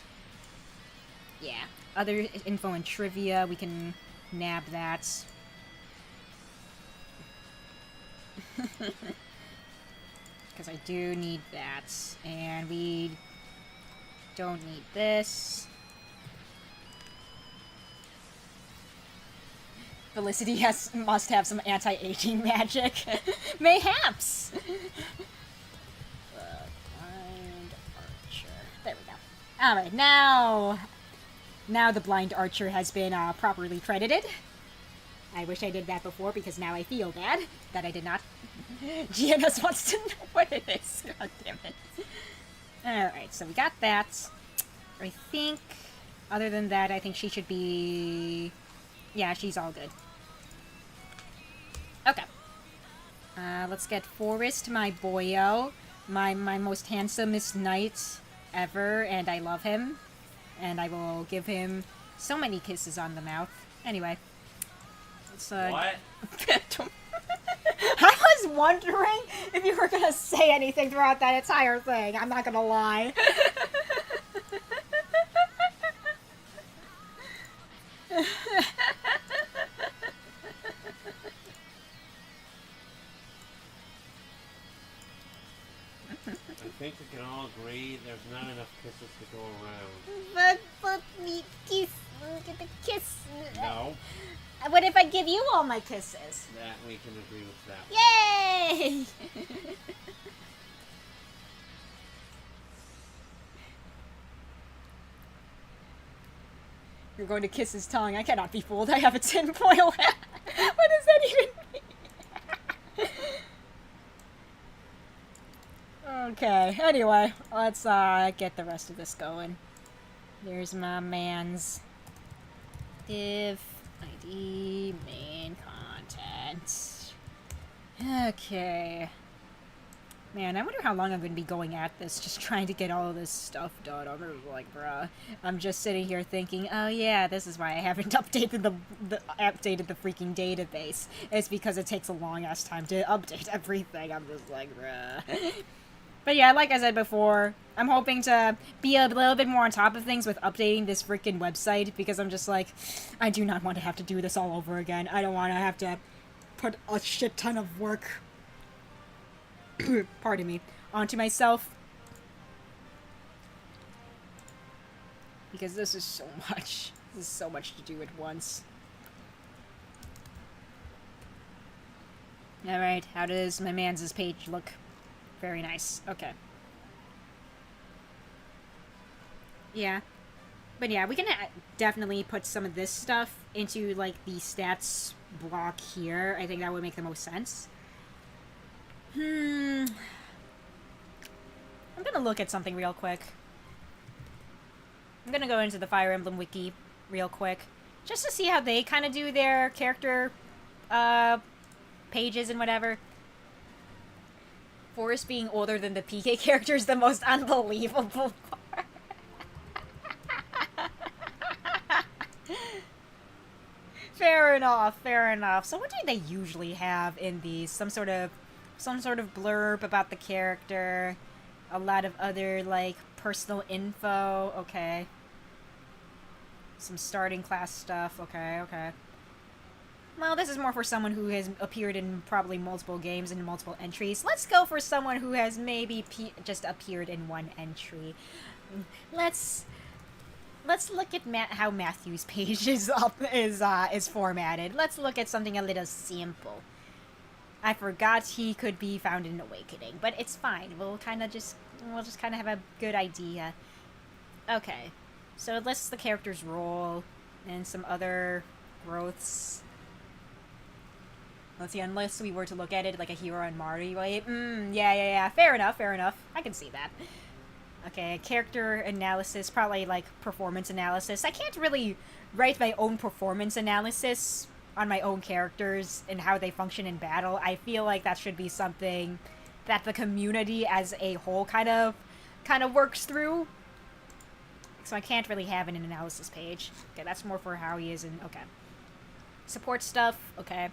yeah, other info and trivia. We can nab that. Because I do need that, and we don't need this. Felicity must have some anti-aging magic. Mayhaps! Blind Archer. There we go. Alright, now the Blind Archer has been properly credited. I wish I did that before, because now I feel bad that I did not. Giannis wants to know what it is. God damn it. Alright, so we got that. I think, other than that, I think she should be... Yeah, she's all good. Okay. Let's get Forrest, my boyo. My most handsomest knight ever, and I love him. And I will give him so many kisses on the mouth. Anyway. Let's, What? I was wondering if you were gonna say anything throughout that entire thing. I'm not gonna lie. I think we can all agree there's not enough kisses to go around. But me kiss. Get the kiss. No, What if I give you all my kisses? that we can agree with that. Yay! You're going to kiss his tongue. I cannot be fooled. I have a tinfoil hat. What does that even mean? Okay, anyway, let's get the rest of this going. There's my man's div ID main content. Okay. Man, I wonder how long I'm going to be going at this, just trying to get all of this stuff done. I'm just like, bruh. I'm just sitting here thinking, oh yeah, this is why I haven't updated the freaking database. It's because it takes a long ass time to update everything. I'm just like, bruh. But yeah, like I said before, I'm hoping to be a little bit more on top of things with updating this freaking website, because I'm just like, I do not want to have to do this all over again. I don't want to have to put a shit ton of work, pardon me, onto myself. Because this is so much. This is so much to do at once. Alright, how does my man's page look? Very nice. Okay. Yeah. But yeah, we can definitely put some of this stuff into, like, the stats block here. I think that would make the most sense. I'm gonna look at something real quick. I'm gonna go into the Fire Emblem wiki real quick, just to see how they kind of do their character, pages and whatever. Forrest being older than the PK character is the most unbelievable part. Fair enough, fair enough. So what do they usually have in these? Some sort of blurb about the character, a lot of other, like, personal info. Okay. Some starting class stuff. Okay. Well, this is more for someone who has appeared in probably multiple games and multiple entries. Let's go for someone who has maybe just appeared in one entry. Let's look at how Matthew's page is formatted. Let's look at something a little simple. I forgot he could be found in Awakening, but it's fine. We'll just kind of have a good idea. Okay, so it lists the character's role and some other growths. Let's see, unless we were to look at it like a hero and Mari, right? Yeah. Fair enough. I can see that. Okay, character analysis, probably like performance analysis. I can't really write my own performance analysis on my own characters and how they function in battle. I feel like that should be something that the community as a whole kind of works through. So I can't really have an analysis page. Okay, that's more for how he is in... Okay. Support stuff. Okay.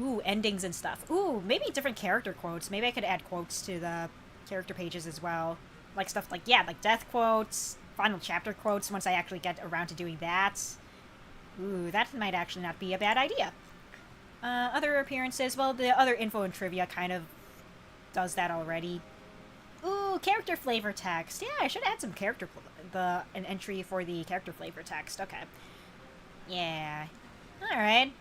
Ooh, endings and stuff. Ooh, maybe different character quotes. Maybe I could add quotes to the character pages as well. Like stuff like, yeah, like death quotes, final chapter quotes once I actually get around to doing that. Ooh, that might actually not be a bad idea. Other appearances, well, the other info and trivia kind of does that already. Ooh, character flavor text. Yeah, I should add some an entry for the character flavor text. Okay. Yeah. Alright.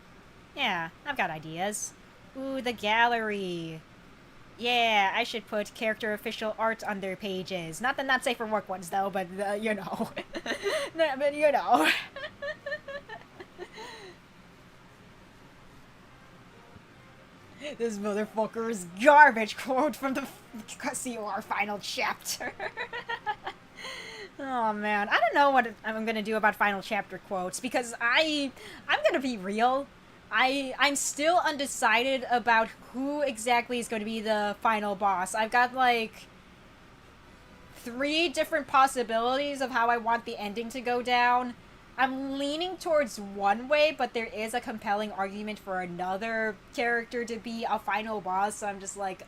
Yeah, I've got ideas. Ooh, the gallery. Yeah, I should put character official art on their pages. Not the not safe for work ones, though, but, you know. But, you know. This motherfucker is garbage, quote from the COR final chapter. Oh, man. I don't know what I'm gonna do about final chapter quotes, because I'm gonna be real. I'm still undecided about who exactly is going to be the final boss. I've got, like, 3 different possibilities of how I want the ending to go down. I'm leaning towards one way, but there is a compelling argument for another character to be a final boss, so I'm just like,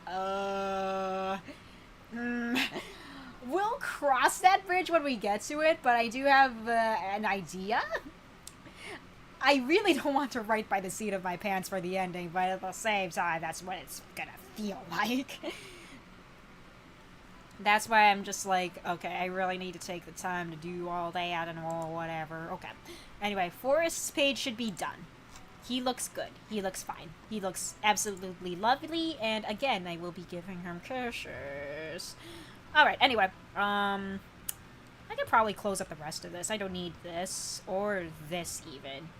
We'll cross that bridge when we get to it, but I do have an idea. I really don't want to write by the seat of my pants for the ending, but at the same time, that's what it's gonna feel like. That's why I'm just like, okay, I really need to take the time to do all that and all whatever. Okay. Anyway, Forrest's page should be done. He looks good. He looks fine. He looks absolutely lovely, and again, I will be giving him kisses. Alright, anyway, I could probably close up the rest of this. I don't need this, or this even.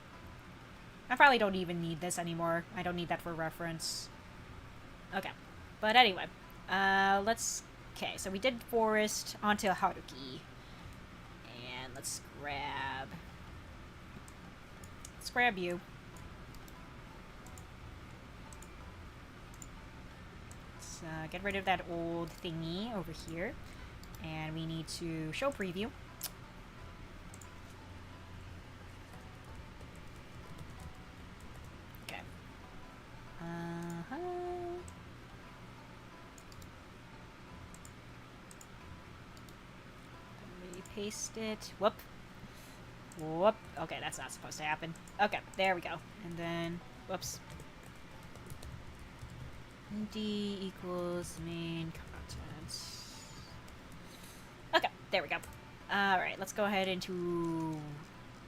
I probably don't even need this anymore. I don't need that for reference. Okay. But anyway, okay, so we did Forest onto Haruki. And let's grab you. Let's get rid of that old thingy over here. And we need to show preview. Okay. Paste it. Whoop. Okay, that's not supposed to happen. Okay, there we go. And then, whoops. D equals main content. Okay, there we go. Alright, let's go ahead into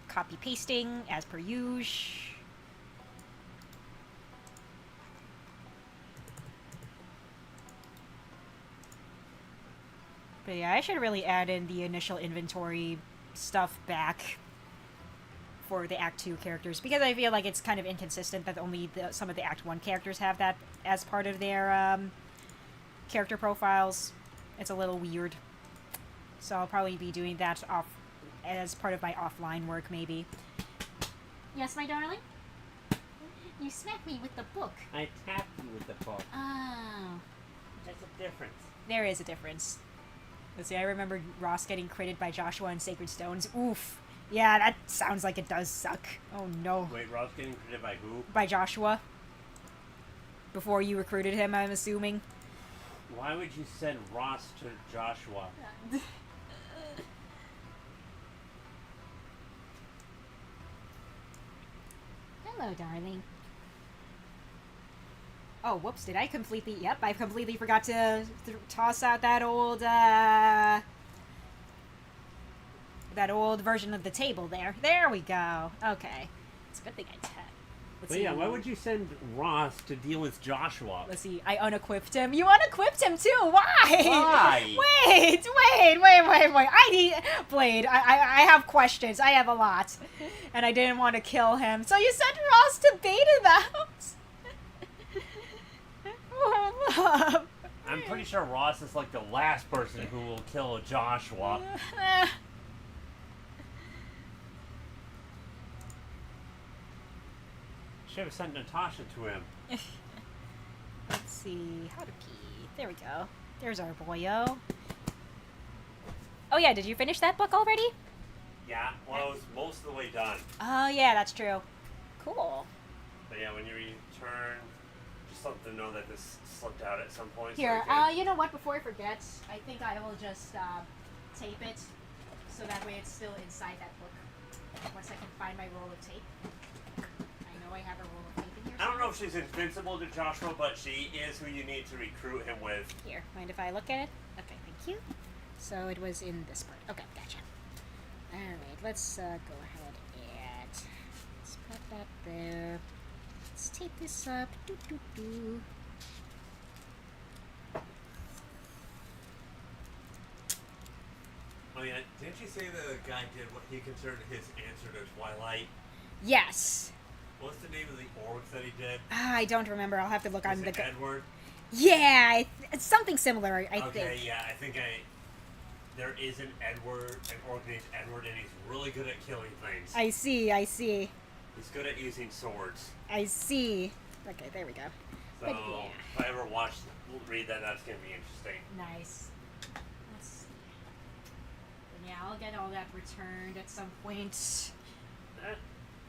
copy pasting as per usual. But yeah, I should really add in the initial inventory stuff back for the Act 2 characters, because I feel like it's kind of inconsistent that only some of the Act 1 characters have that as part of their character profiles. It's a little weird. So I'll probably be doing that as part of my offline work, maybe. Yes, my darling? You smacked me with the book. I tapped you with the book. Oh. There's a difference. There is a difference. Let's see, I remember Ross getting critted by Joshua in Sacred Stones. Oof. Yeah, that sounds like it does suck. Oh no. Wait, Ross getting critted by who? By Joshua. Before you recruited him, I'm assuming. Why would you send Ross to Joshua? Hello, darling. Oh, whoops, did I completely... Yep, I completely forgot to toss out that old, that old version of the table there. There we go. Okay. It's a good thing I tapped. But yeah, why would you send Ross to deal with Joshua? Let's see, I unequipped him. You unequipped him too! Why? Why? Wait! I need... Blade, I have questions. I have a lot. And I didn't want to kill him. So you sent Ross to bait him out? I'm pretty sure Ross is like the last person who will kill Joshua. Should have sent Natasha to him. Let's see, how to pee. There we go. There's our boyo. Oh yeah, did you finish that book already? Yeah, well, it was most of the way done. Oh yeah, that's true. Cool. But yeah, when you return, just let them know that this slipped out at some point. Here, so we can... you know what? Before I forget, I think I will just tape it so that way it's still inside that book. Once I can find my roll of tape. I know I have a roll of tape in here. I don't know if she's invincible to Joshua, but she is who you need to recruit him with. Here, mind if I look at it? Okay, thank you. So it was in this part. Okay, gotcha. Alright, let's go ahead and let's put that there. Let's tape this up. Doo, doo, doo. Oh yeah, didn't you say the guy did what he considered his answer to Twilight? Yes. What's the name of the orcs that he did? I don't remember. I'll have to look on the... Edward? Yeah, it's something similar, I think. Okay, yeah, I think there is an orc named Edward, and he's really good at killing things. I see. He's good at using swords. I see. Okay, there we go. So, But yeah. if I ever read that, that's going to be interesting. Nice. Let's see. And yeah, I'll get all that returned at some point.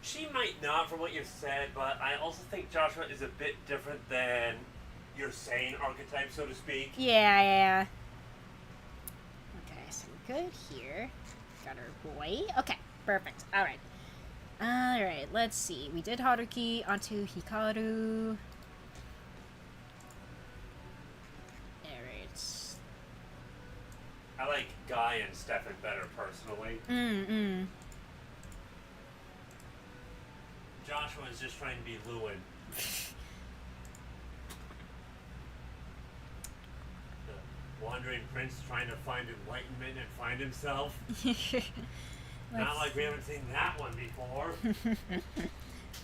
She might not from what you've said, but I also think Joshua is a bit different than your sane archetype, so to speak. Yeah. Okay, so we're good here. Got our boy. Okay, perfect. Alright. Alright, let's see. We did Haruki onto Hikaru. Alright. I like Guy and Stefan better personally. Joshua is just trying to be Lewin. The wandering prince trying to find enlightenment and find himself. Not like we haven't seen that one before.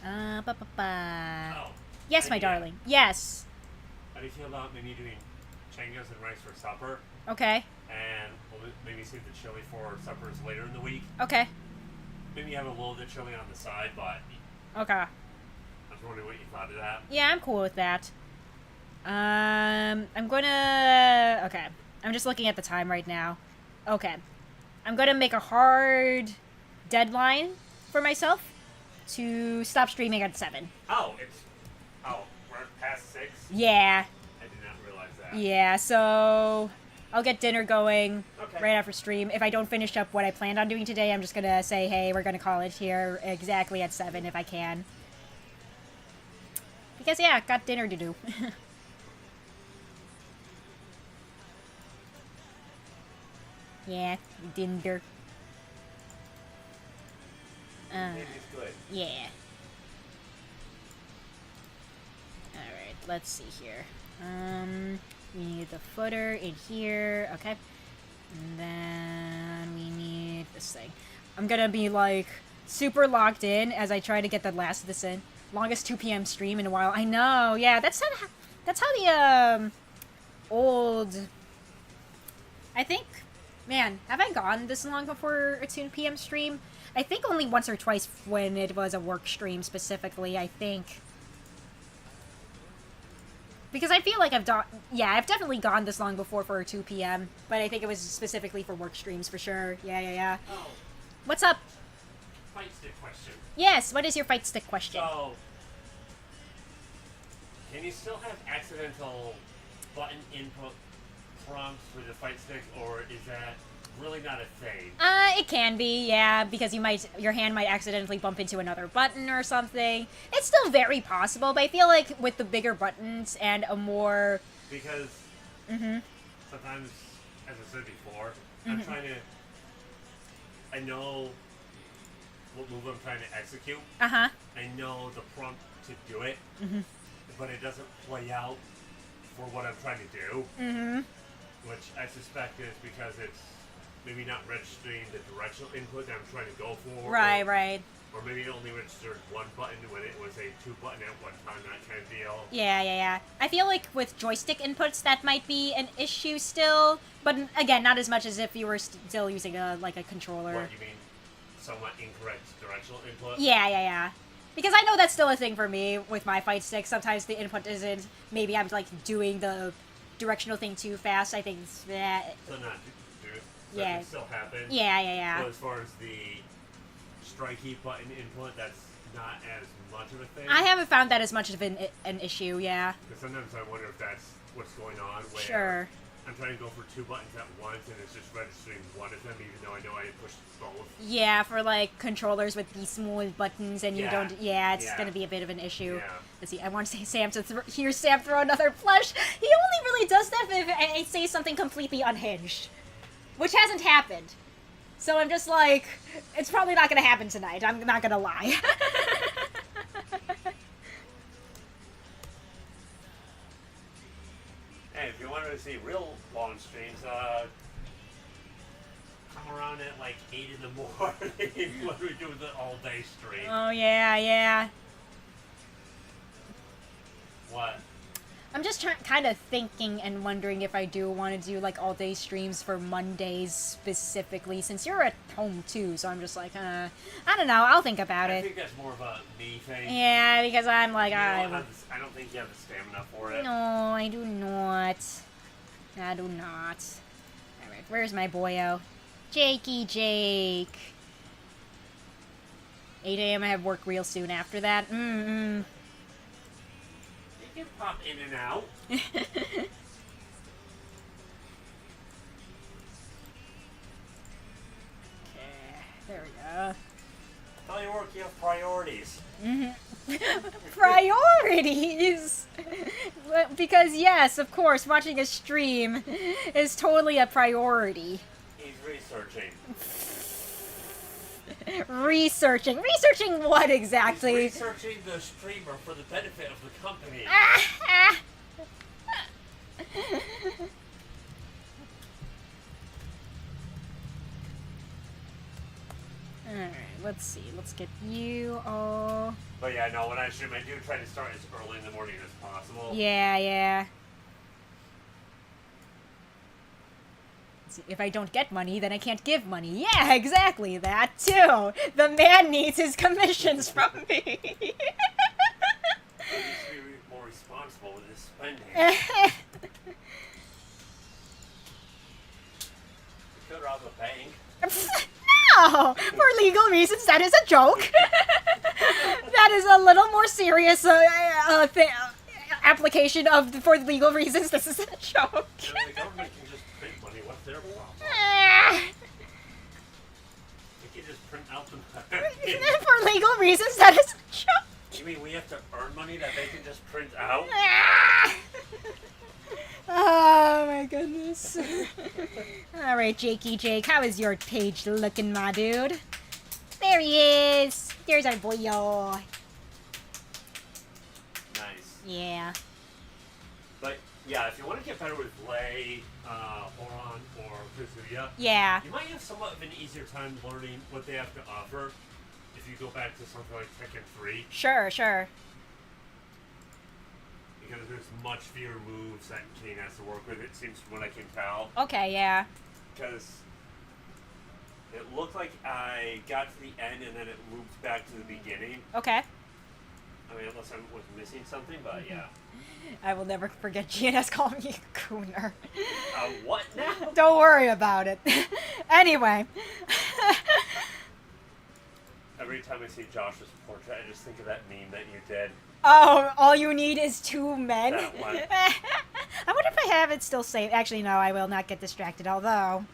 Oh. Yes, my yeah. darling. Yes. How do you feel about maybe doing changas and rice for supper? Okay. And we'll maybe save the chili for suppers later in the week. Okay. Maybe have a little bit of chili on the side, but Okay. I was wondering what you thought of that. Yeah, I'm cool with that. I'm gonna... Okay. I'm just looking at the time right now. Okay. I'm gonna make a hard deadline for myself to stop streaming at 7. Oh, we're past 6? Yeah. I did not realize that. Yeah, so... I'll get dinner going Okay. right after stream. If I don't finish up what I planned on doing today, I'm just gonna say, hey, we're gonna call it here exactly at 7 if I can. Because, yeah, got dinner to do. Yeah, dinner. Maybe it's good. Yeah. Alright, let's see here. We need the footer in here. Okay. And then we need this thing. I'm gonna be, like, super locked in as I try to get the last of this in. Longest 2 p.m. stream in a while. I know, yeah, that's how the, old... I think... Man, have I gone this long before a 2 p.m. stream? I think only once or twice when it was a work stream specifically, I think. Because I feel like I've definitely gone this long before for a 2 p.m., but I think it was specifically for work streams for sure. Yeah. Oh, What's up? fight stick question. Yes, what is your fight stick question? So, can you still have accidental button input prompts for the fight stick, or is that really not a thing? It can be, yeah, because your hand might accidentally bump into another button or something. It's still very possible, but I feel like with the bigger buttons and a more... Because sometimes, as I said before, I'm trying to... I know what move I'm trying to execute. Uh-huh. I know the prompt to do it, but it doesn't play out for what I'm trying to do. Which I suspect is because it's maybe not registering the directional input that I'm trying to go for. Right. Or maybe it only registered one button when it was a 2 button at one time, that kind of deal. Yeah. I feel like with joystick inputs, that might be an issue still. But again, not as much as if you were still using a controller. What, you mean somewhat incorrect directional input? Yeah. Because I know that's still a thing for me with my fight stick. Sometimes the input isn't... Maybe I'm, doing the directional thing too fast. I think it's that... So not do it. So Yeah. It still happen. Yeah. So as far as the strikey button input, that's not as much of a thing. I haven't found that as much of an issue, yeah. Because sometimes I wonder if that's what's going on. Where Sure. I'm trying to go for 2 buttons at once, and it's just registering one of them, even though I know I pushed both. Yeah, for like controllers with these small buttons, and you don't. Yeah, it's gonna be a bit of an issue. Yeah. Let's see. I want to say Sam to hear Sam throw another plush. He only really does that if I say something completely unhinged, which hasn't happened. So I'm just like, it's probably not gonna happen tonight. I'm not gonna lie. Hey, if you wanted to see real long streams, come around at like 8 in the morning when we do the all-day stream. Oh yeah, yeah. What? I'm just kind of thinking and wondering if I do want to do like all-day streams for Mondays specifically, since you're at home too. So I'm just like, I don't know. I'll think about I it. think that's more of a me thing. Yeah, because I'm like, I don't think you have the stamina for it. No, I do not. I do not. Alright, where's my boyo? Jakey Jake. 8 a.m. I have work real soon after that. You can pop in and out. Okay, there we go. Tell your work you have priorities. Priorities! Because yes, of course, watching a stream is totally a priority. He's researching. Researching what exactly? He's researching the streamer for the benefit of the company. Alright, let's see. Let's get you all... But yeah, no, when I stream, I do try to start as early in the morning as possible. Yeah, yeah. Let's see, if I don't get money, then I can't give money. Yeah, exactly, that too! The man needs his commissions from me! He needs to be more responsible with his spending. You could rob a bank. No! For legal reasons, that is a joke! That is a little more serious application of for legal reasons. This is a joke. You know, the government can just print money. What's their problem? They can just print out the money. For legal reasons, that is a joke. You mean we have to earn money that they can just print out? Oh my goodness. Alright, Jakey Jake, how is your page looking, my dude? There he is. There's our boy-o. Nice. Yeah. But yeah, if you want to get better with Lay, Horon, or Kazuya, Yeah. you might have somewhat of an easier time learning what they have to offer if you go back to something like Tekken 3. Sure, sure. Because there's much fewer moves that Kane has to work with, it seems from what I can tell. Okay, yeah. Because it looked like I got to the end and then it looped back to the beginning. Okay. I mean, unless I was missing something, but yeah. I will never forget GNS calling me a Cooner. What now? Don't worry about it. Anyway. Every time I see Josh's portrait, I just think of that meme that you did. Oh, all you need is 2 men? That one. I wonder if I have it still saved. Actually, no, I will not get distracted, although...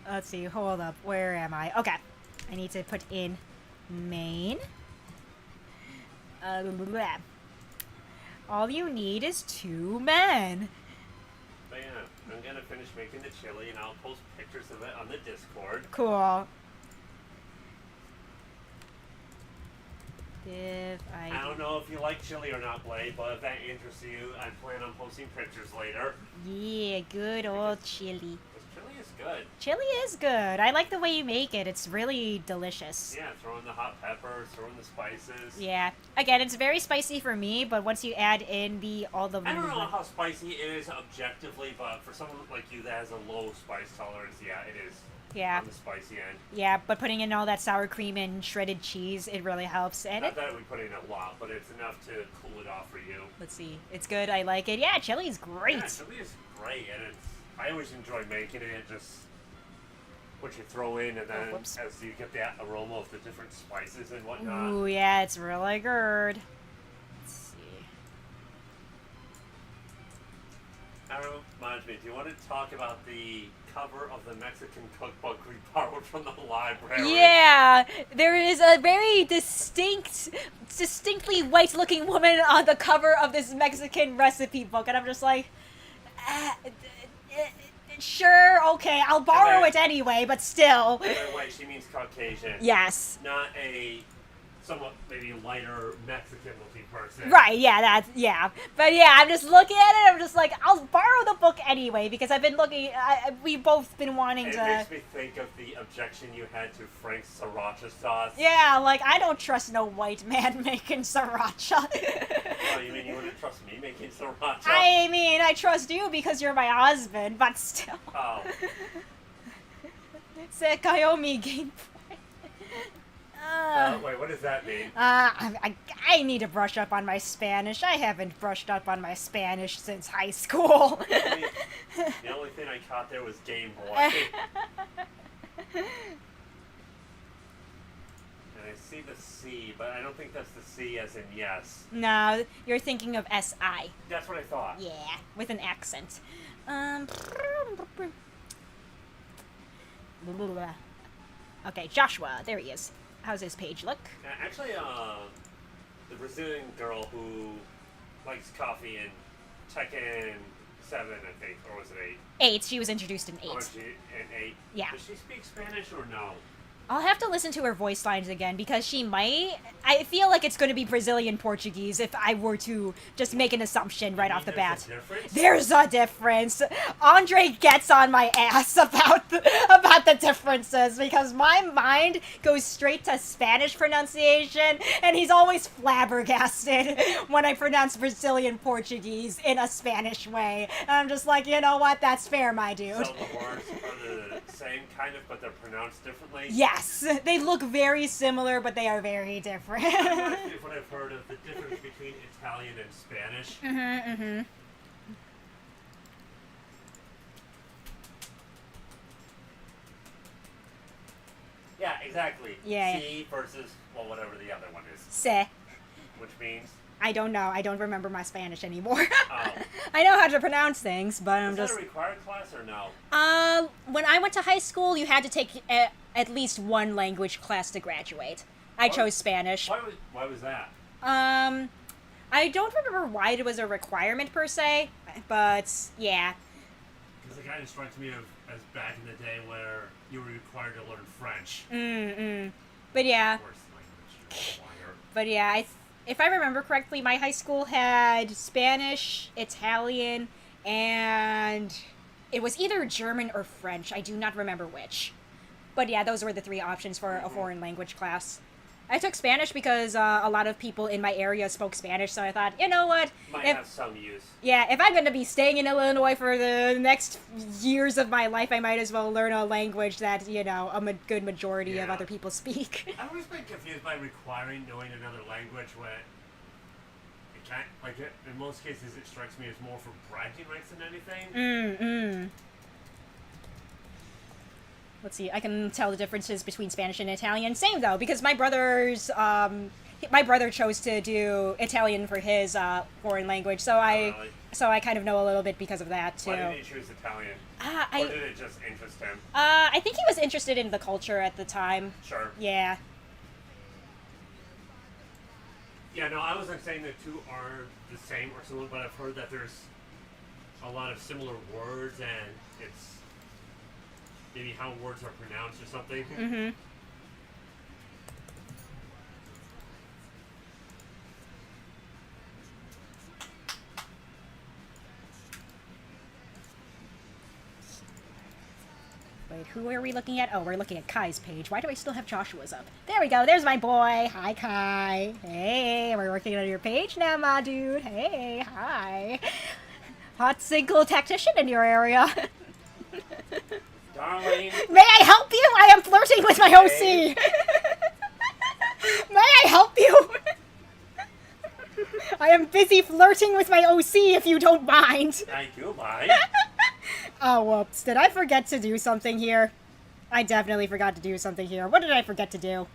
Let's see, hold up. Where am I? Okay. I need to put in main. Blah. All you need is 2 men. But yeah, I'm gonna finish making the chili and I'll post pictures of it on the Discord. Cool. Div I don't know if you like chili or not, Blade, but if that interests you, I plan on posting pictures later. Yeah, good old chili. Because chili is good. Chili is good. I like the way you make it. It's really delicious. Yeah, throw in the hot peppers, throw in the spices. Yeah. Again, it's very spicy for me, but once you add in all the... I don't know how spicy it is objectively, but for someone like you that has a low spice tolerance, yeah, it is. Yeah. On the spicy end. Yeah, but putting in all that sour cream and shredded cheese, it really helps. And Not that we put in a lot, but it's enough to cool it off for you. let's see. It's good. I like it. Yeah, chili's great. Yeah, chili is great, and I always enjoy making it. It just what you throw in, and then whoops. as you get that aroma of the different spices and whatnot. Ooh, yeah, it's really good. Let's see. That reminds me, do you want to talk about the cover of the Mexican cookbook we borrowed from the library? Yeah, there is a very distinctly white-looking woman on the cover of this Mexican recipe book, and I'm just like, sure, okay, I'll borrow it anyway, but still. Wait, she means Caucasian. Yes. Not a somewhat maybe lighter Mexican-looking person. Right, yeah, But yeah, I'm just looking at it, I'm just like, I'll borrow the book anyway, because I've been looking, we've both been wanting It to... makes me think of the objection you had to Frank's sriracha sauce. Yeah, like, I don't trust no white man making sriracha. Oh, you mean you wouldn't trust me making sriracha? I mean, I trust you because you're my husband, but still. Oh. Sekayomi gameplay. Wait, what does that mean? I need to brush up on my Spanish. I haven't brushed up on my Spanish since high school. The only thing I caught there was Game Boy. And I see the C, but I don't think that's the C as in yes. No, you're thinking of S-I. That's what I thought. Yeah, with an accent. Okay, Joshua, there he is. How's his page look? Actually, the Brazilian girl who likes coffee in Tekken 7, I think, or was it 8? 8. She was introduced in 8. Oh, she in 8? Yeah. Does she speak Spanish or no? I'll have to listen to her voice lines again because she might. I feel like it's going to be Brazilian Portuguese if I were to just make an assumption right off the bat. There's a difference. Andre gets on my ass about the differences because my mind goes straight to Spanish pronunciation, and he's always flabbergasted when I pronounce Brazilian Portuguese in a Spanish way. And I'm just like, you know what? That's fair, my dude. So the words are the same kind of, but they're pronounced differently? Yes, they look very similar, but they are very different. What I've heard of the difference between Italian and Spanish. Yeah, exactly. Yeah. C versus, well, whatever the other one is. Se. Which means? I don't know. I don't remember my Spanish anymore. Oh. I know how to pronounce things, but I'm Is just... that a required class or no? When I went to high school, you had to take at least one language class to graduate. I chose Spanish. Why was that? I don't remember why it was a requirement per se, but yeah. Because it kind of strikes me as back in the day where you were required to learn French. But yeah. Worst language required. But yeah, if I remember correctly, my high school had Spanish, Italian, and it was either German or French. I do not remember which. But yeah, those were the 3 options for a foreign language class. I took Spanish because a lot of people in my area spoke Spanish, so I thought, you know what? Might have some use. Yeah, if I'm going to be staying in Illinois for the next years of my life, I might as well learn a language that, you know, a good majority of other people speak. I've always been confused by requiring knowing another language when it can't, like, in most cases it strikes me as more for bragging rights than anything. Let's see, I can tell the differences between Spanish and Italian. Same, though, because my brother chose to do Italian for his foreign language, so I kind of know a little bit because of that, too. Why did he choose Italian? Or did it just interest him? I think he was interested in the culture at the time. Sure. Yeah. Yeah, no, I wasn't saying the two are the same or similar, but I've heard that there's a lot of similar words, and it's maybe how words are pronounced or something. Wait, who are we looking at? Oh, we're looking at Kai's page. Why do I still have Joshua's up? There we go. There's my boy. Hi, Kai. Hey, we're working on your page now, my dude. Hey, hi. Hot single tactician in your area. Darling. May I help you? I am flirting with my OC. May I help you? I am busy flirting with my OC if you don't mind. I do mind. Oh, whoops. Did I forget to do something here? I definitely forgot to do something here. What did I forget to do?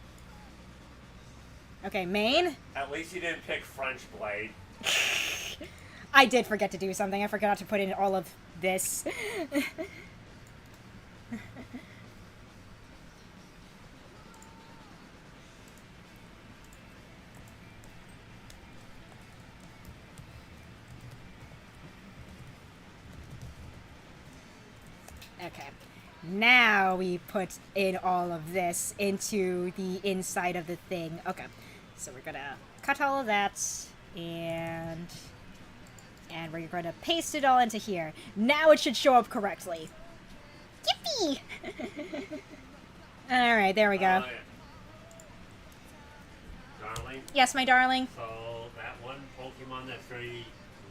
Okay, main. At least you didn't pick French Blade. I did forget to do something. I forgot to put in all of this. Okay. Now we put in all of this into the inside of the thing. Okay. So we're gonna cut all of that and we're gonna paste it all into here. Now it should show up correctly. Yippee! Alright, there we go. Yeah. Darling, Yes, my darling. so that one Pokemon that's very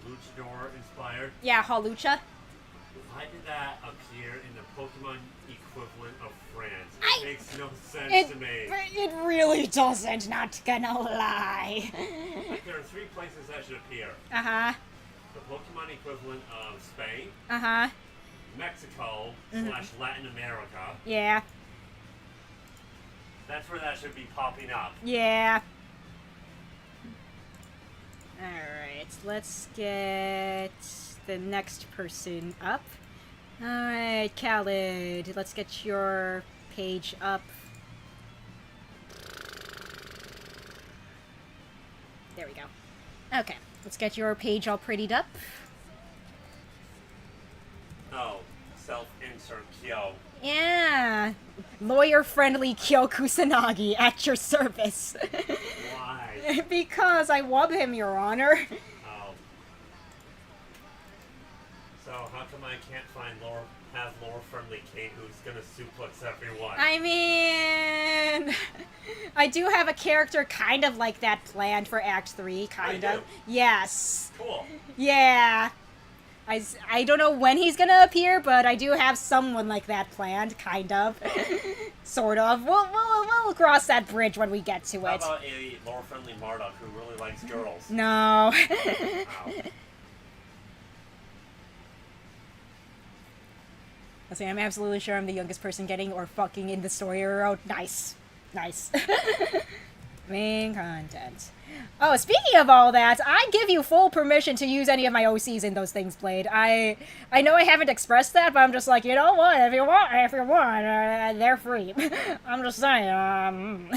luchador inspired, Yeah, Hawlucha. why did that appear in the Pokemon equivalent of France? It I- makes no sense It, to me. it really doesn't, not gonna lie. Like, there are 3 places that should appear. Uh-huh. The Pokemon equivalent of Spain, Uh-huh. Mexico / Latin America. Yeah. That's where that should be popping up. Yeah. Alright, let's get the next person up. Alright, Khaled, let's get your page up. There we go. Okay, let's get your page all prettied up. Oh, self-insert Kyo. Yeah. Lawyer-friendly Kyo Kusanagi at your service. Why? Because I wub him, Your Honor. Oh. So how come I can't find lore-friendly Kate who's gonna suplex everyone? I mean, I do have a character kind of like that planned for Act 3, kind Oh, you of. do? Yes. Cool. Yeah. I don't know when he's gonna appear, but I do have someone like that planned, kind of. Sort of. We'll cross that bridge when we get to How it. about a lore-friendly Marduk who really likes girls? No. Wow. Let's see, I'm absolutely sure I'm the youngest person getting or fucking in the story road. Nice. Nice. Main content. Oh, speaking of all that, I give you full permission to use any of my OCs in those things played. I know I haven't expressed that, but I'm just like, you know what? If you want, they're free. I'm just saying.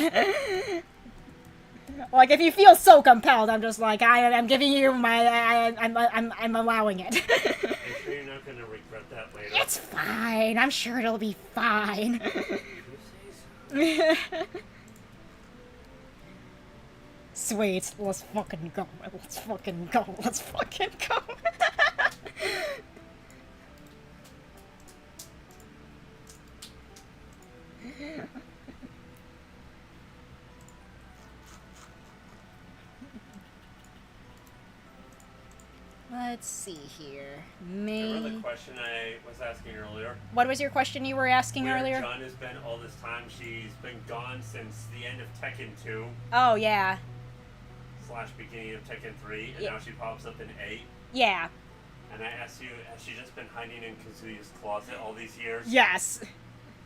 Like, if you feel so compelled, I'm just like, I'm giving you my, I'm allowing it. I'm sure you're not gonna regret that later. It's fine. I'm sure it'll be fine. You say so. Sweet. Let's fucking go. Let's fucking go. Let's fucking go. Let's see here. Remember the question I was asking earlier? What was your question you were asking Where earlier? John has been all this time. She's been gone since the end of Tekken 2 Oh, yeah. / beginning of Tekken 3, and Yeah. now she pops up in 8. Yeah. And I asked you, has she just been hiding in Kazuya's closet all these years? Yes.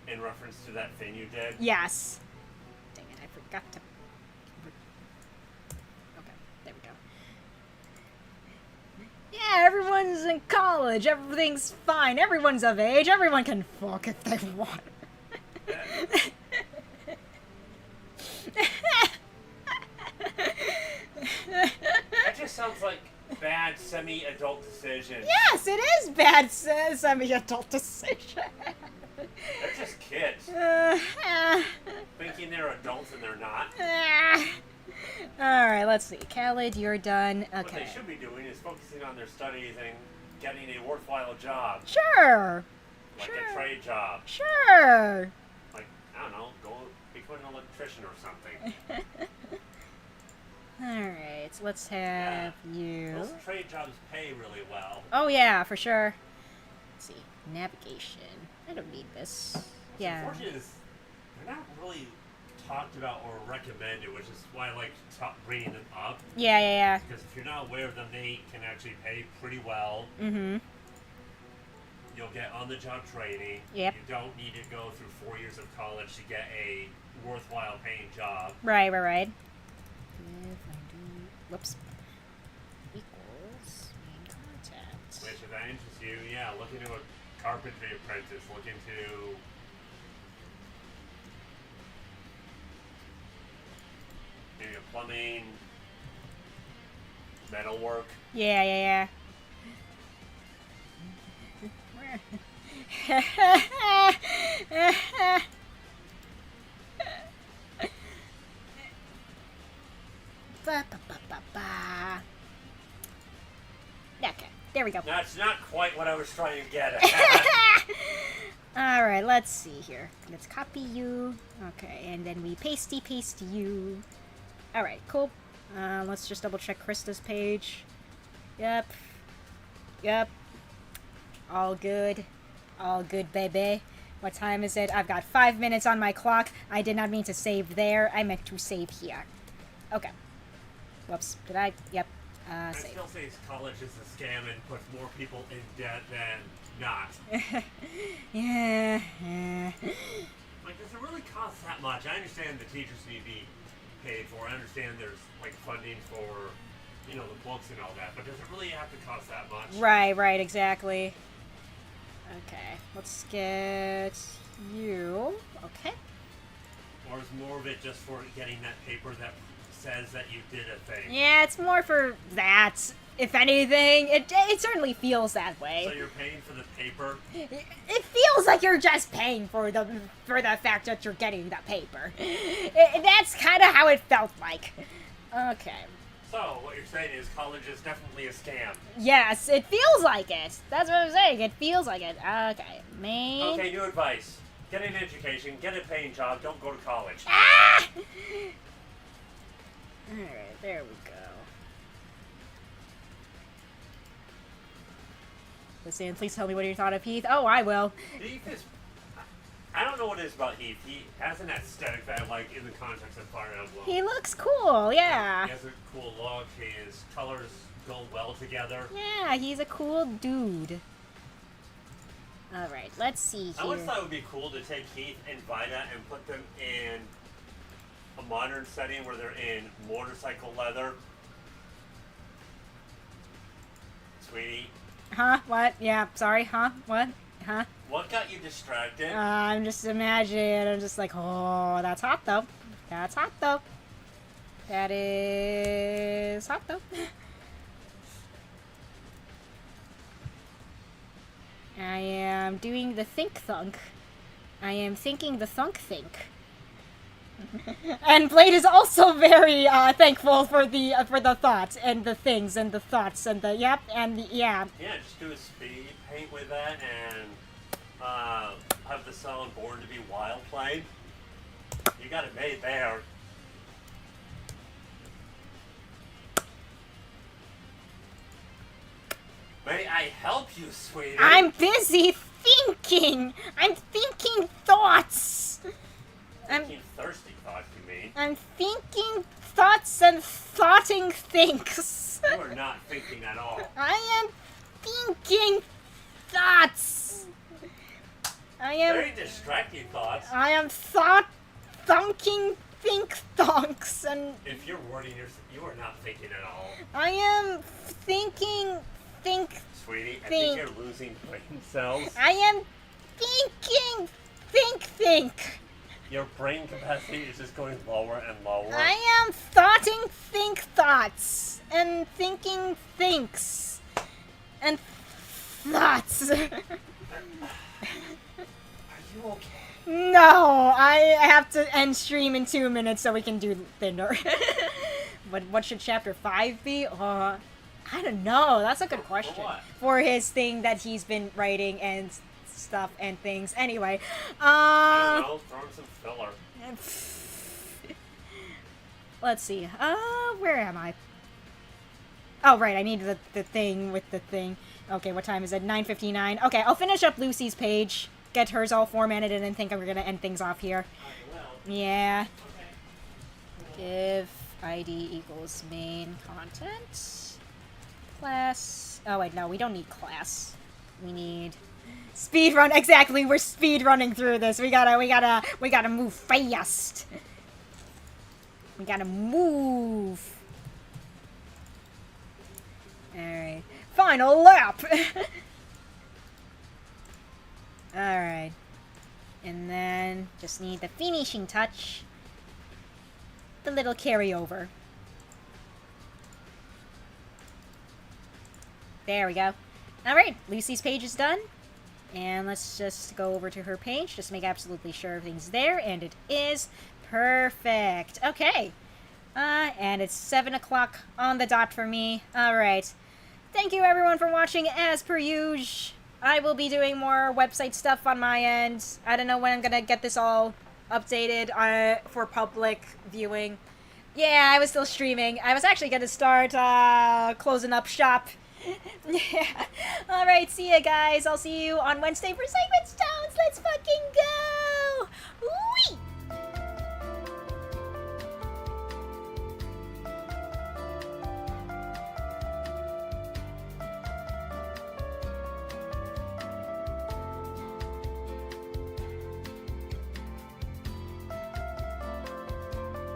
In reference to that thing you did? Yes. Dang it, I forgot to... Okay, there we go. Yeah, everyone's in college, everything's fine, everyone's of age, everyone can fuck if they want. That just sounds like bad semi-adult decision. Yes, it is bad semi-adult decision. They're just kids. Thinking they're adults and they're not. Alright, let's see. Khaled, you're done. What Okay. they should be doing is focusing on their studies and getting a worthwhile job. Sure. Like Sure. a trade job. Sure. Like, I don't know, go become an electrician or something. Alright, let's have you... Those trade jobs pay really well. Oh yeah, for sure. Let's see. Navigation. I don't need this. Yeah. Unfortunately, they're not really talked about or recommended, which is why I like bringing them up. Yeah, yeah, Because if you're not aware of them, they can actually pay pretty well. yeah. Mm-hmm. You'll get on-the-job training. Yep. You don't need to go through 4 years of college to get a worthwhile paying job. Right. If I do... Whoops. Equals main content. Which, if that interests you, yeah, look into a carpentry apprentice. Look into... maybe a plumbing, metalwork. Yeah. Okay, there we go. That's not quite what I was trying to get at. Alright, let's see here. Let's copy you. Okay, and then we paste you. Alright, cool. Let's just double check Krista's page. Yep. All good, baby. What time is it? I've got 5 minutes on my clock. I did not mean to save there. I meant to save here. Okay. Whoops. Did I? Yep. I Save. still say college is a scam and puts more people in debt than not. Yeah. Like, does it really cost that much? I understand the teachers need to be paid for. I understand there's, like, funding for, you know, the books and all that. But does it really have to cost that much? Right, exactly. Okay, let's get you. Okay. Or is more of it just for getting that paper that says that you did a thing? Yeah, it's more for that. If anything, it certainly feels that way. So you're paying for the paper? It feels like you're just paying for the fact that you're getting the paper. That's kind of how it felt like. Okay. So, what you're saying is college is definitely a scam. Yes, it feels like it. That's what I'm saying. It feels like it. Okay, Okay, new advice. Get an education, get a paying job, don't go to college. Ah! Alright, there we go. Listen, please tell me what you thought of Heath. Oh, I will. Heath is... I don't know what it is about Heath. He has an aesthetic that I like in the context of FireAlpaca. He looks cool, yeah. He has a cool look. His colors go well together. Yeah, he's a cool dude. Alright, let's see here. I always thought it would be cool to take Heath and Vida and put them in a modern setting where they're in motorcycle leather. Sweetie. Huh? What? Yeah, sorry, huh? What? Huh? What got you distracted? I'm just imagining, I'm just like, oh, that's hot though. That's hot though. That is hot though. I am doing the think thunk. I am thinking the thunk think. And Blade is also very thankful for the thoughts and the things and the thoughts and the yeah. Yeah, just do a speed paint with that and have the song "Born to Be Wild" played. You got it made there. May I help you, sweetie? I'm busy thinking. I'm thinking thoughts. Thinking thirsty thoughts, you mean? I'm thinking thoughts and thoughting things. You are not thinking at all. I am thinking thoughts. I am. Very distracting thoughts. I am thunking think thonks and. If you're wording you are not thinking at all. I am thinking think. Sweetie, I Think. think you're losing brain cells. I am thinking think. Your brain capacity is just going lower and lower. I am thoughting think thoughts and thinking thinks and thoughts. Are you okay? No, I have to end stream in 2 minutes so we can do Thunder. What should chapter 5 be? I don't know. That's a good question. For what? For his thing that he's been writing and stuff and things. Anyway, I don't know, throw in some filler. Let's see. Where am I? Oh, right. I need the thing with the thing. Okay, what time is it? 9:59. Okay, I'll finish up Lucy's page, get hers all formatted, and then think we're gonna end things off here. I will. Yeah. Okay. If ID equals main content class. Oh wait, no, we don't need class. We need Speed run, exactly. We're speed running through this. We gotta move fast. We gotta move. All right, final lap. All right, and then just need the finishing touch. The little carryover. There we go. All right, Lucy's page is done. And let's just go over to her page. Just make absolutely sure everything's there. And it is perfect. Okay. And it's 7 o'clock on the dot for me. All right. Thank you, everyone, for watching as per usual. I will be doing more website stuff on my end. I don't know when I'm going to get this all updated for public viewing. Yeah, I was still streaming. I was actually going to start closing up shop. Yeah. Alright, see ya, guys. I'll see you on Wednesday for Sacred Stones. Let's fucking go! Whee!